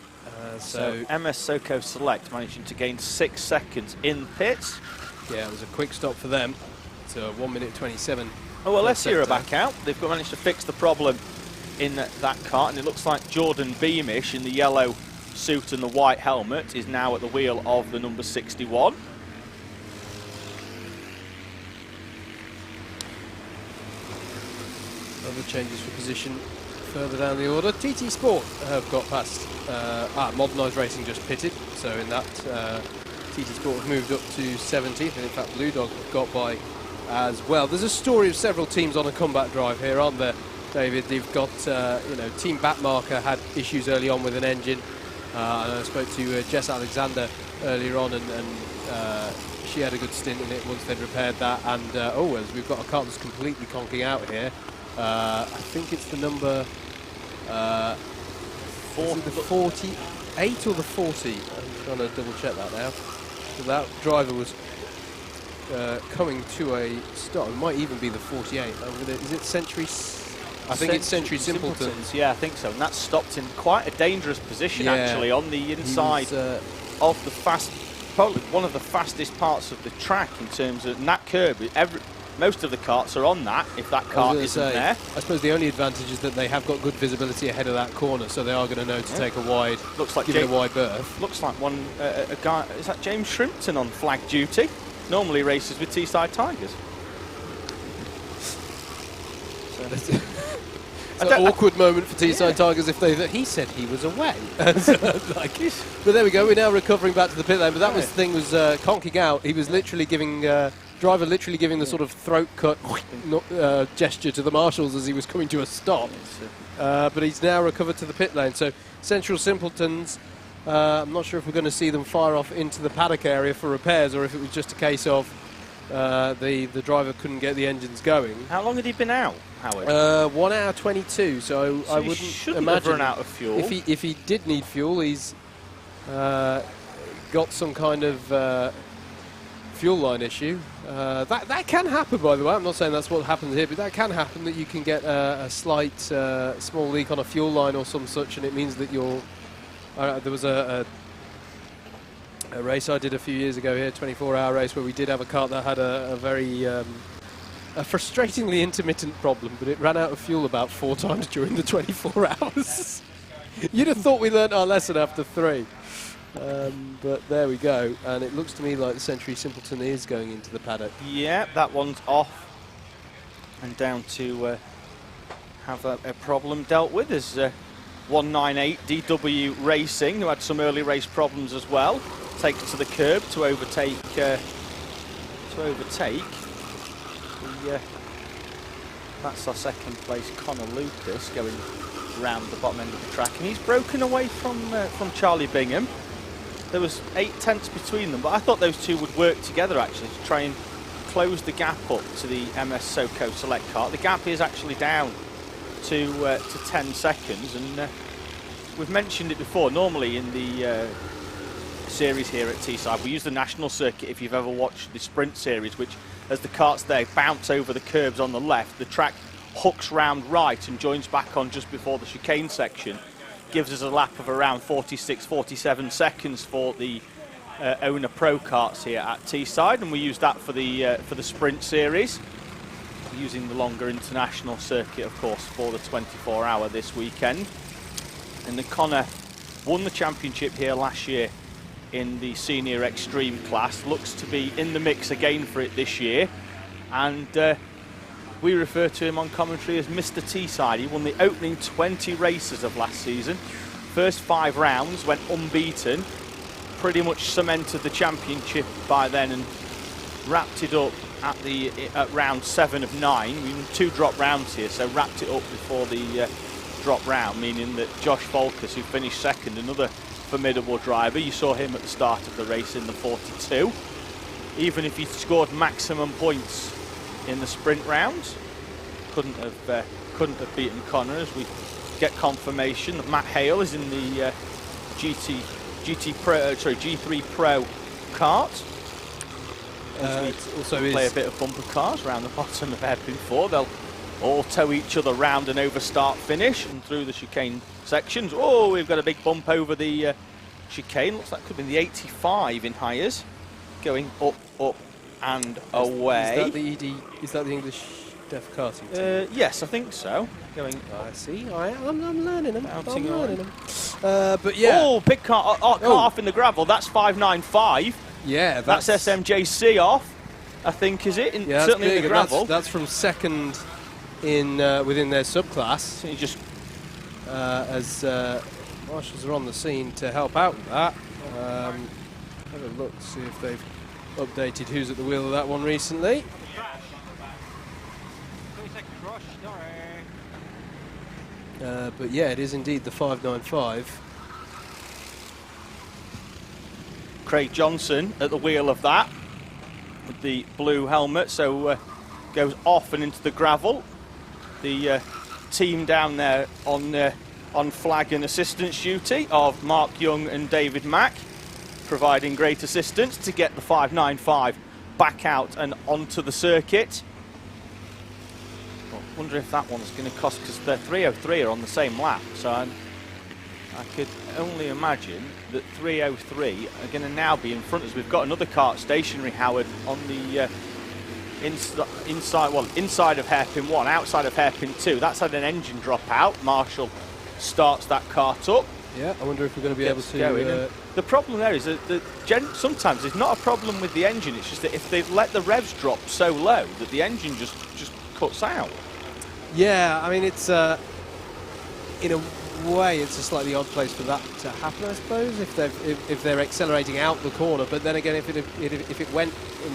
So MS Soko Select managing to gain 6 seconds in pits. Yeah, it was a quick stop for them. So 1 minute 27. Oh, well, Alessia are back out. They've managed to fix the problem in that kart, and it looks like Jordan Beamish in the yellow suit and the white helmet is now at the wheel of the number 61. Other changes for position further down the order. TT Sport have got past. Modernised Racing just pitted, so in that TT Sport have moved up to 17th, and in fact Blue Dog got by as well. There's a story of several teams on a comeback drive here, aren't there, David? They've got, Team Batmarker had issues early on with an engine. And I spoke to Jess Alexander earlier on, and she had a good stint in it once they'd repaired that. And as we've got a car that's completely conking out here. I think it's the number the 48 or the 40. I'm trying to double check that now. So that driver was coming to a stop. It might even be the 48. Is it Century? I think it's Century Simpletons. Yeah, I think so. And that stopped in quite a dangerous position actually on the inside of the probably one of the fastest parts of the track in terms of that curb. Most of the karts are on that, if that kart isn't there. I suppose the only advantage is that they have got good visibility ahead of that corner, so they are going to know to take a wide, give it a wide berth. Looks like a guy, is that James Shrimpton on flag duty? Normally races with Teesside Tigers. It's an awkward moment for Teesside Tigers if he said he was away. But there we go, we're now recovering back to the pit lane, but that thing was conking out. He was literally giving... driver literally giving the sort of throat cut gesture to the marshals as he was coming to a stop. But he's now recovered to the pit lane. So Central Simpletons, I'm not sure if we're going to see them fire off into the paddock area for repairs, or if it was just a case of the driver couldn't get the engines going. How long had he been out, Howard? 1 hour 22. So I wouldn't imagine run out of fuel. If he did need fuel, he's got some kind of fuel line issue. That can happen, by the way. I'm not saying that's what happens here, but that can happen, that you can get a slight small leak on a fuel line or some such, and it means that you're... there was a race I did a few years ago here, 24-hour race, where we did have a kart that had a very... a frustratingly intermittent problem, but it ran out of fuel about 4 times during the 24 hours. You'd have thought we learnt our lesson after 3. But there we go. And it looks to me like the Century Simpleton is going into the paddock. Yeah, that one's off. And down to have a problem dealt with is 198 DW Racing, who had some early race problems as well. Takes to the curb to overtake. That's our second place, Connor Lucas, going round the bottom end of the track, and he's broken away from Charlie Bingham. There was 8 tenths between them, but I thought those two would work together actually to try and close the gap up to the MS SoCo Select Kart. The gap is actually down to 10 seconds, and we've mentioned it before. Normally in the series here at Teesside, we use the national circuit. If you've ever watched the sprint series, which as the karts there bounce over the curbs on the left, the track hooks round right and joins back on just before the chicane section. Gives us a lap of around 46-47 seconds for the owner pro karts here at Teesside, and we use that for the sprint series, using the longer international circuit, of course, for the 24-hour this weekend. And the Connor won the championship here last year in the senior extreme class, looks to be in the mix again for it this year, and we refer to him on commentary as Mr. Teesside. He won the opening 20 races of last season. First 5 rounds went unbeaten, pretty much cemented the championship by then, and wrapped it up at round 7 of 9. We won 2 drop rounds here, so wrapped it up before the drop round, meaning that Josh Volkers, who finished second, another formidable driver, you saw him at the start of the race in the 42. Even if he scored maximum points in the sprint rounds, couldn't have beaten Connor, as we get confirmation that Matt Hale is in the G3 Pro kart. Also play a bit of bumper cars around the bottom of Hairpin 4. They'll all tow each other round and over start finish and through the chicane sections. Oh, we've got a big bump over the chicane. Looks like it could be the 85 in Hires, going up and away. Is that the English Deaf karting team? Yes, I think so. Going. I see. I'm learning them. But yeah. Oh, big car off in the gravel. That's 595. Yeah, that's SMJC off, I think, is it? Certainly in the gravel. That's from second in within their subclass. So you just as marshals are on the scene to help out with that. Have a look, see if they've updated who's at the wheel of that one recently. But yeah, it is indeed the 595. Craig Johnson at the wheel of that with the blue helmet, so goes off and into the gravel. The team down there on flag and assistance duty of Mark Young and David Mack, providing great assistance to get the 595 back out and onto the circuit. I wonder if that one's going to cost, because the 303 are on the same lap, so I could only imagine that 303 are going to now be in front of us. We've got another kart stationary, Howard, on the inside of hairpin 1, outside of hairpin 2. That's had an engine drop out. Marshall starts that kart up. Yeah, I wonder if we're going to be able to... The problem there is that sometimes it's not a problem with the engine, it's just that if they've let the revs drop so low that the engine just cuts out. Yeah, I mean, it's in a way it's a slightly odd place for that to happen, I suppose, if they're accelerating out the corner. But then again, if it went in,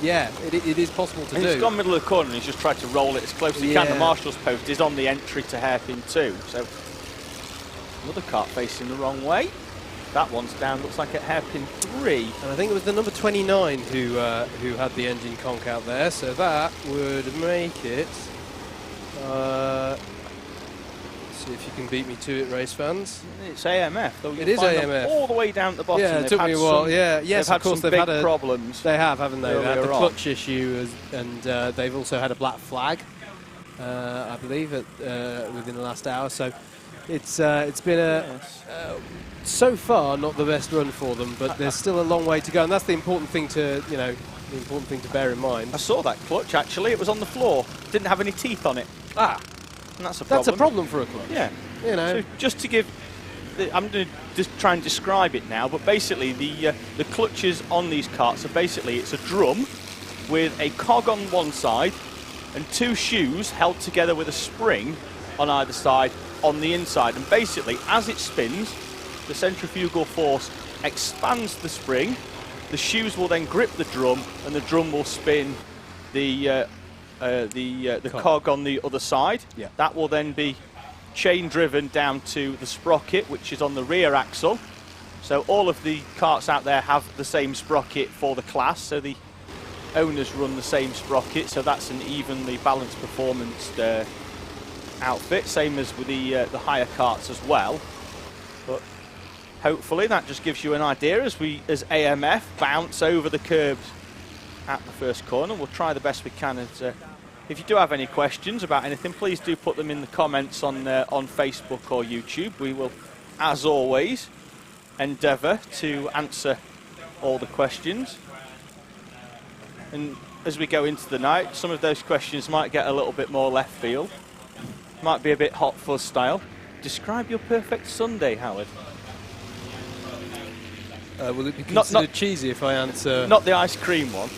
yeah, it is possible to do. He's gone middle of the corner and he's just tried to roll it as close as he can. The marshal's post is on the entry to hairpin 2, so another kart facing the wrong way. That one's down, looks like at hairpin 3. And I think it was the number 29 who had the engine conk out there, so that would make it... see if you can beat me to it, race fans. It's AMF, though. It is AMF. All the way down at the bottom. Yeah, it took me a while. Yes, of course, they've had problems. They have, haven't they? They had the clutch issue, and they've also had a black flag, I believe, within the last hour. So it's been so far not the best run for them, but there's still a long way to go, and that's the important thing to bear in mind. I saw that clutch actually. It was on the floor. Didn't have any teeth on it. Ah. And that's a problem. That's a problem for a clutch. Yeah. You know. So just to give I'm going to just try and describe it now, but basically the clutches on these karts are basically, it's a drum with a cog on one side and two shoes held together with a spring on either side on the inside. And basically, as it spins, the centrifugal force expands the spring, the shoes will then grip the drum, and the drum will spin the cog on the other side. Yeah. That will then be chain driven down to the sprocket, which is on the rear axle. So all of the karts out there have the same sprocket for the class, so the owners run the same sprocket, so that's an evenly balanced performance outfit, same as with the higher karts as well. But hopefully that just gives you an idea as AMF bounce over the curbs at the first corner. We'll try the best we can. If you do have any questions about anything, please do put them in the comments on Facebook or YouTube. We will, as always, endeavour to answer all the questions. And as we go into the night, some of those questions might get a little bit more left field. Might be a bit hot fuzz style. Describe your perfect Sunday, Howard. Will it be considered cheesy if I answer? Not the ice cream one.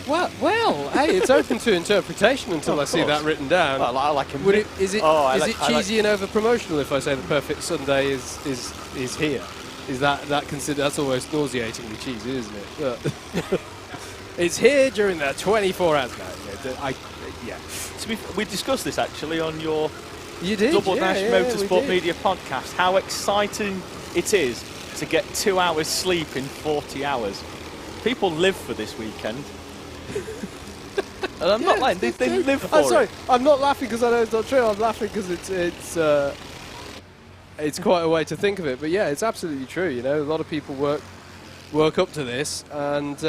Well, hey, it's open to interpretation until I see that written down. Well, I like them. Is it cheesy and over promotional if I say the perfect Sunday is here? Is that considered? That's almost nauseatingly cheesy, isn't it? It's here during the 24 hours. Yeah. So we discussed this actually on your Double Dash Motorsport Media podcast. How exciting it is to get 2 hours sleep in 40 hours. People live for this weekend. And I'm not lying, they live for it. I'm sorry, I'm not laughing because I know it's not true. I'm laughing because it's quite a way to think of it. But yeah, it's absolutely true. You know, a lot of people work up to this, and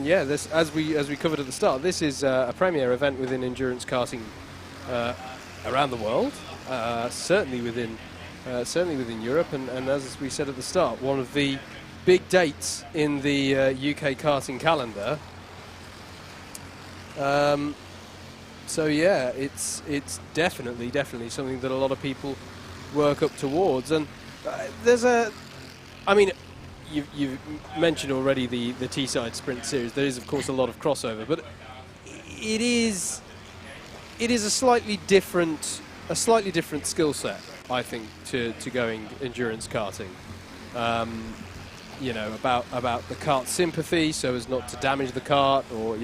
yeah, this as we covered at the start, this is a premier event within endurance karting around the world. Certainly within Europe, and as we said at the start, one of the big dates in the UK karting calendar. So yeah, it's definitely something that a lot of people work up towards. And you've mentioned already the Teesside Sprint Series. There is of course a lot of crossover, but it is a slightly different skill set, I think, to going endurance karting. You know, about the kart sympathy, so as not to damage the kart, or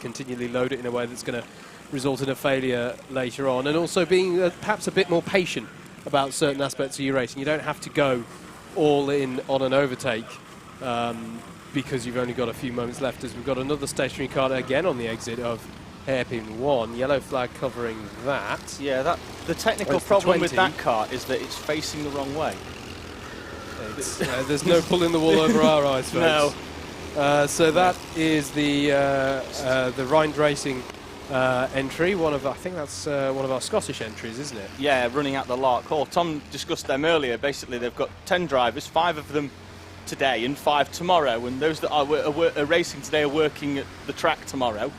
continually load it in a way that's going to result in a failure later on, and also being perhaps a bit more patient about certain aspects of your racing. You don't have to go all in on an overtake because you've only got a few moments left, as we've got another stationary kart again on the exit of hairpin 1, yellow flag covering that. Yeah, the technical problem with that kart is that it's facing the wrong way. There's no pulling the wool over our eyes, folks. No. So that is the Rind Racing entry. I think that's one of our Scottish entries, isn't it? Yeah, running out the Lark Hall. Tom discussed them earlier. Basically, they've got 10 drivers, 5 of them today and 5 tomorrow. And those that are racing today are working at the track tomorrow.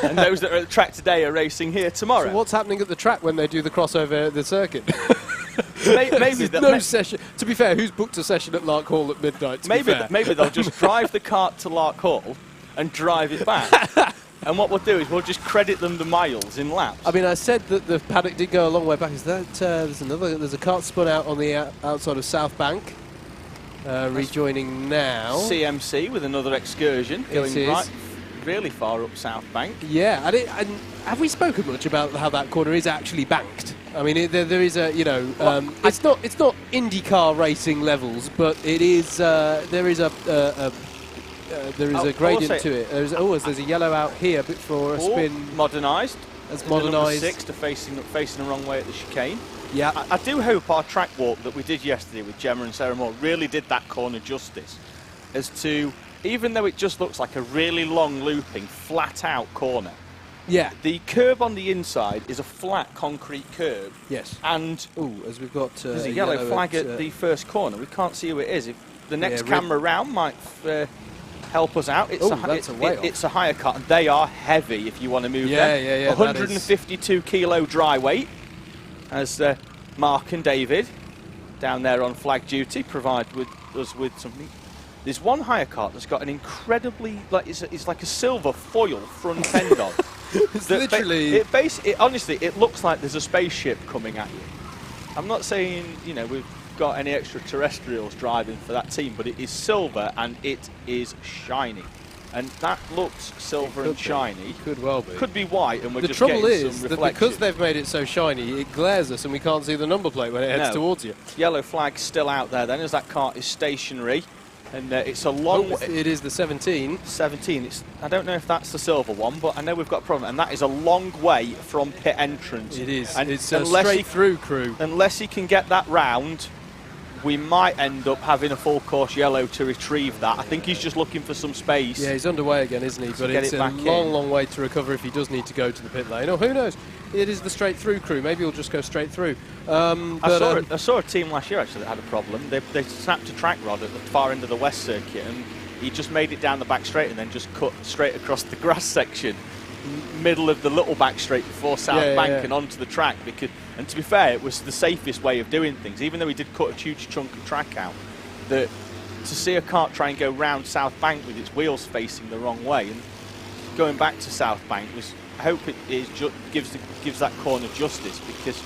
And those that are at the track today are racing here tomorrow. So what's happening at the track when they do the crossover at the circuit? Maybe no session. To be fair, who's booked a session at Lark Hall at midnight? Maybe they'll just drive the kart to Lark Hall and drive it back. And what we'll do is we'll just credit them the miles in laps. I mean, I said that the paddock did go a long way back. Is that there's a kart spun out on the outside of South Bank, rejoining now. CMC with another excursion going really far up South Bank. Yeah, and have we spoken much about how that corner is actually banked? I mean, there is a it's not IndyCar racing levels, but it is there is a gradient to it. There's a yellow out here for a spin. Modernised. As modernised. 6 to facing the wrong way at the chicane. Yeah. I do hope our track walk that we did yesterday with Gemma and Sarah Moore really did that corner justice, as to, even though it just looks like a really long looping flat out corner. Yeah. The curb on the inside is a flat concrete curb. Yes. And as we've got there's a yellow flag at the first corner. We can't see who it is. If the next camera round might help us out. It's a higher kart, and they are heavy if you want to move them. Yeah. 152 kilo dry weight, as Mark and David down there on flag duty provide us with something. There's one hire cart that's got an incredibly, it's like a silver foil front end on. It's literally... honestly, it looks like there's a spaceship coming at you. I'm not saying, we've got any extraterrestrials driving for that team, but it is silver and it is shiny. And that looks silver and shiny. Could well be. Could be white, and we're just getting some reflection. The trouble is that because they've made it so shiny, it glares us and we can't see the number plate when it heads towards you. Yellow flag still out there then, as that cart is stationary. And it's a long... it is the 17. 17. I don't know if that's the silver one, but I know we've got a problem. And that is a long way from pit entrance. It is. And it's a straight through crew. Unless he can get that round, we might end up having a full course yellow to retrieve that. I think he's just looking for some space. Yeah, he's underway again, isn't he? But it's a long way to recover if he does need to go to the pit lane. Or who knows? It is the straight through crew. Maybe he'll just go straight through. I saw a team last year actually that had a problem. They snapped a track rod at the far end of the West Circuit, and he just made it down the back straight and then just cut straight across the grass section, middle of the little back straight before South Bank and onto the track. And to be fair, it was the safest way of doing things. Even though he did cut a huge chunk of track out, to see a kart try and go round South Bank with its wheels facing the wrong way and going back to South Bank was. I hope it gives that corner justice, because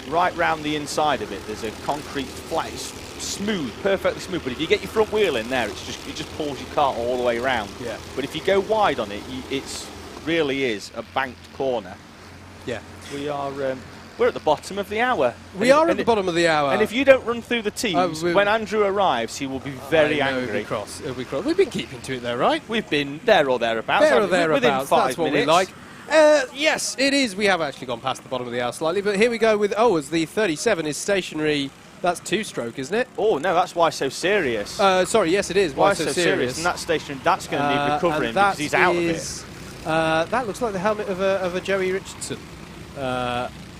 right round the inside of it there's a concrete flat. It's smooth, perfectly smooth. But if you get your front wheel in there, it just pulls your kart all the way around. Yeah. But if you go wide on it, it really is a banked corner. Yeah. We're at the bottom of the hour. We are at the bottom of the hour. And if you don't run through the teams, when Andrew arrives, he will be very angry. It'll be cross. We've been keeping to it though, right? We've been there or thereabouts. Within 5 That's what minutes. we like. Yes, it is. We have actually gone past the bottom of the hour slightly, but here we go with, as the 37 is stationary. That's two-stroke, isn't it? Oh, no, that's Why So Serious. Sorry, yes, it is. Why So Serious. And that's stationary. That's going to need recovering because he's out of it. That looks like the helmet of a Joey Richardson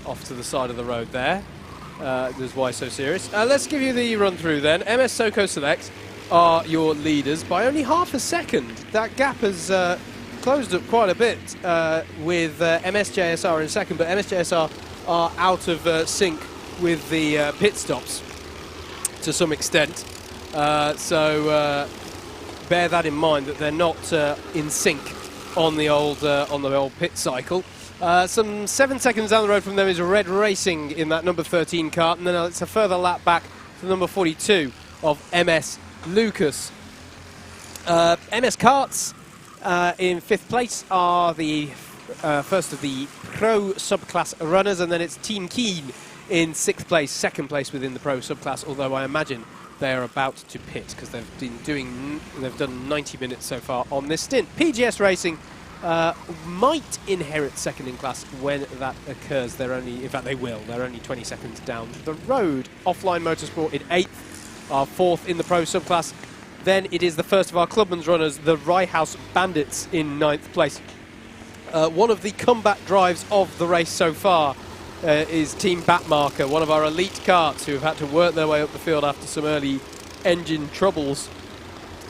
off to the side of the road there. There's Why So Serious. Let's give you the run-through then. MS Soco Select are your leaders by only half a second. That gap has... closed up quite a bit with MSJSR in second, but MSJSR are out of sync with the pit stops to some extent. So bear that in mind, that they're not in sync on the old pit cycle. Some 7 seconds down the road from them is Red Racing in that number 13 kart, and then it's a further lap back to number 42 of MS Lucas. MS Karts in 5th place are the first of the Pro subclass runners, and then it's Team Keen in 6th place, 2nd place within the Pro subclass, although I imagine they are about to pit because they've done 90 minutes so far on this stint. PGS Racing might inherit 2nd in class when that occurs. In fact they will. They're only 20 seconds down the road. Offline Motorsport in 8th, are 4th in the Pro subclass. Then it is the first of our Clubman's runners, the Rye House Bandits, in 9th place. One of the comeback drives of the race so far is Team Batmarker, one of our elite karts who have had to work their way up the field after some early engine troubles.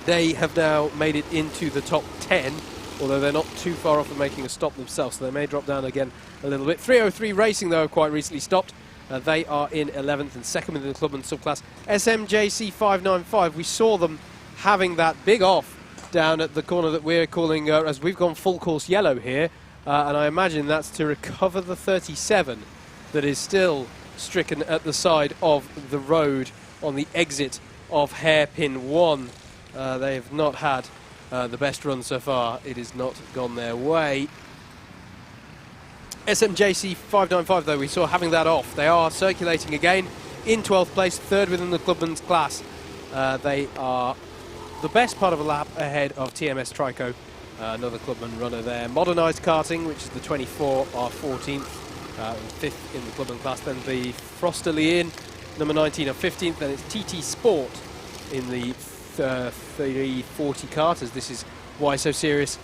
They have now made it into the top 10, although they're not too far off of making a stop themselves, so they may drop down again a little bit. 303 Racing, though, have quite recently stopped. They are in 11th and 2nd within the Clubman subclass. SMJC 595, we saw them having that big off down at the corner that we're calling, as we've gone full course yellow here, and I imagine that's to recover the 37 that is still stricken at the side of the road on the exit of hairpin 1. They have not had the best run so far. It has not gone their way. SMJC 595, though, we saw having that off. They are circulating again in 12th place, 3rd within the Clubman's class. They are the best part of a lap ahead of TMS Trico, another Clubman runner there. Modernised Karting, which is the 24, are 14th, 5th in the Clubman class. Then the Frosterley number 19, are 15th. Then it's TT Sport in the 340 kart, as this is Why So Serious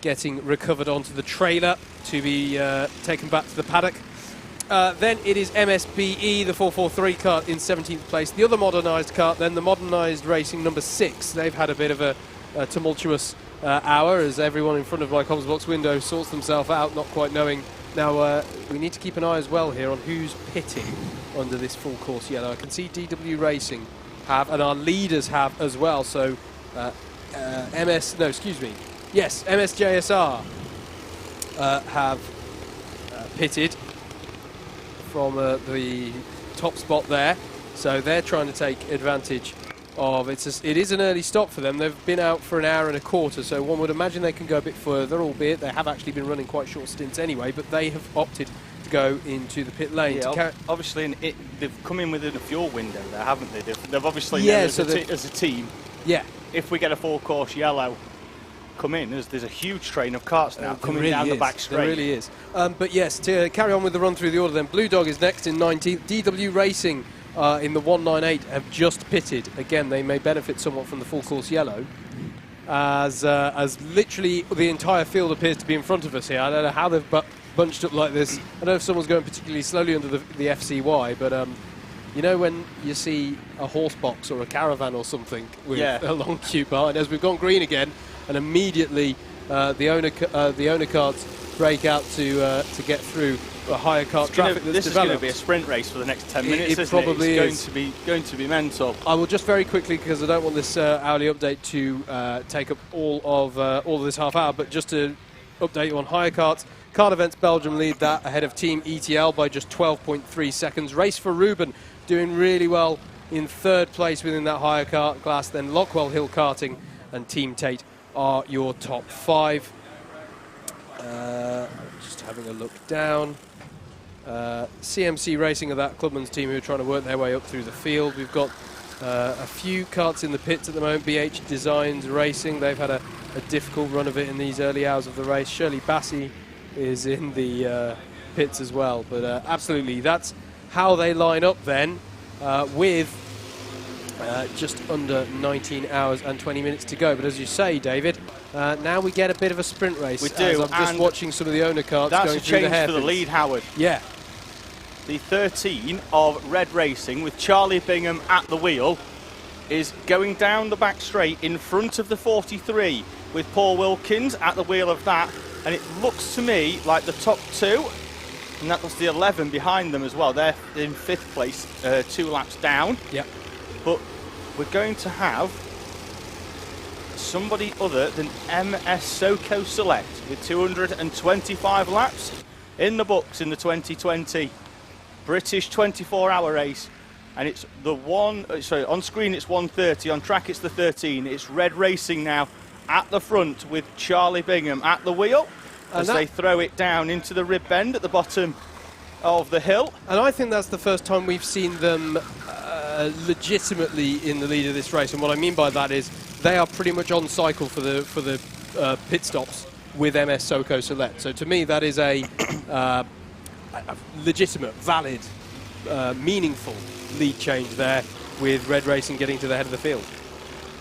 getting recovered onto the trailer to be taken back to the paddock. Then it is MSBE, the 443 kart, in 17th place. The other modernised kart, then the modernised Racing number 6. They've had a bit of a tumultuous hour as everyone in front of my comms box window sorts themselves out, not quite knowing. Now, we need to keep an eye as well here on who's pitting under this full course yellow. I can see DW Racing have, and our leaders have as well. So MSJSR have pitted from the top spot there. So they're trying to take advantage of it. It is an early stop for them. They've been out for an hour and a quarter, so one would imagine they can go a bit further, albeit they have actually been running quite short stints anyway, but they have opted to go into the pit lane. Yeah, obviously they've come in within a fuel window there, haven't they? They've obviously known as a team, if we get a full course yellow come in, there's a huge train of carts now coming really down the back straight. There really is. But yes, to carry on with the run through the order then, Blue Dog is next in 19th. DW Racing in the 198 have just pitted. Again, they may benefit somewhat from the full course yellow, as literally the entire field appears to be in front of us here. I don't know how they've bunched up like this. I don't know if someone's going particularly slowly under the FCY, but you know when you see a horse box or a caravan or something with a long queue behind, as we've gone green again, and immediately the owner carts break out to get through a higher cart traffic. This is going to be a sprint race for the next 10 minutes. It probably is. Going to be mental. I will just very quickly, because I don't want this hourly update to take up all of this half hour, but just to update you on higher carts. Kart Events Belgium lead that ahead of Team ETL by just 12.3 seconds. Race for Ruben doing really well in third place within that higher kart class. Then Lockwell Hill Karting and Team Tate are your top 5. Just having a look down. CMC Racing are that Clubman's team who are trying to work their way up through the field. We've got a few karts in the pits at the moment. BH Designs Racing, they've had a difficult run of it in these early hours of the race. Shirley Bassey is in the pits as well. But absolutely, that's how they line up then, with just under 19 hours and 20 minutes to go. But as you say, David, now we get a bit of a sprint race. We do. I'm just watching some of the owner carts going through the hairpins. That's a change for the lead, Howard. Yeah. The 13 of Red Racing, with Charlie Bingham at the wheel, is going down the back straight in front of the 43, with Paul Wilkins at the wheel of that. And it looks to me like the top 2, and that was the 11 behind them as well. They're in 5th place, 2 laps down. Yep. But we're going to have somebody other than MS Soco Select with 225 laps in the books in the 2020 British 24-hour race. And it's on screen it's 1:30, on track it's the 13. It's Red Racing now at the front with Charlie Bingham at the wheel as they throw it down into the rib bend at the bottom of the hill. And I think that's the first time we've seen them legitimately in the lead of this race. And what I mean by that is they are pretty much on cycle for the pit stops with MS Soco Select. So to me, that is a legitimate, valid, meaningful lead change there, with Red Racing getting to the head of the field.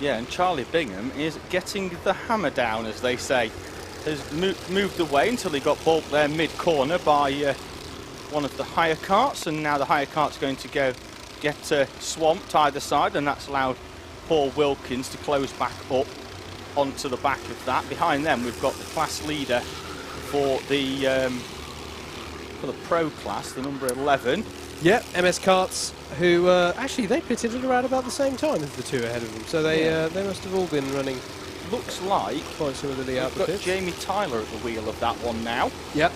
Yeah, and Charlie Bingham is getting the hammer down, as they say. Has moved away until he got bulked there mid-corner by one of the higher carts, and now the higher cart's going to get swamped either side, and that's allowed Paul Wilkins to close back up onto the back of that. Behind them, we've got the class leader for the pro class, the number 11. Yeah, MS Karts, who actually they pitted at around about the same time as the 2 ahead of them, so they must have all been running. Looks like quite similarly out the got pit. Jamie Tyler at the wheel of that one now. Yep.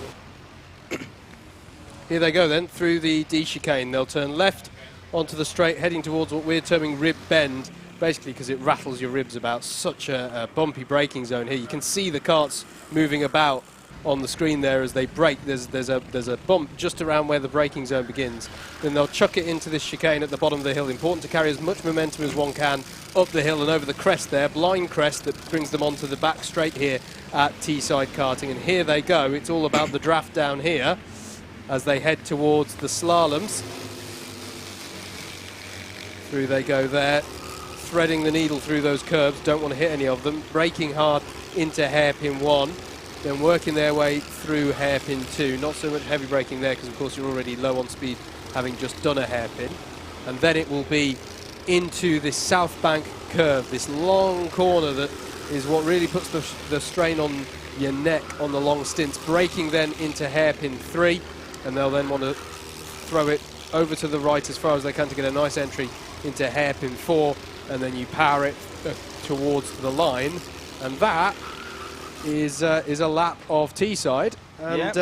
Here they go then through the D chicane. They'll turn left onto the straight, heading towards what we're terming rib bend, basically because it rattles your ribs about such a bumpy braking zone here. You can see the karts moving about on the screen there as they brake. There's a bump just around where the braking zone begins. Then they'll chuck it into this chicane at the bottom of the hill. Important to carry as much momentum as one can up the hill and over the crest there, blind crest that brings them onto the back straight here at Teesside Karting. And here they go. It's all about the draft down here as they head towards the slaloms. Through they go there, threading the needle through those curves. Don't want to hit any of them. Braking hard into hairpin 1. Then working their way through hairpin 2. Not so much heavy braking there because, of course, you're already low on speed having just done a hairpin. And then it will be into this South Bank curve, this long corner that is what really puts the strain on your neck on the long stints. Braking then into hairpin 3, and they'll then want to throw it over to the right as far as they can to get a nice entry into hairpin 4, and then you power it towards the line, and that is a lap of Teesside, and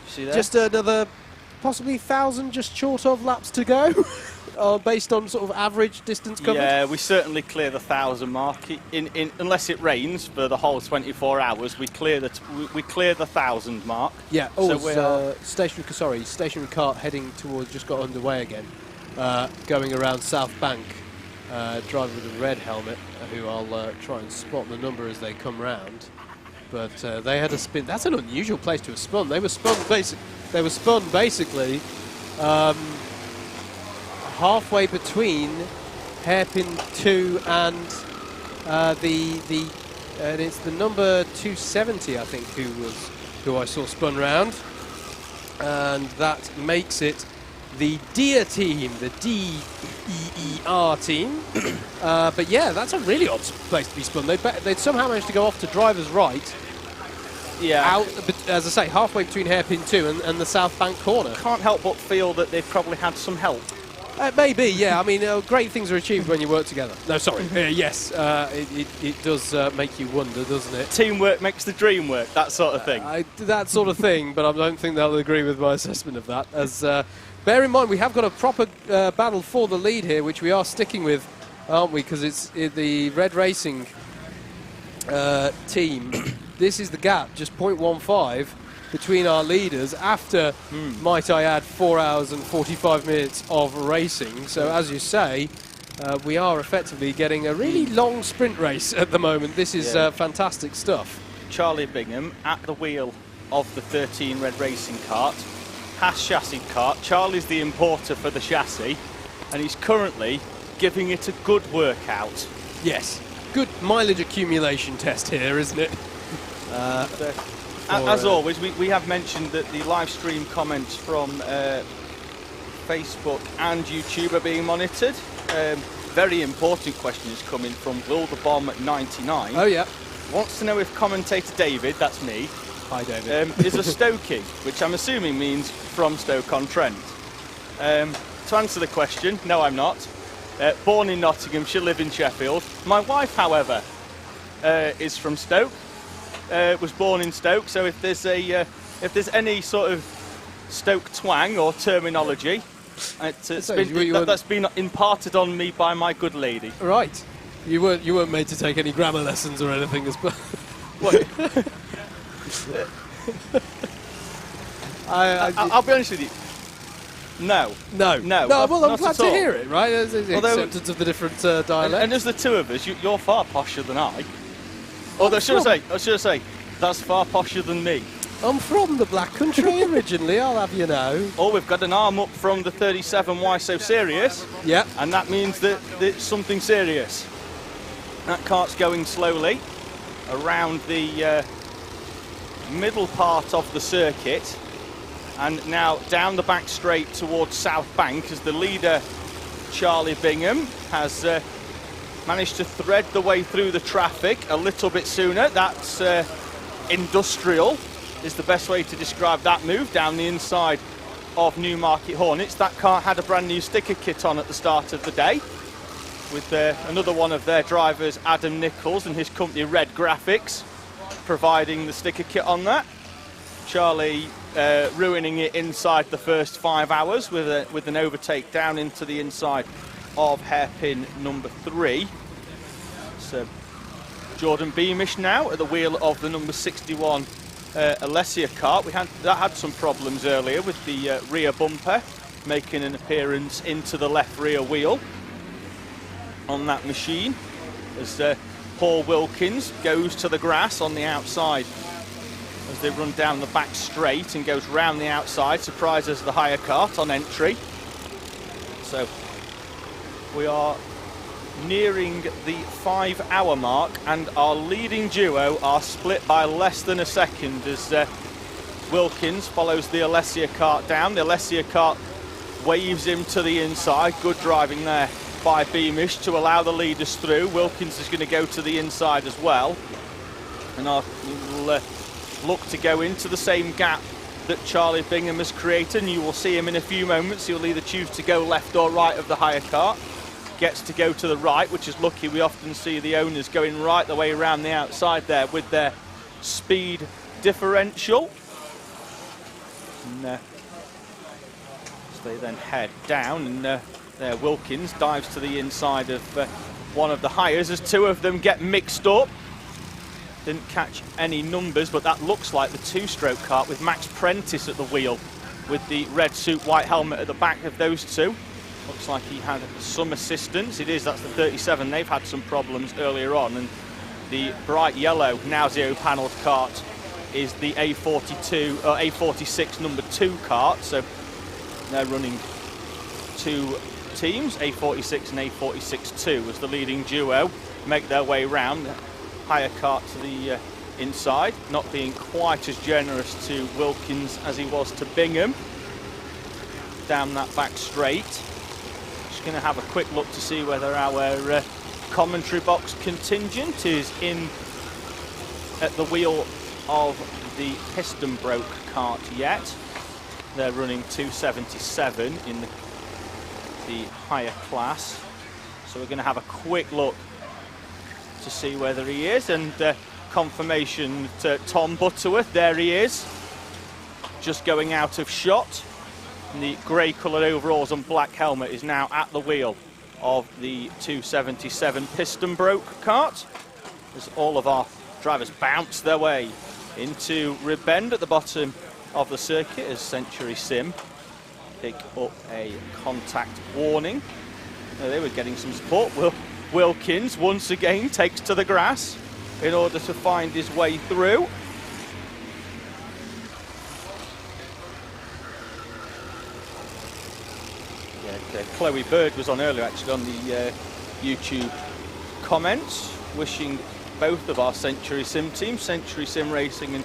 See there? just another possibly 1,000 just short of laps to go. Based on sort of average distance covered? Yeah, we certainly clear the 1,000 mark. Unless it rains for the whole 24 hours, we clear the 1,000 mark. Yeah. So stationary cart heading towards, just got underway again, going around South Bank. Driver with a red helmet, who I'll try and spot the number as they come round. But they had a spin. That's an unusual place to have spun. They were spun basically. Halfway between hairpin 2 and it's the number 270, I think, who I saw spun round, and that makes it the DEER team, the DEER team. But yeah, that's a really odd place to be spun. They'd somehow managed to go off to driver's right. Yeah. Out, as I say, halfway between hairpin 2 and the South Bank corner. Can't help but feel that they've probably had some help. Maybe, yeah. I mean, great things are achieved when you work together. No, sorry. Yes, it does make you wonder, doesn't it? Teamwork makes the dream work, that sort of thing. That sort of thing, but I don't think they'll agree with my assessment of that. As bear in mind, we have got a proper battle for the lead here, which we are sticking with, aren't we? Because it's the Red Racing team. This is the gap, just 0.15 between our leaders after, might I add, 4 hours and 45 minutes of racing. So as you say, we are effectively getting a really long sprint race at the moment. This is fantastic stuff. Charlie Bingham at the wheel of the 13 Red Racing cart, has chassis cart. Charlie's the importer for the chassis, and he's currently giving it a good workout. Yes, good mileage accumulation test here, isn't it? As always, we have mentioned that the live stream comments from Facebook and YouTube are being monitored. Very important question is coming from Will the Bomb at 99. Oh yeah. Wants to know if commentator David, that's me, hi David, is a Stokey, which I'm assuming means from Stoke-on-Trent. To answer the question, no, I'm not. Born in Nottinghamshire, live in Sheffield. My wife, however, is from Stoke. Was born in Stoke, so if there's any sort of Stoke twang or terminology, that's been imparted on me by my good lady. Right, you weren't made to take any grammar lessons or anything as well. I'll be honest with you. No. Well, I'm glad to hear it. Right, there's acceptance of the different dialects. And as the two of us, you're far posher than I. Although, should I say, that's far posher than me. I'm from the Black Country originally, I'll have you know. Oh, we've got an arm up from the 37 Why So Serious. Yeah. And that means that it's something serious. That cart's going slowly around the middle part of the circuit, and now down the back straight towards South Bank as the leader, Charlie Bingham, has managed to thread the way through the traffic a little bit sooner. That's industrial is the best way to describe that move down the inside of Newmarket Hornets. That car had a brand new sticker kit on at the start of the day with another one of their drivers, Adam Nichols, and his company Red Graphics providing the sticker kit on that. Charlie ruining it inside the first 5 hours with an overtake down into the inside of hairpin number 3. So Jordan Beamish now at the wheel of the number 61 Alessia kart. That had some problems earlier with the rear bumper making an appearance into the left rear wheel on that machine as Paul Wilkins goes to the grass on the outside as they run down the back straight and goes round the outside, surprises the higher kart on entry. So we are nearing the 5 hour mark, and our leading duo are split by less than a second as Wilkins follows the Alessia kart down. The Alessia kart waves him to the inside. Good driving there by Beamish to allow the leaders through. Wilkins is going to go to the inside as well, and I'll look to go into the same gap that Charlie Bingham has created, and you will see him in a few moments. He'll either choose to go left or right of the hire cart. Gets to go to the right, which is lucky. We often see the owners going right the way around the outside there with their speed differential. And as they then head down, and there Wilkins dives to the inside of one of the hires as two of them get mixed up. Didn't catch any numbers, but that looks like the two-stroke kart with Max Prentice at the wheel with the red suit, white helmet at the back of those two. Looks like he had some assistance. That's the 37. They've had some problems earlier on, and the bright yellow Nauseo panelled kart is the A46 number 2 kart. So they're running two teams, A46 and A46-2 as the leading duo make their way round. Higher kart to the inside, not being quite as generous to Wilkins as he was to Bingham. Down that back straight. Just going to have a quick look to see whether our commentary box contingent is in at the wheel of the piston broke kart yet. They're running 277 in the higher class. So we're going to have a quick look to see whether he is, and confirmation to Tom Butterworth. There he is, just going out of shot. And the grey coloured overalls and black helmet is now at the wheel of the 277 piston broke kart, as all of our drivers bounce their way into Ribbend at the bottom of the circuit as Century Sim pick up a contact warning. They were getting some support. Wilkins once again takes to the grass in order to find his way through. Yeah, Chloe Bird was on earlier actually on the YouTube comments, wishing both of our Century Sim teams, Century Sim Racing and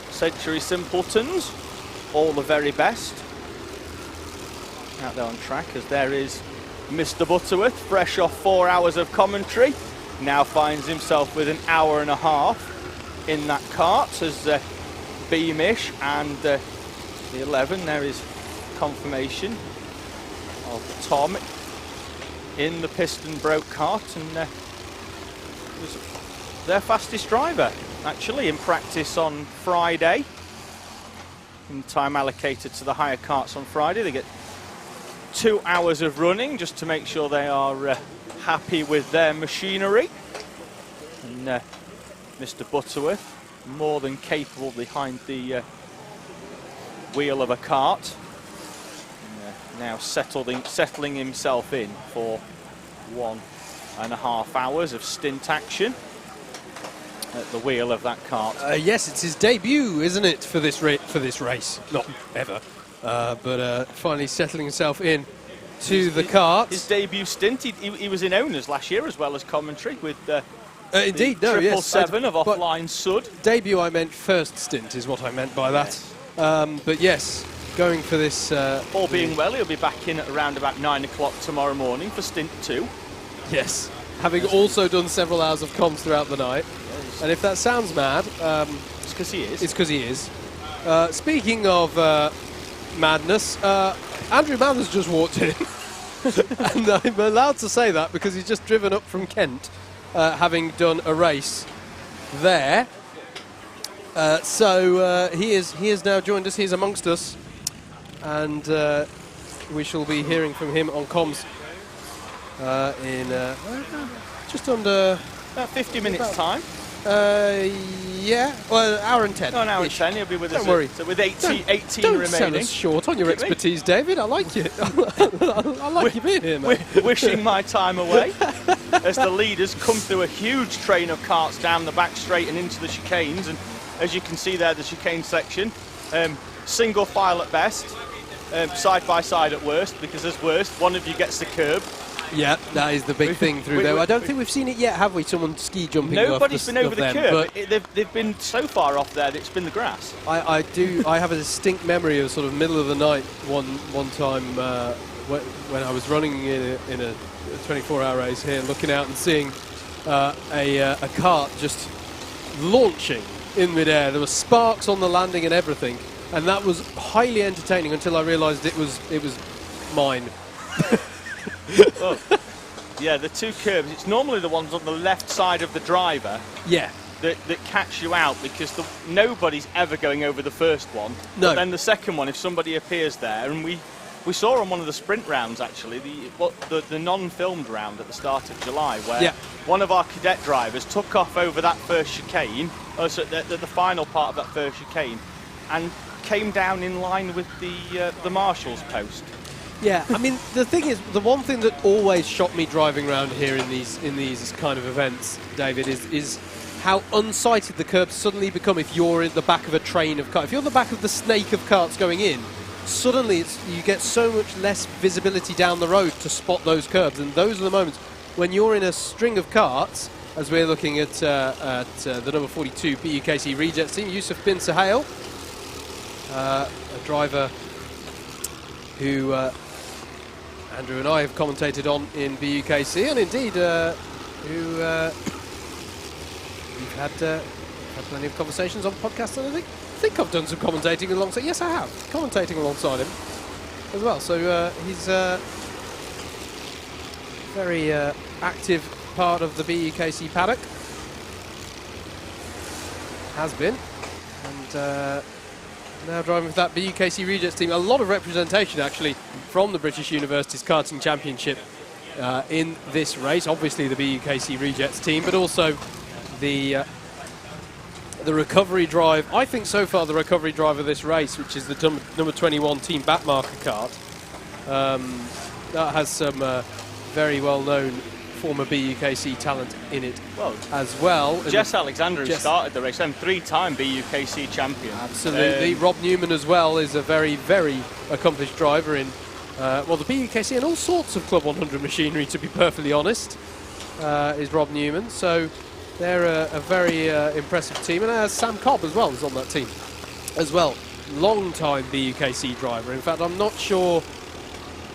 Century Simpletons, all the very best out there on track, as there is Mr. Butterworth, fresh off 4 hours of commentary, now finds himself with an hour and a half in that kart as Beamish and the 11. There is confirmation of Tom in the piston broke kart, and was their fastest driver actually in practice on Friday. In time allocated to the higher karts on Friday, they get 2 hours of running just to make sure they are happy with their machinery. And Mr. Butterworth, more than capable behind the wheel of a kart. And, now settling himself in for 1.5 hours of stint action at the wheel of that kart. Yes, it's his debut, isn't it, for this race? Not ever. But finally settling himself in to the kart. His debut stint, he was in owners last year as well as commentary with indeed, no, yes. 777 of offline Sud. Debut, I meant first stint is what I meant by that. But yes, going for this... all being well, he'll be back in at around about 9 o'clock tomorrow morning for stint 2. Yes, having also done several hours of comms throughout the night. Yes. And if that sounds mad... it's because he is. It's because he is. Speaking of... madness. Andrew Mathers just walked in, and I'm allowed to say that because he's just driven up from Kent, having done a race there. So he is now joined us. He is amongst us, and we shall be hearing from him on comms in just under about 50 minutes time. Yeah, well, an hour and 10. Oh, an hour and 10, he'll be with us. Don't worry. So with 18 don't remaining. Sell us short on your expertise, David. I like it. I like you being here, mate. Wishing my time away as the leaders come through a huge train of karts down the back straight and into the chicanes. And as you can see there, the chicane section, single file at best, side by side at worst, because as worst, one of you gets the curb. Yeah, that is the big thing through there. I don't think we've seen it yet, have we? Someone ski jumping. Nobody's been over the curb. They've been so far off there that it's been the grass. I have a distinct memory of sort of middle of the night one time when I was running in a 24-hour race here, looking out and seeing a kart just launching in midair. There were sparks on the landing and everything. and that was highly entertaining until I realised it was mine. Oh. Yeah, the two curbs, it's normally the ones on the left side of the driver Yeah. that catch you out, because nobody's ever going over the first one. No. But then the second one, if somebody appears there, and we saw on one of the sprint rounds, actually, the non-filmed round at the start of July, where one of our cadet drivers took off over that first chicane, so the final part of that first chicane, and came down in line with the marshal's post. Yeah, I mean, the thing is, the one thing that always shocked me driving around here in these kind of events, David, is how unsighted the curbs suddenly become if you're in the back of a train of cars. If you're in the back of the snake of carts going in, suddenly you get so much less visibility down the road to spot those curbs, and those are the moments when you're in a string of carts, as we're looking at the number 42 BUKC Rejets team, Yusuf bin Suhail, a driver who Andrew and I have commentated on in BUKC, and indeed who we've had plenty of conversations on podcasts, and I think I've done some commentating alongside. Yes, I have, commentating alongside him as well. So he's a very active part of the BUKC paddock, has been, and now driving with that BUKC Rejets team. A lot of representation actually from the British Universities Karting Championship in this race. Obviously the BUKC Rejets team, but also the recovery drive. I think so far the recovery drive of this race, which is the number 21 Team Backmarker kart, that has some very well-known former BUKC talent in it as well. Jess Alexander, who started the race, and 3-time BUKC champion. Absolutely. Rob Newman as well is a very, very accomplished driver in, the BUKC and all sorts of Club 100 machinery, to be perfectly honest, is Rob Newman. So they're a very impressive team. And Sam Cobb as well is on that team as well. Long-time BUKC driver. In fact, I'm not sure...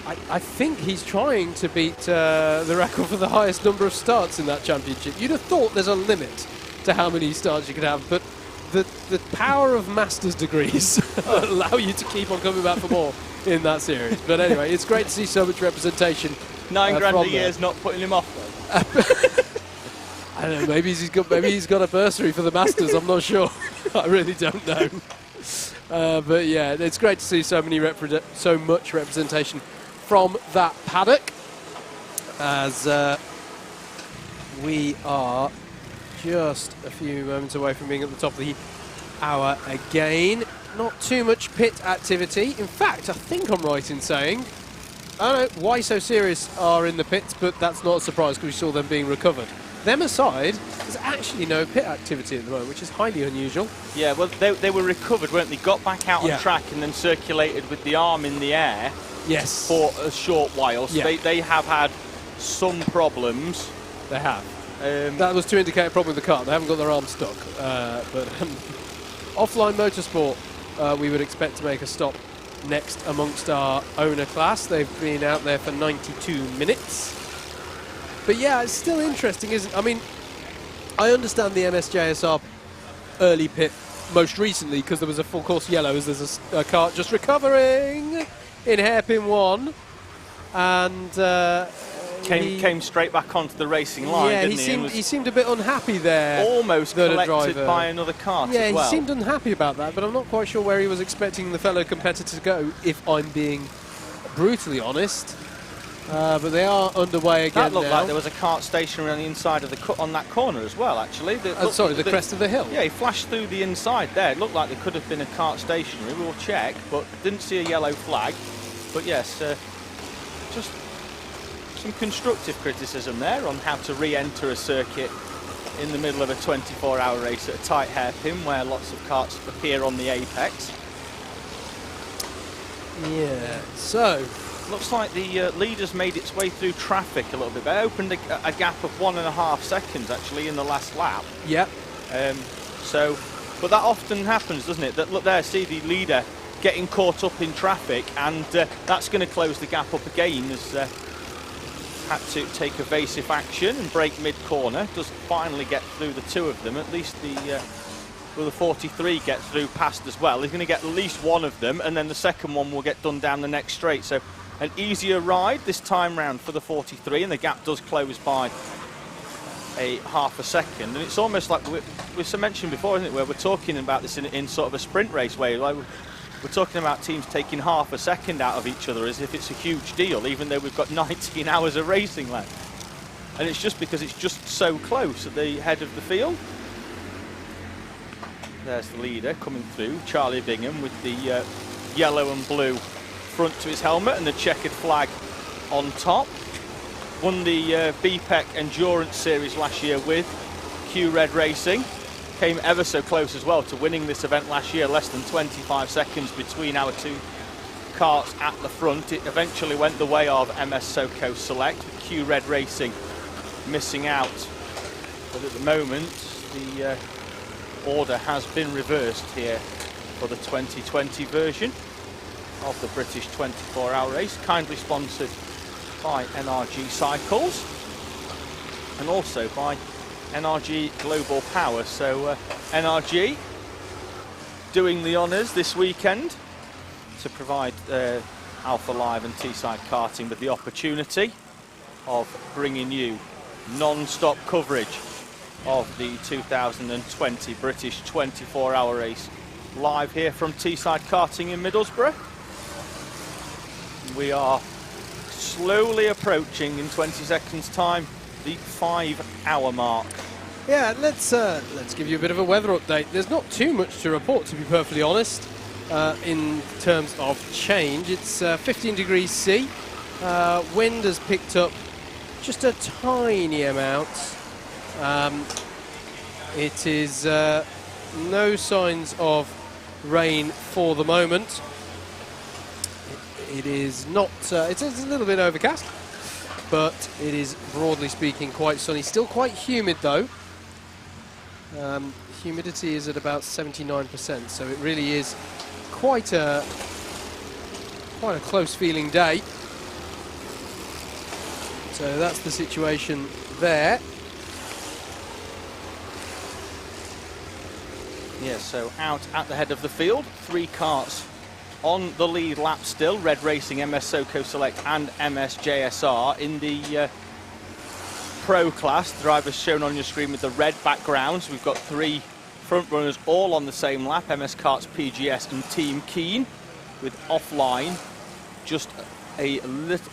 I think he's trying to beat the record for the highest number of starts in that championship. You'd have thought there's a limit to how many starts you could have, but the power of master's degrees allow you to keep on coming back for more in that series. But anyway, it's great to see so much representation. $9,000 a year is not putting him off, though. I don't know, maybe he's got a bursary for the masters, I'm not sure. I really don't know. But yeah, it's great to see so much representation from that paddock, as we are just a few moments away from being at the top of the hour again. Not too much pit activity. In fact, I think I'm right in saying, I don't know why So Serious are in the pits, but that's not a surprise because we saw them being recovered. Them aside, there's actually no pit activity at the moment, which is highly unusual. Yeah, well, they were recovered, weren't they? Got back out on track and then circulated with the arm in the air. Yes. For a short while. So they have had some problems. They have. That was to indicate a problem with the car. They haven't got their arm stuck. But Offline Motorsport, we would expect to make a stop next amongst our owner class. They've been out there for 92 minutes. But yeah, it's still interesting, isn't it? I mean, I understand the MSJSR early pit most recently because there was a full course yellow as there's a kart just recovering in hairpin 1, and came straight back onto the racing line. Yeah, didn't he seemed a bit unhappy there. Almost collected by another kart. Yeah, as well. He seemed unhappy about that, but I'm not quite sure where he was expecting the fellow competitor to go, if I'm being brutally honest. But they are underway again. That looked now. like there was a kart stationary on the inside of on that corner as well. Actually, the crest of the hill. Yeah, he flashed through the inside there. It looked like there could have been a kart stationary. We'll check, but didn't see a yellow flag. But yes, just some constructive criticism there on how to re-enter a circuit in the middle of a 24-hour race at a tight hairpin where lots of karts appear on the apex. Yeah. So. Looks like the leader's made its way through traffic a little bit. They opened a gap of 1.5 seconds actually in the last lap. Yep. But that often happens, doesn't it? That look there, see the leader getting caught up in traffic, and that's going to close the gap up again. As had to take evasive action and brake mid-corner. Does finally get through the two of them. At least the will the 43 get through past as well. He's going to get at least one of them, and then the second one will get done down the next straight. So an easier ride this time round for the 43, and the gap does close by a half a second. And it's almost like we've mentioned before, isn't it, where we're talking about this in sort of a sprint race way. Like we're talking about teams taking half a second out of each other as if it's a huge deal, even though we've got 19 hours of racing left. And it's just because it's just so close at the head of the field. There's the leader coming through, Charlie Bingham, with the yellow and blue front to his helmet and the checkered flag on top. Won the BPEC Endurance Series last year with Q Red Racing. Came ever so close as well to winning this event last year, less than 25 seconds between our two karts at the front. It eventually went the way of MS SoCo Select, with Q Red Racing missing out. But at the moment, the order has been reversed here for the 2020 version of the British 24-hour race, kindly sponsored by NRG Cycles and also by NRG Global Power. So NRG doing the honours this weekend to provide Alpha Live and Teesside Karting with the opportunity of bringing you non-stop coverage of the 2020 British 24-hour race live here from Teesside Karting in Middlesbrough. We are slowly approaching, in 20 seconds time, the 5-hour mark. Yeah, let's give you a bit of a weather update. There's not too much to report, to be perfectly honest, in terms of change. It's 15 degrees C. Wind has picked up just a tiny amount. It is no signs of rain for the moment. It is not, it's a little bit overcast, but it is broadly speaking quite sunny. Still quite humid though. Humidity is at about 79%, so it really is quite a close feeling day. So that's the situation there. Yeah, so out at the head of the field, 3 karts on the lead lap still. Red Racing, MS SoCo Select and MS JSR. In the Pro class, the drivers shown on your screen with the red backgrounds. We've got 3 front runners all on the same lap, MS Karts PGS and Team Keen, with Offline just a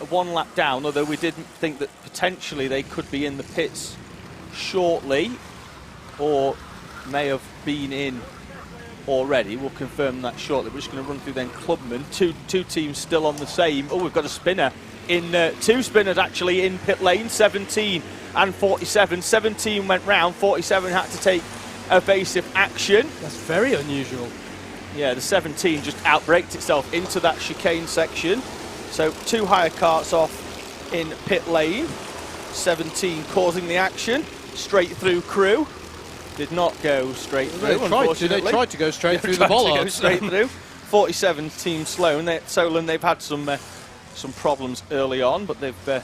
one lap down, although we didn't think that potentially they could be in the pits shortly, or may have been in already. We'll confirm that shortly. We're just going to run through then Clubman. Two teams still on the same. Oh, we've got a spinner in, 2 spinners actually in pit lane, 17 and 47. 17 went round, 47 had to take evasive action. That's very unusual. Yeah, the 17 just outbraked itself into that chicane section. So 2 higher karts off in pit lane. 17 causing the action. Straight through crew. Did not go straight through, unfortunately. They tried to go straight through the bollards. Straight through. 47 Team Sloan. Solon, they've had some problems early on, but they've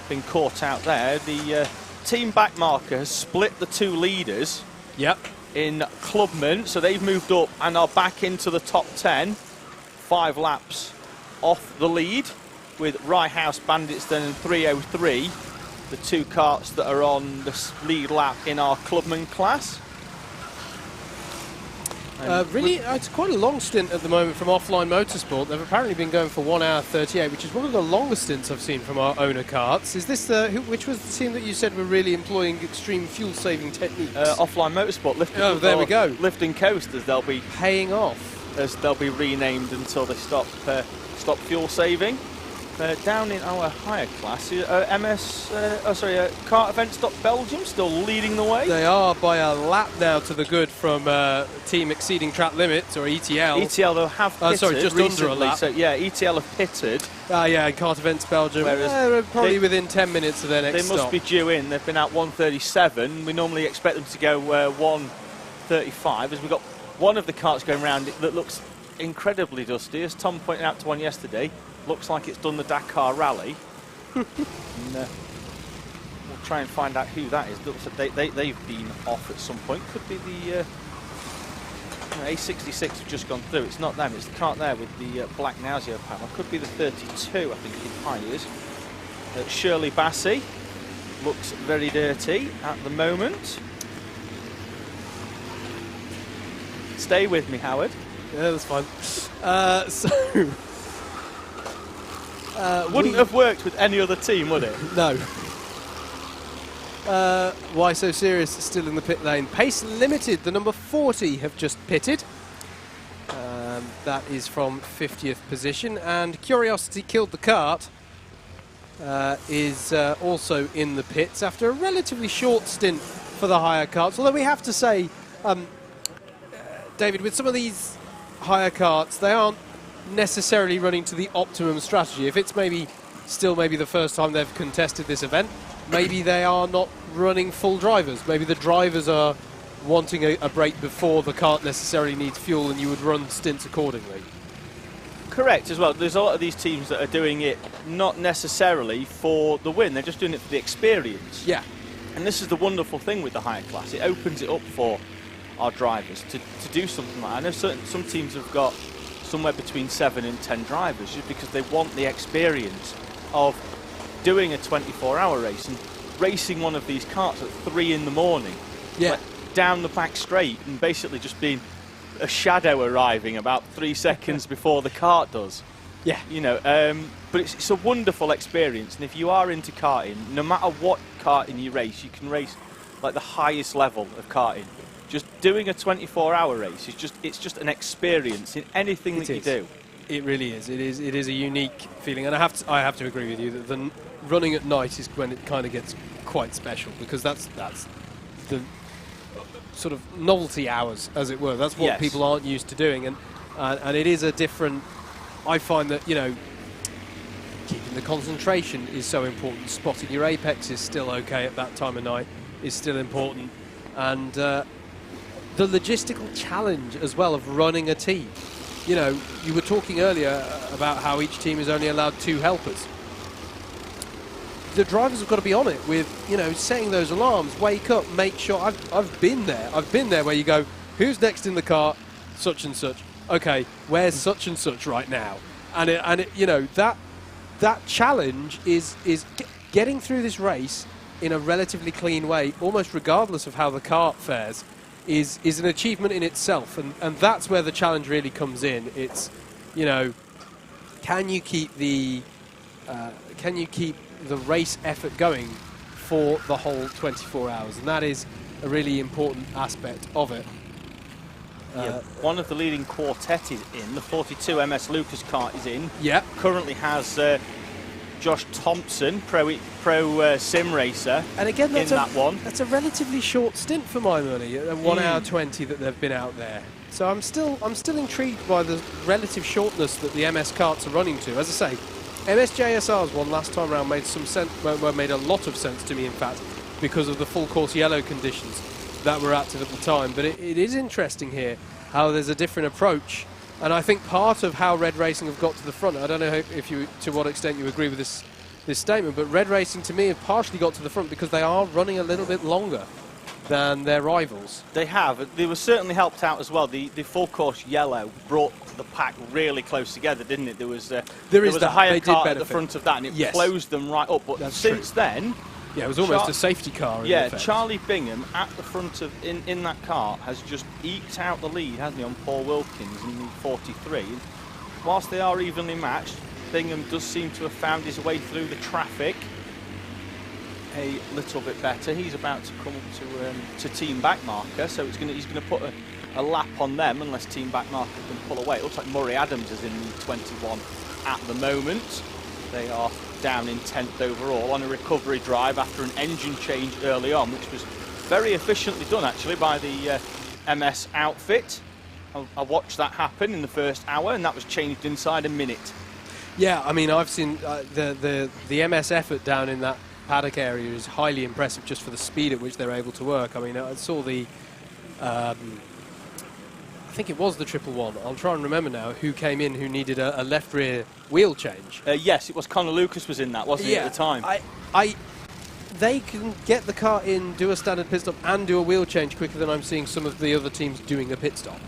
been caught out there. The team back marker has split the 2 leaders. Yep. In Clubman, so they've moved up and are back into the top 10. 5 laps off the lead, with Rye House Bandits then in 303. The 2 karts that are on the lead lap in our Clubman class. Really, it's quite a long stint at the moment from Offline Motorsport. They've apparently been going for 1 hour 38, which is one of the longest stints I've seen from our owner karts. Is this which was the team that you said were really employing extreme fuel-saving techniques? Offline Motorsport. There we go. Lift and Coast, as they'll be paying off, as they'll be renamed until they stop fuel saving. Down in our higher class, Kart Events Belgium still leading the way. They are by a lap now to the good from Team Exceeding Track Limits, or ETL. ETL though have pitted just recently, under a lap. So yeah, ETL have pitted. Yeah, Kart Events Belgium. They're probably within 10 minutes of their next stop. They must be due in. They've been out 1:37. We normally expect them to go 1:35, as we've got one of the karts going round that looks incredibly dusty, as Tom pointed out to one yesterday. Looks like it's done the Dakar Rally. And, we'll try and find out who that is. They've been off at some point. Could be the A66 have just gone through. It's not them. It's the kart there with the black Nausea panel. Could be the 32, I think, in Hires. Shirley Bassey looks very dirty at the moment. Stay with me, Howard. Yeah, that's fine. Wouldn't have worked with any other team, would it? No. Why So Serious still in the pit lane. Pace Limited, the number 40, have just pitted. That is from 50th position. And Curiosity Killed the Kart is also in the pits after a relatively short stint for the hire karts. Although we have to say, David, with some of these hire karts, they aren't necessarily running to the optimum strategy. If it's maybe the first time they've contested this event, maybe they are not running full drivers. Maybe the drivers are wanting a break before the kart necessarily needs fuel, and you would run stints accordingly. Correct as well. There's a lot of these teams that are doing it not necessarily for the win, they're just doing it for the experience. Yeah. And this is the wonderful thing with the higher class. It opens it up for our drivers to do something like that. I know some teams have got somewhere between 7 and 10 drivers just because they want the experience of doing a 24-hour race and racing one of these karts at 3 in the morning. Yeah. Like, down the back straight and basically just being a shadow arriving about 3 seconds before the kart does. Yeah. You know, but it's a wonderful experience, and if you are into karting, no matter what karting you race, you can race like the highest level of karting. Just doing a 24-hour race it's just an experience in anything that you do. It really is. It is a unique feeling, and I have to agree with you that the running at night is when it kind of gets quite special, because that's the sort of novelty hours, as it were. That's what people aren't used to doing, and it is a different. I find that, you know, keeping the concentration is so important. Spotting your apex is still okay at that time of night is still important, and the logistical challenge as well of running a team. You know, you were talking earlier about how each team is only allowed 2 helpers. The drivers have got to be on it with, you know, setting those alarms, wake up, make sure. I've been there. I've been there where you go, who's next in the car? Such and such. Okay, where's such and such right now? And it, you know, that challenge is getting through this race in a relatively clean way, almost regardless of how the kart fares, is an achievement in itself, and that's where the challenge really comes in. It's, you know, can you keep the race effort going for the whole 24 hours, and that is a really important aspect of it. One of the leading quartet is in. The 42 MS Lucas kart is in. Yeah. Currently has Josh Thompson, pro sim racer, and again, that's that's a relatively short stint for my money. 1 hour 20 that they've been out there. So I'm still intrigued by the relative shortness that the MS karts are running to. As I say, MSJSR's one last time around made some sense. Made a lot of sense to me, in fact, because of the full course yellow conditions that were active at the time. But it is interesting here how there's a different approach, and I think part of how Red Racing have got to the front, I don't know if you, to what extent you agree with this statement, but Red Racing to me have partially got to the front because they are running a little bit longer than their rivals. They have. They were certainly helped out as well. The full course yellow brought the pack really close together, didn't it? There was a higher kart at the front of that, and it closed them right up. But since then, yeah, it was almost a safety car. Yeah, Charlie Bingham at the front of in that car has just eked out the lead, hasn't he, on Paul Wilkins in the 43. Whilst they are evenly matched, Bingham does seem to have found his way through the traffic a little bit better. He's about to come up to Team Backmarker, so he's going to put a lap on them unless Team Backmarker can pull away. It looks like Murray Adams is in the 21 at the moment. They are down in 10th overall on a recovery drive after an engine change early on, which was very efficiently done actually by the MS outfit. I watched that happen in the first hour, and that was changed inside a minute. Yeah, I mean, I've seen the MS effort down in that paddock area is highly impressive just for the speed at which they're able to work. I mean, I saw the I think it was the 111. I'll try and remember now who came in who needed a left rear wheel change. Yes, it was Conor Lucas was in that, wasn't he, at the time? they can get the car in, do a standard pit stop, and do a wheel change quicker than I'm seeing some of the other teams doing a pit stop.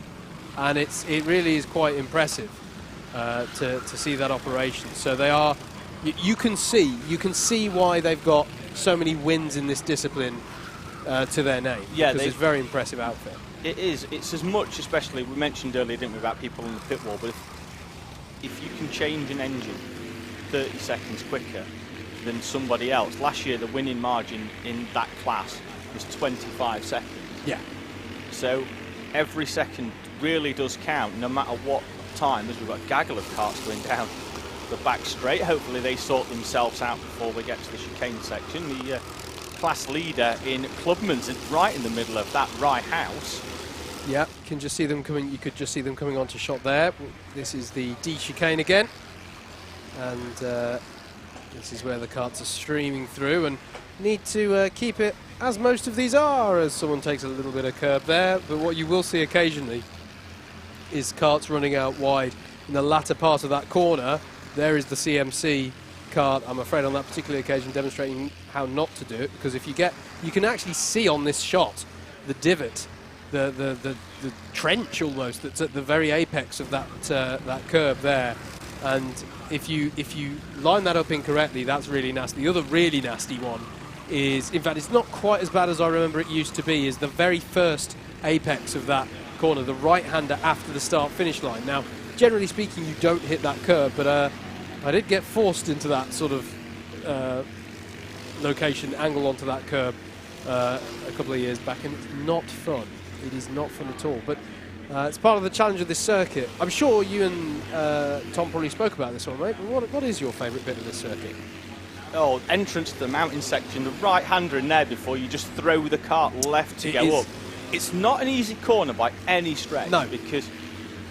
And it really is quite impressive to see that operation. So they are. You can see why they've got so many wins in this discipline to their name. Yeah, because it's a very impressive outfit. It is. It's as much, especially we mentioned earlier, didn't we, about people on the pit wall. But if you can change an engine 30 seconds quicker than somebody else, last year the winning margin in that class was 25 seconds. Yeah. So every second really does count, no matter what time. As we've got a gaggle of karts going down the back straight. Hopefully they sort themselves out before we get to the chicane section. The class leader in Clubman's right in the middle of that right house. Yeah, you can just see them coming. You could just see them coming onto shot there. This is the D chicane again, and this is where the karts are streaming through, and need to keep it as most of these are, as someone takes a little bit of curb there. But what you will see occasionally is karts running out wide in the latter part of that corner. There is the CMC kart, I'm afraid, on that particular occasion, demonstrating how not to do it, because if you can actually see on this shot the divot, the trench almost that's at the very apex of that curve there, and if you line that up incorrectly, that's really nasty. The other really nasty one is, in fact, it's not quite as bad as I remember it used to be, is the very first apex of that corner, the right-hander after the start-finish line. Now, generally speaking, you don't hit that curve, but I did get forced into that sort of location, angle onto that curb a couple of years back, and it's not fun. It is not fun at all, but it's part of the challenge of this circuit. I'm sure you and Tom probably spoke about this one, mate, but what is your favourite bit of this circuit? Oh, entrance to the mountain section, the right-hander in there before you just throw the kart left to go up. It's not an easy corner by any stretch. No. Because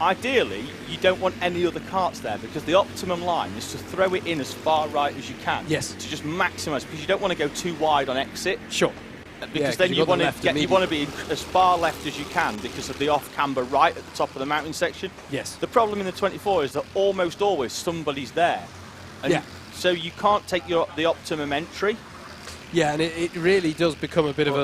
ideally, you don't want any other karts there, because the optimum line is to throw it in as far right as you can. Yes. To just maximise, because you don't want to go too wide on exit. Sure. Because then you want to be as far left as you can because of the off-camber right at the top of the mountain section. Yes. The problem in the 24 is that almost always somebody's there. And so you can't take the optimum entry. Yeah, and it really does become a bit of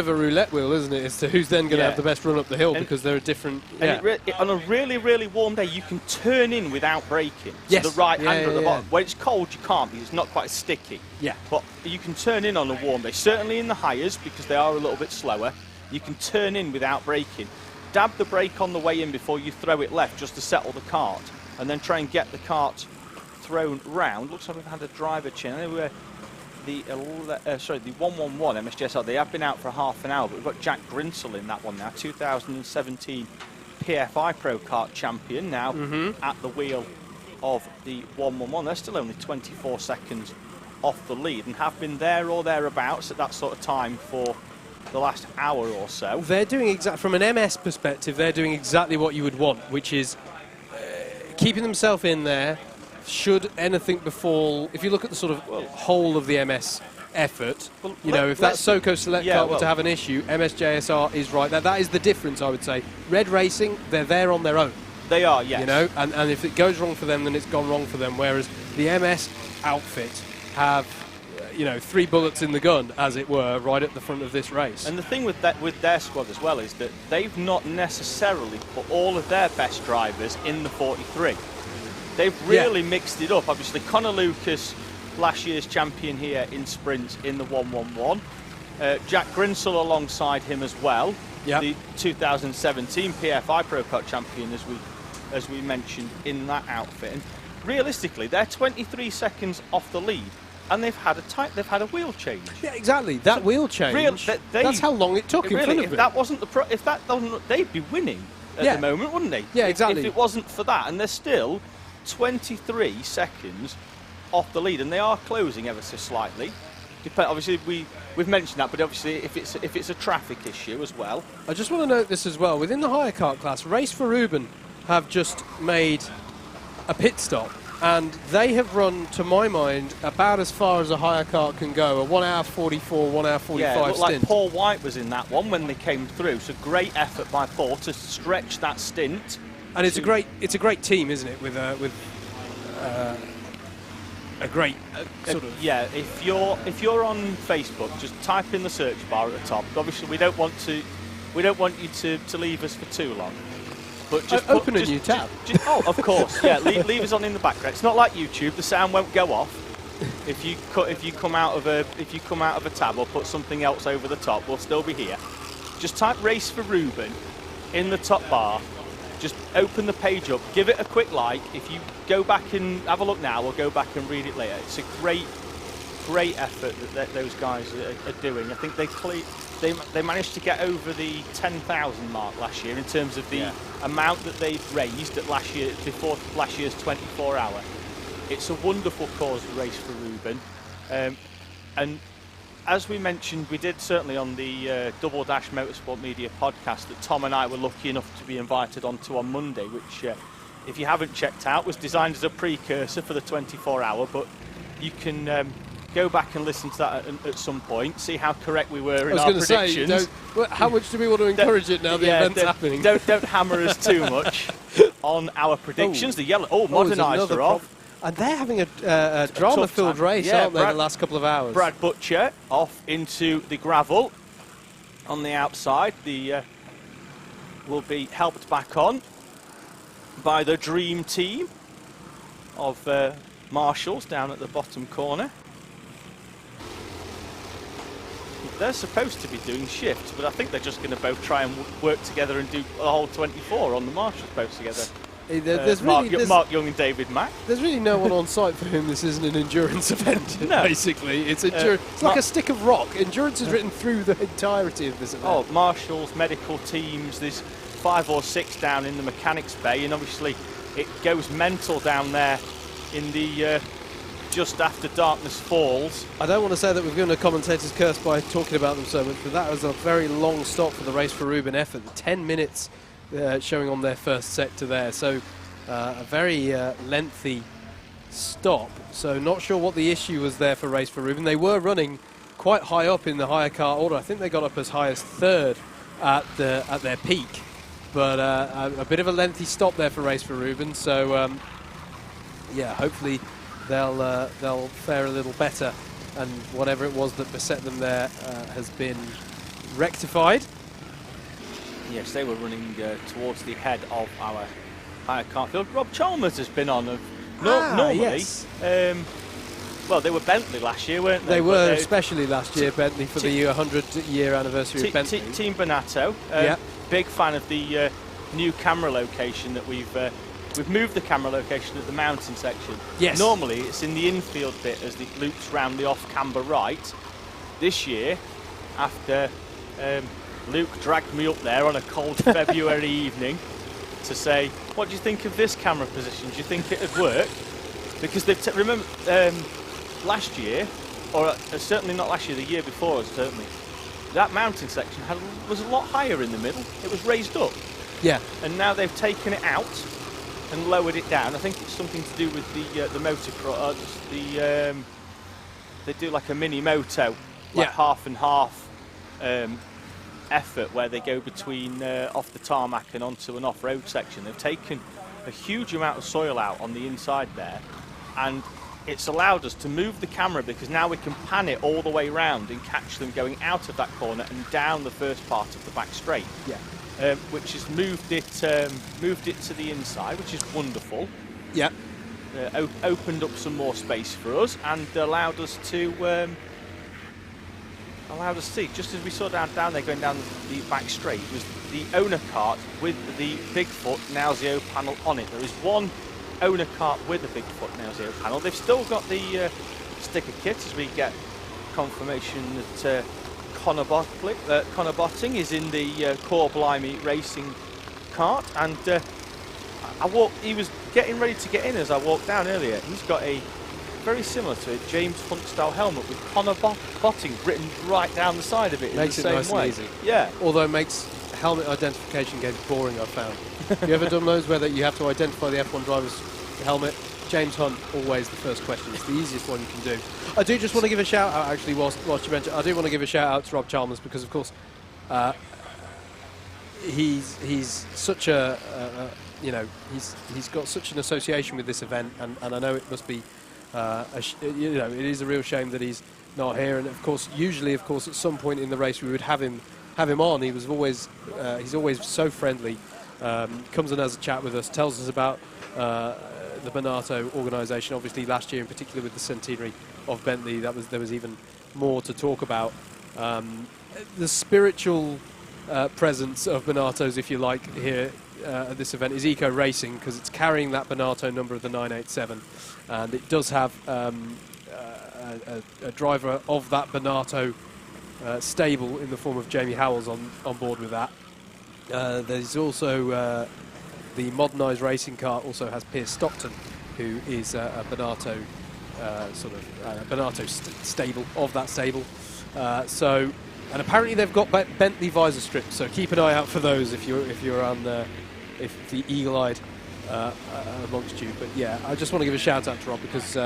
a roulette wheel, isn't it, as to who's then going to have the best run up the hill, because there are different... And on a really, really warm day, you can turn in without braking. Yes. So the right-hander at the bottom. When it's cold, you can't, because it's not quite sticky. Yeah. But you can turn in on a warm day. Certainly in the highs, because they are a little bit slower, you can turn in without braking. Dab the brake on the way in before you throw it left, just to settle the kart, and then try and get the kart thrown round. Looks like we've had a driver change. Anyway, the 111 MSGSR, they have been out for half an hour, but we've got Jack Grinsell in that one now, 2017 PFI Pro Kart champion now at the wheel of the 111. They're still only 24 seconds off the lead and have been there or thereabouts at that sort of time for the last hour or so. They're doing from an MS perspective, they're doing exactly what you would want, which is keeping themselves in there. Should anything befall, if you look at the sort of whole of the MS effort, if that SoCo Select kart were to have an issue, MSJSR is right there. That is the difference, I would say. Red Racing, they're there on their own. They are, yes. And if it goes wrong for them, then it's gone wrong for them. Whereas the MS outfit have, 3 bullets in the gun, as it were, right at the front of this race. And the thing with their squad as well is that they've not necessarily put all of their best drivers in the 43. They've really mixed it up. Obviously, Connor Lucas, last year's champion here in sprints in the 111. Jack Grinsell alongside him as well, the 2017 PFI Pro Kart champion, as we mentioned in that outfit. And realistically, they're 23 seconds off the lead, and they've had a wheel change. Yeah, exactly. That wheel change. That's how long it took in front of it. They'd be winning at the moment, wouldn't they? Yeah, exactly. If it wasn't for that, and they're still 23 seconds off the lead, and they are closing ever so slightly. Obviously, we've mentioned that, but obviously, if it's a traffic issue as well. I just want to note this as well. Within the higher kart class, Race for Ruben have just made a pit stop, and they have run, to my mind, about as far as a higher kart can go. A 1 hour 44, 1 hour 45 it looked stint. like Paul White was in that one when they came through. So great effort by Paul to stretch that stint. And it's a great team, isn't it? With a great sort of. Yeah, if you're on Facebook, just type in the search bar at the top. Obviously, we don't want you to leave us for too long. But just open a new tab. Oh, of course, yeah. Leave us on in the background. It's not like YouTube; the sound won't go off. If you come out of a tab or put something else over the top, we'll still be here. Just type Race for Ruben in the top bar. Just open the page up, give it a quick like. If you go back and have a look now, or go back and read it later, it's a great effort that those guys are doing. I think they managed to get over the 10,000 mark last year in terms of the amount that they'd raised at before last year's 24 hour. It's a wonderful cause, Race for Ruben, and as we mentioned, we did certainly on the Double Dash Motorsport Media podcast that Tom and I were lucky enough to be invited onto on Monday, which, if you haven't checked out, was designed as a precursor for the 24-hour, but you can go back and listen to that at some point, see how correct we were in our predictions. How much do we want to encourage it now the event's happening? Don't hammer us too much on our predictions. The yellow, Modernizer off. And they're having a drama-filled race, aren't they, the last couple of hours? Brad Butcher off into the gravel on the outside. The will be helped back on by the dream team of marshals down at the bottom corner. They're supposed to be doing shifts, but I think they're just going to both try and work together and do a whole 24 on the marshals post together. Mark Young and David Mack. There's really no one on site for whom this isn't an endurance event, no. Basically. It's like a stick of rock. Endurance is written through the entirety of this event. Oh, marshals, medical teams, there's 5 or 6 down in the mechanics bay, and obviously it goes mental down there in the just after darkness falls. I don't want to say that we've given a commentator's curse by talking about them so much, but that was a very long stop for the Race for Ruben effort. 10 minutes showing on their first sector there, so a very lengthy stop. So not sure what the issue was there for Race for Ruben. They were running quite high up in the higher car order. I think they got up as high as 3rd at their peak, but a bit of a lengthy stop there for Race for Ruben. So yeah, hopefully they'll fare a little better, and whatever it was that beset them there has been rectified. Yes, they were running towards the head of our higher kart field. Rob Chalmers has been on. Normally, yes. Well, they were Bentley last year, weren't they? They were, especially last year, Bentley, for the 100-year anniversary of Bentley. Team Bonato, big fan of the new camera location that we've moved the camera location at the mountain section. Yes. Normally, it's in the infield bit as it loops round the off-camber right. This year, after Luke dragged me up there on a cold February evening to say, what do you think of this camera position? Do you think it would work? Because they've remember last year, or certainly not last year, the year before, certainly, that mountain section was a lot higher in the middle. It was raised up. Yeah. And now they've taken it out and lowered it down. I think it's something to do with the motocross. They do like a mini moto, like half and half effort, where they go between off the tarmac and onto an off-road section. They've taken a huge amount of soil out on the inside there, and it's allowed us to move the camera because now we can pan it all the way round and catch them going out of that corner and down the first part of the back straight. Yeah. Which has moved it to the inside, which is wonderful. Yeah. Opened up some more space for us and allowed us to see, just as we saw down there going down the back straight, was the owner cart with the Bigfoot Nauseo panel on it. There is one owner cart with a Bigfoot Nauseo panel. They've still got the sticker kit, as we get confirmation that Connor Botting is in the Core Blimey racing cart, and he was getting ready to get in as I walked down earlier. He's got a very similar to a James Hunt style helmet with Connor Botting written right down the side of it. Makes in the it same nice way. and easy. Yeah. Although it makes helmet identification games boring, I've found. You ever done those where you have to identify the F1 driver's helmet? James Hunt, always the first question. It's the easiest one you can do. I do just want to give a shout out, actually, whilst you mentioned, I do want to give a shout out to Rob Chalmers because, of course, he's such he's got such an association with this event, and I know it must be You know, it is a real shame that he's not here. And of course, usually, of course, at some point in the race, we would have him on. He was always he's always so friendly. Comes and has a chat with us, tells us about the Bonato organisation. Obviously, last year in particular with the centenary of Bentley, there was even more to talk about. The spiritual presence of Bonato's, if you like, here at this event is Eco Racing, because it's carrying that Bonato number of the 987, and it does have a driver of that Bonato stable in the form of Jamie Howells on board with that. There's also the modernised racing car also has Piers Stockton, who is a Bonato Bonato stable of that stable. And apparently they've got Bentley visor strips, so keep an eye out for those if you're on if the eagle-eyed amongst you. But yeah, I just want to give a shout out to Rob because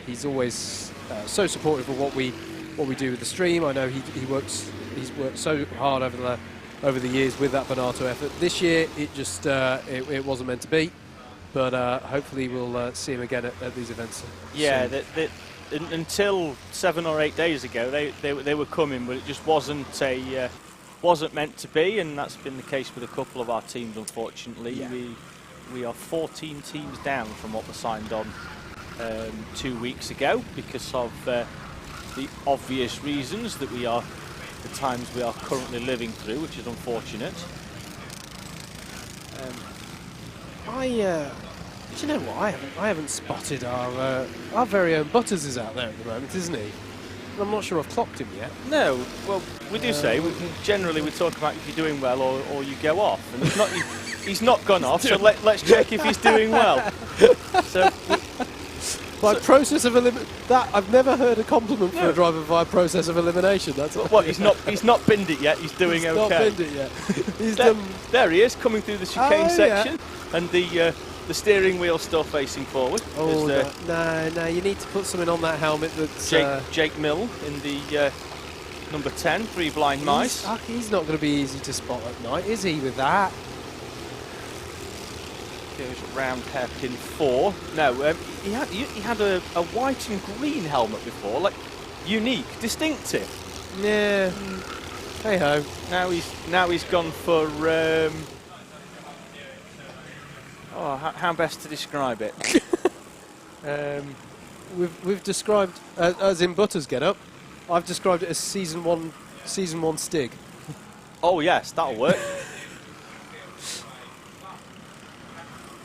he's always so supportive of what we do with the stream. I know he's worked so hard over the years with that Bonato effort. This year it just it wasn't meant to be, but hopefully we'll see him again at these events. Yeah, until 7 or 8 days ago, they were coming, but it just wasn't meant to be, and that's been the case with a couple of our teams. Unfortunately, yeah. We are 14 teams down from what was signed on 2 weeks ago because of the obvious reasons that the times we are currently living through, which is unfortunate. Do you know what? I haven't spotted our very own Butters is out there at the moment, isn't he? I'm not sure I've clocked him yet. No, well, we do say generally we talk about if you're doing well or you go off, and he's not gone off. So let's check if he's doing well. Process of elimination. That I've never heard a compliment for a driver via process of elimination. That's what he's not binned it yet. He's doing he's okay. Not binned it yet. He's there he is coming through the chicane section, and the steering wheel still facing forward. Oh, no, you need to put something on that helmet that's... Jake Mill in the number 10, 3 Blind Mice. He's not going to be easy to spot at night, is he, with that? Goes round hairpin 4. No, he had a white and green helmet before, like unique, distinctive. Yeah. Hey ho. Now he's gone for... how best to describe it? We've described as in Butters get up. I've described it as season one Stig. Oh yes, that'll work.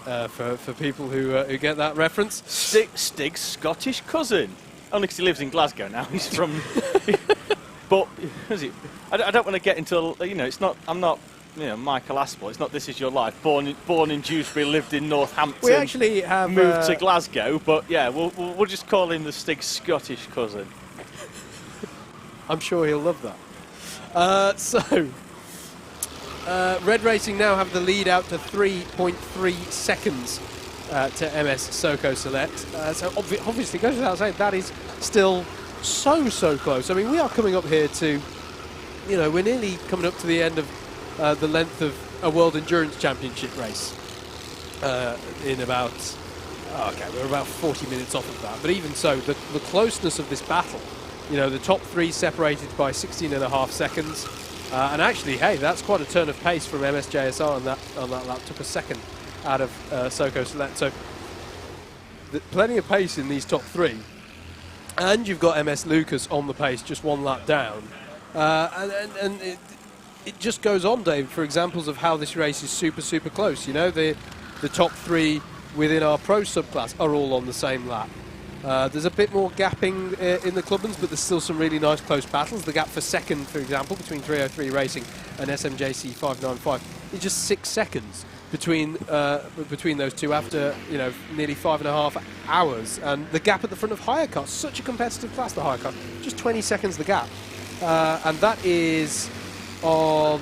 For people who get that reference, Stig's Scottish cousin. Only because he lives in Glasgow now. He's from. But is it? I don't want to get into it's not. I'm not. Michael Aspel. It's not This Is Your Life. Born in Dewsbury, lived in Northampton. We actually have moved to Glasgow, but yeah, we'll just call him the Stig Scottish cousin. I'm sure he'll love that. Red Racing now have the lead out to 3.3 seconds to MS Soko Select. So obviously, goes without saying, that is still so close. I mean, we are coming up here to, we're nearly coming up to the end of the length of a World Endurance Championship race in about, we're about 40 minutes off of that. But even so, the closeness of this battle, the top 3 separated by 16.5 seconds. And actually, hey, that's quite a turn of pace from MSJSR on that lap. Took a second out of Soko Select. So plenty of pace in these top 3. And you've got MS Lucas on the pace, just 1 lap down. And it just goes on, Dave, for examples of how this race is super close. The top 3 within our pro subclass are all on the same lap. There's a bit more gapping in the Clubmans, but there's still some really nice close battles. The gap for second, for example, between 303 Racing and SMJC 595 is just 6 seconds between those two after nearly 5.5 hours. And the gap at the front of Hire Kart, such a competitive class, the Hire Kart, just 20 seconds the gap, and that is on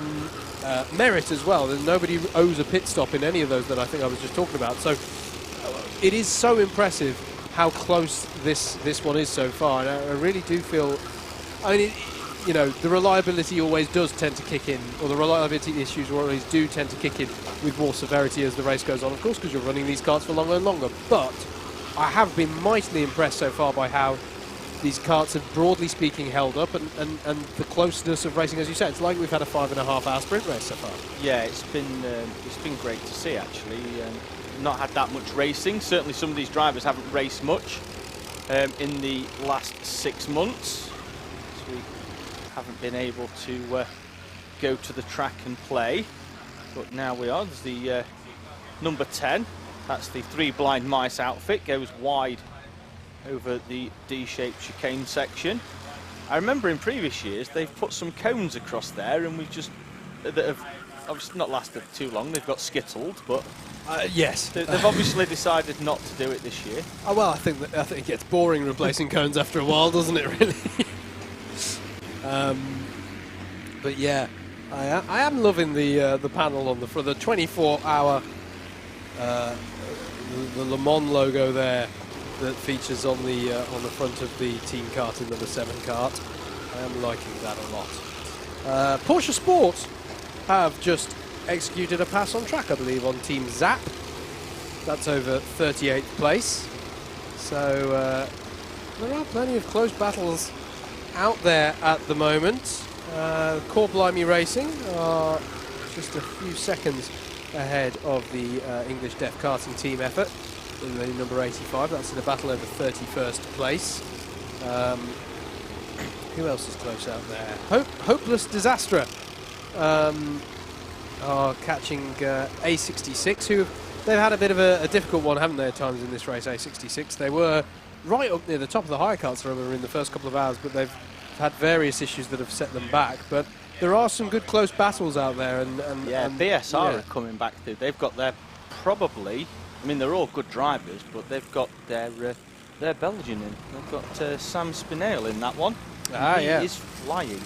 merit as well. And nobody owes a pit stop in any of those that I think I was just talking about. So it is so impressive how close this one is so far, and I really do feel. I mean, the reliability always does tend to kick in, or the reliability issues always do tend to kick in with more severity as the race goes on, of course, because you're running these karts for longer and longer. But I have been mightily impressed so far by how these karts have, broadly speaking, held up, and the closeness of racing, as you said. It's like we've had a 5.5-hour sprint race so far. Yeah, it's been great to see, actually. Not had that much racing. Certainly some of these drivers haven't raced much in the last 6 months. So we haven't been able to go to the track and play. But now we are. There's the number 10. That's the 3 blind mice outfit. Goes wide over the D-shaped chicane section. I remember in previous years they've put some cones across there, and we've just that have obviously not lasted too long. They've got skittled, but yes, they've obviously decided not to do it this year. Oh, well, I think it gets boring replacing cones after a while, doesn't it? Really. But yeah, I am loving the panel on the 24-hour the Le Mans logo there that features on the front of the Team Karting number 7 kart. I am liking that a lot. Porsche Sport have just executed a pass on track, I believe, on Team Zap. That's over 38th place. So there are plenty of close battles out there at the moment. Core Blimey Racing are just a few seconds ahead of the English Deaf Karting team effort in the number 85. That's in a battle over 31st place. Who else is close out there? Hopeless Disaster are catching A66, who they've had a bit of a difficult one, haven't they, at times in this race, A66. They were right up near the top of the high karts, I remember, in the first couple of hours, but they've had various issues that have set them back. But there are some good close battles out there. And BSR are coming back through. They've got their probably, I mean, they're all good drivers, but they've got their Belgian in. They've got Sam Spinale in that one. He is flying.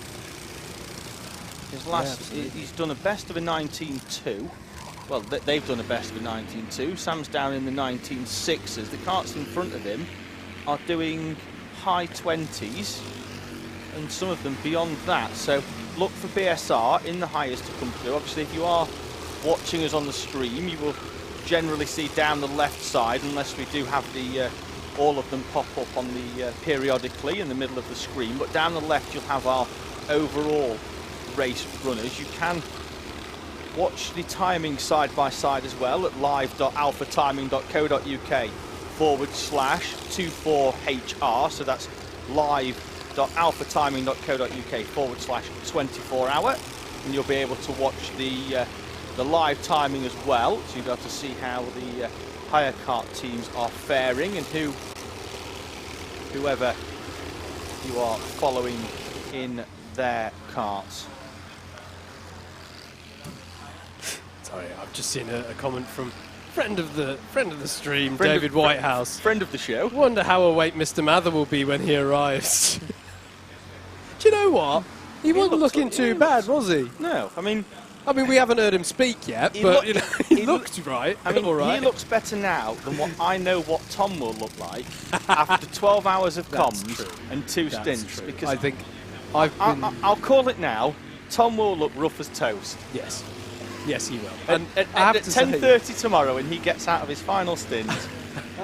His last, he's done a best of a 19.2. Well, they've done a best of a 19.2. Sam's down in the 19.6s. The karts in front of him are doing high 20s, and some of them beyond that. So look for BSR in the highest to come through. Obviously, if you are watching us on the stream, you will generally see down the left side, unless we do have the all of them pop up on the periodically in the middle of the screen. But down the left, you'll have our overall race runners. You can watch the timing side by side as well at live.alphatiming.co.uk/24HR. So that's live.alphatiming.co.uk/24hour, and you'll be able to watch the live timing as well, so you'll be able to see how the higher kart teams are faring, and whoever you are following in their karts. Sorry, I've just seen a comment from friend of the stream, David Whitehouse. Friend of the show. Wonder how awake Mr. Mather will be when he arrives. Do you know what? He wasn't looking too bad, was he? No, I mean, we haven't heard him speak yet, but he looked right. I mean, all right. He looks better now than what I know what Tom will look like after 12 hours of comms and 2 stints. True. Because I think I'll call it now. Tom will look rough as toast. Yes. Yes, he will. And at 10:30 tomorrow, when he gets out of his final stint,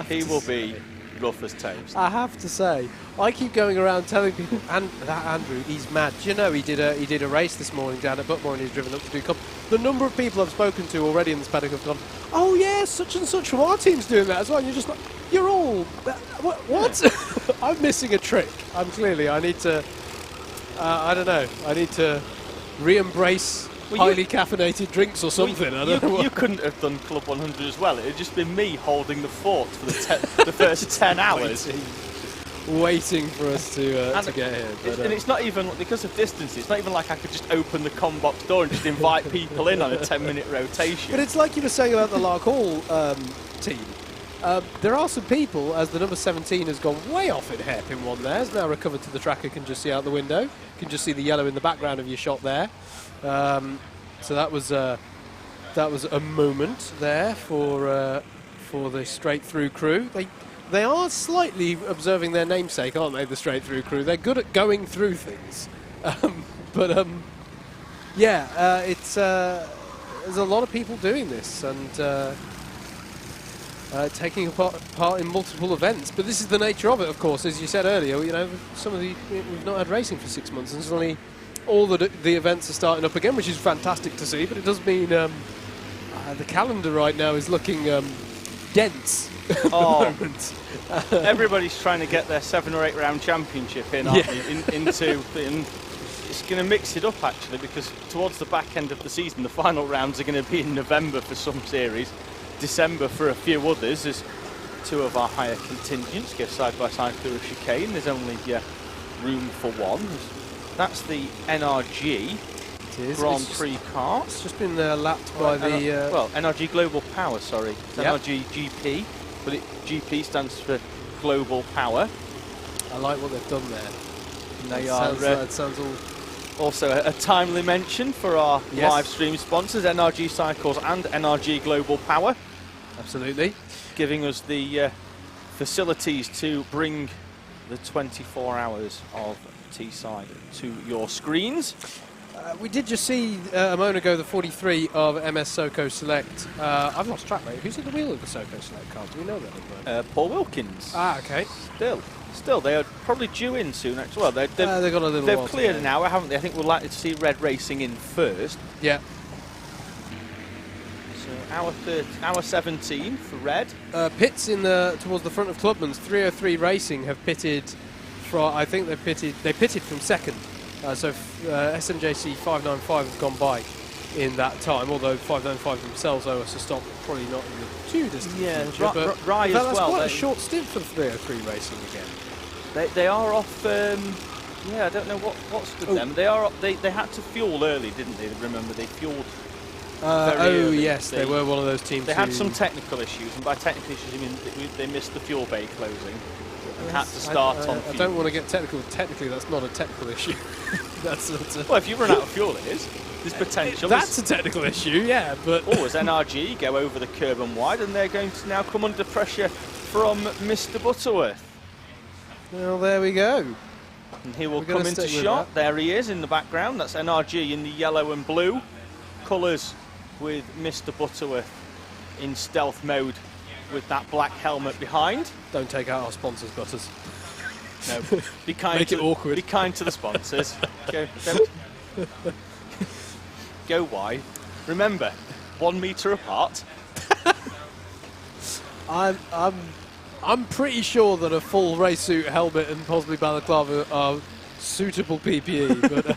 he will be rough as toast. I have to say, I keep going around telling people, and that Andrew, he's mad. Do you know he did a race this morning down at Butterworth, and he's driven up to do comp. The number of people I've spoken to already in this paddock have gone, oh yeah, such and such from our team's doing that as well. And you're just like, you're all what? I'm missing a trick. I need to. I don't know. I need to re-embrace highly caffeinated drinks or something. I don't know. You couldn't have done Club 100 as well. It had just been me holding the fort for the first 10 hours. Waiting for us to get here. But, and it's not even, because of distance, it's not even like I could just open the com box door and just invite people in on a 10-minute rotation. But it's like you were saying about the Lark Hall team. There are some people, as the number 17 has gone way off in hairpin one there, has now recovered to the track, you can just see out the window. You can just see the yellow in the background of your shot there. So that was a moment there for the straight through crew. They are slightly observing their namesake, aren't they? The straight through crew. They're good at going through things, it's there's a lot of people doing this, and taking part in multiple events. But this is the nature of it, of course. As you said earlier, you know, we've not had racing for 6 months, and suddenly all the events are starting up again, which is fantastic to see. But it does mean the calendar right now is looking dense. Oh, everybody's trying to get their 7 or 8 round championship in, aren't they? Into it's going to mix it up actually, because towards the back end of the season, the final rounds are going to be in November for some series, December for a few others, as 2 of our higher contingents go side by side through a chicane. There's only room for 1. That's the NRG Grand Prix Kart. It's just been lapped by the... well, NRG Global Power, sorry. It's NRG GP, but GP stands for Global Power. I like what they've done there. That sounds all... Also a timely mention for our live stream sponsors, NRG Cycles and NRG Global Power. Absolutely. Giving us the facilities to bring the 24 hours of Teesside to your screens. We did just see a moment ago the 43 of MS Soco Select. I've lost track, mate. Who's at the wheel of the Soco Select car? Do we know that at the moment? Paul Wilkins. Ah, okay. Still, they are probably due in soon. Actually, well, they've got a little. They've cleared an hour, haven't they? I think we're likely to see Red Racing in first. Yeah. So hour 17 for Red. Pits towards the front of Clubman's. 303 Racing have pitted. I think they pitted from second. So SMJC 595 have gone by in that time, although 595 themselves owe us a stop, probably not in the too distant future. But Rye as that's well. Quite a short stint for the 303 Racing again. They are off. I don't know what's with them. They are. They had to fuel early, didn't they? Remember, they fueled. Early. Yes, they were one of those teams. They had some technical issues, and by technical issues, I mean they missed the fuel bay closing. And had to start on fuel. I don't want to get technical. Technically, that's not a technical issue. Well, if you run out of fuel, it is. There's potential. That's a technical issue, yeah. But as NRG go over the curb and wide, and they're going to now come under pressure from Mr. Butterworth. Well, there we go. And he will come into shot. There he is in the background. That's NRG in the yellow and blue colours, with Mr. Butterworth in stealth mode with that black helmet behind. Don't take out our sponsors, Butters. No, be kind. Make it awkward. Be kind to the sponsors. Go wide. Remember, 1 metre apart. I'm pretty sure that a full race suit, helmet, and possibly balaclava are suitable PPE.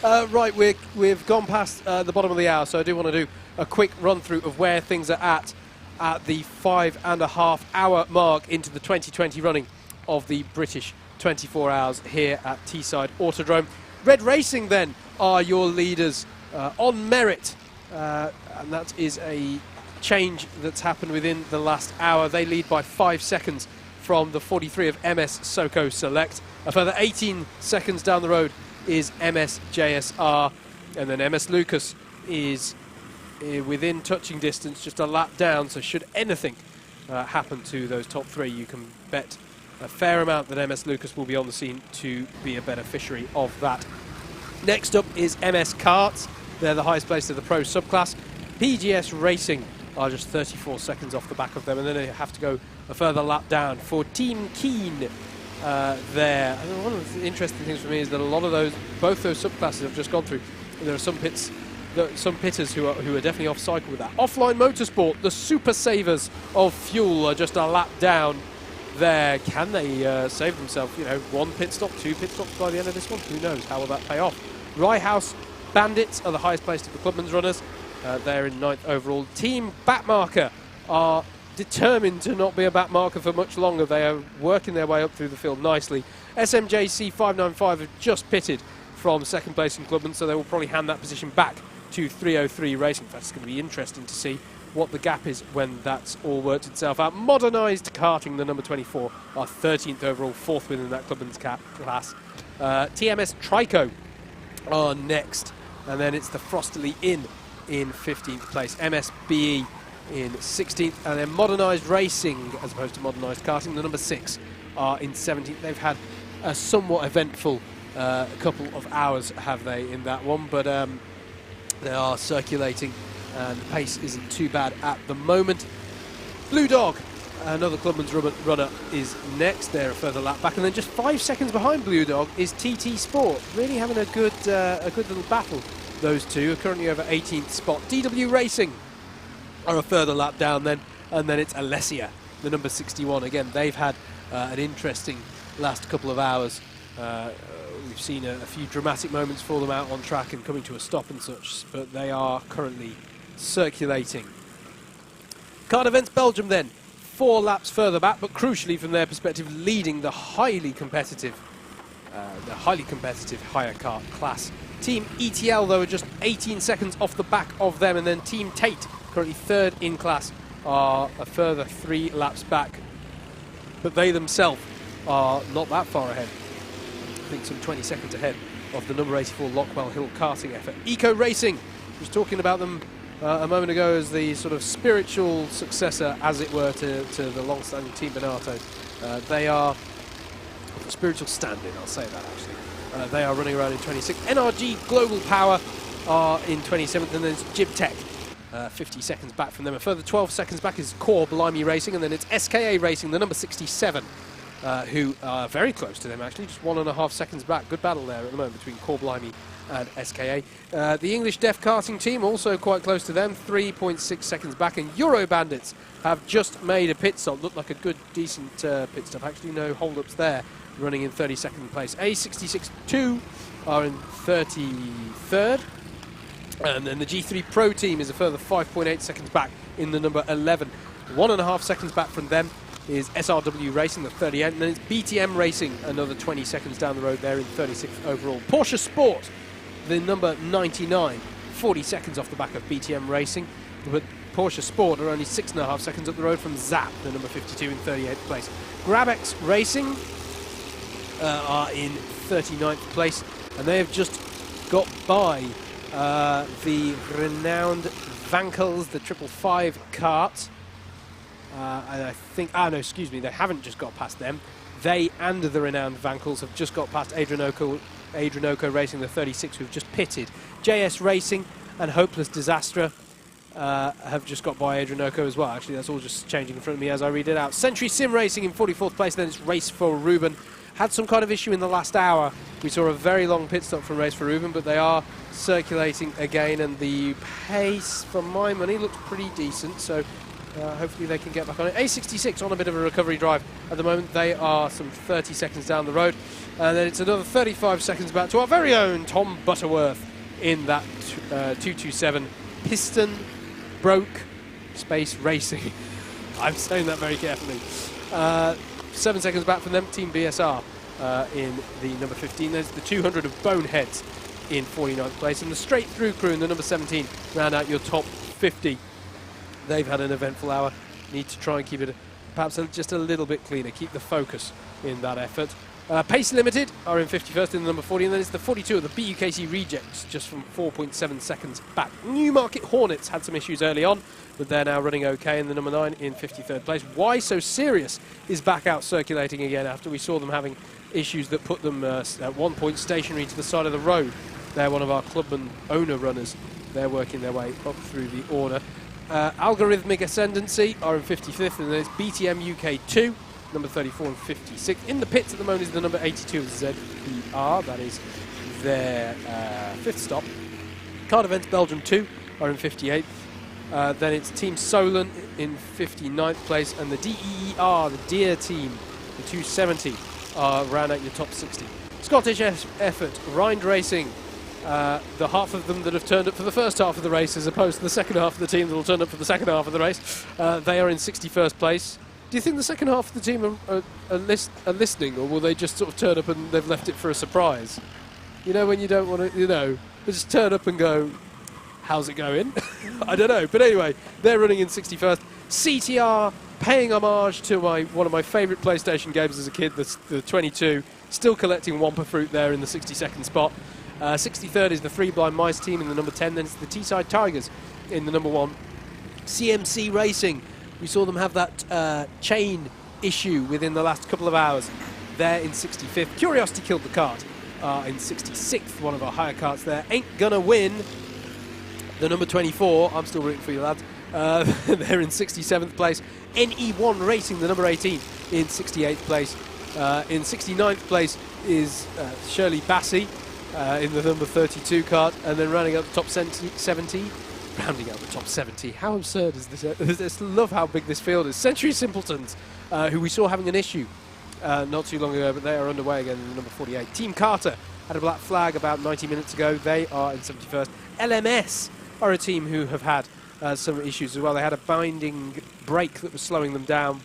But right, we've gone past the bottom of the hour, so I do want to do a quick run through of where things are at the 5.5 hour mark into the 2020 running of the British 24 hours here at Teesside Autodrome. Red Racing then are your leaders on merit, and that is a change that's happened within the last hour. They lead by 5 seconds from the 43 of MS Soco Select. A further 18 seconds down the road is MS JSR, and then MS Lucas is within touching distance, just a lap down. So should anything happen to those top 3, you can bet a fair amount that MS Lucas will be on the scene to be a beneficiary of that. Next up is MS Kart. They're the highest placed of the pro subclass. PGS Racing are just 34 seconds off the back of them, and then they have to go a further lap down for Team Keen there. And one of the interesting things for me is that both those subclasses have just gone through. There are some pitters who are definitely off cycle with that. Offline Motorsport, the super savers of fuel, are just a lap down there. Can they save themselves? 1 pit stop, 2 pit stops by the end of this one? Who knows? How will that pay off? Rye House Bandits are the highest placed of the Clubman's runners. They're in 9th overall. Team Batmarker are determined to not be a Batmarker for much longer. They are working their way up through the field nicely. SMJC 595 have just pitted from 2nd place in Clubman, so they will probably hand that position back to 303 Racing. That's going to be interesting to see what the gap is when that's all worked itself out. Modernised Karting, the number 24, are 13th overall, 4th within that Clubman's class. TMS Trico are next, and then it's the Frosterley Inn in 15th place. MSBE in 16th, and then Modernised Racing, as opposed to Modernised Karting, the number 6, are in 17th. They've had a somewhat eventful couple of hours, have they, in that one, but they are circulating, and the pace isn't too bad at the moment. Blue Dog, another Clubman's runner, is next. They're a further lap back, and then just 5 seconds behind Blue Dog is TT Sport, really having a good little battle. Those two are currently over 18th spot. DW Racing are a further lap down then, and then it's Alessia, the number 61. Again, they've had an interesting last couple of hours. We've seen a few dramatic moments for them out on track and coming to a stop and such, but they are currently circulating. Kart Events Belgium then, 4 laps further back, but crucially from their perspective, leading the highly competitive higher kart class. Team ETL, though, are just 18 seconds off the back of them, and then Team Tate, currently third in class, are a further 3 laps back. But they themselves are not that far ahead. I think some 20 seconds ahead of the number 84 Lockwell Hill karting effort. Eco Racing, I was talking about them a moment ago as the sort of spiritual successor, as it were, to the long-standing Team Benato. They are spiritual stand-in, I'll say that actually. They are running around in 26th. NRG Global Power are in 27th, and then it's Jib Tech, 50 seconds back from them. A further 12 seconds back is Core Blimey Racing, and then it's SKA Racing, the number 67, who are very close to them actually, just 1.5 seconds back. Good battle there at the moment between Core Blimey and SKA. The English Deaf Karting team also quite close to them, 3.6 seconds back, and Euro Bandits have just made a pit stop. Looked like a good, decent pit stop. Actually, no hold-ups there, running in 32nd place. A66-2 are in 33rd, and then the G3 Pro team is a further 5.8 seconds back in the number 11. 1.5 seconds back from them is SRW Racing, the 38, and then it's BTM Racing, another 20 seconds down the road there in 36th overall. Porsche Sport, the number 99, 40 seconds off the back of BTM Racing, but Porsche Sport are only 6.5 seconds up the road from Zap, the number 52 in 38th place. Grabex Racing are in 39th place, and they have just got by the renowned Vankels, the 555 kart. And I think, they haven't just got past them. They and the renowned Vankels have just got past Adrianoco Racing, the 36, who've just pitted. JS Racing and Hopeless Disaster have just got by Adrianoco as well. Actually, that's all just changing in front of me as I read it out. Century Sim Racing in 44th place, then it's Race for Ruben. Had some kind of issue in the last hour. We saw a very long pit stop from Race for Ruben, but they are circulating again, and the pace, for my money, looks pretty decent, so hopefully they can get back on it. A66 on a bit of a recovery drive at the moment. They are some 30 seconds down the road, and then it's another 35 seconds back to our very own Tom Butterworth in that 227 Piston Broke Space Racing. I'm saying that very carefully. 7 seconds back from them, Team BSR in the number 15. There's the 200 of Boneheads in 49th place, and the Straight Through crew in the number 17 round out your top 50. They've had an eventful hour. Need to try and keep it perhaps just a little bit cleaner, keep the focus in that effort. Pace Limited are in 51st in the number 40, and then it's the 42 of the BUKC Rejects, just from 4.7 seconds back. Newmarket Hornets had some issues early on, but they're now running okay in the number 9 in 53rd place. Why So Serious is back out circulating again after we saw them having issues that put them at one point stationary to the side of the road. They're one of our Clubman owner runners. They're working their way up through the order. Algorithmic Ascendancy are in 55th, and then it's BTM UK 2, number 34 and 56. In the pits at the moment is the number 82 of ZPR. That is their 5th stop. Kart Events Belgium 2 are in 58th. Then it's Team Solon in 59th place, and the DEER, the Deer team, the 270, are round out your top 60. Scottish effort, Rind Racing. The half of them that have turned up for the first half of the race, as opposed to the second half of the team that will turn up for the second half of the race. They are in 61st place. Do you think the second half of the team are listening, or will they just sort of turn up and they've left it for a surprise? You know, when you don't want to, they just turn up and go, how's it going? I don't know. But anyway, they're running in 61st. CTR paying homage to one of my favourite PlayStation games as a kid, the 22, still collecting Wampa Fruit there in the 62nd spot. 63rd is the Three Blind Mice team in the number 10. Then it's the Teesside Tigers in the number 1. CMC Racing, we saw them have that chain issue within the last couple of hours. They're in 65th. Curiosity Killed the Kart in 66th, one of our higher karts there. Ain't Gonna Win, the number 24. I'm still rooting for you, lads. They're in 67th place. NE1 Racing, the number 18, in 68th place. In 69th place is Shirley Bassey in the number 32 kart, and then rounding out the top 70. Rounding out the top 70. How absurd is this? I just love how big this field is. Century Simpletons, who we saw having an issue not too long ago, but they are underway again in the number 48. Team Carter had a black flag about 90 minutes ago. They are in 71st. LMS are a team who have had some issues as well. They had a binding brake that was slowing them down.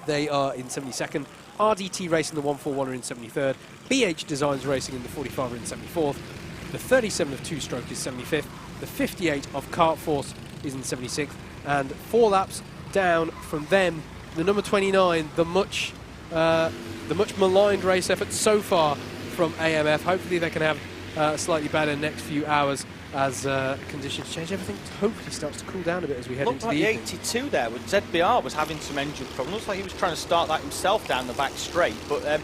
They are in 72nd. RDT Racing, the 141, are in 73rd. BH Designs Racing in the 45 are in 74th. The 37 of two-stroke is 75th. The 58 of Kart Force is in 76th. And 4 laps down from them, the number 29, the much maligned race effort so far from AMF. Hopefully they can have a slightly better next few hours as conditions change. Everything hopefully starts to cool down a bit as we head into the evening. 82 there with ZBR was having some engine problems. Looks like he was trying to start that himself down the back straight. But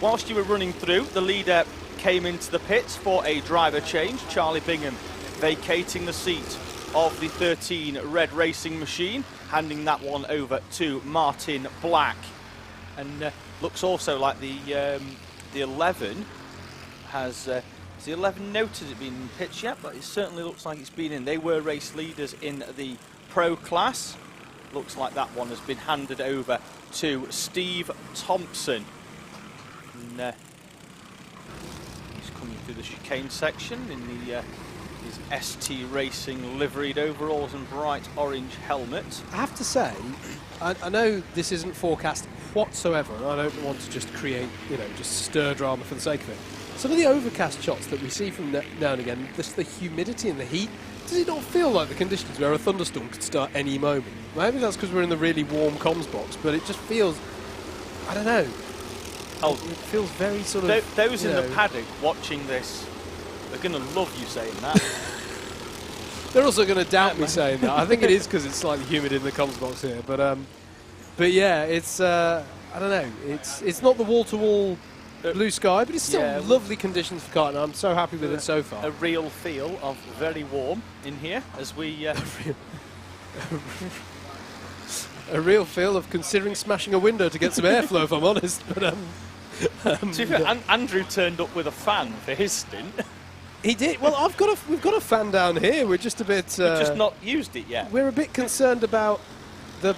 whilst you were running through, the leader came into the pits for a driver change. Charlie Bingham vacating the seat of the 13 Red Racing machine, handing that one over to Martin Black. And looks also like the 11 has... Has the 11 noted it been in pitch yet? But it certainly looks like it's been in. They were race leaders in the pro class. Looks like that one has been handed over to Steve Thompson. And, he's coming through the chicane section in the his ST Racing liveried overalls and bright orange helmet. I have to say, I know this isn't forecast whatsoever, and I don't want to just create, just stir drama for the sake of it. Some of the overcast shots that we see from now and again, just the humidity and the heat, does it not feel like the conditions where a thunderstorm could start any moment? Maybe that's because we're in the really warm comms box, but it just feels, I don't know. Oh, it feels very sort of... Those in the paddock watching this, they're going to love you saying that. They're also going to doubt me saying that. I think it is because it's slightly humid in the comms box here, but yeah, it's, I don't know, it's not the wall-to-wall blue sky, but it's still lovely conditions for karting. I'm so happy with it so far. A real feel of very warm in here as we... a real feel of considering smashing a window to get some airflow, if I'm honest. But Andrew turned up with a fan for his stint. He did. Well, we've got a fan down here. We're just a bit... We've just not used it yet. We're a bit concerned about the...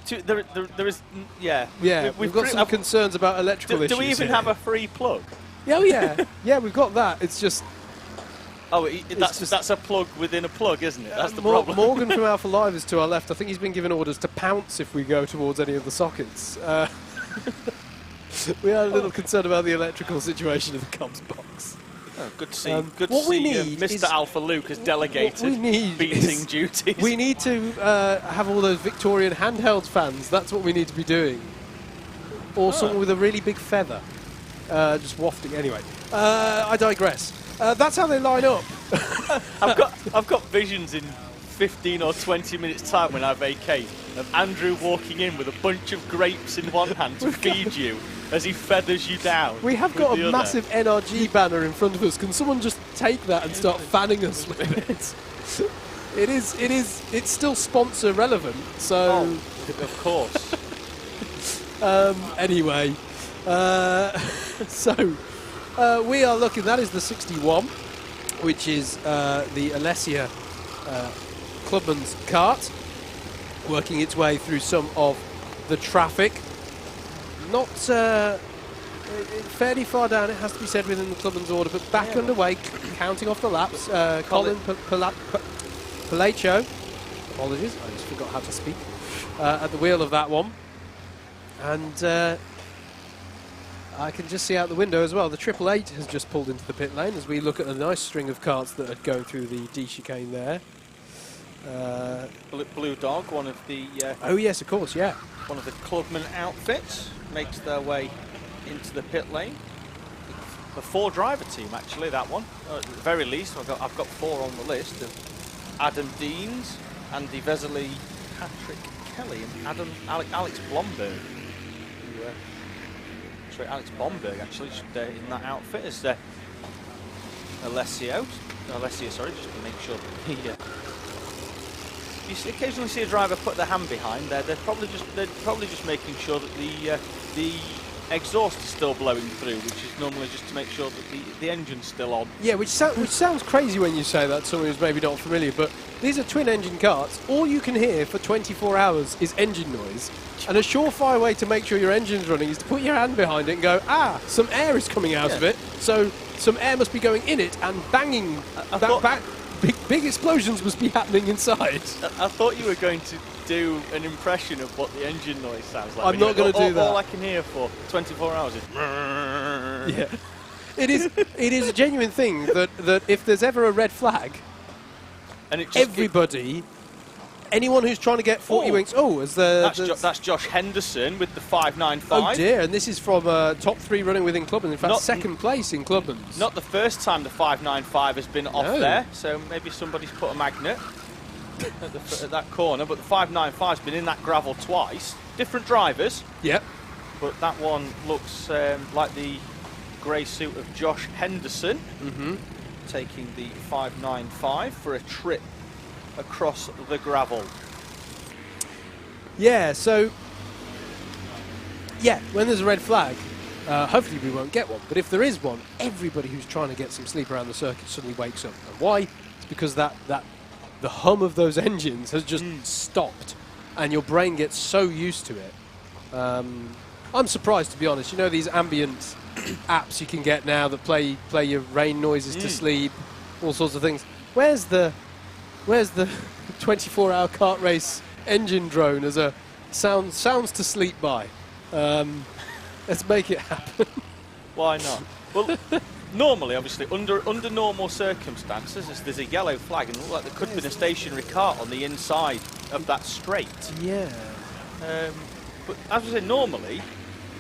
There is, yeah. Yeah, we've got some concerns about electrical issues. Do we even have a free plug? Yeah, yeah, we've got that. It's just... Oh, that's a plug within a plug, isn't it? That's the problem. Morgan from Alpha Live is to our left. I think he's been given orders to pounce if we go towards any of the sockets. We are a little concerned about the electrical situation of the comms box. Oh, good to see. Mr. Alpha Luke has delegated beating duties. We need to have all those Victorian handheld fans. That's what we need to be doing. Or someone with a really big feather, just wafting. Anyway, I digress. That's how they line up. I've got visions in 15 or 20 minutes time when I vacate of Andrew walking in with a bunch of grapes in one hand to feed you as he feathers you down. We have got a massive NRG banner in front of us. Can someone just take that and start fanning us with it? It's still sponsor relevant, so... of course. Anyway, so we are looking, that is the 61, which is the Alessia Clubman's kart, working its way through some of the traffic. Not fairly far down, it has to be said, within the Clubman's order, but back underway, counting off the laps. Colin Palacho, apologies, I just forgot how to speak, at the wheel of that one. And I can just see out the window as well, the 888 has just pulled into the pit lane as we look at a nice string of karts that are going through the D chicane there. Blue Dog, one of the... oh yes, of course, yeah. One of the Clubman outfits makes their way into the pit lane. The 4-driver team, actually, that one. At the very least, I've got 4 on the list of Adam Deans, Andy Vesely, Patrick Kelly, and Alex Blomberg. Sorry, Alex Blomberg, actually, in that outfit is Alessia, sorry, just to make sure occasionally see a driver put their hand behind there. They're probably just making sure that the exhaust is still blowing through, which is normally just to make sure that the engine's still on. Yeah, which sounds crazy when you say that to someone who's maybe not familiar, but these are twin-engine karts. All you can hear for 24 hours is engine noise, and a surefire way to make sure your engine's running is to put your hand behind it and go, some air is coming out of it, so some air must be going in it and banging back. Big explosions must be happening inside. I thought you were going to do an impression of what the engine noise sounds like. I'm not going to do that. All I can hear for 24 hours is... Yeah. It is a genuine thing that if there's ever a red flag, and anyone who's trying to get 40 wings... That's Josh Henderson with the 595. Oh dear, and this is from top 3 running within Clubman. In fact, second place in Clubman's. Not the first time the 595 has been off there, so maybe somebody's put a magnet at that corner, but the 595's been in that gravel twice. Different drivers. Yep. But that one looks like the grey suit of Josh Henderson, taking the 595 for a trip across the gravel. Yeah, so when there's a red flag, hopefully we won't get one, but if there is one, everybody who's trying to get some sleep around the circuit suddenly wakes up. And why? It's because the hum of those engines has just stopped, and your brain gets so used to it. I'm surprised, to be honest. You know, these ambient apps you can get now that play your rain noises to sleep, all sorts of things. Where's the 24-hour kart race engine drone as a sounds to sleep by? Let's make it happen. Why not? Well, normally, obviously, under normal circumstances, there's a yellow flag, and it looks like there could have been a stationary kart on the inside of that straight. Yeah. But as I said, normally,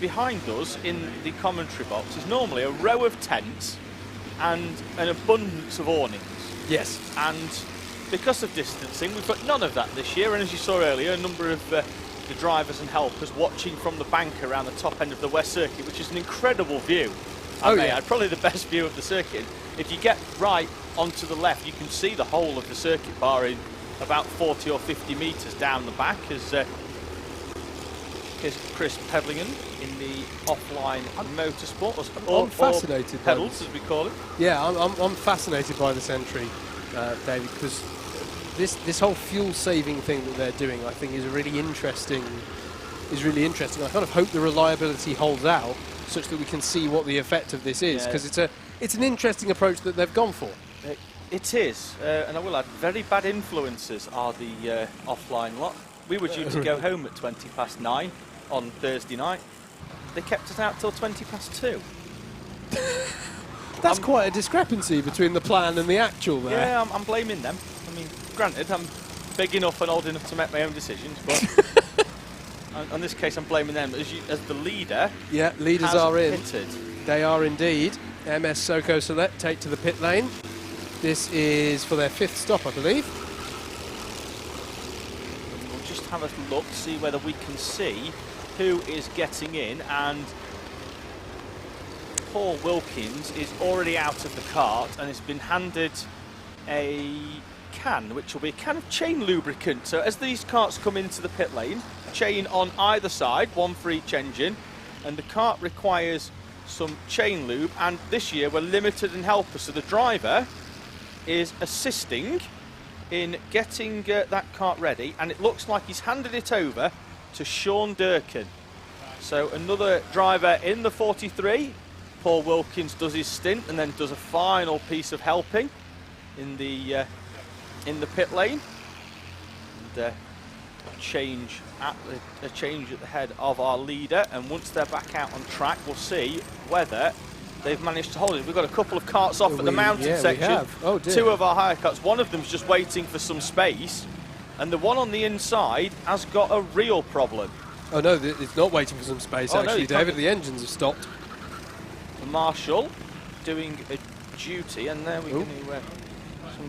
behind us in the commentary box is normally a row of tents and an abundance of awnings. Yes. And because of distancing, we've got none of that this year, and as you saw earlier, a number of the drivers and helpers watching from the bank around the top end of the West Circuit, which is an incredible view. Probably the best view of the circuit. If you get right onto the left, you can see the whole of the circuit bar in about 40 or 50 metres down the back. Here's Chris Pedlingham in the offline motorsport, I'm fascinated by pedals, as we call it. Yeah, I'm fascinated by this entry, David, because this whole fuel-saving thing that they're doing, I think, is really interesting. I kind of hope the reliability holds out, such that we can see what the effect of this is, because it's an interesting approach that they've gone for. It is, and I will add, very bad influences are the offline lot. We were due to go home at 9:20 on Thursday night. They kept us out till 2:20. That's quite a discrepancy between the plan and the actual there. Yeah, I'm blaming them. I mean, granted, I'm big enough and old enough to make my own decisions, but in this case, I'm blaming them as the leader. Yeah, leaders are in. Pitted. They are indeed. MS Soko Select take to the pit lane. This is for their 5th stop, I believe. We'll just have a look to see whether we can see who is getting in, and Paul Wilkins is already out of the kart and has been handed a can, which will be a can of chain lubricant. So as these karts come into the pit lane, chain on either side, one for each engine, and the kart requires some chain lube, and this year we're limited in helpers, so the driver is assisting in getting that kart ready, and it looks like he's handed it over to Sean Durkin. So another driver in the 43. Paul Wilkins does his stint and then does a final piece of helping in the pit lane. And a change at the head of our leader, and once they're back out on track, we'll see whether they've managed to hold it. We've got a couple of karts off at the mountain section. We have. Oh, dear. 2 of our higher karts. One of them's just waiting for some space, and the one on the inside has got a real problem. Oh no, it's not waiting for some space, actually, no, David. The engines have stopped. Marshall doing a duty, and there we go.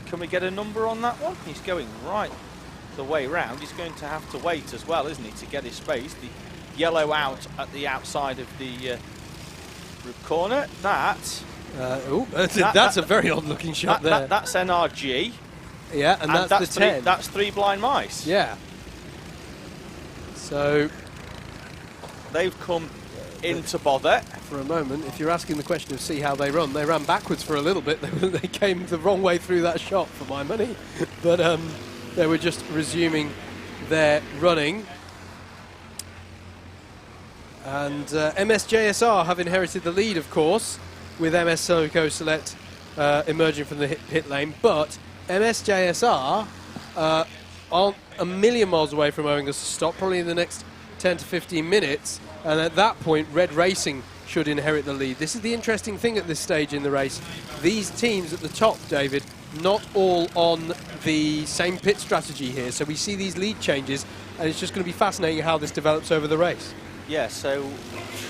Can we get a number on that one? He's going right the way round. He's going to have to wait as well, isn't he, to get his space. The yellow out at the outside of the corner. That's a very odd-looking shot there. That's NRG. Yeah, and that's the 10. That's 3 blind mice. Yeah. So they've come into bother. For a moment, if you're asking the question of see how they ran backwards for a little bit. They came the wrong way through that shot for my money. But they were just resuming their running. And MSJSR have inherited the lead, of course, with MS Soco Select emerging from the hit lane. But MSJSR aren't a million miles away from owing us a stop, probably in the next 10 to 15 minutes. And at that point, Red Racing should inherit the lead. This is the interesting thing at this stage in the race. These teams at the top, David, not all on the same pit strategy here. So we see these lead changes, and it's just going to be fascinating how this develops over the race. Yeah, so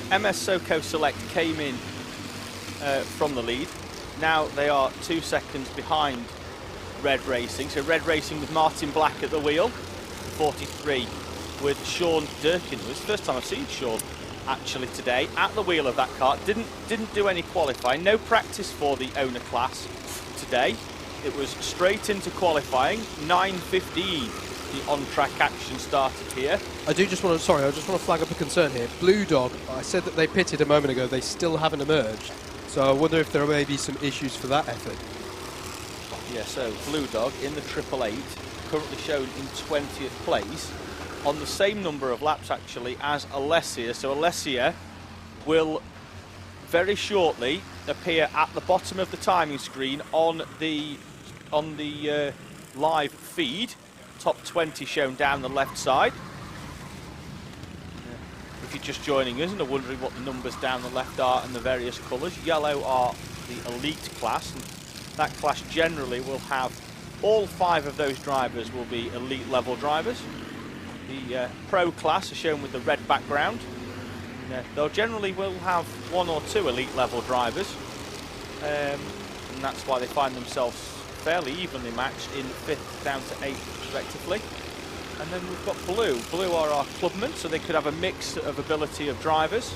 MS Soco Select came in from the lead. Now they are 2 seconds behind Red Racing. So Red Racing with Martin Black at the wheel, 43, with Sean Durkin. It was the first time I've seen Sean actually today at the wheel of that kart. Didn't do any qualifying. No practice for the owner class today. It was straight into qualifying. 9:15. The on-track action started here. I just want to flag up a concern here. Blue Dog, I said that they pitted a moment ago. They still haven't emerged. So I wonder if there may be some issues for that effort. Yeah, so Blue Dog in the 888, currently shown in 20th place, on the same number of laps actually as Alessia. So Alessia will very shortly appear at the bottom of the timing screen on the live feed. Top 20 shown down the left side. If you're just joining us and are wondering what the numbers down the left are and the various colours, yellow are the elite class, and that class generally will have all 5 of those drivers will be elite level drivers. The pro class are shown with the red background. They'll generally will have 1 or 2 elite level drivers, and that's why they find themselves fairly evenly matched in 5th down to 8th respectively. And then we've got Blue. Blue are our clubmen, so they could have a mix of ability of drivers.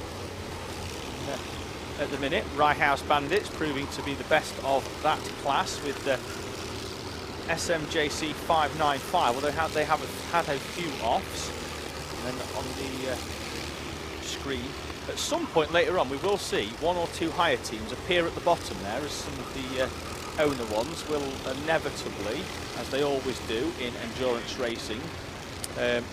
At the minute, Rye House Bandits proving to be the best of that class with the SMJC 595, although they have had a few offs. And then on the screen, at some point later on, we will see 1 or 2 higher teams appear at the bottom there, as some of the owner ones will inevitably, as they always do in endurance racing,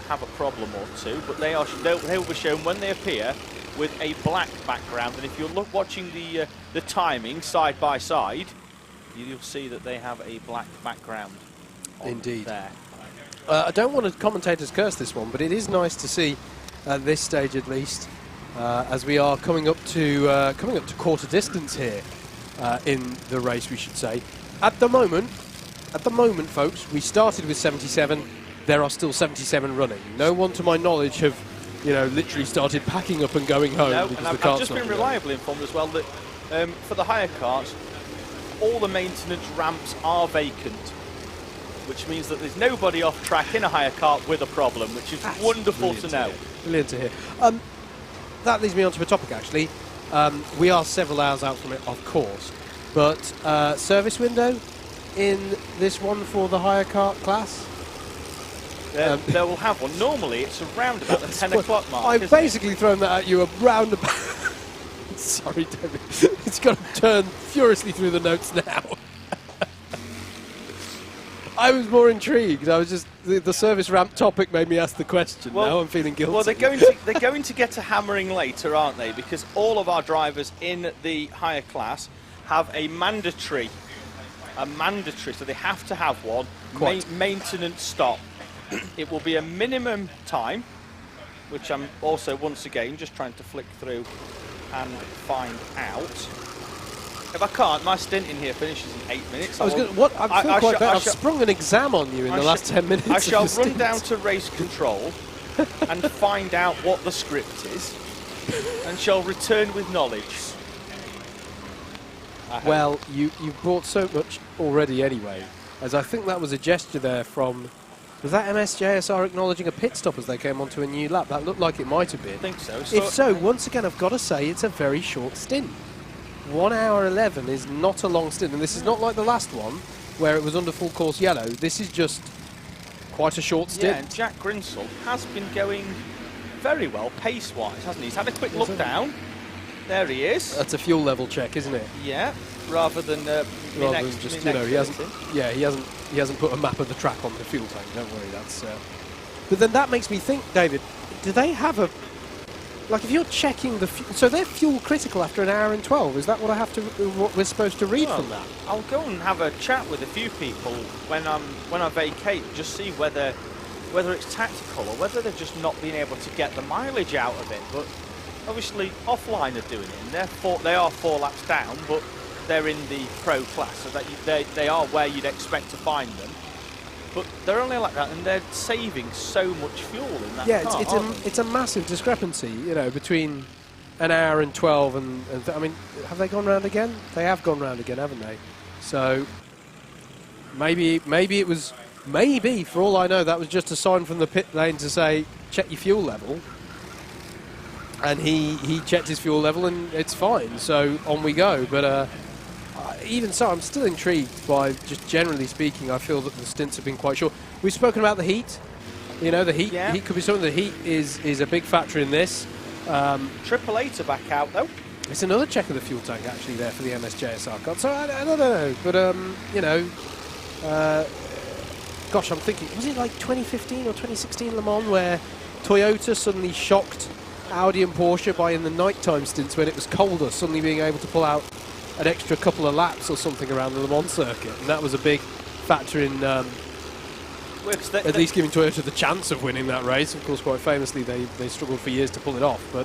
have a problem or 2, but they will be shown when they appear with a black background. And if you're watching the timing side by side, you'll see that they have a black background on Indeed. There. I don't want to commentators curse this one, but it is nice to see at this stage at least, as we are coming up to quarter distance here. In the race, we should say. At the moment, folks, we started with 77. There are still 77 running. No one, to my knowledge, have, literally started packing up and going home. No, because and I've just been reliably informed as well that for the hire carts, all the maintenance ramps are vacant, which means that there's nobody off track in a hire cart with a problem, which is wonderful to know. Brilliant to hear. That leads me on to a topic, actually. We are several hours out from it, of course, but service window in this one for the hire cart class? They will have one. Normally it's around about the 10 o'clock mark. I've basically thrown that at you around about... Sorry, David. It's got to turn furiously through the notes now. I was more intrigued. I was just the service ramp topic made me ask the question. Well, now I'm feeling guilty. Well, they're going to get to hammering later, aren't they? Because all of our drivers in the higher class have a mandatory, so they have to have one maintenance stop. It will be a minimum time, which I'm also once again just trying to flick through and find out. If I can't, my stint in here finishes in 8 minutes. I've sprung an exam on you in the last 10 minutes. I shall run down to race control and find out what the script is, and shall return with knowledge. Well, you've brought so much already anyway, as I think that was a gesture there from... Was that MSJSR acknowledging a pit stop as they came onto a new lap? That looked like it might have been. I think so. If so, once again, I've got to say it's a very short stint. 1 hour 11 is not a long stint, and this is not like the last one, where it was under full course yellow. This is just quite a short stint. Yeah, and Jack Grinsell has been going very well pace-wise, hasn't he? He's had a quick look down. There he is. That's a fuel level check, isn't it? Yeah, rather than just, you know, he hasn't put a map of the track on the fuel tank. Don't worry, that's. But then that makes me think, David, do they have a, like, if you're checking the so they're fuel critical after an hour and 12? Is that what what we're supposed to read from that? I'll go and have a chat with a few people when I vacate, just see whether it's tactical or whether they're just not being able to get the mileage out of it. But obviously offline are doing it, and they are 4 laps down, but they're in the pro class, so that they are where you'd expect to find them. But they're only like that, and they're saving so much fuel in that car. Yeah, it's a massive discrepancy, you know, between an hour and 12 and I mean, have they gone round again? They have gone round again, haven't they? So maybe it was, for all I know, that was just a sign from the pit lane to say check your fuel level. And he checked his fuel level and it's fine, so on we go. But even so, I'm still intrigued by, just generally speaking, I feel that the stints have been quite short. We've spoken about the heat. You know, the heat could be something. The heat is a big factor in this. AAA to back out, though. It's another check of the fuel tank, actually, there for the MSJSR car. So I don't know, but, you know, gosh, I'm thinking, was it like 2015 or 2016 Le Mans where Toyota suddenly shocked Audi and Porsche by, in the nighttime stints when it was colder, suddenly being able to pull out an extra couple of laps or something around the Le Mans circuit, and that was a big factor in at least giving Toyota the chance of winning that race. Of course, quite famously, they struggled for years to pull it off. But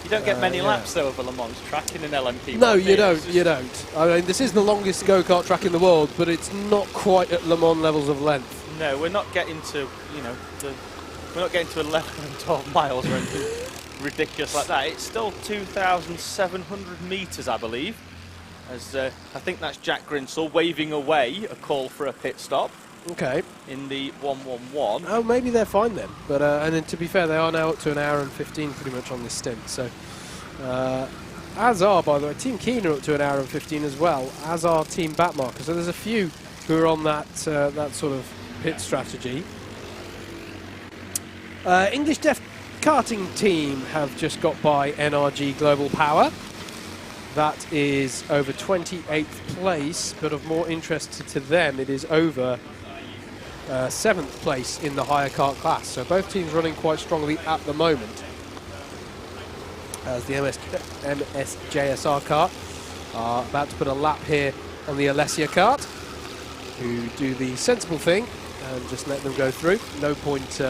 you don't get many laps though of a Le Mans track in an LMP. No, you don't. You don't. I mean, this is the longest go-kart track in the world, but it's not quite at Le Mans levels of length. No, we're not getting to we're not getting to 11 and 12 miles or anything ridiculous like that. It's still 2,700 metres, I believe. As I think that's Jack Grinsell waving away a call for a pit stop. Okay. In the 111. Oh, maybe they're fine then. But and then, to be fair, they are now up to an hour and 15 pretty much on this stint. So, as are, by the way, Team Keen are up to an hour and 15 as well, as are Team Backmarker. So there's a few who are on that that sort of pit strategy. English Deaf Karting team have just got by NRG Global Power. That is over 28th place, but of more interest to them, it is over 7th place in the higher kart class. So both teams running quite strongly at the moment. As the MSJSR kart are about to put a lap here on the Alessia kart, who do the sensible thing and just let them go through. No point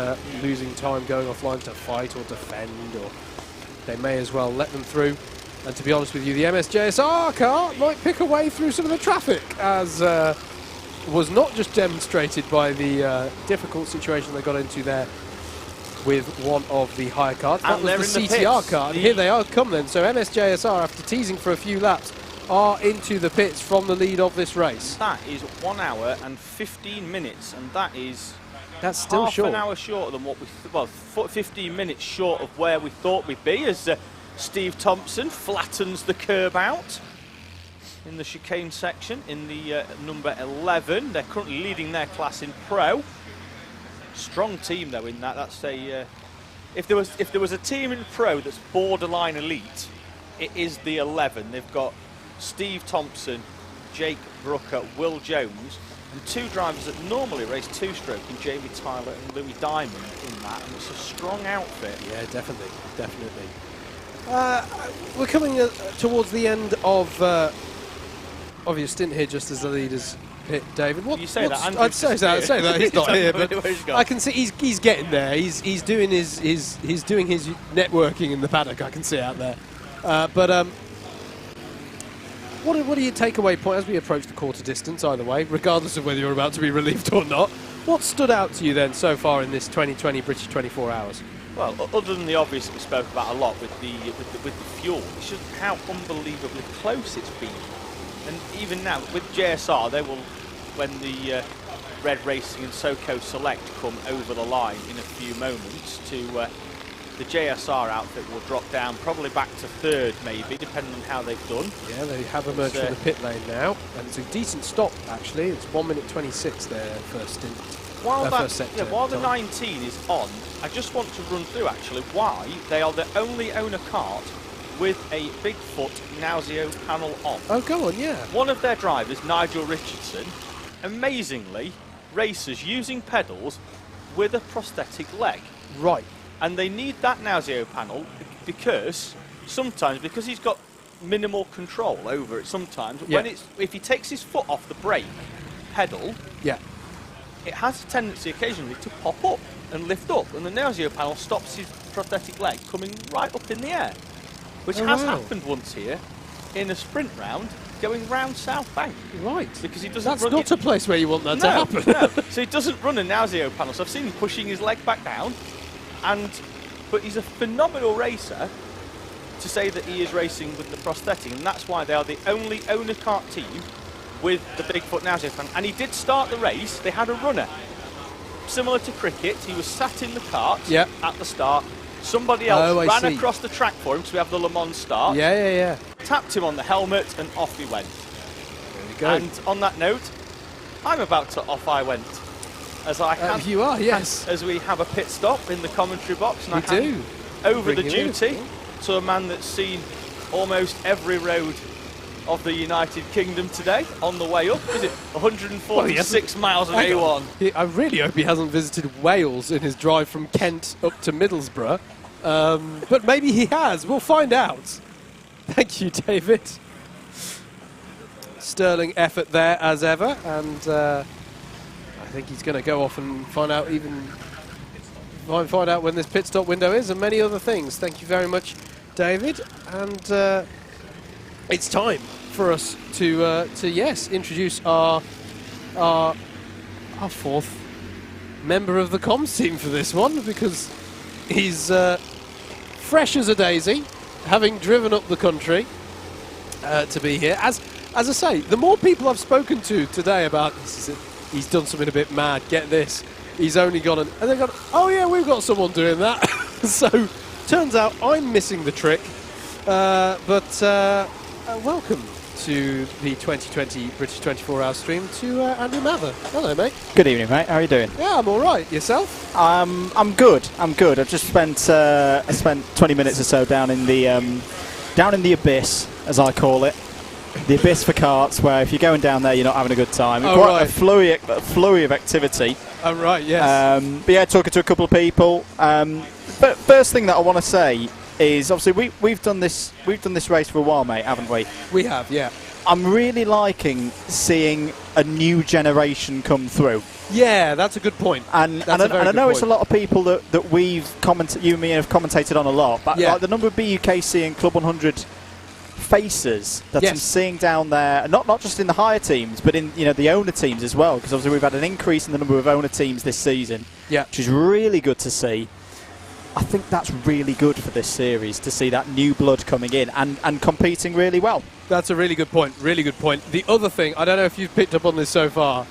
losing time going offline to fight or defend, or they may as well let them through. And to be honest with you, the MSJSR car might pick a way through some of the traffic, as was not just demonstrated by the difficult situation they got into there with one of the higher cars. That was the CTR car, and here they are come then. So MSJSR, after teasing for a few laps, are into the pits from the lead of this race. That is 1 hour and 15 minutes, and that's still half short. An hour shorter than what 15 minutes short of where we thought we'd be, as Steve Thompson flattens the curb out in the chicane section in the number 11. They're currently leading their class in pro. Strong team though in that. That's a if there was a team in pro that's borderline elite, it is the 11. They've got Steve Thompson, Jake Brooker, Will Jones, and 2 drivers that normally race 2-stroke in Jamie Tyler and Louis Diamond in that, and it's a strong outfit. Yeah, definitely. We're coming towards the end of your stint here, just as the leaders pit, David. You say that, I'd say that. He's not here, but I can see he's getting there. He's doing his networking in the paddock. I can see out there. What are your takeaway points as we approach the quarter distance, either way, regardless of whether you're about to be relieved or not? What stood out to you then so far in this 2020 British 24 hours? Well, other than the obvious that we spoke about a lot with the fuel, it's just how unbelievably close it's been. And even now, with JSR, they will, when the Red Racing and SoCo Select come over the line in a few moments to the JSR outfit will drop down probably back to third, maybe, depending on how they've done. Yeah, they have emerged from the pit lane now, and it's a decent stop actually. It's 1 minute 26 their first stint. While the time. 19 is on, I just want to run through actually why they are the only owner kart with a Bigfoot Nauseo panel on. Oh, go on, yeah. One of their drivers, Nigel Richardson, amazingly races using pedals with a prosthetic leg. Right. And they need that Nauseo panel because he's got minimal control over it sometimes. Yeah. If he takes his foot off the brake pedal, Yeah. it has a tendency occasionally to pop up and lift up, and the Nauseo panel stops his prosthetic leg coming right up in the air, which has happened once here in a sprint round going round South Bank. Right. Because he doesn't. That's not a place where you want that to happen. No. So he doesn't run a Nauseo panel. So I've seen him pushing his leg back down, but he's a phenomenal racer. To say that he is racing with the prosthetic, and that's why they are the only owner kart team with the Bigfoot Nauseo panel. And he did start the race. They had a runner, similar to cricket. He was sat in the cart at the start. Somebody else ran across the track for him, because we have the Le Mans start. Yeah. Tapped him on the helmet, and off he went. There you go. And on that note, I'm about to off I went. As I have, you are, yes. As we have a pit stop in the commentary box, and We I hand do. over the duty to a man that's seen almost every road of the United Kingdom today on the way up. Is it 146 miles of A1? I really hope he hasn't visited Wales in his drive from Kent up to Middlesbrough. But maybe he has. We'll find out. Thank you, David. Sterling effort there as ever, and I think he's going to go off and find out when this pit stop window is, and many other things. Thank you very much, David. And it's time for us to introduce our fourth member of the comms team for this one, because he's fresh as a daisy, having driven up the country to be here. As I say, the more people I've spoken to today about this, he's done something a bit mad. Get this, he's only gone and they've gone, oh yeah, we've got someone doing that. So turns out I'm missing the trick. But welcome to the 2020 British 24-hour stream to Andrew Mather. Hello, mate. Good evening, mate. How are you doing? Yeah, I'm all right. Yourself? I'm good. I've just spent I spent 20 minutes or so down in the abyss, as I call it. The abyss for karts, where if you're going down there, you're not having a good time. Quite a flurry of activity. Oh, right, yes. But yeah, talking to a couple of people. But first thing that I want to say is, obviously, we've done this race for a while, mate, haven't we? We have, yeah. I'm really liking seeing a new generation come through. Yeah, that's a good point. And I know it's a lot of people that we've commented, you and me have commentated on a lot, but like the number of BUKC and Club 100 faces that I'm seeing down there, not just in the higher teams, but in the owner teams as well, because obviously we've had an increase in the number of owner teams this season, which is really good to see. I think that's really good for this series, to see that new blood coming in and competing really well. That's a really good point, really good point. The other thing, I don't know if you've picked up on this so far,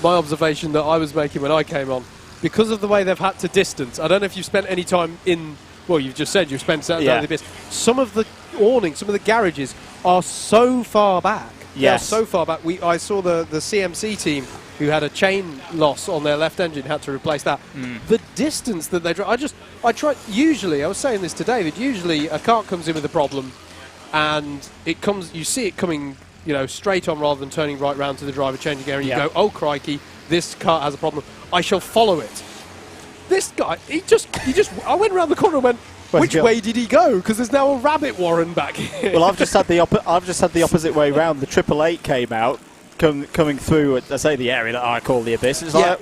my observation that I was making when I came on, because of the way they've had to distance, I don't know if you've spent any time in, well, you've just said you've spent down the abyss. Some of the awnings, some of the garages are so far back. Yes. They're so far back. I saw the CMC team who had a chain loss on their left engine, had to replace that. The distance that they drive, usually, I was saying this to David, usually a kart comes in with a problem and you see it coming, straight on rather than turning right round to the driver, changing gear, and you go, oh crikey, this kart has a problem. I shall follow it. This guy, I went around the corner and went, which way did he go? Because there's now a rabbit warren back here. Well, I've just had the opposite way round. The 888 came out, coming through, I say, the area that I call the abyss. It's like,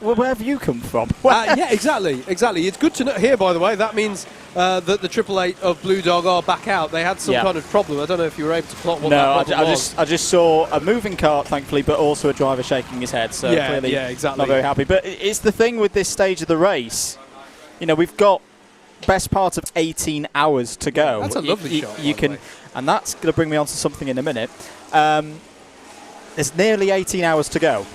where have you come from? Yeah, exactly. It's good to know here, by the way. That means that the 888 of Blue Dog are back out. They had some kind of problem. I don't know if you were able to plot what that problem was. I just saw a moving kart, thankfully, but also a driver shaking his head. So clearly exactly. Not very happy. But it's the thing with this stage of the race. We've got best part of 18 hours to go. That's a lovely shot. And that's going to bring me on to something in a minute. There's nearly 18 hours to go.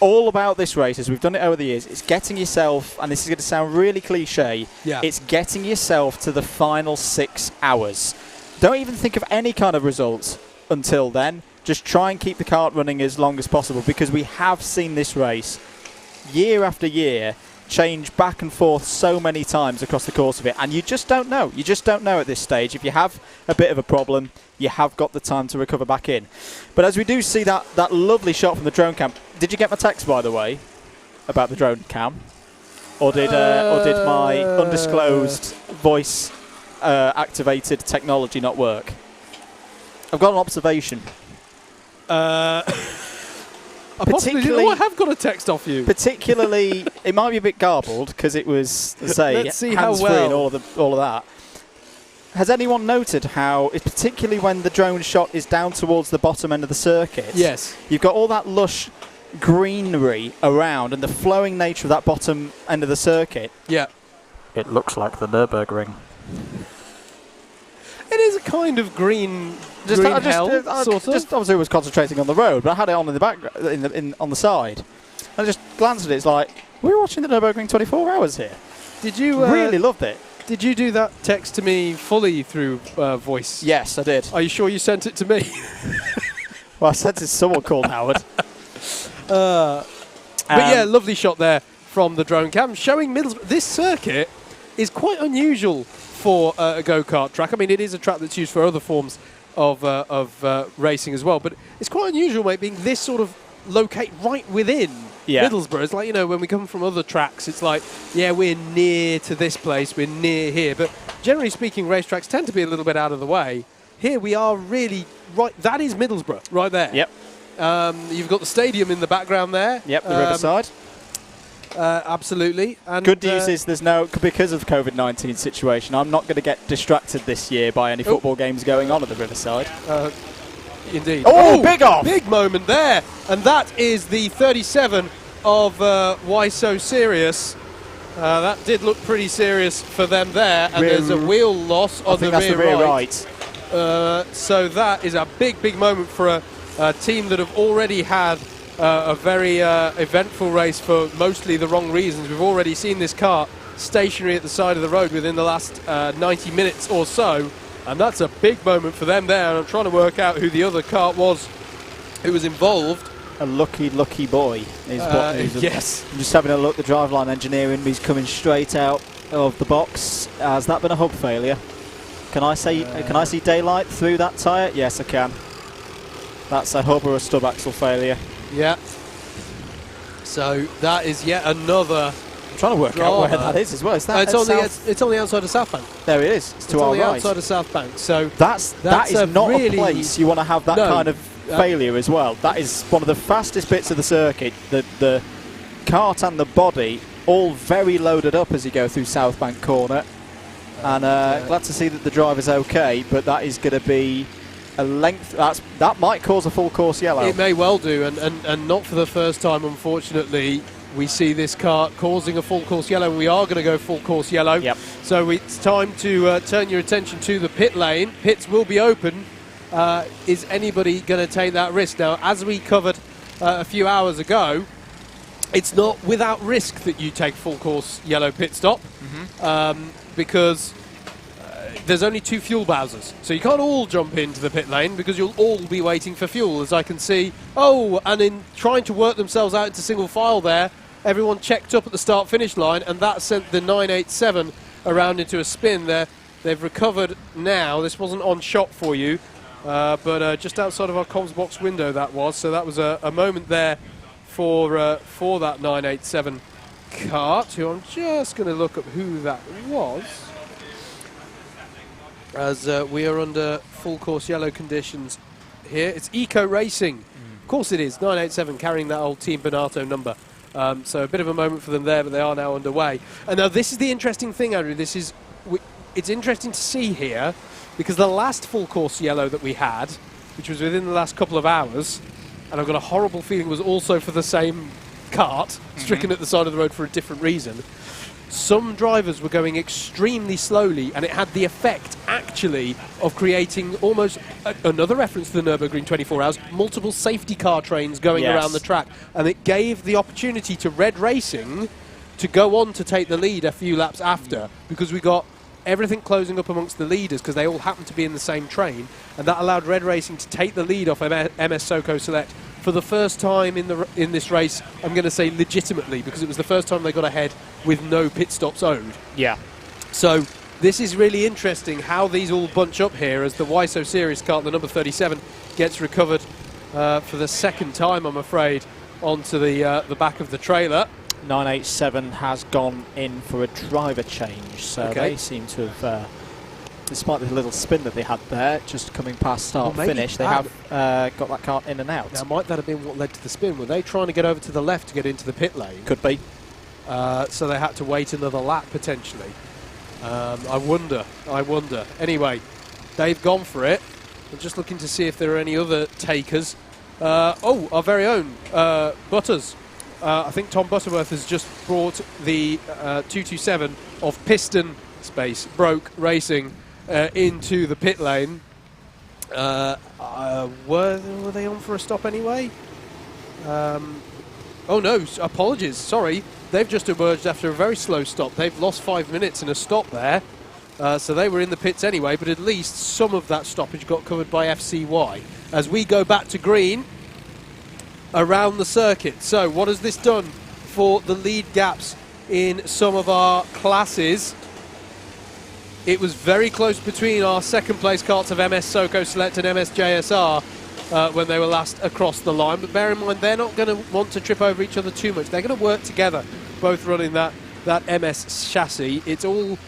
all about this race, as we've done it over the years, it's getting yourself, and this is going to sound really cliche, it's getting yourself to the final 6 hours. Don't even think of any kind of results until then. Just try and keep the kart running as long as possible, because we have seen this race year after year change back and forth so many times across the course of it, and you just don't know. You just don't know at this stage. If you have a bit of a problem, you have got the time to recover back in. But as we do see that lovely shot from the drone cam, did you get my text, by the way, about the drone cam? Or did my undisclosed voice activated technology not work? I've got an observation. I have got a text off you. Particularly, it might be a bit garbled because it was, Let's see how hands-free and all of that. Has anyone noted how, particularly when the drone shot is down towards the bottom end of the circuit, you've got all that lush greenery around and the flowing nature of that bottom end of the circuit? Yeah. It looks like the Nürburgring. It is a kind of green hell, sort of. Just obviously was concentrating on the road, but I had it on in the background, on the side. I just glanced at it. It's like, we're watching the Nürburgring 24 hours here. Did you really loved it? Did you do that text to me fully through voice? Yes, I did. Are you sure you sent it to me? Well, I sent it to someone called Howard. But yeah, lovely shot there from the drone cam, showing Middlesbrough. This circuit is quite unusual for a go-kart track. I mean, it is a track that's used for other forms of racing as well, but it's quite unusual, mate, being this sort of locate right within Middlesbrough. It's like, when we come from other tracks, it's like, we're near to this place, we're near here, but generally speaking, racetracks tend to be a little bit out of the way. Here we are really right, that is Middlesbrough, right there. Yep. You've got the stadium in the background there. Yep, the riverside. Absolutely. And good news is there's because of COVID-19 situation, I'm not going to get distracted this year by any football games going on at the riverside. Indeed. Oh, big off! Big moment there. And that is the 37 of Why So Serious. That did look pretty serious for them there. And there's a wheel loss on the rear right. So that is a big, big moment for a team that have already had a very eventful race for mostly the wrong reasons. We've already seen this car stationary at the side of the road within the last 90 minutes or so, and that's a big moment for them there. And I'm trying to work out who the other kart was who was involved. A lucky boy is what news. Yes. I'm just having a look. The driveline engineering, he's coming straight out of the box. Has that been a hub failure? Can I see daylight through that tyre? Yes, I can. That's a hub or a stub axle failure. Yeah. So that is yet another. I'm trying to work out where that is as well. Is that it's on the outside of South Bank. There it is. It's to our right. It's on the outside of South Bank. So that is not really a place you want to have that kind of failure as well. That is one of the fastest bits of the circuit. The kart and the body all very loaded up as you go through South Bank corner. And glad to see that the driver's okay, but that is going to be a length. That might cause a full course yellow. It may well do, and not for the first time, unfortunately. We see this kart causing a full course yellow, and we are going to go full course yellow. Yep. So it's time to turn your attention to the pit lane. Pits will be open. Is anybody going to take that risk? Now, as we covered a few hours ago, it's not without risk that you take full course yellow pit stop, because there's only 2 fuel bowsers. So you can't all jump into the pit lane because you'll all be waiting for fuel, as I can see. Oh, and in trying to work themselves out into single file there, everyone checked up at the start-finish line, and that sent the 987 around into a spin there. They've recovered now. This wasn't on shot for you, but just outside of our comms box window that was. So that was a moment there for that 987 kart, who I'm just going to look up who that was, as we are under full course yellow conditions here. It's Eco Racing. Of course it is. 987 carrying that old Team Bonato number. So a bit of a moment for them there, but they are now underway. And now this is the interesting thing, Andrew. It's interesting to see here, because the last full course yellow that we had, which was within the last couple of hours, and I've got a horrible feeling was also for the same kart, stricken at the side of the road for a different reason. some drivers were going extremely slowly, and it had the effect, actually, of creating almost another reference to the Nürburgring 24 Hours, multiple safety car trains going around the track, and it gave the opportunity to Red Racing to go on to take the lead a few laps after, because we got everything closing up amongst the leaders because they all happened to be in the same train, and that allowed Red Racing to take the lead off MS Soko Select for the first time in this race. I'm going to say legitimately, because it was the first time they got ahead with no pit stops owed. Yeah. So this is really interesting how these all bunch up here as the YSO Series kart, the number 37, gets recovered for the second time, I'm afraid, onto the back of the trailer. 987 has gone in for a driver change, so they seem to have, despite the little spin that they had there, just coming past start finish, they have got that kart in and out. Now, might that have been what led to the spin? Were they trying to get over to the left to get into the pit lane? Could be. So they had to wait another lap, potentially. I wonder. Anyway, they've gone for it. I'm just looking to see if there are any other takers. Our very own Butters. I think Tom Butterworth has just brought the 227 of Piston Space Broke Racing into the pit lane. Were they on for a stop anyway? Oh no, apologies, sorry. They've just emerged after a very slow stop. They've lost 5 minutes in a stop there. So they were in the pits anyway, but at least some of that stoppage got covered by FCY. As we go back to green around the circuit. So what has this done for the lead gaps in some of our classes? It was very close between our second place karts of MS Soko Select and MS JSR when they were last across the line, but bear in mind they're not going to want to trip over each other too much. They're going to work together, both running that MS chassis. It's all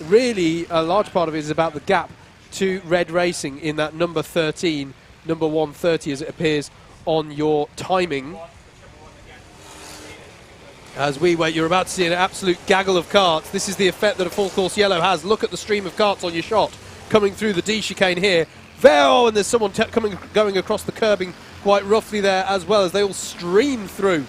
really, a large part of it is about the gap to Red Racing in that number 13, number 130 as it appears on your timing. As we wait, you're about to see an absolute gaggle of karts. This is the effect that a full course yellow has. Look at the stream of karts on your shot coming through the D chicane here. And there's someone going across the curbing quite roughly there as well, as they all stream through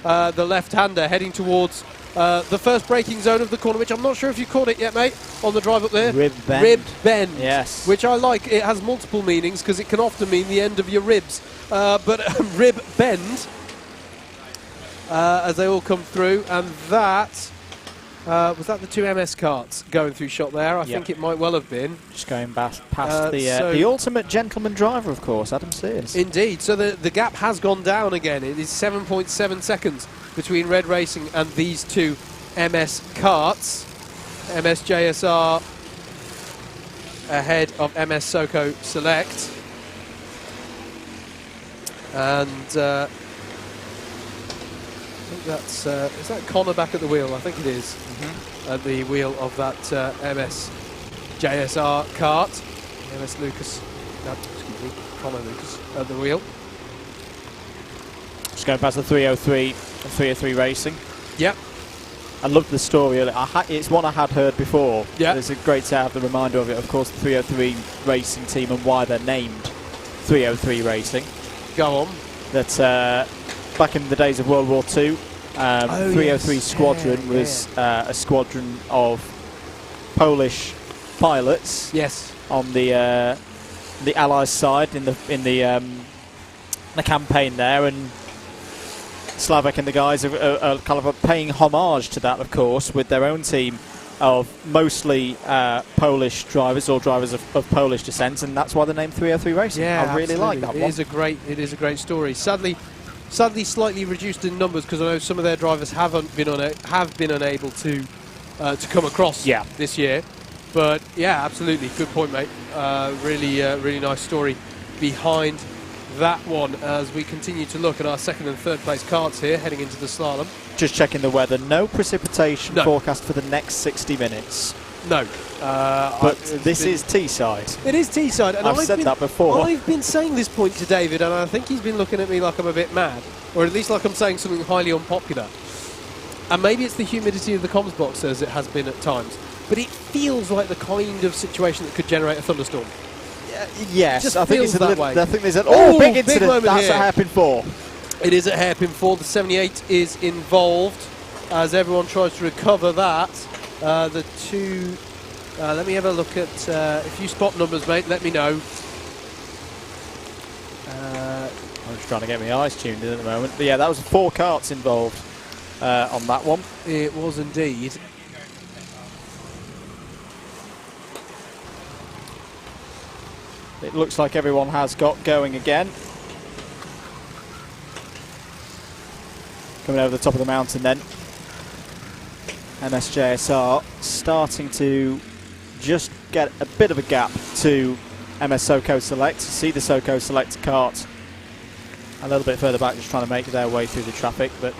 the left-hander heading towards the first braking zone of the corner, which I'm not sure if you caught it yet, mate, on the drive up there. Rib bend. Rib bend. Yes. Which I like. It has multiple meanings because it can often mean the end of your ribs. But rib bend as they all come through, and that was that the two MS karts going through shot there. I think it might well have been. Just going past the ultimate gentleman driver, of course, Adam Sears. Indeed. So the gap has gone down again. It is 7.7 seconds between Red Racing and these two MS karts. MS JSR ahead of MS Soko Select. And I think that's, is that Connor back at the wheel? I think it is. At the wheel of that MS JSR kart. MS Lucas, excuse me, Connor Lucas at the wheel. Just going past the 303 and 303 Racing. Yep. I loved the story. It's one I had heard before. Yeah. It's great to have the reminder of it. Of course, the 303 Racing team and why they're named 303 Racing. Go on. That back in the days of World War II, 303 Squadron was a squadron of Polish pilots. Yes. On the Allies' side in the campaign there, and Slavak and the guys are kind of paying homage to that, of course, with their own team of mostly Polish drivers or drivers of Polish descent, and that's why the name 303 Racing. Yeah, I really like that one. It is a great story. Sadly, slightly reduced in numbers because I know some of their drivers have been unable to come across this year. But yeah, absolutely, good point, mate. Really nice story behind that one as we continue to look at our second and third place karts here heading into the slalom. Just checking the weather. No precipitation forecast for the next 60 minutes. No. But this is Teesside. It is Teesside. And I've said that before. I've been saying this point to David, and I think he's been looking at me like I'm a bit mad, or at least like I'm saying something highly unpopular. And maybe it's the humidity of the comms box as it has been at times, but it feels like the kind of situation that could generate a thunderstorm. Yes, I think it's that way. I think there's an big incident. Big That's here. a hairpin 4. It is at hairpin 4. The 78 is involved. as everyone tries to recover that. The two... let me have a look at... if you spot numbers, mate, let me know. I'm just trying to get my eyes tuned in at the moment. But yeah, that was 4 karts involved on that one. It was indeed. It looks like everyone has got going again. Coming over the top of the mountain then. MSJSR starting to just get a bit of a gap to MS SoCo Select. See the SoCo Select kart a little bit further back, just trying to make their way through the traffic, but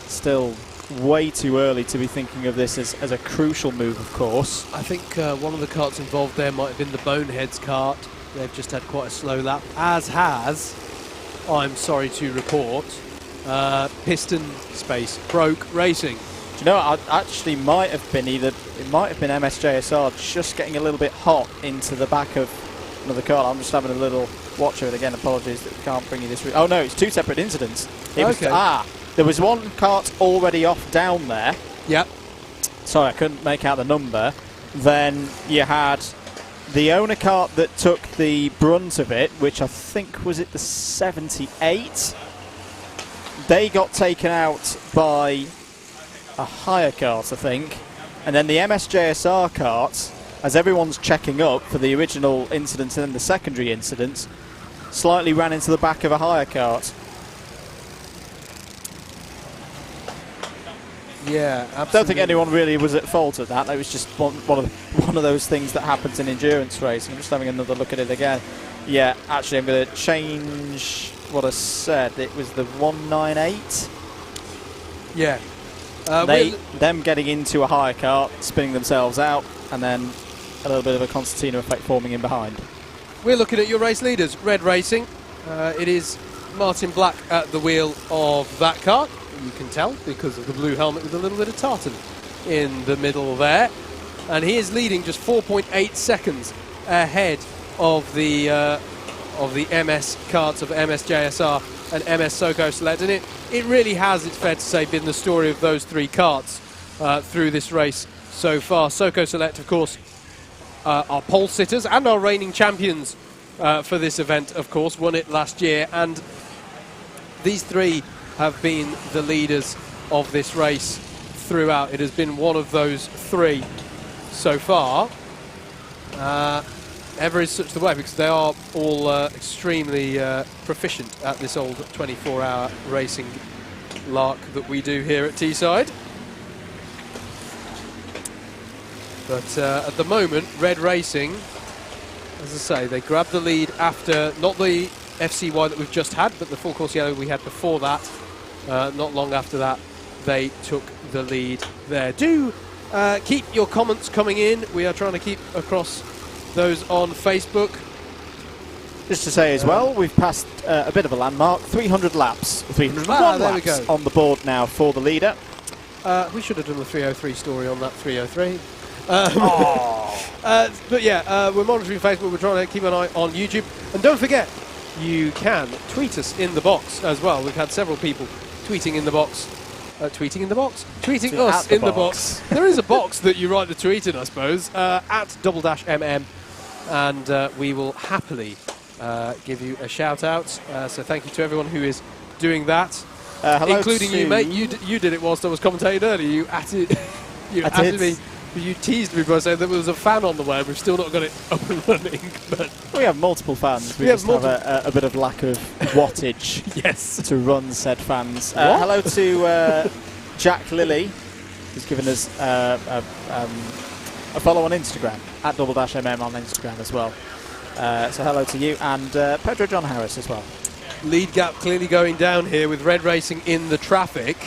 still way too early to be thinking of this as a crucial move, of course. I think one of the karts involved there might have been the Boneheads kart. They've just had quite a slow lap, as has, I'm sorry to report, Piston Space Broke Racing. Do you know, it actually might have been MSJSR just getting a little bit hot into the back of another car. I'm just having a little watch of it again. Apologies that we can't bring you this. Oh no, it's 2 separate incidents. There was one kart already off down there. Yep. Sorry, I couldn't make out the number. Then you had the owner kart that took the brunt of it, which I think was it the 78. They got taken out by a higher kart, I think, and then the MSJSR karts, as everyone's checking up for the original incident and then the secondary incidents, slightly ran into the back of a higher kart. Yeah, absolutely. I don't think anyone really was at fault at that. It was just one of those things that happens in endurance racing. I'm just having another look at it again. Yeah, actually, I'm going to change what I said. It was the 198. Yeah. Them getting into a higher kart, spinning themselves out, and then a little bit of a concertina effect forming in behind. We're looking at your race leaders. Red Racing. It is Martin Black at the wheel of that kart. You can tell because of the blue helmet with a little bit of tartan in the middle there. And he is leading just 4.8 seconds ahead of the MS karts of MSJSR and MS SoCo Select. And it really has, it's fair to say, been the story of those 3 karts through this race so far. SoCo Select, of course, are pole sitters and are reigning champions for this event, of course, won it last year. And these 3 have been the leaders of this race throughout. It has been one of those 3 so far. Ever is such the way, because they are all extremely proficient at this old 24-hour racing lark that we do here at Teesside. But at the moment, Red Racing, as I say, they grabbed the lead after, not the FCY that we've just had, but the full course yellow we had before that. Not long after that, they took the lead there. Do keep your comments coming in. We are trying to keep across those on Facebook. Just to say as well, we've passed a bit of a landmark, 300 laps, 301 there laps we go. on the board now for the leader. We should have done the 303 story on that 303. But yeah, we're monitoring Facebook, we're trying to keep an eye on YouTube. And don't forget, you can tweet us in the box as well. We've had several people tweeting in the box. Tweeting us in the box. There is a box that you write the tweet in, I suppose, at @MM, and we will happily give you a shout out. So thank you to everyone who is doing that, including you, mate. You did it whilst I was commentating earlier. You atted me. You teased me by saying there was a fan on the way. We've still not got it up and running. But we have multiple fans. We just have a bit of lack of wattage yes. to run said fans. Hello to Jack Lilly, who's given us a follow on Instagram, at @MM on Instagram as well. So hello to you, and Pedro John Harris as well. Lead gap clearly going down here with Red Racing in the traffic.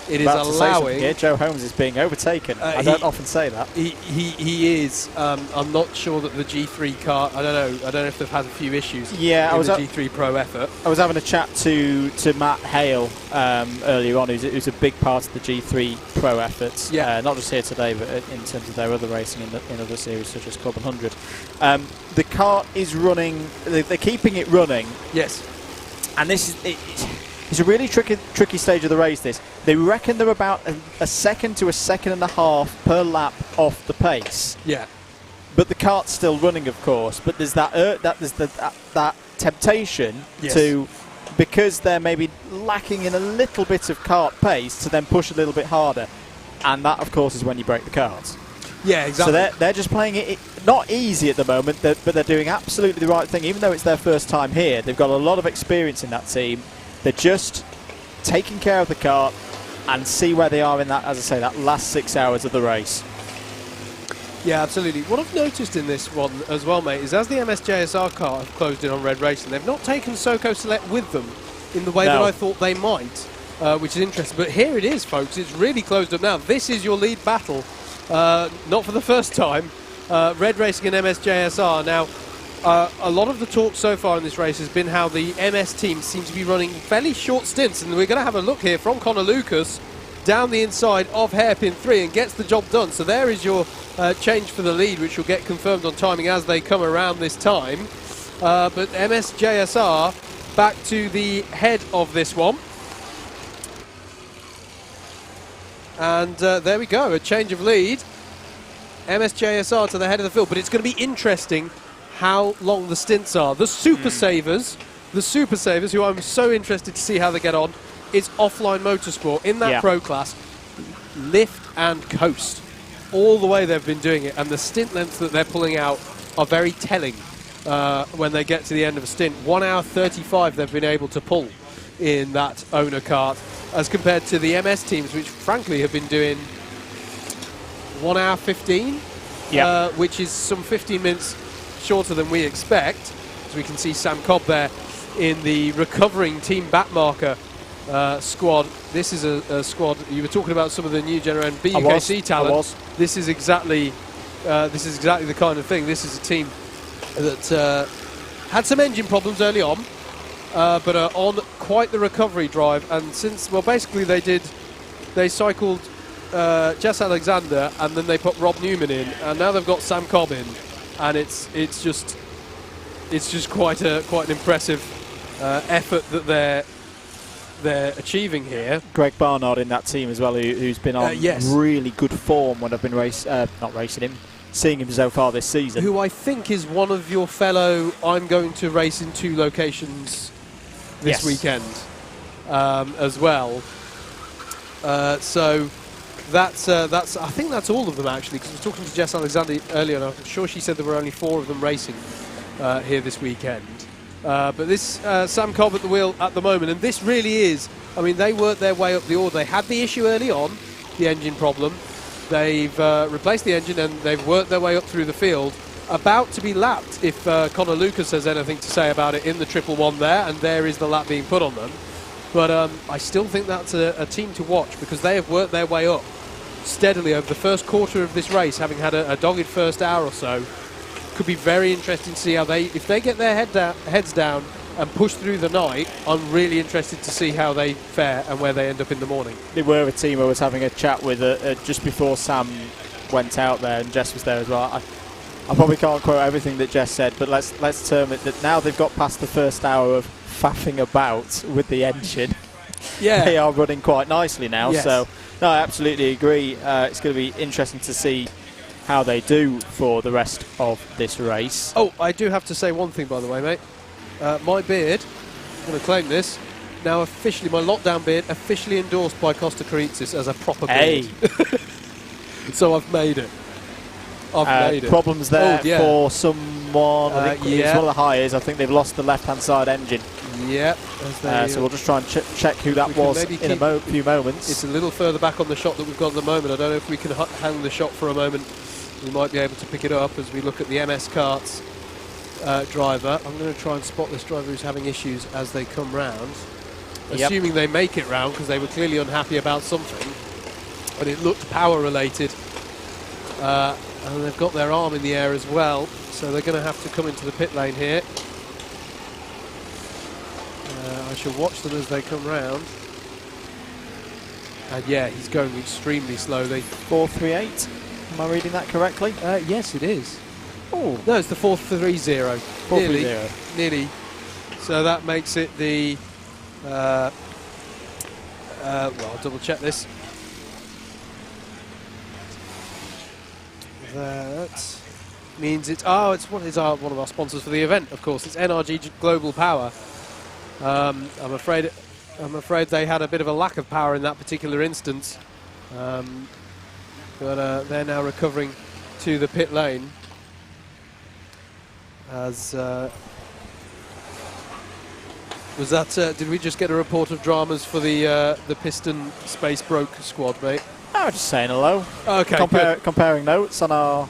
It is allowing... Here, Joe Holmes is being overtaken. I don't often say that. He is. I'm not sure that the G3 car... I don't know if they've had a few issues in the G3 Pro effort. I was having a chat to Matt Hale earlier on, who's a big part of the G3 Pro efforts. Yeah. Not just here today, but in terms of their other racing in other series, such as Club 100. The car is running... They're keeping it running. Yes. And this is... It's a really tricky stage of the race, this. They reckon they're about a second to a second and a half per lap off the pace. Yeah. But the kart's still running, of course. But there's that temptation to, because they're maybe lacking in a little bit of kart pace, to then push a little bit harder. And that, of course, is when you break the karts. Yeah, exactly. So they're just playing it not easy at the moment, but they're doing absolutely the right thing. Even though it's their first time here, they've got a lot of experience in that team. They're just taking care of the kart and see where they are in that, as I say, that last 6 hours of the race. Yeah, absolutely. What I've noticed in this one as well, mate, is as the MSJSR car have closed in on Red Racing, they've not taken Soko Select with them in the way that I thought they might, which is interesting. But here it is, folks. It's really closed up now. This is your lead battle. Not for the first time. Red Racing and MSJSR. Now, a lot of the talk so far in this race has been how the MS teams seem to be running fairly short stints, and we're going to have a look here from Connor Lucas down the inside of hairpin 3 and gets the job done. So there is your change for the lead, which will get confirmed on timing as they come around this time. But MSJSR back to the head of this one. And there we go, a change of lead. MSJSR to the head of the field, but it's going to be interesting how long the stints are. The Super Savers, who I'm so interested to see how they get on, is Offline Motorsport in that pro class. Lift and coast. All the way they've been doing it, and the stint lengths that they're pulling out are very telling when they get to the end of a stint. 1 hour 35 they've been able to pull in that owner kart, as compared to the MS teams, which frankly have been doing 1 hour 15, which is some 15 minutes shorter than we expect. As we can see Sam Cobb there in the recovering Team Backmarker squad. This is a squad. You were talking about some of the new generation BUKC talent. This is exactly the kind of thing. This is a team that had some engine problems early on, but are on quite the recovery drive. And since, well, basically they cycled Jess Alexander, and then they put Rob Newman in, and now they've got Sam Cobb in, and it's just quite an impressive effort that they're achieving here. Greg Barnard in that team as well, who's been on really good form when I've been seeing him so far this season. Who I think is one of your fellow, I'm going to race in 2 locations this weekend as well. So that's I think that's all of them actually, because I was talking to Jess Alexander earlier, and I'm sure she said there were only 4 of them racing here this weekend. But this Sam Cobb at the wheel at the moment, and this really is, I mean, they worked their way up the order. They had the issue early on, the engine problem. They've replaced the engine, and they've worked their way up through the field. About to be lapped, if Connor Lucas has anything to say about it, in the 111 there, and there is the lap being put on them. But I still think that's a team to watch, because they have worked their way up steadily over the first quarter of this race, having had a dogged first hour or so. Could be very interesting to see how if they get their heads down and push through the night. I'm really interested to see how they fare and where they end up in the morning. They were a team I was having a chat with just before Sam went out there, and Jess was there as well. I probably can't quote everything that Jess said, but let's term it that now they've got past the first hour of faffing about with the engine. They are running quite nicely now. So no, I absolutely agree. It's going to be interesting to see how they do for the rest of this race. Oh, I do have to say one thing, by the way, mate. My beard, I'm going to claim this, now officially, my lockdown beard, officially endorsed by Costa Karitsis as a proper beard. So I've made it. I've made it. Problems there for someone. I think it's one of the hires. I think they've lost the left-hand side engine. Yep. So we'll just try and check who that was in a few moments. It's a little further back on the shot that we've got at the moment. I don't know if we can hang the shot for a moment. We might be able to pick it up as we look at the MS Karts driver. I'm going to try and spot this driver who's having issues as they come round. Assuming they make it round, because they were clearly unhappy about something. But it looked power related. And they've got their arm in the air as well. So they're going to have to come into the pit lane here. I shall watch them as they come round. And he's going extremely slowly. 438. Am I reading that correctly? Yes, it is. Oh. No, it's the 430. 430. Nearly. So that makes it the Well, I'll double check this. That means it's one of our sponsors for the event. Of course, it's NRG Global Power. I'm afraid they had a bit of a lack of power in that particular instance, but they're now recovering to the pit lane. As was that? Did we just get a report of dramas for the Piston Space Broke squad, mate? I was just saying hello. Okay, comparing notes on our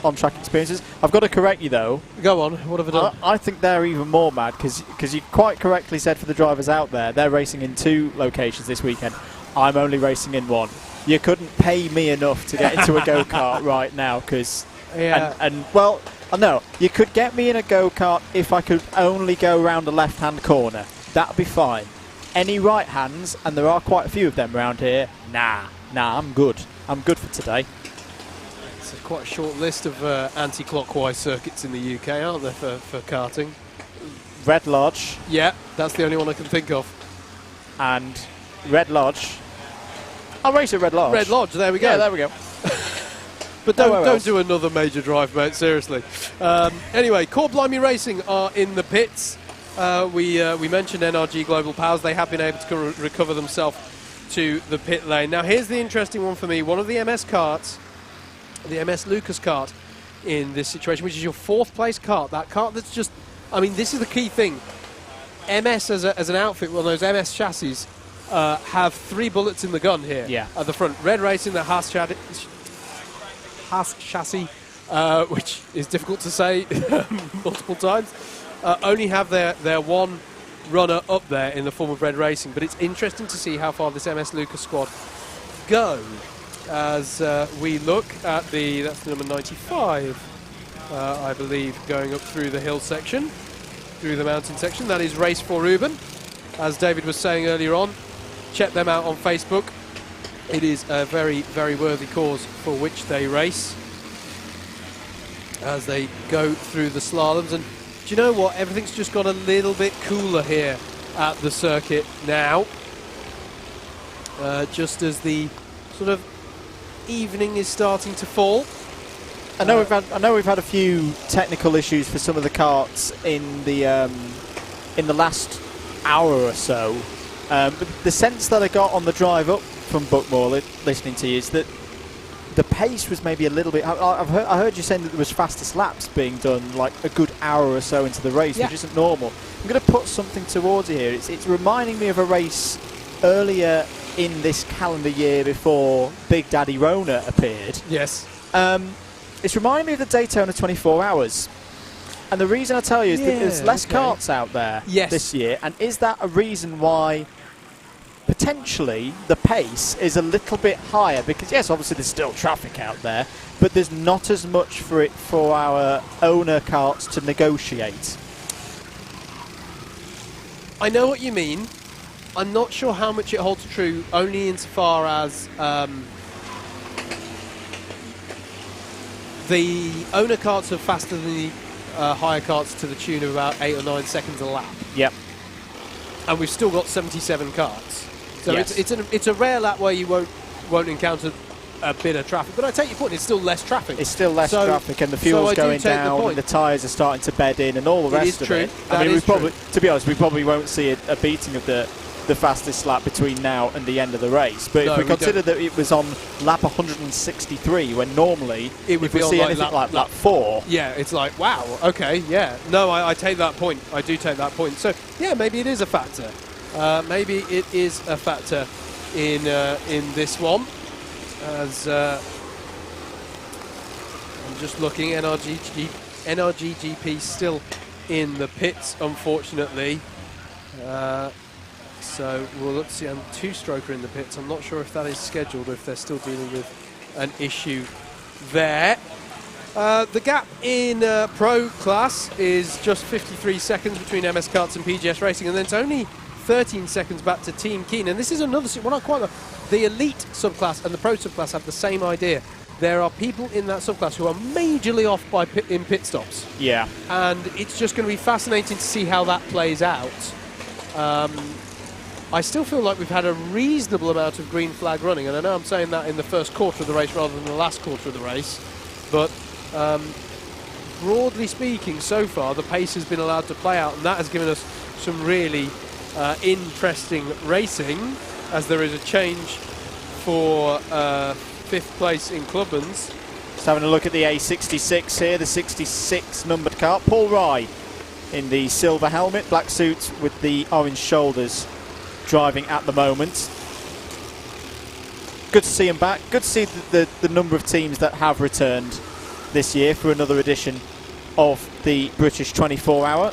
on-track experiences. I've got to correct you though. Go on. What have I done? I think they're even more mad because you quite correctly said for the drivers out there, they're racing in 2 locations this weekend. I'm only racing in 1. You couldn't pay me enough to get into a go-kart right now because... Yeah. Well, no, you could get me in a go-kart if I could only go around the left-hand corner. That'd be fine. Any right-hands, and there are quite a few of them around here, nah, I'm good. I'm good for today. It's quite a short list of anti-clockwise circuits in the UK, aren't there, for karting? Red Lodge. Yeah, that's the only one I can think of. And Red Lodge. I'll race at Red Lodge. Red Lodge, there we go. Yeah, there we go. But don't do another major drive, mate, seriously. Anyway, Core Blimey Racing are in the pits. We mentioned NRG Global Powers. They have been able to recover themselves to the pit lane. Now, here's the interesting one for me. One of the MS karts, the MS Lucas kart in this situation, which is your 4th place kart. That kart that's just... I mean, this is the key thing. MS as an outfit, well, those MS chassis have 3 bullets in the gun here at the front. Red Racing, the Haas chassis, which is difficult to say multiple times, only have their one runner up there in the form of Red Racing. But it's interesting to see how far this MS Lucas squad go as we look at that's the number 95, I believe, going up through the hill section, through the mountain section. That is Race for Ruben. As David was saying earlier on, check them out on Facebook. It is a very, very worthy cause for which they race as they go through the slaloms. And do you know what? Everything's just got a little bit cooler here at the circuit now. Just as the sort of evening is starting to fall. I know we've had a few technical issues for some of the karts in the last hour or so. But the sense that I got on the drive up from Buckmore listening to you is that the pace was maybe a little bit... I heard you saying that there was fastest laps being done like a good hour or so into the race, which isn't normal. I'm going to put something towards it here. It's reminding me of a race earlier in this calendar year before Big Daddy Rona appeared. Yes. It's reminding me of the Daytona 24 Hours. And the reason I tell you is that there's less karts out there this year. And is that a reason why potentially the pace is a little bit higher? Because, yes, obviously there's still traffic out there, but there's not as much for our owner karts to negotiate. I know what you mean. I'm not sure how much it holds true, only insofar as the owner karts are faster than the hire karts to the tune of about 8 or 9 seconds a lap. Yep. And we've still got 77 karts. So yes. it's a rare lap where you won't encounter a bit of traffic. But I take your point, it's still less traffic. It's still less traffic, and the fuel's going down, and the tyres are starting to bed in, and all the rest of it. I mean, to be honest, we probably won't see a beating of the fastest lap between now and the end of the race. But if we consider that it was on lap 163, when normally it would if we see anything like lap 4. Yeah, it's like, wow, okay, yeah. No, I take that point. I do take that point. So, yeah, maybe it is a factor. Maybe it is a factor in this one. As I'm just looking, NRGGP still in the pits, unfortunately. So we'll see. I'm 2-stroker in the pits. I'm not sure if that is scheduled or if they're still dealing with an issue there. The gap in Pro class is just 53 seconds between MS Karts and PGS Racing, and then it's only 13 seconds back to Team Keen. And this is another one I quite love. The Elite subclass and the Pro subclass have the same idea. There are people in that subclass who are majorly off in pit stops. Yeah. I still feel like we've had a reasonable amount of green flag running, and I know I'm saying that in the first quarter of the race rather than the last quarter of the race, but broadly speaking, so far the pace has been allowed to play out, and that has given us some really interesting racing, as there is a change for 5th place in Clubman's. Just having a look at the A66 here, the 66 numbered car. Paul Rye in the silver helmet, black suit with the orange shoulders, driving at the moment. Good to see him back. Good to see the number of teams that have returned this year for another edition of the British 24-hour.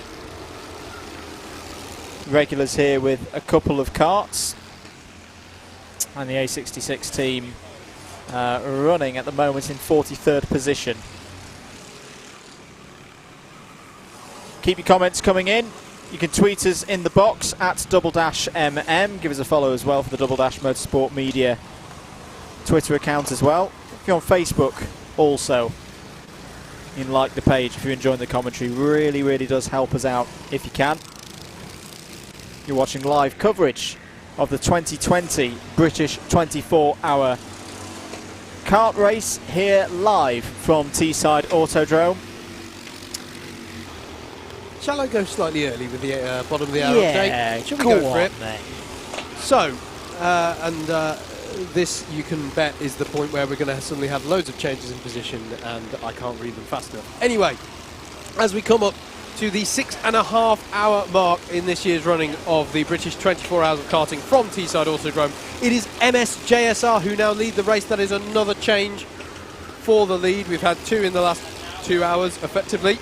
Regulars here with a couple of karts. And the A66 team running at the moment in 43rd position. Keep your comments coming in. You can tweet us in the box at @MM. Give us a follow as well for the Double Dash Motorsport Media Twitter account as well. If you're on Facebook also, you can like the page if you're enjoying the commentary. Really, really does help us out if you can. You're watching live coverage of the 2020 British 24-hour kart race here live from Teesside Autodrome. Shall I go slightly early with the bottom of the hour update? Shall we go for on it? then. So, this, you can bet, is the point where we're going to suddenly have loads of changes in position, and I can't read them fast enough. Anyway, as we come up to the 6.5-hour mark in this year's running of the British 24 Hours of Karting from Teesside Autodrome, it is MS JSR who now lead the race. That is another change for the lead. We've had 2 in the last 2 hours, effectively.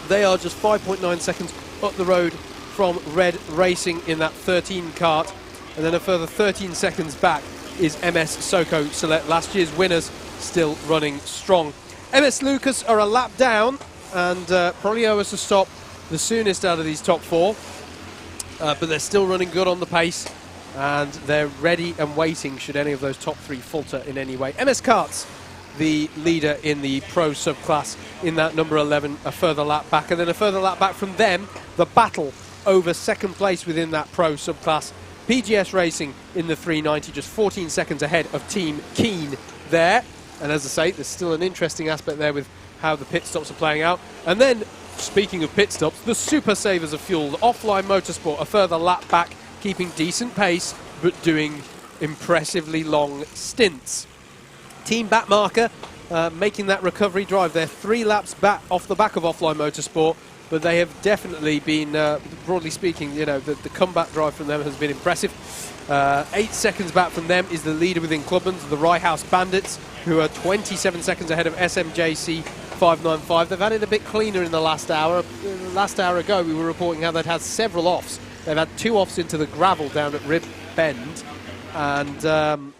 They are just 5.9 seconds up the road from Red Racing in that 13 kart, and then a further 13 seconds back is MS Soko Select, last year's winners, still running strong. MS Lucas are a lap down and probably owe us a stop the soonest out of these top 4, but they're still running good on the pace, and they're ready and waiting should any of those top 3 falter in any way. MS Karts, the leader in the pro subclass in that number 11, a further lap back, and then a further lap back from them, the battle over second place within that pro subclass. PGS Racing in the 390, just 14 seconds ahead of Team Keen there. And as I say, there's still an interesting aspect there with how the pit stops are playing out. And then, speaking of pit stops, the super savers of fuel, Offline Motorsport, a further lap back, keeping decent pace, but doing impressively long stints. Team Backmarker making that recovery drive. They're 3 laps back off the back of Offline Motorsport, but they have definitely been, broadly speaking, you know, the comeback drive from them has been impressive. 8 seconds back from them is the leader within Clubman's, the Rye House Bandits, who are 27 seconds ahead of SMJC 595. They've had it a bit cleaner in the last hour. Last hour ago, we were reporting how they'd had several offs. They've had 2 offs into the gravel down at Rib Bend, and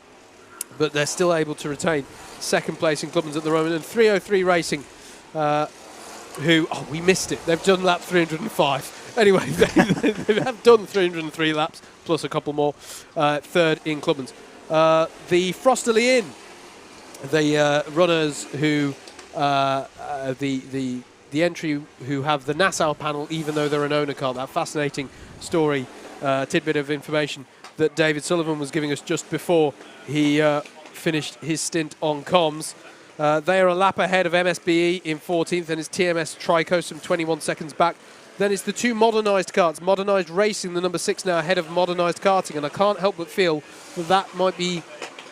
but they're still able to retain second place in Clubman's at the moment. And 303 Racing, who, we missed it. They've done lap 305. Anyway, they have done 303 laps, plus a couple more. 3rd in Clubman's. The Frosterley Inn, the runners who, the entry who have the Nassau panel, even though they're an owner car. That fascinating story, tidbit of information that David Sullivan was giving us just before he finished his stint on comms. They are a lap ahead of MSBE in 14th, and it's TMS Trico some 21 seconds back. Then it's the 2 modernised karts, Modernised Racing, the number 6 now ahead of Modernised Karting, and I can't help but feel that that might be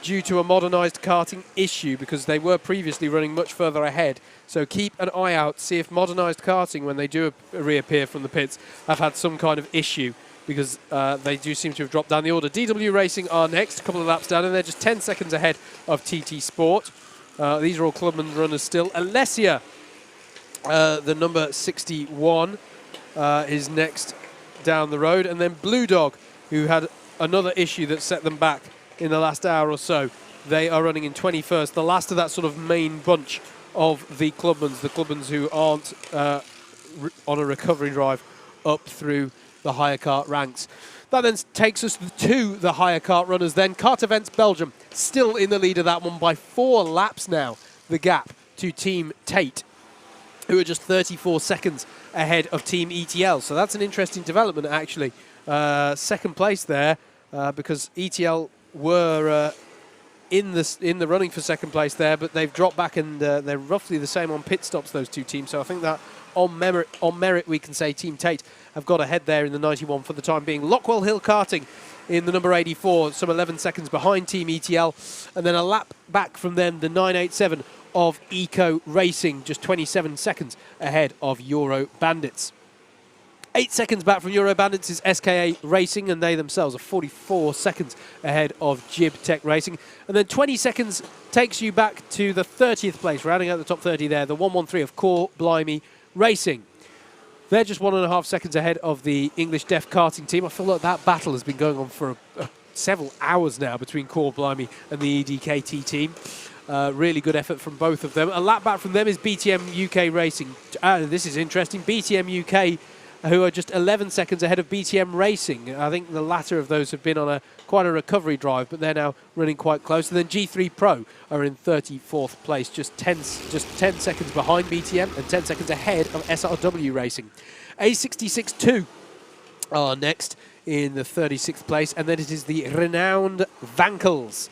due to a modernised karting issue, because they were previously running much further ahead. So keep an eye out, see if modernised karting, when they do reappear from the pits, have had some kind of issue, because they do seem to have dropped down the order. DW Racing are next, a couple of laps down, and they're just 10 seconds ahead of TT Sport. These are all Clubman runners still. Alessia, the number 61, is next down the road. And then Blue Dog, who had another issue that set them back in the last hour or so. They are running in 21st, the last of that sort of main bunch of the Clubmans who aren't on a recovery drive up through the higher kart ranks. That then takes us to the higher kart runners then. Kart Events Belgium still in the lead of that one by 4 laps now, the gap to Team Tate, who are just 34 seconds ahead of Team ETL. So that's an interesting development, actually. second place there because ETL were in the running for second place there, but they've dropped back and they're roughly the same on pit stops, those two teams. So I think that on merit we can say Team Tate have got ahead there in the 91 for the time being. Lockwell Hill Karting in the number 84, some 11 seconds behind Team ETL, and then a lap back from them, the 987 of Eco Racing, just 27 seconds ahead of Euro Bandits. 8 seconds back from Euro Bandits is SKA Racing, and they themselves are 44 seconds ahead of Jib Tech Racing. And then 20 seconds takes you back to the 30th place, rounding out the top 30 there, the 113 of Core Blimey Racing. They're just 1.5 seconds ahead of the English Deaf Karting team. I feel like that battle has been going on for several hours now between Core Blimey and the EDKT team. Really good effort from both of them. A lap back from them is BTM UK Racing. This is interesting. BTM UK, who are just 11 seconds ahead of BTM Racing. I think the latter of those have been on quite a recovery drive, but they're now running quite close. And then G3 Pro are in 34th place, just 10 seconds behind BTM and 10 seconds ahead of SRW Racing. A66-2 are next in the 36th place, and then it is the renowned Vankels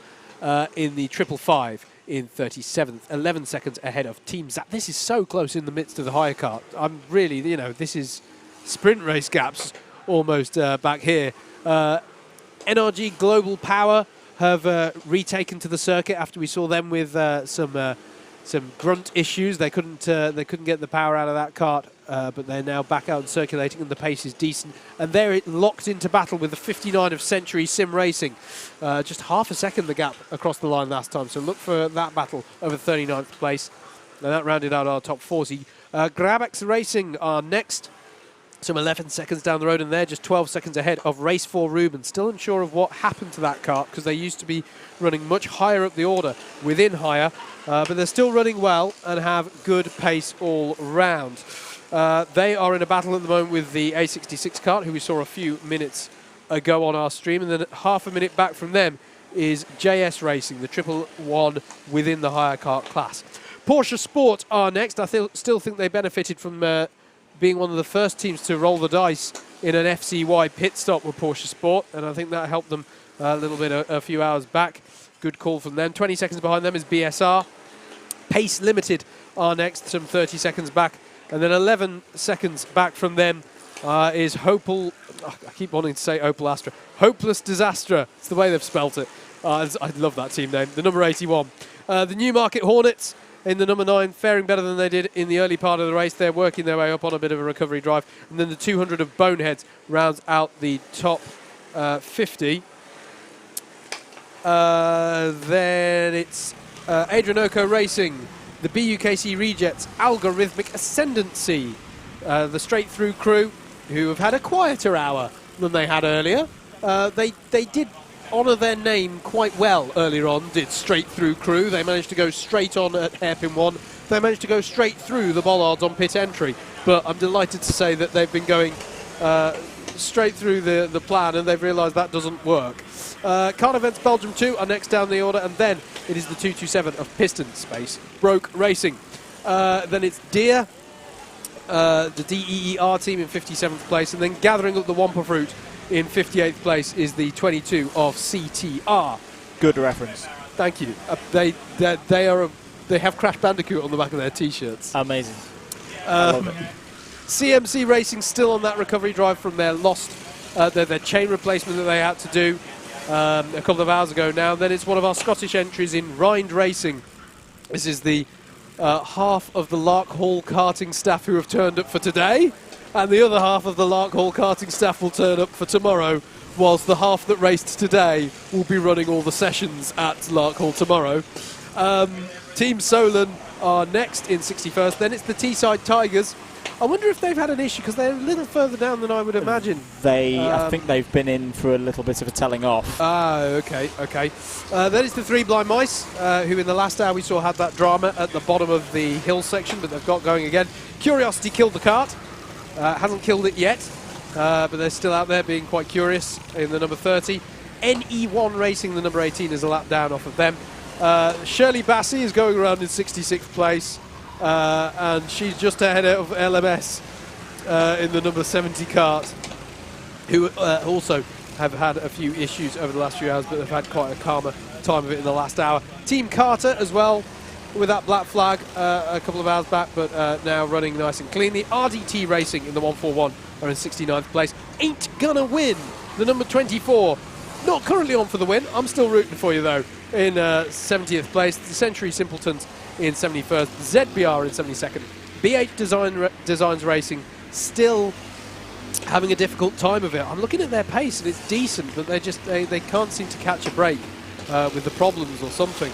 in the 555 in 37th, 11 seconds ahead of Team Zap. This is so close in the midst of the hire cart. I'm really, this is sprint race gaps almost back here. NRG Global Power have retaken to the circuit after we saw them with some grunt issues. They couldn't get the power out of that cart, but they're now back out and circulating, and the pace is decent. And they're locked into battle with the 59 of Century Sim Racing. Just half a second the gap across the line last time, so look for that battle over 39th place. And that rounded out our top 40. Grabex Racing are next, some 11 seconds down the road, and they're just 12 seconds ahead of Race 4 Ruben. Still unsure of what happened to that cart, because they used to be running much higher up the order within hire, but they're still running well and have good pace all round. They are in a battle at the moment with the A66 cart, who we saw a few minutes ago on our stream, and then half a minute back from them is JS Racing, the 111 within the hire cart class. Porsche Sport are next. I still think they benefited from being one of the first teams to roll the dice in an FCY pit stop with Porsche Sport, and I think that helped them a little bit a few hours back. Good call from them. 20 seconds behind them is BSR. Pace Limited are next, some 30 seconds back, and then 11 seconds back from them is Hopel. I keep wanting to say Opel Astra. Hopeless Disaster. It's the way they've spelt it. I love that team name. The number 81. The Newmarket Hornets in the number 9, faring better than they did in the early part of the race. They're working their way up on a bit of a recovery drive. And then the 200 of Boneheads rounds out the top 50. Then it's Adrianoco Racing, the BUKC Rejets, Algorithmic Ascendancy, the straight-through crew, who have had a quieter hour than they had earlier. They did honour their name quite well earlier on, did Straight Through Crew. They managed to go straight on at hairpin 1. They managed to go straight through the bollards on pit entry. But I'm delighted to say that they've been going straight through the plan, and they've realised that doesn't work. Kart Events Belgium 2 are next down the order, and then it is the 227 of Piston Space Broke Racing. Then it's Deer, the DEER team in 57th place, and then gathering up the Wampa Fruit in 58th place is the 22 of CTR. Good reference. Thank you. They have Crash Bandicoot on the back of their T-shirts. Amazing. I love it. CMC Racing still on that recovery drive from their lost their chain replacement that they had to do a couple of hours ago now. Then it's one of our Scottish entries in Rind Racing. This is the half of the Lark Hall karting staff who have turned up for today, and the other half of the Lark Hall karting staff will turn up for tomorrow, whilst the half that raced today will be running all the sessions at Lark Hall tomorrow. Team Solon are next in 61st. Then it's the Teesside Tigers. I wonder if they've had an issue, because they're a little further down than I would imagine. I think they've been in for a little bit of a telling off. Okay. Then it's the Three Blind Mice, who in the last hour we saw had that drama at the bottom of the hill section, but they've got going again. Curiosity killed the cart. Hasn't killed it yet, but they're still out there being quite curious in the number 30. NE1 Racing, the number 18, is a lap down off of them. Shirley Bassey is going around in 66th place, and she's just ahead of LMS in the number 70 cart. who also have had a few issues over the last few hours, but they've had quite a calmer time of it in the last hour. Team Carter as well, with that black flag a couple of hours back, but now running nice and cleanly. RDT Racing in the 141 are in 69th place. Ain't gonna win. The number 24, not currently on for the win. I'm still rooting for you though. In 70th place. The Century Simpletons in 71st. ZBR in 72nd. BH Designs Racing still having a difficult time of it. I'm looking at their pace and it's decent, but they can't seem to catch a break with the problems or something.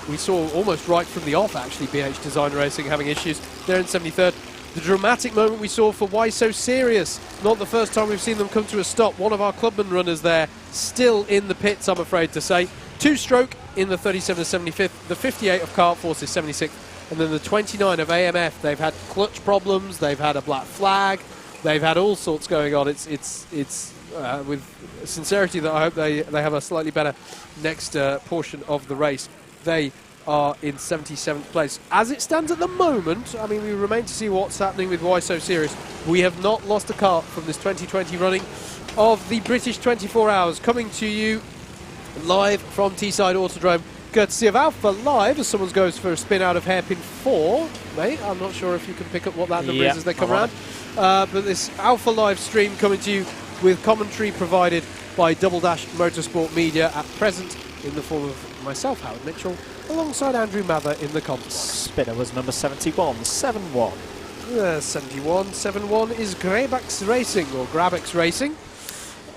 We saw almost right from the off actually BH Design Racing having issues. They're in 73rd. The dramatic moment we saw for Why So Serious. Not the first time we've seen them come to a stop. One of our clubman runners there still in the pits, I'm afraid to say. 2-stroke in the 37 to 75th. The 58 of Kart Force is 76th. And then the 29 of AMF. They've had clutch problems. They've had a black flag. They've had all sorts going on. It's with sincerity that I hope they have a slightly better next portion of the race. They are in 77th place. As it stands at the moment, I mean, we remain to see what's happening with Why So Serious. We have not lost a kart from this 2020 running of the British 24 Hours, coming to you live from Teesside Autodrome, courtesy of Alpha Live, as someone goes for a spin out of hairpin 4. Mate, I'm not sure if you can pick up what that number is as they come around. But this Alpha Live stream coming to you with commentary provided by Double Dash Motorsport Media, at present in the form of myself, Howard Mitchell, alongside Andrew Mather in the comps. Spinner was number 71, 7-1. 71 is Grabex Racing, or Grabex Racing.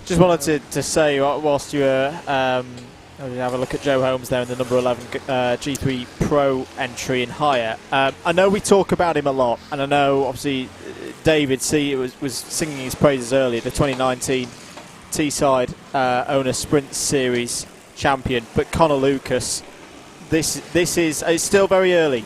Just wanted to say, whilst you were have a look at Joe Holmes there in the number 11 G3 Pro entry in hire. I know we talk about him a lot, and I know obviously David C was singing his praises earlier, the 2019 Teesside Owner Sprint Series champion, but Connor Lucas, this is it's still very early,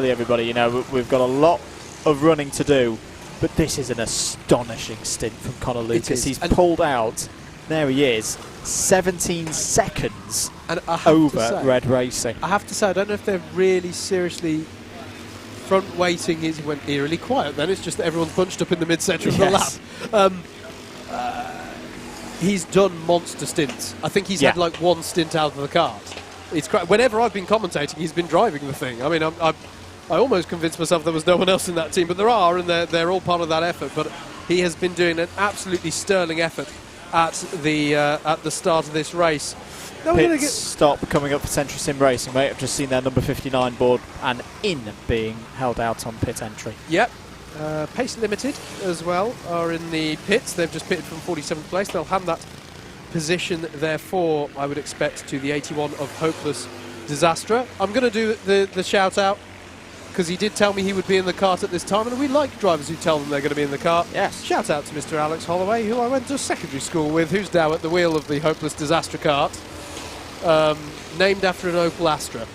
everybody. You know, we've got a lot of running to do, but this is an astonishing stint from Connor Lucas. He's pulled out, there he is, 17 seconds and over Red Racing. I have to say, I don't know if they're really seriously front weighting. He went eerily quiet then. It's just that everyone's bunched up in the mid-section of the lap. He's done monster stints. I think he's had like one stint out of the kart. It's whenever I've been commentating, he's been driving the thing. I mean, I almost convinced myself there was no one else in that team, but there are, and they're all part of that effort. But he has been doing an absolutely sterling effort at the start of this race. Pit stop coming up for Century Sim Racing, mate. I've just seen their number 59 board and in being held out on pit entry. Yep. Pace Limited as well are in the pits. They've just pitted from 47th place. They'll hand that position, therefore, I would expect, to the 81 of Hopeless Disaster. I'm going to do the shout out because he did tell me he would be in the kart at this time, and we like drivers who tell them they're going to be in the kart. Yes. Shout out to Mr. Alex Holloway, who I went to secondary school with, who's now at the wheel of the Hopeless Disaster kart, named after an Opel Astra,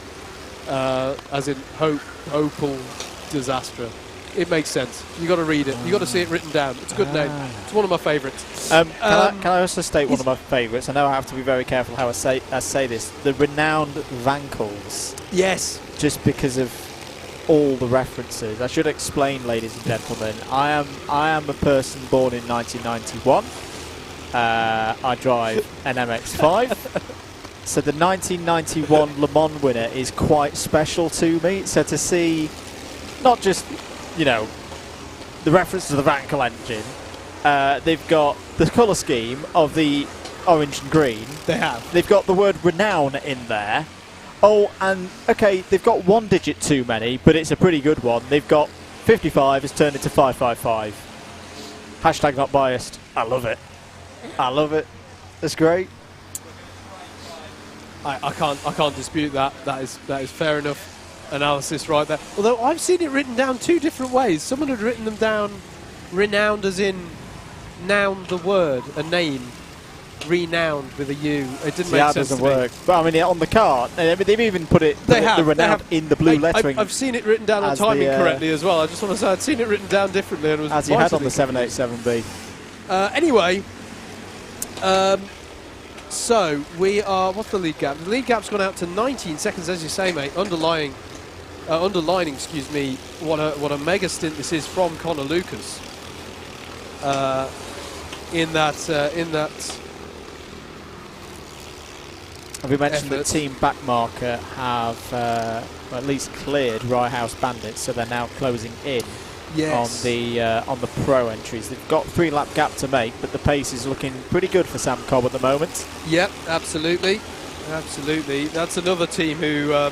as in Opel Disaster. It makes sense. You got to read it. You got to see it written down. It's a good name. It's one of my favourites. Can I also state one of my favourites? I know I have to be very careful how I say this. The renowned Vankels. Yes. Just because of all the references. I should explain, ladies and gentlemen. I am a person born in 1991. I drive an MX-5. So the 1991 Le Mans winner is quite special to me. So to see not just, you know, the reference to the Vankel engine, they've got the colour scheme of the orange and green. They have. They've got the word renown in there. Oh, and okay, they've got one digit too many, but it's a pretty good one. They've got 55 has turned into 555. Hashtag not biased. I love it. I love it. It's great. I can't dispute that. That is fair enough analysis right there. Although I've seen it written down two different ways. Someone had written them down renowned as in noun the word, a name, renowned with a U. It didn't make sense. That doesn't work. But I mean, on the cart, they've even put it the renowned in the blue lettering. I've seen it written down on timing correctly as well. I just want to say I'd seen it written down differently, and it was as you had on the 787B. Anyway. So we are. What's the lead gap? The lead gap's gone out to 19 seconds, as you say, mate. Underlining, excuse me, what a mega stint this is from Connor Lucas. in that. Have we mentioned effort. that Team Backmarker have at least cleared Rye House Bandits, so they're now closing in Yes. on the pro entries. They've got 3-lap gap to make, but the pace is looking pretty good for Sam Cobb at the moment. Yep, absolutely. Absolutely. That's another team who... oh,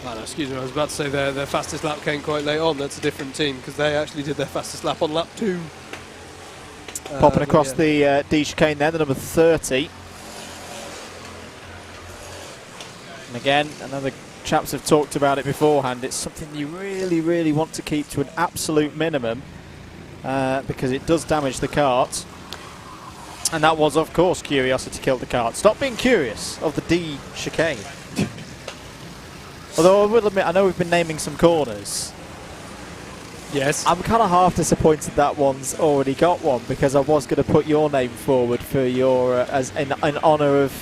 no, excuse me, I was about to say their fastest lap came quite late on. That's a different team, because they actually did their fastest lap on lap 2. Popping across the D chicane there, the number 30. And again, another chaps have talked about it beforehand. It's something you really, really want to keep to an absolute minimum because it does damage the kart. And that was, of course, curiosity killed the kart. Stop being curious of the D chicane. Although I will admit, I know we've been naming some corners. Yes. I'm kind of half disappointed that one's already got one, because I was going to put your name forward for your as in honour of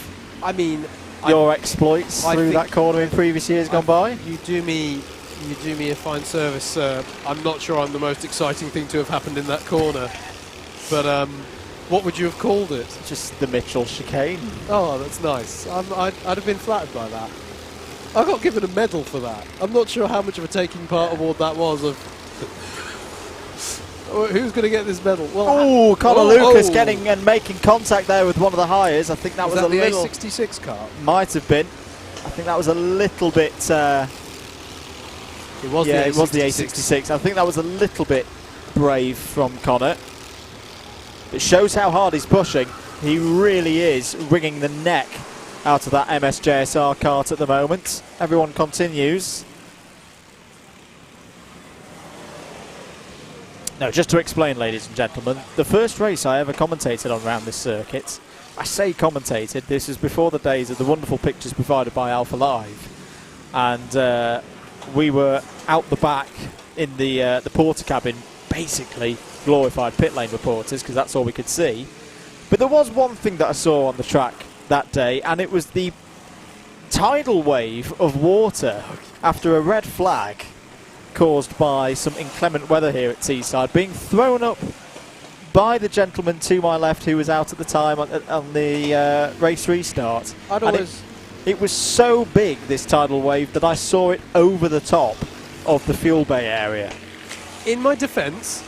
your exploits through that corner in previous years gone by. You do me a fine service. I'm not sure I'm the most exciting thing to have happened in that corner, but what would you have called it? Just the Mitchell chicane. Oh, that's nice. I'd have been flattered by that. I got given a medal for that. I'm not sure how much of a taking part award that was. Who's going to get this medal? Well, Connor Lucas getting and making contact there with one of the hires. I think that was a the little... A66 car? Might have been. I think that was a little bit... it was it was the A66. I think that was a little bit brave from Connor. It shows how hard he's pushing. He really is wringing the neck out of that MSJSR kart at the moment. Everyone continues. Now, just to explain, ladies and gentlemen, the first race I ever commentated on around this circuit, I say commentated, this is before the days of the wonderful pictures provided by Alpha Live. And we were out the back in the porter cabin, basically glorified pit lane reporters, because that's all we could see. But there was one thing that I saw on the track that day, and it was the tidal wave of water after a red flag caused by some inclement weather here at Teesside, being thrown up by the gentleman to my left who was out at the time on the race restart. It was so big, this tidal wave, that I saw it over the top of the fuel bay area. In my defence,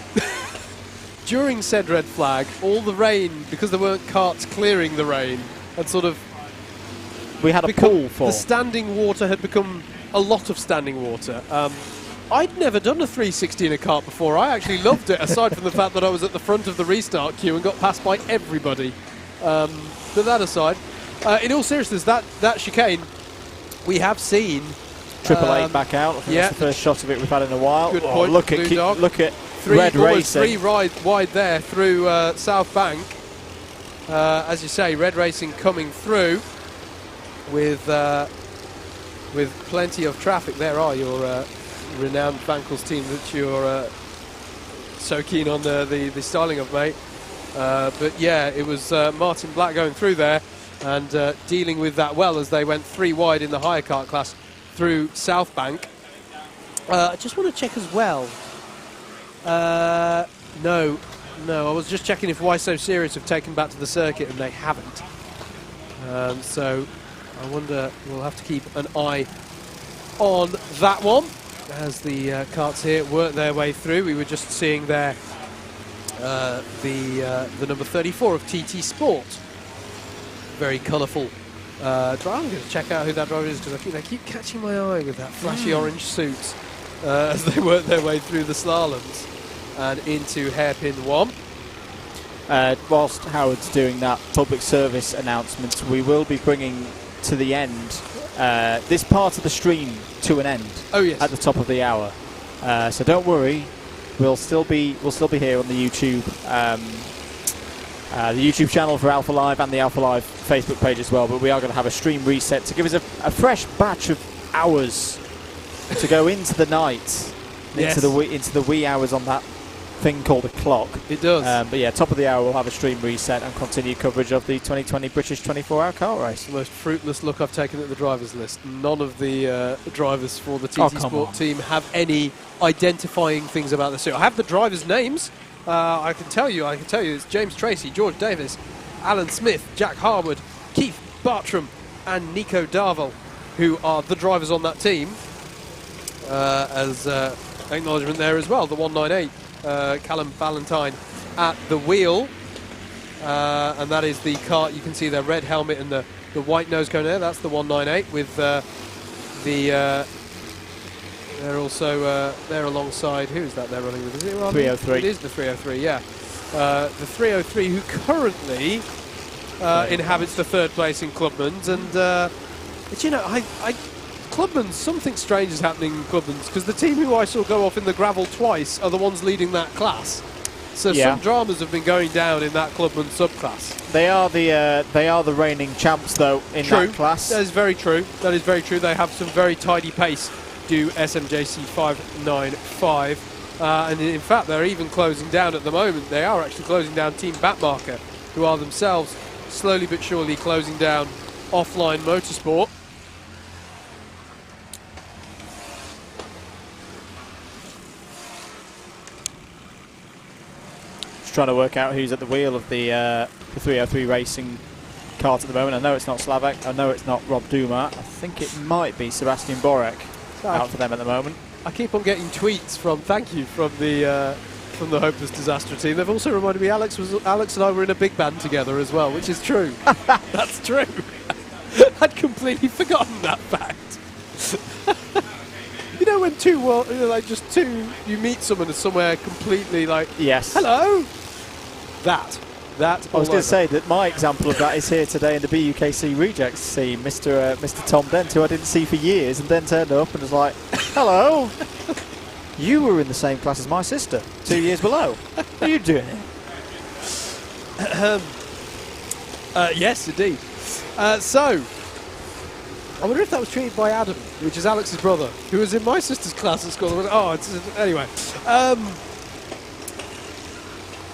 during said red flag, all the rain, because there weren't carts clearing the rain, had sort of... We had a pool full. The standing water had become a lot of standing water. I'd never done a 360 in a kart before. I actually loved it, aside from the fact that I was at the front of the restart queue and got passed by everybody. But that aside, in all seriousness, that chicane, we have seen... Triple Eight back out. I think that's the first shot of it we've had in a while. Good point. Look at Red Racing. 3 wide there through South Bank. As you say, Red Racing coming through with plenty of traffic. There are your renowned Bankles team that you're so keen on the styling of, mate. But yeah, it was Martin Black going through there and dealing with that well as they went 3 wide in the higher kart class through South Bank. I just want to check as well. No, I was just checking if Why So Serious have taken back to the circuit, and they haven't. So I wonder, we'll have to keep an eye on that one as the karts here work their way through. We were just seeing there the number 34 of TT Sport. Very colourful driver. I'm going to check out who that driver is, because they keep catching my eye with that flashy orange suit as they work their way through the slaloms and into hairpin 1. Whilst Howard's doing that public service announcement, we will be bringing to the end this part of the stream to an end. Oh yes. At the top of the hour. So don't worry, we'll still be here on the YouTube channel for Alpha Live and the Alpha Live Facebook page as well. But we are going to have a stream reset to give us a fresh batch of hours to go into the night, into the wee hours on that thing called a clock. It does. But yeah, top of the hour we'll have a stream reset and continue coverage of the 2020 British 24-hour kart race. The most fruitless look I've taken at the drivers list. None of the drivers for the TT Sport team have any identifying things about the suit. I have the drivers' names. I can tell you it's James Tracy, George Davis, Alan Smith, Jack Harwood, Keith Bartram and Nico Darvel, who are the drivers on that team. As acknowledgement there as well, the 198, Callum Valentine at the wheel. And that is the kart. You can see their red helmet and the white nose cone there. That's the 198 with they're also they're alongside, who's that they're running with? Is it 303? It is the 303, yeah. The 303 who currently inhabits the third place in Clubman's, and but you know, Clubman's, something strange is happening in Clubman's, because the team who I saw go off in the gravel twice are the ones leading that class. So some dramas have been going down in that Clubman subclass. They are the reigning champs though in that class. That is very true. That is very true. They have some very tidy pace. Do SMJC 595, and in fact they're even closing down at the moment. They are actually closing down Team Backmarker, who are themselves slowly but surely closing down Offline Motorsport. Just trying to work out who's at the wheel of the 303 Racing kart at the moment. I know it's not Slavek, I know it's not Rob Dumas. I think it might be Sebastian Borek out for them at the moment. I keep on getting tweets from the Hopeless Disaster team. They've also reminded me Alex and I were in a big band together as well, which is true. That's true. I'd completely forgotten that fact. You know when you meet someone somewhere completely like, yes, hello. That. I was going to say that my example of that is here today in the BUKC Rejects team, Mr. Tom Dent, who I didn't see for years, and then turned up and was like, hello, you were in the same class as my sister, 2 years below. What are you doing here? Yes, indeed. So, I wonder if that was treated by Adam, which is Alex's brother, who was in my sister's class at school. Anyway.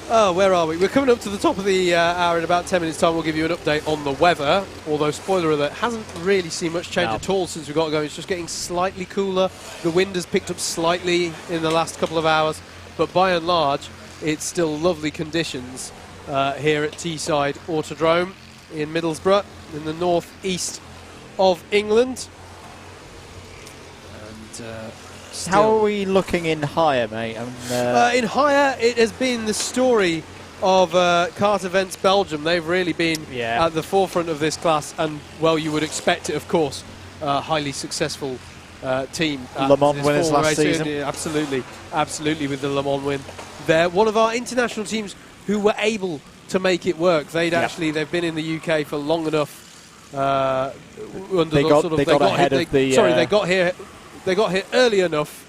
Where are we? We're coming up to the top of the hour. In about 10 minutes' time, we'll give you an update on the weather. Although, spoiler alert, hasn't really seen much change at all since we got going. It's just getting slightly cooler. The wind has picked up slightly in the last couple of hours. But by and large, it's still lovely conditions here at Teesside Autodrome in Middlesbrough, in the north-east of England. And how are we looking in hire, mate? In hire, it has been the story of Kart Events Belgium. They've really been at the forefront of this class, and, well, you would expect it, of course. Highly successful team. Le Mans winners last season. Yeah, absolutely, with the Le Mans win. They're one of our international teams who were able to make it work. They've been in the UK for long enough. They got here early enough.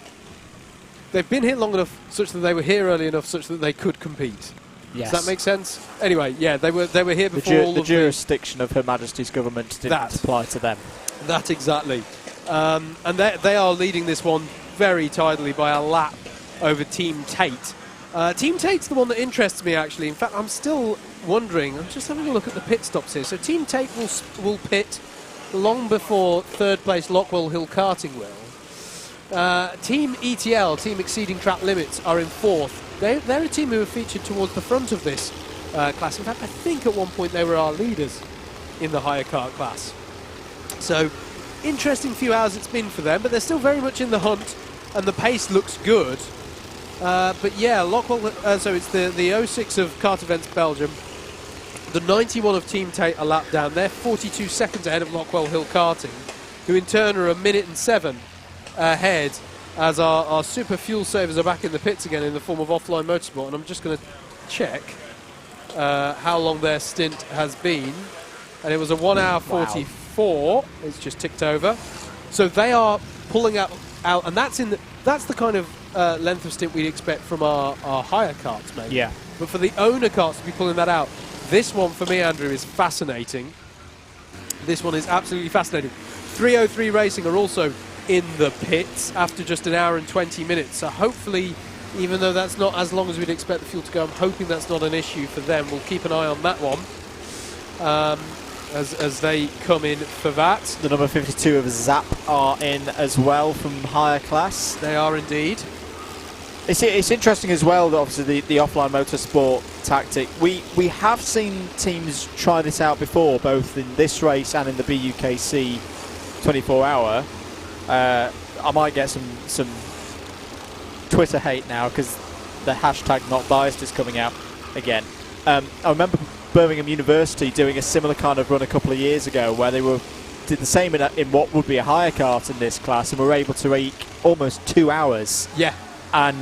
They've been here long enough such that they were here early enough such that they could compete. Yes. Does that make sense? Anyway, yeah, they were here before all the jurisdiction of Her Majesty's government didn't apply to them. That exactly. And they are leading this one very tidily by a lap over Team Tate. Team Tate's the one that interests me, actually. In fact, I'm still wondering. I'm just having a look at the pit stops here. So Team Tate will pit long before third place Lockwell Hill Karting will. Team ETL, Team Exceeding Track Limits, are in fourth. They're a team who are featured towards the front of this class. In fact, I think at one point they were our leaders in the higher kart class. So, interesting few hours it's been for them, but they're still very much in the hunt, and the pace looks good. But yeah, Lockwell, so it's the 06 of Kart Events Belgium. The 91 of Team Tate a lap down. They're 42 seconds ahead of Lockwell Hill Karting, who in turn are 1 minute and 7 ahead, as our super fuel savers are back in the pits again in the form of Offline Motorsport. And I'm just going to check how long their stint has been. And it was a 1 hour 44. It's just ticked over. So they are pulling out, and that's the kind of length of stint we'd expect from our higher karts, maybe. Yeah. But for the owner karts to be pulling that out, this one for me, Andrew, is fascinating. This one is absolutely fascinating. 303 Racing are also in the pits after just 1 hour and 20 minutes. So hopefully even though that's not as long as we'd expect the fuel to go. I'm hoping that's not an issue for them. We'll keep an eye on that one as they come in for that. The number 52 of Zap are in as well from higher class. They are indeed. It's interesting as well that obviously the offline motorsport tactic. We have seen teams try this out before, both in this race and in the BUKC 24-hour. I might get some Twitter hate now because the hashtag not biased is coming out again. I remember Birmingham University doing a similar kind of run a couple of years ago where they did the same in what would be a higher kart in this class and were able to eke almost 2 hours. Yeah. And,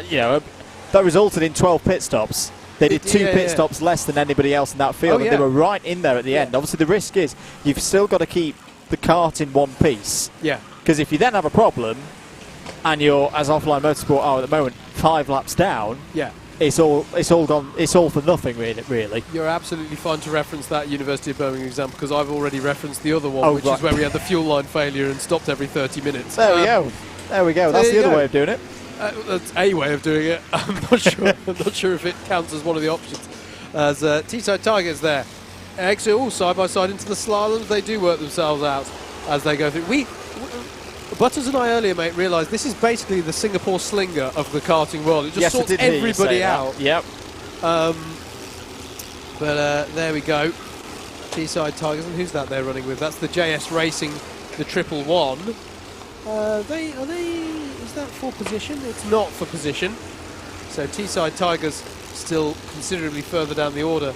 you know, that resulted in 12 pit stops. They did two pit stops less than anybody else in that field, and they were right in there at the end. Obviously, the risk is you've still got to keep the kart in one piece. Yeah. Because if you then have a problem, and you're, as offline motorsport are at the moment, 5 laps down, it's all gone. It's all for nothing, really. You're absolutely fine to reference that University of Birmingham example because I've already referenced the other one, which is where we had the fuel line failure and stopped every 30 minutes. There we go. There we go. That's the other way of doing it. That's a way of doing it. I'm not sure. I'm not sure if it counts as one of the options. As Teesside Tigers there, exit all side by side into the slaloms. They do work themselves out as they go through. Butters and I earlier, mate, realised this is basically the Singapore Slinger of the karting world. It just sorts everybody out. Yep. But there we go. Teesside Tigers, and who's that they're running with? That's the JS Racing, the 111. Are they? Is that for position? It's not for position. So Teesside Tigers still considerably further down the order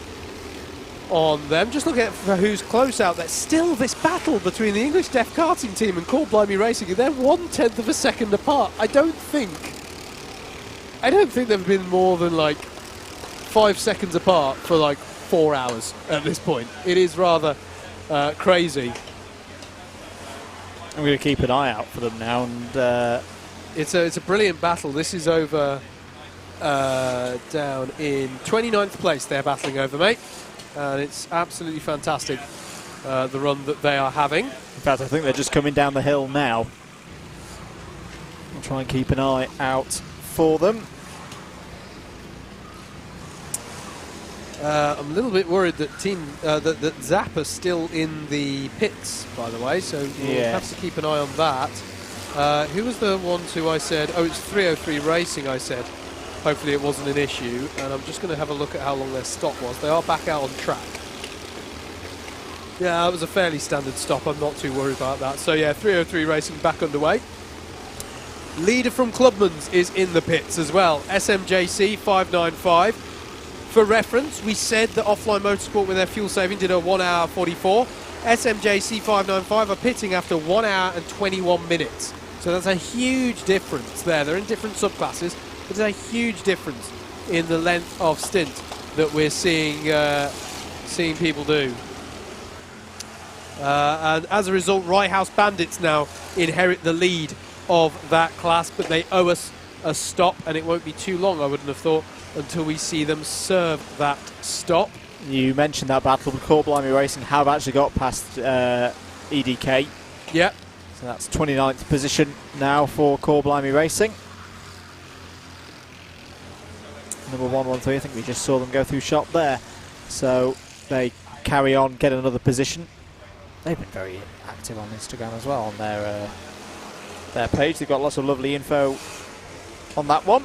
on them. Just look at who's close out there. Still this battle between the English Deaf Karting team and Cold Blimey Racing. They're 1/10 of a second apart. I don't think they've been more than like 5 seconds apart for like 4 hours at this point. It is rather crazy. I'm going to keep an eye out for them now, and it's a brilliant battle. This is over down in 29th place. They're battling over, mate, and it's absolutely fantastic the run that they are having. In fact, I think they're just coming down the hill now. I'll try and keep an eye out for them. I'm a little bit worried that that Zap are still in the pits, by the way, so we'll have to keep an eye on that. Who was the ones who I said, oh, it's 303 Racing, I said. Hopefully it wasn't an issue, and I'm just going to have a look at how long their stop was. They are back out on track. Yeah, it was a fairly standard stop. I'm not too worried about that. So, yeah, 303 Racing back underway. Leader from Clubman's is in the pits as well. SMJC 595. For reference, we said that Offline Motorsport with their fuel saving did a 1 hour 44. SMJC 595 are pitting after 1 hour and 21 minutes. So that's a huge difference there. They're in different subclasses, but there's a huge difference in the length of stint that we're seeing people do. And as a result, Rye House Bandits now inherit the lead of that class, but they owe us a stop, and it won't be too long, I wouldn't have thought, until we see them serve that stop. You mentioned that battle with Cold Blimey Racing have actually got past EDK. Yeah. So that's 29th position now for Cold Blimey Racing. Number 113, I think we just saw them go through shop there. So they carry on, get another position. They've been very active on Instagram as well on their page. They've got lots of lovely info on that one.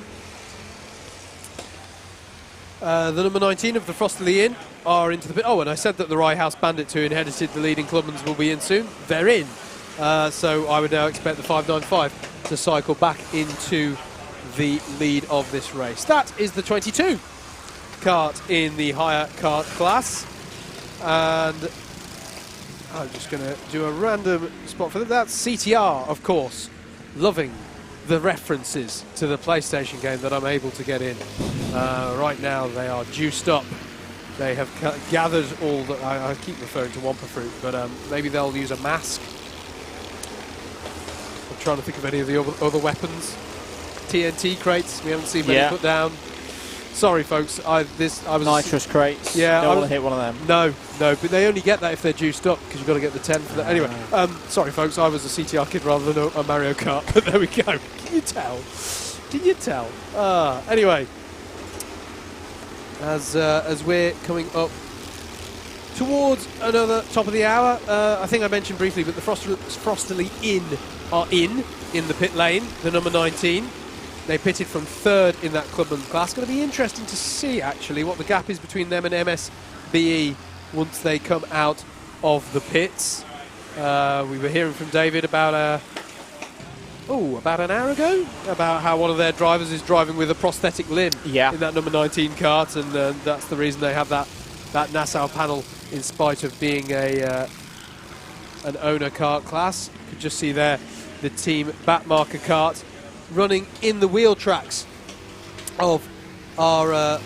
The number 19 of the Frostley Inn are into the pit. Oh, and I said that the Rye House Bandits, who inherited the lead in Clubman's, will be in soon. They're in. So I would now expect the 595 to cycle back into the lead of this race. That is the 22 kart in the higher kart class. And I'm just going to do a random spot for that. That's CTR, of course, loving the references to the PlayStation game that I'm able to get in. Right now they are juiced up. They have gathered all the... I keep referring to Wampa Fruit, but maybe they'll use a mask. I'm trying to think of any of the other weapons. TNT crates, we haven't seen many put down. Sorry, folks. I was nitrous crates. Yeah, don't want to hit one of them. No, but they only get that if they're juiced up, because you've got to get the 10 for that. Anyway, sorry, folks. I was a CTR kid rather than a Mario Kart. But there we go. Can you tell? Can you tell? Anyway, as we're coming up towards another top of the hour, I think I mentioned briefly, but the Frosterley Inn are in the pit lane, the number 19. They pitted from third in that clubman's class. Going to be interesting to see, actually, what the gap is between them and MSBE once they come out of the pits. We were hearing from David about an hour ago, about how one of their drivers is driving with a prosthetic limb in that number 19 kart, and that's the reason they have that Nassau panel, in spite of being an owner kart class. You could just see there the team backmarker kart running in the wheel tracks of our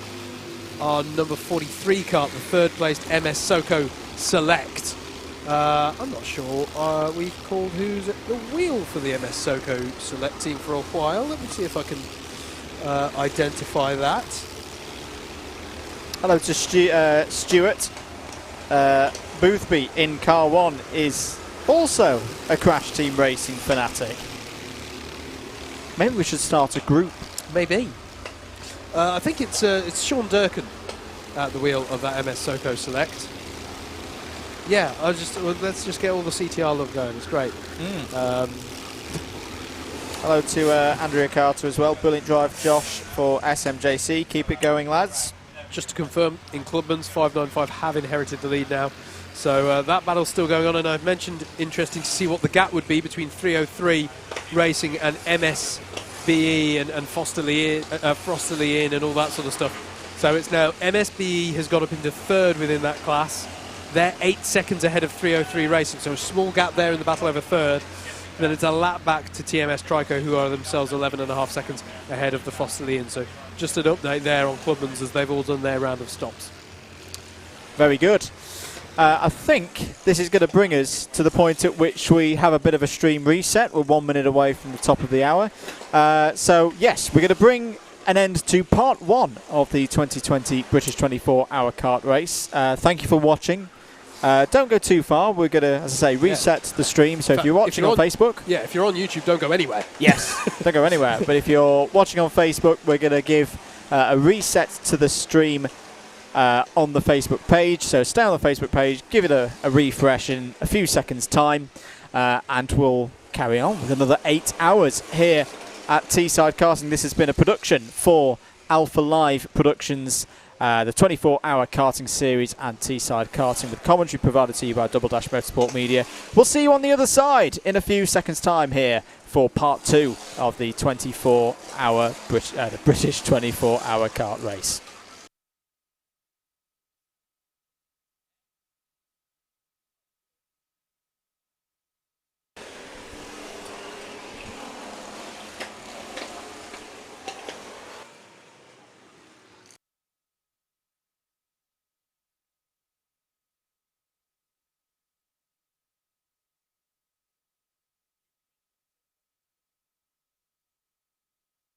number 43 kart, the third placed MS Soko Select. I'm not sure we've called who's at the wheel for the MS Soko Select team for a while. Let me see if I can identify that. Hello to Stuart. Boothby in car 1 is also a Crash Team Racing fanatic. Maybe we should start a group. Maybe. I think it's Sean Durkin at the wheel of that MS Soko Select. Yeah, let's just get all the CTR love going. It's great. Hello to Andrea Carter as well. Brilliant drive, Josh, for SMJC. Keep it going, lads. Just to confirm, in Clubman's, 595 have inherited the lead now. So that battle's still going on, and I've mentioned interesting to see what the gap would be between 303 Racing and MSBE and Frosterley Inn and all that sort of stuff. So it's now MSBE has got up into third within that class. They're 8 seconds ahead of 303 Racing, so a small gap there in the battle over third. And then it's a lap back to TMS Trico, who are themselves 11.5 seconds ahead of the Frosterley Inn. So just an update there on Clubman's as they've all done their round of stops. Very good. I think this is going to bring us to the point at which we have a bit of a stream reset. We're 1 minute away from the top of the hour. So, yes, we're going to bring an end to part 1 of the 2020 British 24-hour kart race. Thank you for watching. Don't go too far. We're going to, as I say, reset the stream. So if you're watching on Facebook... Yeah, if you're on YouTube, don't go anywhere. Yes, don't go anywhere. But if you're watching on Facebook, we're going to give a reset to the stream on the Facebook page. So stay on the Facebook page, give it a refresh in a few seconds' time, and we'll carry on with another 8 hours here at Teesside Karting. This has been a production for Alpha Live Productions, the 24-hour karting series and Teesside Karting, with commentary provided to you by Double Dash Motorsport Media. We'll see you on the other side in a few seconds' time here for part 2 of the 24-hour British 24-hour kart race.